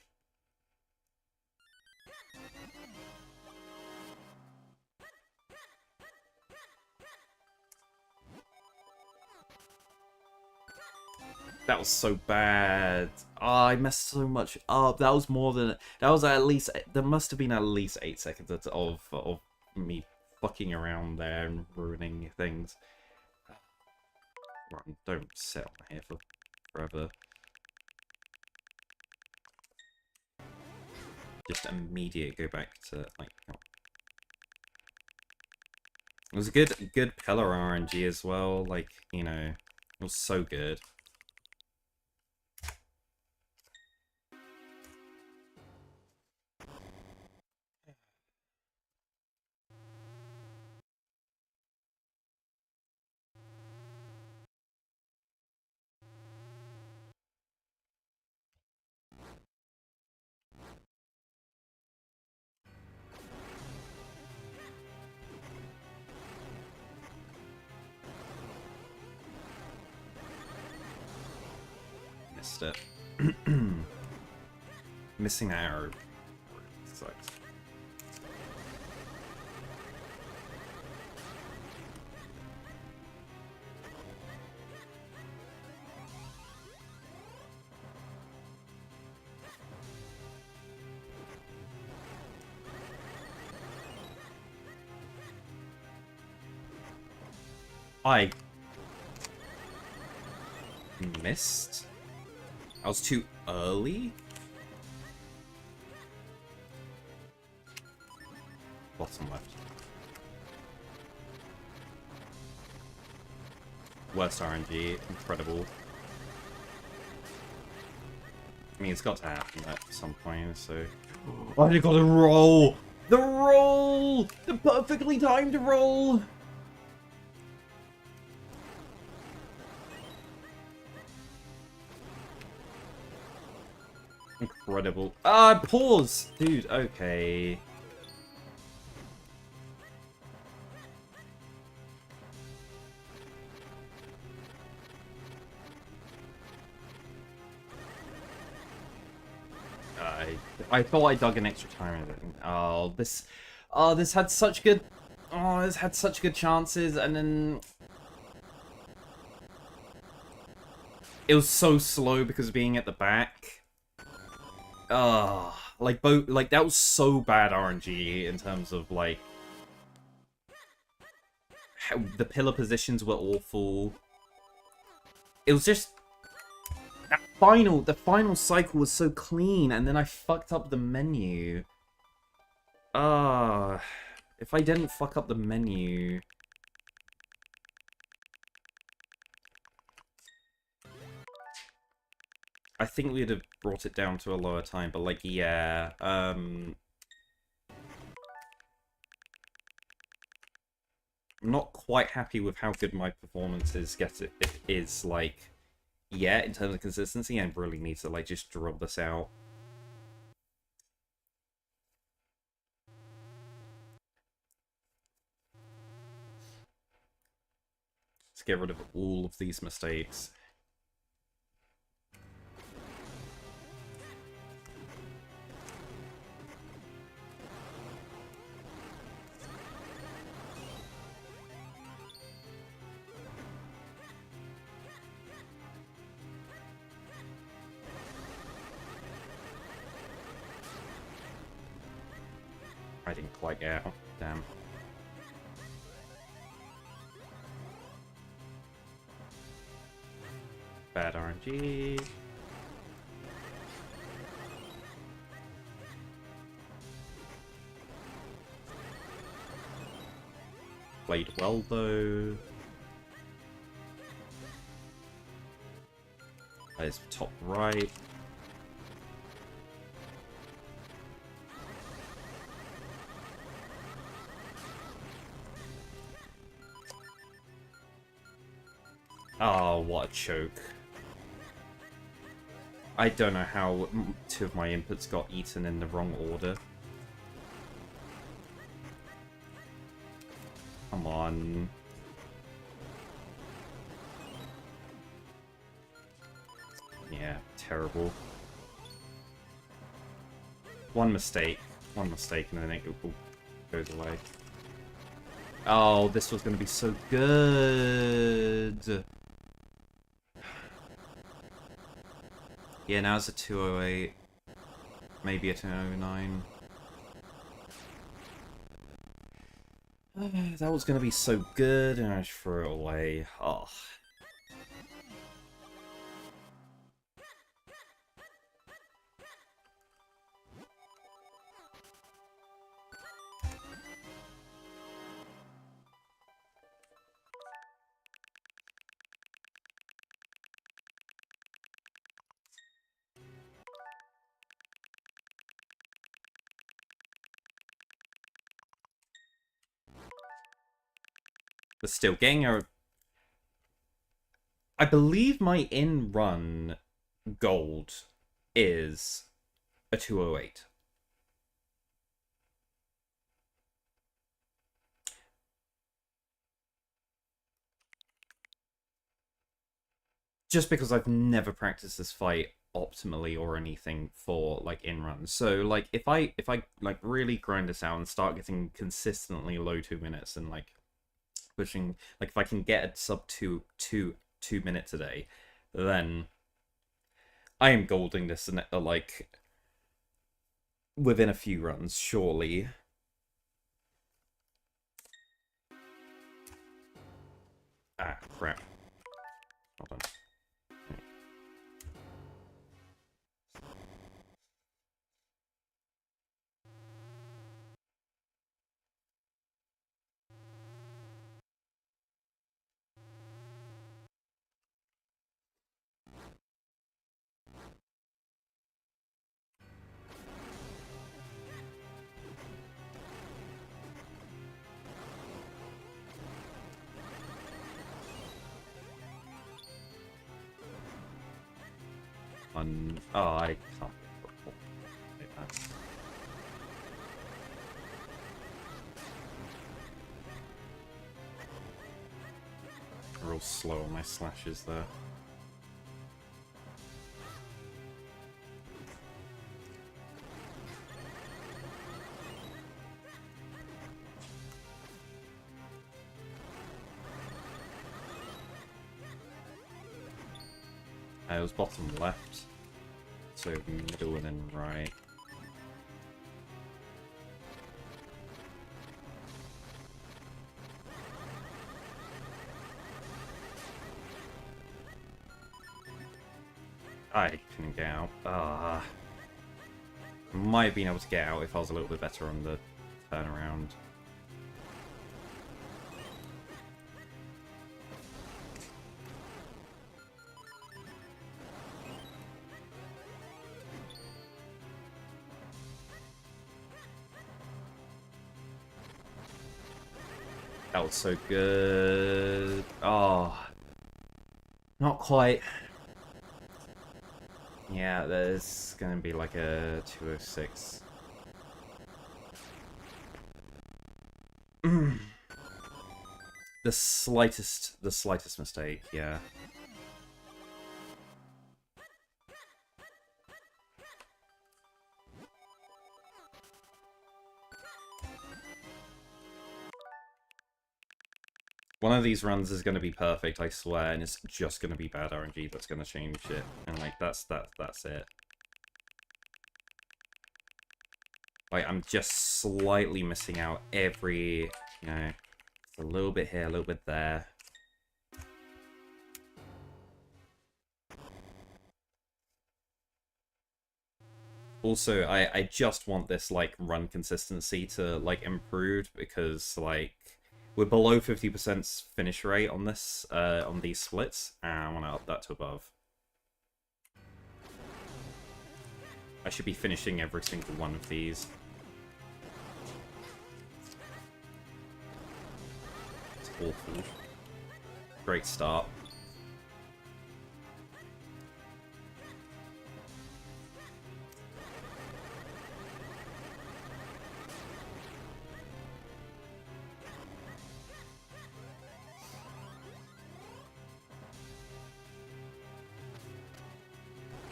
That was so bad. Oh, I messed so much up. That was more than... That was at least... There must have been at least 8 seconds of me fucking around there and ruining things. Run, don't sit on here for forever. Just immediate go back to, like... Oh. It was a good pillar RNG as well. Like, you know, it was so good. missed it. Missing that arrow sucks. I missed? I was too early? Bottom left. Worst RNG. Incredible. I mean, it's got to happen at some point, so... I got a roll! The roll! The perfectly timed roll! Incredible. Pause! Dude, okay. I thought I dug an extra time in it. Oh, this had such good... Oh, this had such good chances, and then... It was so slow because of being at the back. Like, that was so bad RNG in terms of, like... How the pillar positions were awful. It was just... The final cycle was so clean, and then I fucked up the menu. If I didn't fuck up the menu... I think we'd have brought it down to a lower time, but, like, yeah, I'm not quite happy with how good my performance is, like, yeah, in terms of consistency. I really need to, like, just drill this out. Let's get rid of all of these mistakes. I didn't quite get out. Damn. Bad RNG. Played well, though. There's top right. Oh, what a choke. I don't know how two of my inputs got eaten in the wrong order. Come on. Yeah, terrible. One mistake, and then it goes away. Oh, this was going to be so good. Yeah, now it's a 208. Maybe a 209. That was going to be so good, and I just threw it away. Oh. But still, getting a... I believe my in-run gold is a 208. just because I've never practiced this fight optimally or anything for like in runs. So like if I like really grind this out and start getting consistently low 2 minutes and like pushing, like if I can get a sub 2 minutes a day, then I am golding this in like within a few runs, surely. Ah, crap. Hold on. Oh, I can't. Real slow on my slashes there. It was bottom left, so middle and then right. I couldn't get out. Might have been able to get out if I was a little bit better on the turnaround. That was so good. Oh, not quite. Yeah, there's gonna be like a 206. The slightest mistake, yeah. One of these runs is going to be perfect, I swear, and it's just going to be bad RNG that's going to change it. And, like, that's it. Like, I'm just slightly missing out every, you know, a little bit here, a little bit there. Also, I just want this, like, run consistency to, like, improve, because, like, we're below 50% finish rate on this, on these splits, and I want to up that to above. I should be finishing every single one of these. It's awful. Great start.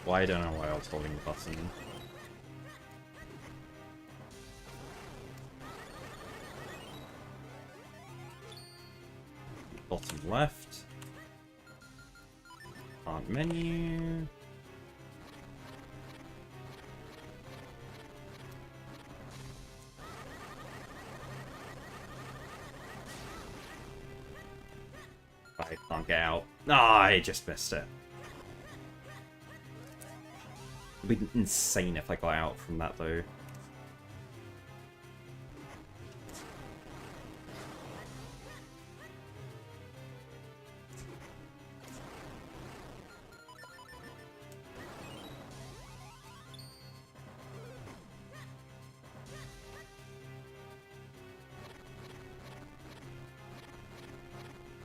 Well, I don't know why I was holding the button. Bottom left. Aren't menu. I can't get out. Ah, I just missed it. It'd be insane if I got out from that, though.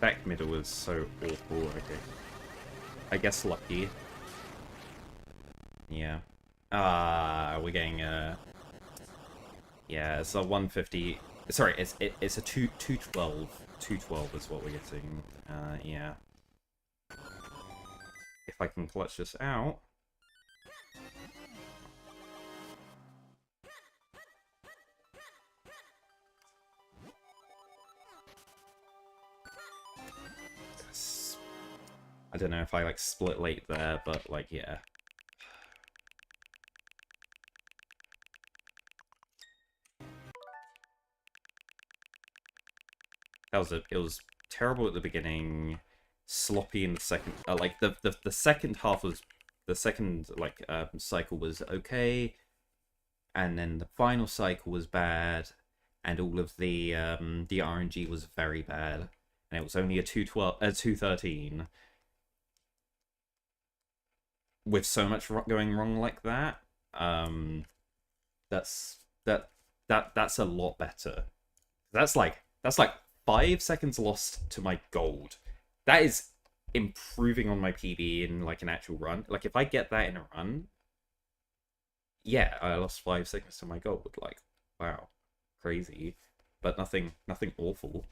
Back middle was so awful. Okay. I guess lucky. Yeah. We're getting yeah, it's a 150. Sorry, it's a 212. 212 is what we're getting. Yeah. if I can clutch this out. I don't know if I, like, split late there, but, like, yeah. It was terrible at the beginning, sloppy in the second, like, the second half was, the second, like, cycle was okay, and then the final cycle was bad, and all of the RNG was very bad, and it was only a 213. With so much going wrong like that, that's a lot better. That's like 5 seconds lost to my gold. That is improving on my PB in like an actual run. Like if I get that in a run, yeah, I lost 5 seconds to my gold. Like, wow, crazy, but nothing awful.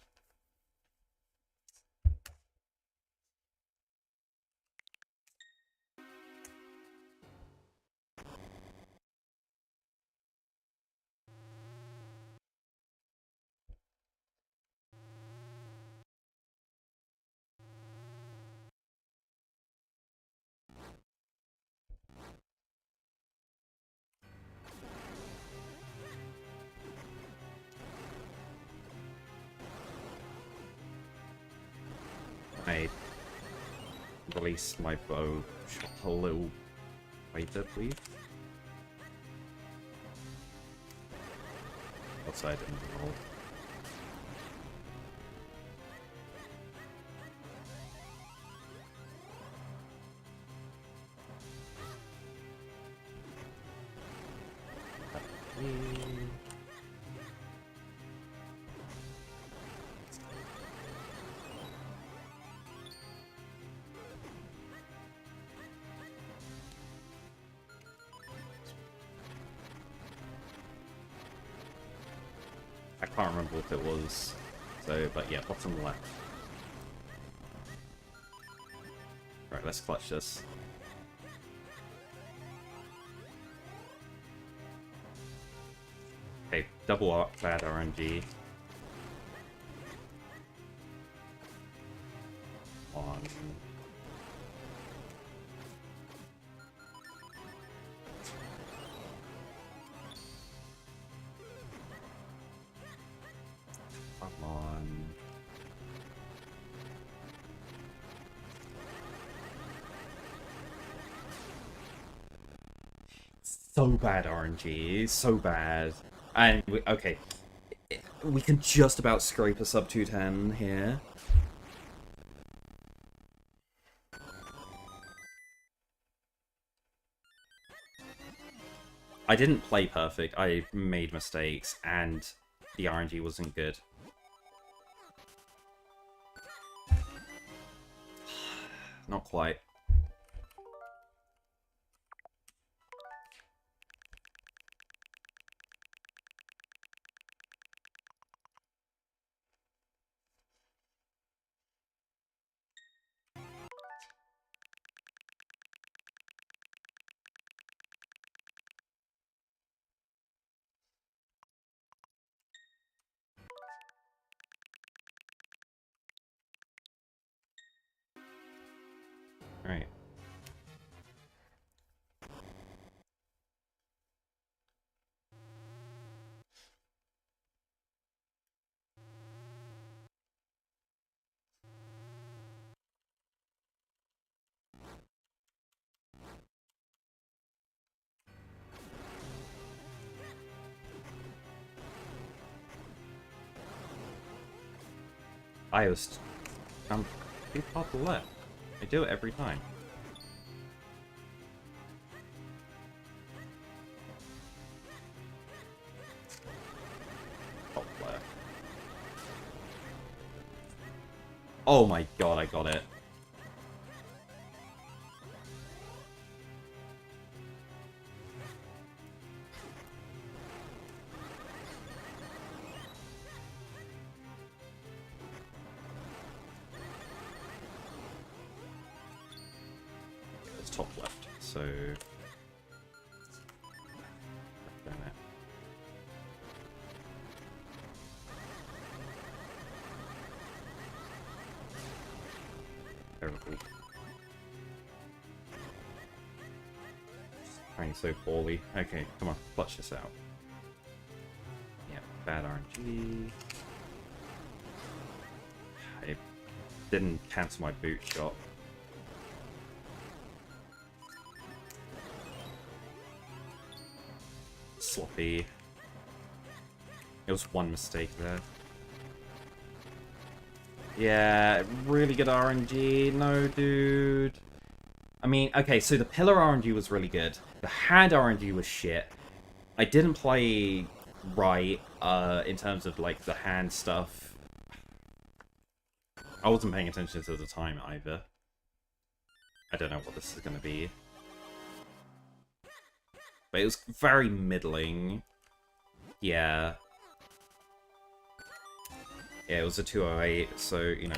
I released my bow a little later, please. Outside in the roll. I can't remember what it was, so, but yeah, bottom left. Right, let's clutch this. Okay, double arc clad RNG. On. Come on. So bad RNG, so bad. And, okay. We can just about scrape a sub 210 here. I didn't play perfect, I made mistakes, and the RNG wasn't good. Not quite. Alright. I'm too far to the left. I do it every time. Top left. Oh my god, I got it. top left, so... Damn it. Terrible. Trying so poorly. Okay, come on, clutch this out. Yeah, bad RNG. I didn't cancel my boot shot. Sloppy. It was one mistake there. Yeah, really good RNG. No, dude. I mean, okay, so the pillar RNG was really good. The hand RNG was shit. I didn't play right in terms of, like, the hand stuff. I wasn't paying attention to the time either. I don't know what this is going to be. But it was very middling. Yeah. Yeah, it was a 208, so, you know.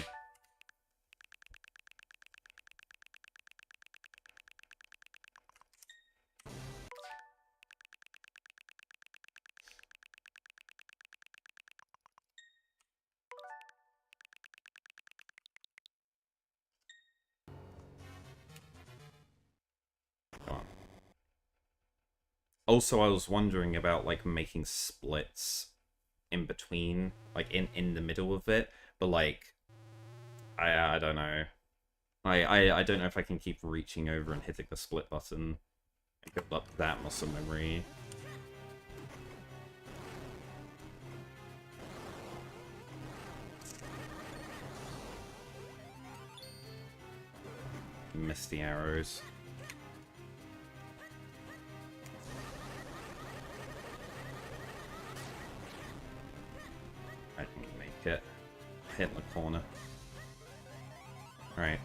Come on. Also, I was wondering about, like, making splits in between, like, in the middle of it, but, like, I don't know. I don't know if I can keep reaching over and hitting the split button and build up that muscle memory. Missed the arrows. I can make it. Hit the corner. Alright.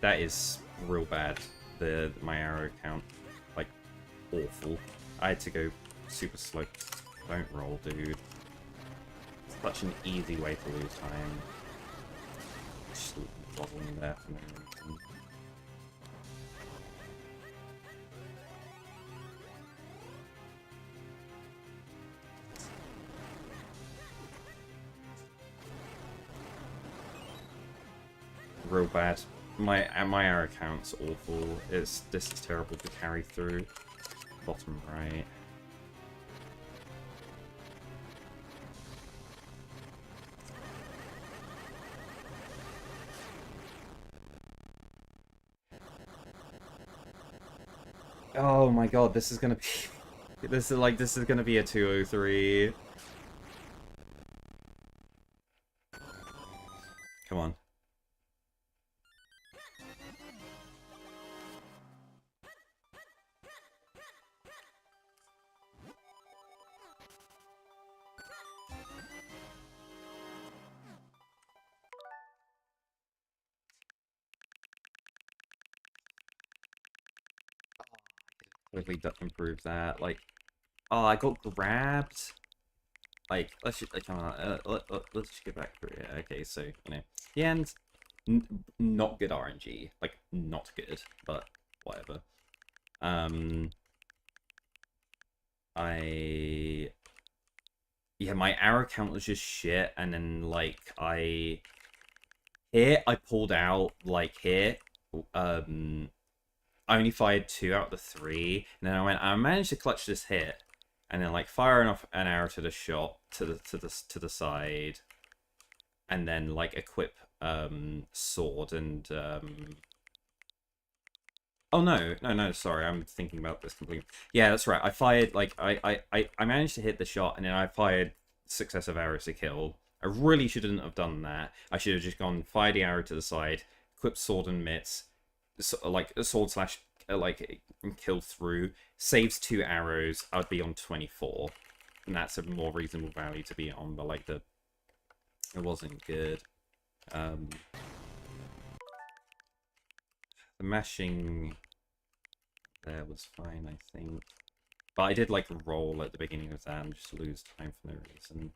That is real bad. My arrow count. Like, awful. I had to go super slow. Don't roll, dude. It's such an easy way to lose time. Just wobbling there for no reason. Real bad. My arrow count's awful. This is terrible to carry through. Bottom right. Oh my god, this is gonna be this is gonna be a 203. Come on. Quickly improve that. Like, oh, I got grabbed. Like, let's just, come on, let's just get back through it. Okay, so, you know, the end, not good RNG. Like, not good, but whatever. Yeah, my arrow count was just shit, and then, like, I pulled out, like, here, I only fired 2 out of the 3, and then I managed to clutch this hit, and then like firing off an arrow to the shot to the side, and then like equip sword and oh no, sorry, I'm thinking about this completely. Yeah, that's right. I fired like I managed to hit the shot, and then I fired successive arrows to kill. I really shouldn't have done that. I should have just gone fire the arrow to the side, equip sword and mitts. So, like a sword slash like kill through, saves 2 arrows, I'd be on 24, and that's a more reasonable value to be on. But like it wasn't good. The mashing there was fine, I think. But I did like roll at the beginning of that and just lose time for no reason.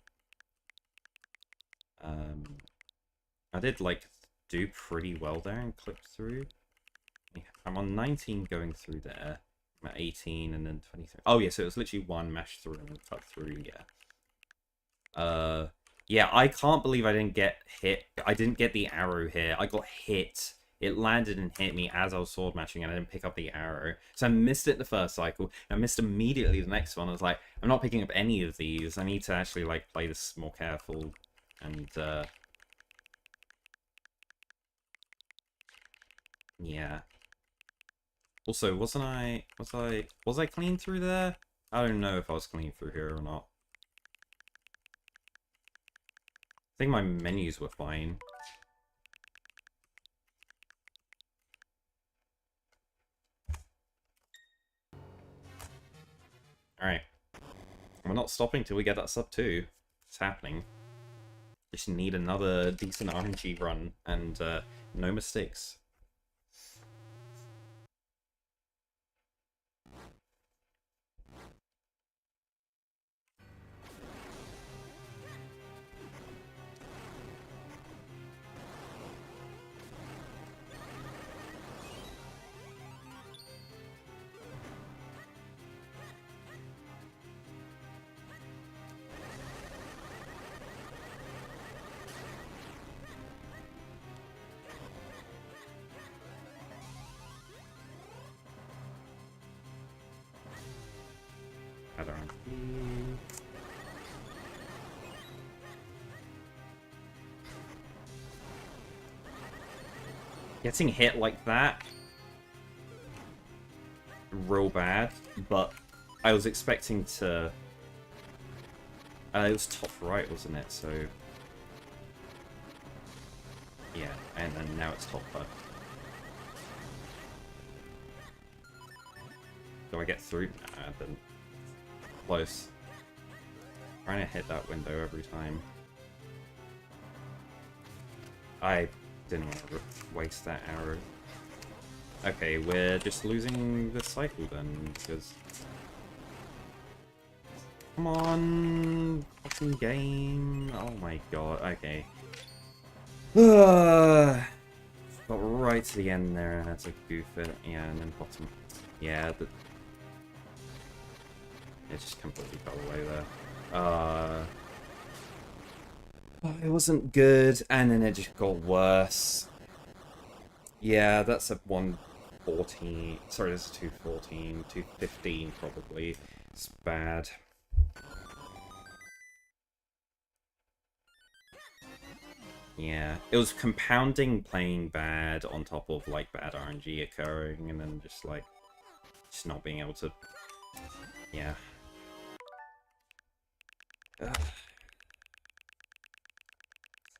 I did like do pretty well there and clip through. I'm on 19 going through there. I'm at 18 and then 23. Oh yeah, so it was literally one mash through and cut through, yeah. Yeah, I can't believe I didn't get hit. I didn't get the arrow here. I got hit. It landed and hit me as I was sword mashing and I didn't pick up the arrow. So I missed it the first cycle. I missed immediately the next one. I was like, I'm not picking up any of these. I need to actually like play this more careful and yeah. Also, was I clean through there? I don't know if I was clean through here or not. I think my menus were fine. Alright. We're not stopping till we get that sub 2. It's happening. Just need another decent RNG run and no mistakes. Getting hit like that, real bad, but I was expecting to... it was top right, wasn't it? So... yeah, and then now it's top left. Do I get through? Nah, I didn't. Close. Trying to hit that window every time. I didn't want to waste that arrow. Okay, we're just losing the cycle then, because... come on! Fucking game! Oh my god, okay. Got right to the end there and had to goof it. Yeah, and then bottom. Yeah, it just completely fell away there. It wasn't good, and then it just got worse. Yeah, that's a 114. Sorry, that's a 214, 215 probably. It's bad. Yeah, it was compounding playing bad on top of like bad RNG occurring, and then just like not being able to. Yeah. Ugh.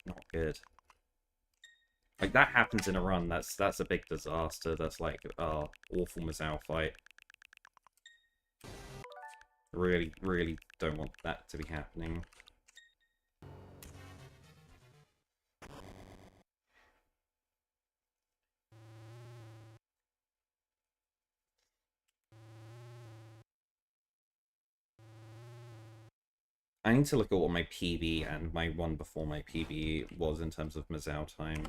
Not good. Like that happens in a run. That's a big disaster. That's like awful Mazao fight. Really, really don't want that to be happening. I need to look at what my PB and my one before my PB was in terms of Mazao time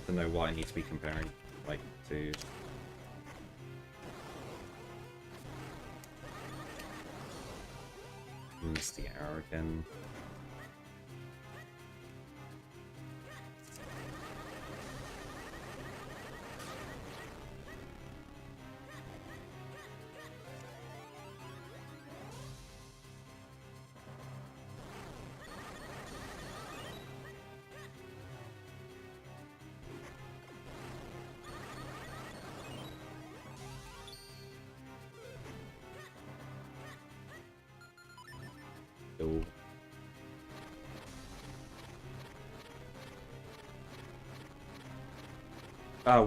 to know what I need to be comparing, like, to. Missed the arrow again.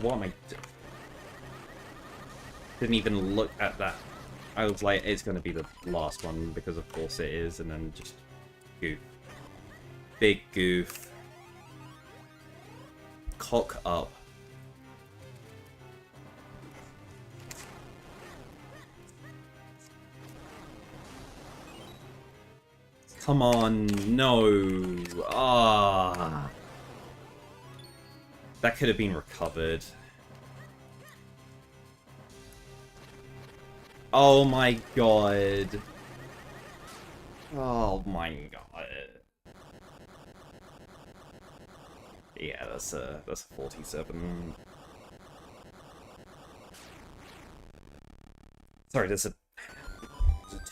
What am I... Didn't even look at that. I was like, it's going to be the last one, because of course it is, and then just goof. Big goof. Cock up. Come on, no. Ah. That could have been recovered. Oh my god. Oh my god. Yeah, that's a 47. Sorry, that's a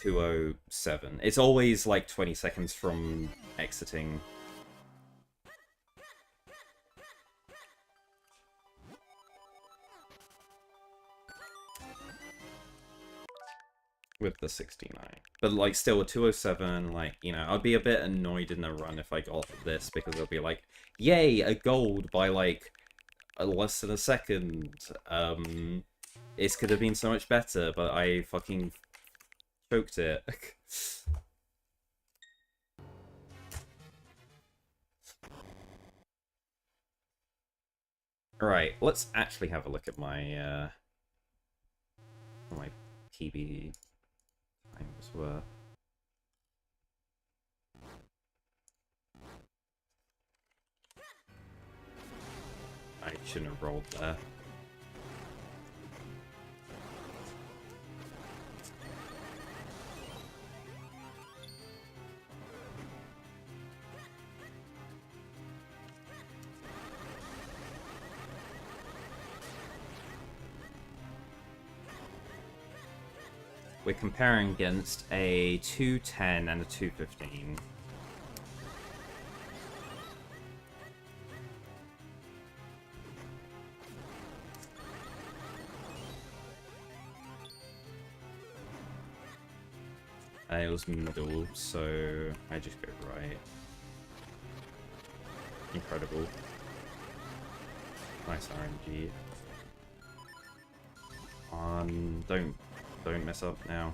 207. It's always like 20 seconds from exiting. With the 69. But, like, still a 207, like, you know, I'd be a bit annoyed in the run if I got this, because it'll be like, yay, a gold by, like, less than a second. It could have been so much better, but I fucking choked it. Right, let's actually have a look at my, PB times were. I shouldn't have rolled there. We're comparing against a 210 and a 215. It was middle, so I just go right. Incredible. Nice RNG. Don't mess up now.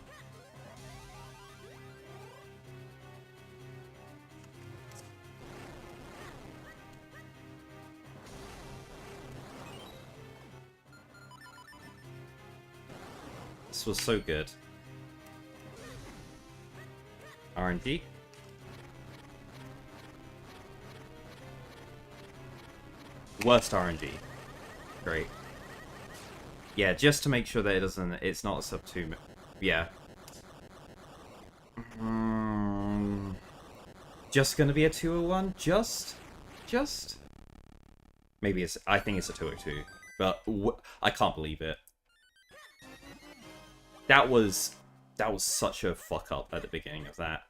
This was so good. RNG. Worst RNG. Great. Yeah, just to make sure that it's not a sub 2. Yeah. Just gonna be a 201? Just? Maybe I think it's a 202. But I can't believe it. That was such a fuck up at the beginning of that.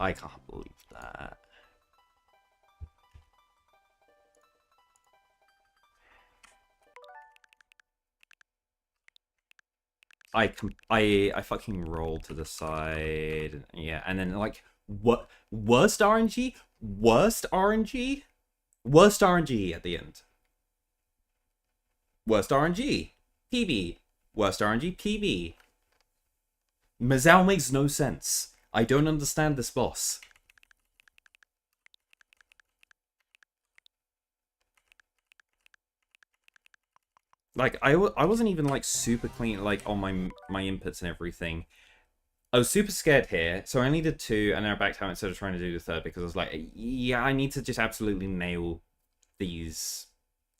I can't believe that. I fucking rolled to the side. Yeah, and then like what worst RNG? Worst RNG? Worst RNG at the end. Worst RNG. PB. Worst RNG. PB. Mazao makes no sense. I don't understand this boss. Like, I wasn't even, like, super clean, like, on my inputs and everything. I was super scared here, so I only did 2, and then I backed out instead of trying to do the 3rd, because I was like, yeah, I need to just absolutely nail these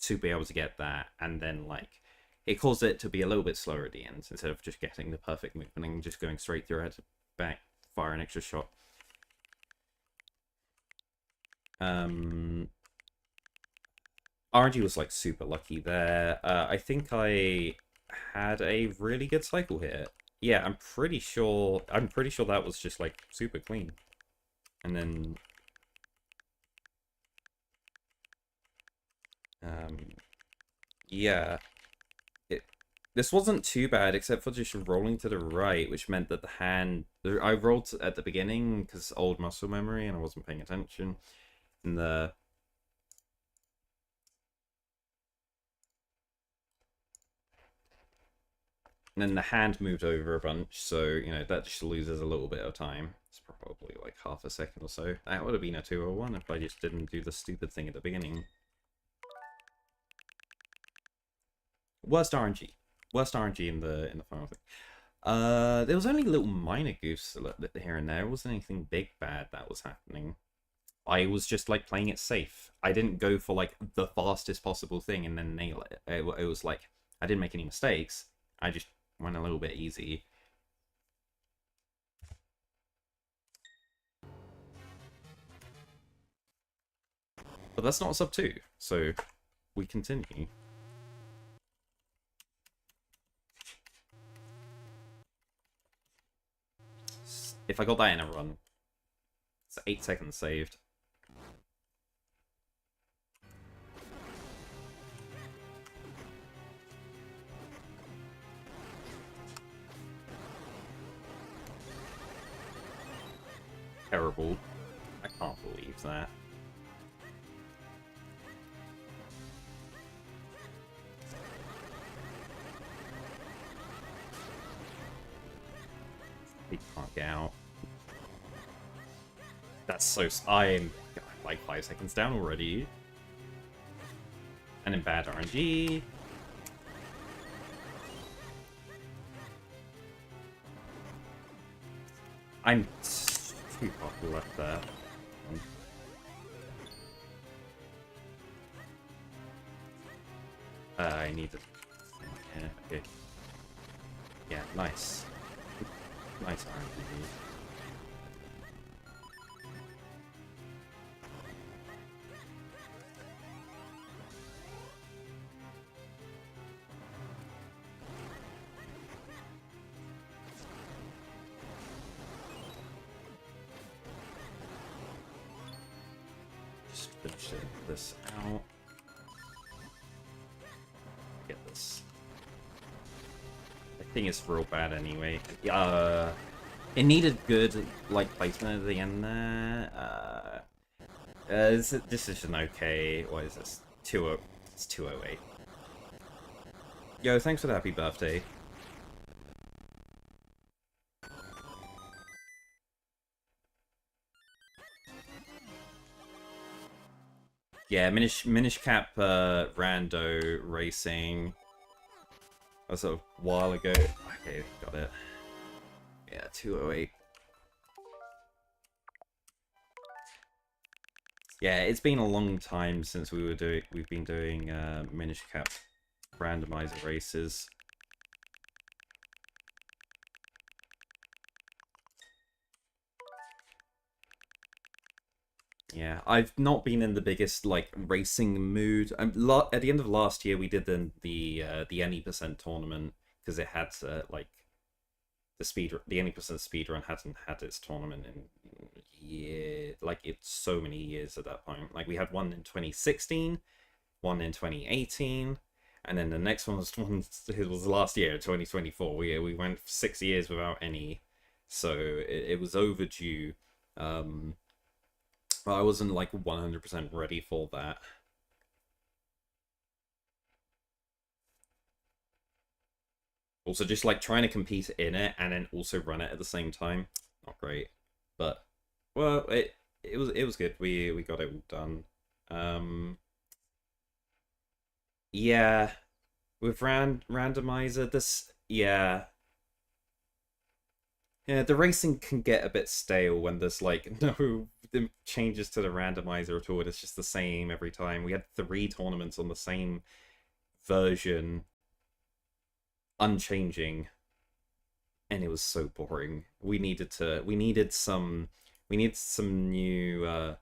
to be able to get that, and then, like, it caused it to be a little bit slower at the end, instead of just getting the perfect movement and just going straight through. I had to back, fire an extra shot. RNG was, like, super lucky there. I think I had a really good cycle here. Yeah, I'm pretty sure that was just, like, super clean. And then... yeah. This wasn't too bad, except for just rolling to the right, which meant that the hand... I rolled at the beginning, because old muscle memory, and I wasn't paying attention. And the... And then the hand moved over a bunch, so, you know, that just loses a little bit of time. It's probably like half a second or so. That would have been a 201 if I just didn't do the stupid thing at the beginning. Worst RNG. Worst RNG in the final thing. There was only little minor goofs here and there. It wasn't anything big bad that was happening. I was just like playing it safe. I didn't go for like the fastest possible thing and then nail it. It was like I didn't make any mistakes. I just went a little bit easy. But that's not sub 2, so we continue. If I got that in a run, it's 8 seconds saved. Terrible. I can't believe that. He can't get out. That's so... I'm like 5 seconds down already. And in bad RNG. I'm too far left there. I need to... Yeah, okay. Yeah, nice. Nice RNG. Just finish this out. Get this. I think it's real bad anyway. It needed good like placement at the end there. This is an okay. What is this? It's 208. Yo, thanks for the happy birthday. Yeah, Minish Cap Rando Racing. That was a while ago. Okay, got it. Yeah, 208. Yeah, it's been a long time since we've been doing Minish Cap randomizer races. Yeah, I've not been in the biggest like racing mood. At the end of last year, we did the any percent tournament because it had like the any percent speedrun hadn't had its tournament in it's so many years at that point. Like we had one in 2016, one in 2018, and then the next one was last year, 2024. We went 6 years without any, so it was overdue. I wasn't like 100% ready for that. Also, just like trying to compete in it and then also run it at the same time, not great. But well, it was good. We got it all done. Yeah, with randomizer, yeah, the racing can get a bit stale when there's like no changes to the randomizer at all. It's just the same every time. We had 3 tournaments on the same version, unchanging, and it was so boring. We needed some new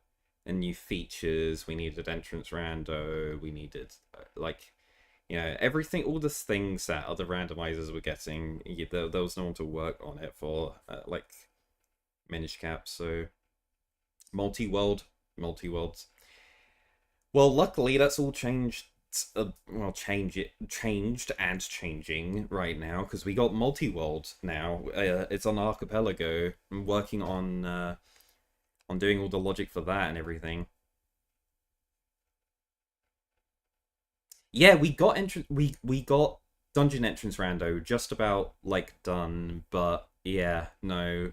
features. We needed entrance rando. We needed like everything, all the things that other randomizers were getting. There was no one to work on it for, like Minish Cap. So multi-worlds. Well, luckily that's all changed. Changed and changing right now because we got multi-world now. It's on Archipelago. I'm working on doing all the logic for that and everything. Yeah, we got we got dungeon entrance rando just about like done, but yeah, no,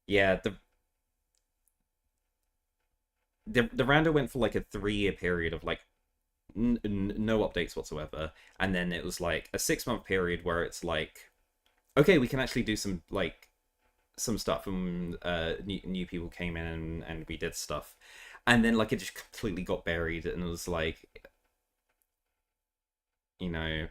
yeah, the rando went for like a 3-year period of like no updates whatsoever. And then it was like a 6-month period where it's like, okay, we can actually do some like some stuff, and new people came in and we did stuff, and then like it just completely got buried, and it was like, you know,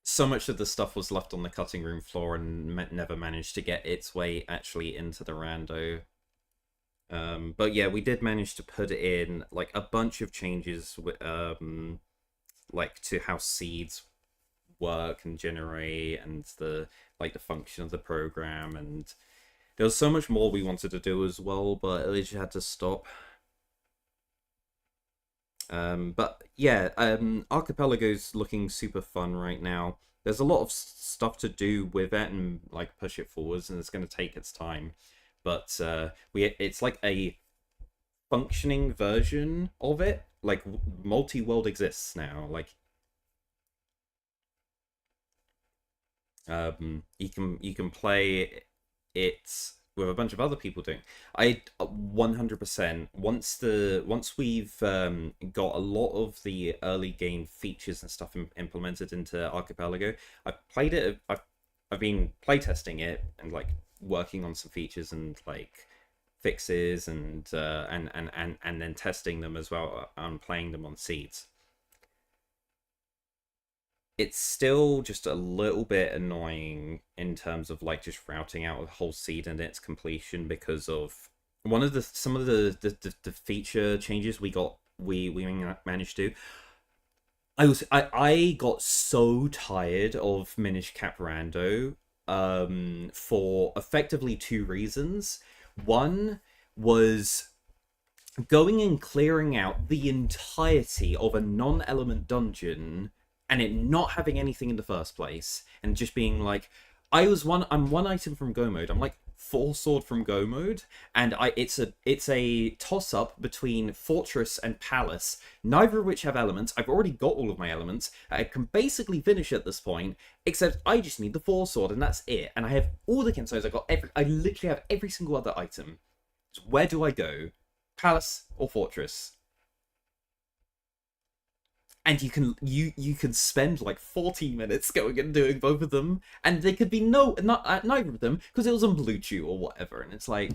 so much of the stuff was left on the cutting room floor and never managed to get its way actually into the rando. But yeah, we did manage to put in like a bunch of changes like to how seeds work and generate, and the like the function of the program, and there was so much more we wanted to do as well, but it just had to stop. But yeah, Archipelago's looking super fun right now. There's a lot of stuff to do with it and like push it forwards, and it's going to take its time. But it's like a functioning version of it. Like multi-world exists now. Like you can play it with a bunch of other people doing. I 100% once we've got a lot of the early game features and stuff implemented into Archipelago. I've played it. I've been playtesting it and like working on some features and like fixes, and then testing them as well. I'm playing them on seeds. It's still just a little bit annoying in terms of like just routing out a whole seed and its completion, because of some of the feature changes we managed to. I got so tired of Minish Caprando for effectively two reasons. One was going and clearing out the entirety of a non-element dungeon and it not having anything in the first place, and just being like, I'm one item from go mode. I'm like 4 sword from go mode, and it's a toss up between fortress and palace, neither of which have elements. I've already got all of my elements. I can basically finish at this point, except I just need the 4 sword, and that's it. And I have all the kinsos. I literally have every single other item. So where do I go? Palace or fortress? And you can spend like 14 minutes going and doing both of them, and there could be neither of them because it was on Bluetooth or whatever. And it's like,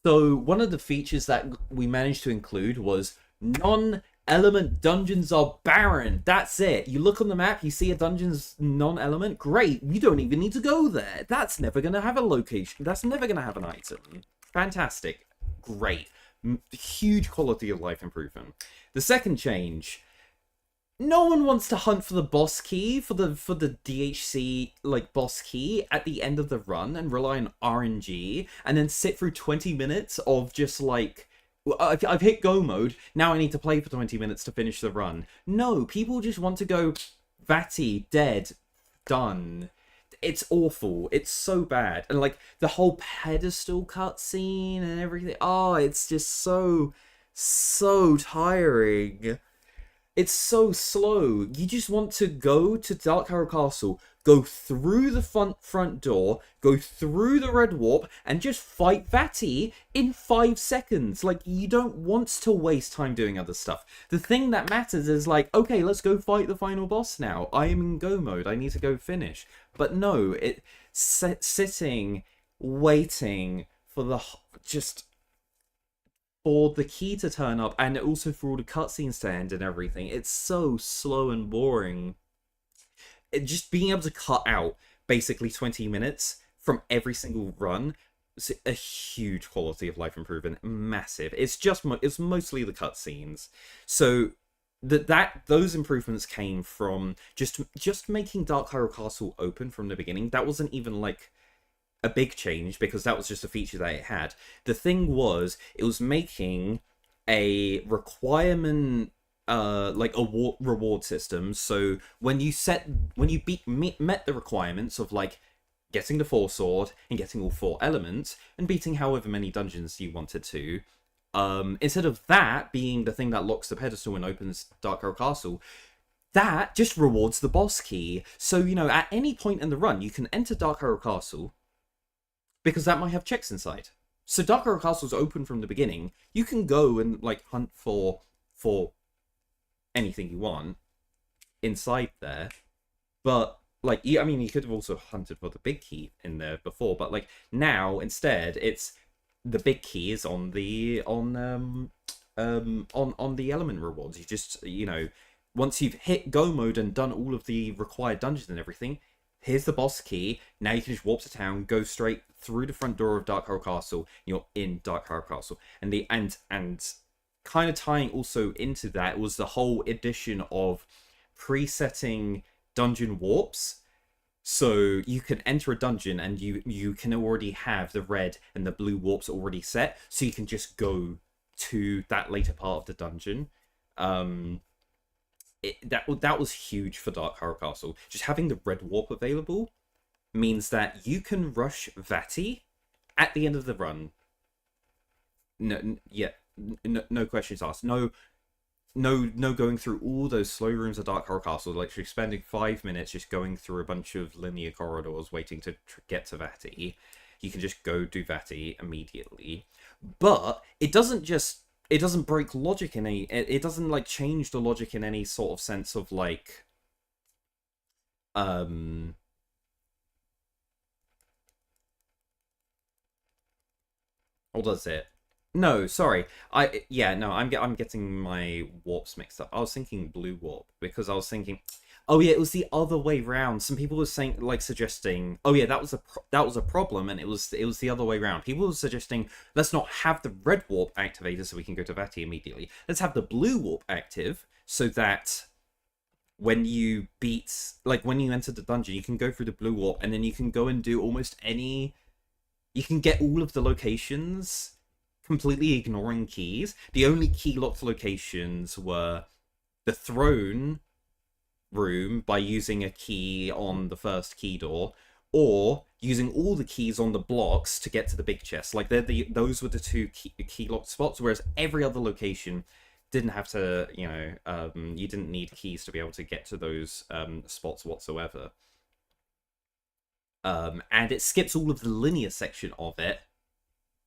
so one of the features that we managed to include was non-element dungeons are barren. That's it. You look on the map, you see a dungeon's non-element. Great, you don't even need to go there. That's never gonna have a location. That's never gonna have an item. Fantastic. Great. Huge quality of life improvement. The second change. No one wants to hunt for the boss key, for the DHC like boss key at the end of the run and rely on RNG and then sit through 20 minutes of just like, I've hit go mode, now I need to play for 20 minutes to finish the run. No, people just want to go Vati, dead, done. It's awful. It's so bad. And like the whole pedestal cutscene and everything. Oh, it's just so tiring. It's so slow. You just want to go to Dark Harrow Castle, go through the front door, go through the red warp, and just fight Vati in 5 seconds. Like, you don't want to waste time doing other stuff. The thing that matters is like, okay, let's go fight the final boss now. I am in go mode. I need to go finish. But no, sitting, waiting for for the key to turn up, and also for all the cutscenes to end and everything. It's so slow and boring. Just being able to cut out basically 20 minutes from every single run is a huge quality of life improvement. Massive. It's mostly the cutscenes. So those improvements came from just making Dark Harrow Castle open from the beginning. That wasn't even like a big change, because that was just a feature that it had. The thing was, it was making a requirement like a reward system. So when you met the requirements of like getting the 4 sword and getting all 4 elements and beating however many dungeons you wanted to, instead of that being the thing that locks the pedestal and opens Dark Harrow Castle, that just rewards the boss key. So, you know, at any point in the run, you can enter Dark Harrow Castle, because that might have checks inside. So Dark Horror Castle's open from the beginning. You can go and like hunt for anything you want inside there, but like I mean, you could have also hunted for the big key in there before, but like now instead, it's the big key is on the on the element rewards. You just once you've hit go mode and done all of the required dungeons and everything, here's the boss key. Now you can just warp to town, go straight through the front door of Dark Horror Castle. You're in Dark Horror Castle, and the and kind of tying also into that was the whole addition of presetting dungeon warps. So you can enter a dungeon and you can already have the red and the blue warps already set, so you can just go to that later part of the dungeon. That was huge for Dark Horror Castle. Just having the red warp available means that you can rush Vati at the end of the run. No questions asked. No going through all those slow rooms of Dark Horror Castle, literally spending 5 minutes just going through a bunch of linear corridors waiting to get to Vati. You can just go do Vati immediately. But it doesn't break logic in any... It doesn't, like, change the logic in any sort of sense of, like... Or does it? No, sorry. I'm getting my warps mixed up. I was thinking blue warp because I was thinking, oh yeah, it was the other way round. Some people were saying, like, suggesting, oh yeah, that was a problem, and it was the other way round. People were suggesting, let's not have the red warp activated so we can go to Vati immediately. Let's have the blue warp active so that when you when you enter the dungeon, you can go through the blue warp, and then you can go and do almost any. You can get all of the locations completely ignoring keys. The only key locked locations were the throne room by using a key on the first key door, or using all the keys on the blocks to get to the big chest. Like those were the two key locked spots, whereas every other location didn't have to, you didn't need keys to be able to get to those spots whatsoever. And it skips all of the linear section of it.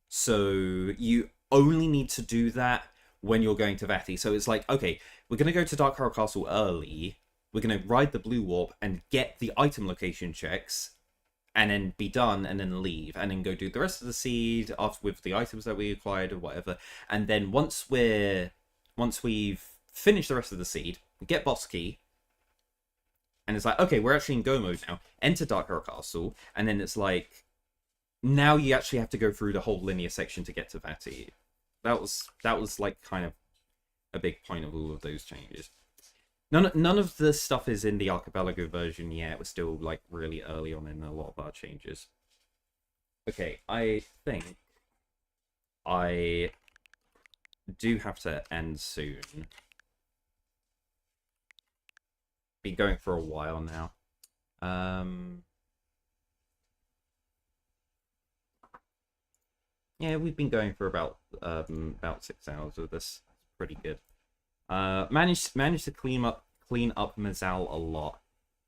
So you only need to do that when you're going to Vati. So it's like, okay, we're going to go to Dark Horror Castle early. We're going to ride the blue warp and get the item location checks, and then be done, and then leave, and then go do the rest of the seed after with the items that we acquired or whatever. And then once we've finished the rest of the seed, we get boss key, and it's like, okay, we're actually in go mode now. Enter Dark Horror Castle, and then it's like, now you actually have to go through the whole linear section to get to Vati. That was like kind of a big point of all of those changes. None of the stuff is in the Archipelago version yet. We're still like really early on in a lot of our changes. Okay, I think I do have to end soon. Been going for a while now. Yeah, we've been going for about 6 hours with this. Pretty good. Managed to clean up Mazal a lot.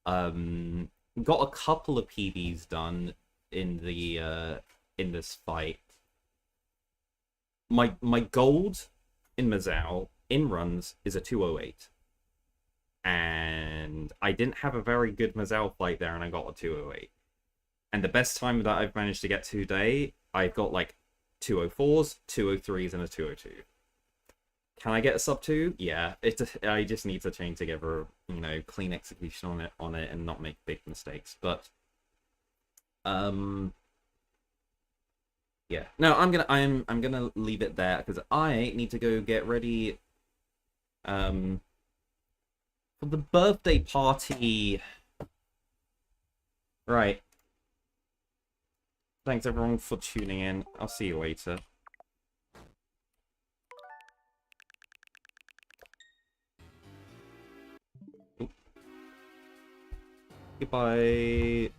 Got a couple of PBs done in the in this fight. My gold in Mazal in runs is a 208. And I didn't have a very good Mazal fight there, and I got a 208. And the best time that I've managed to get today, I've got like 204s, 203s, and a 202. Can I get a sub 2? Yeah. I just need to chain together, clean execution on it, and not make big mistakes. But yeah. No, I'm gonna leave it there because I need to go get ready for the birthday party. Right. Thanks everyone for tuning in. I'll see you later. Goodbye.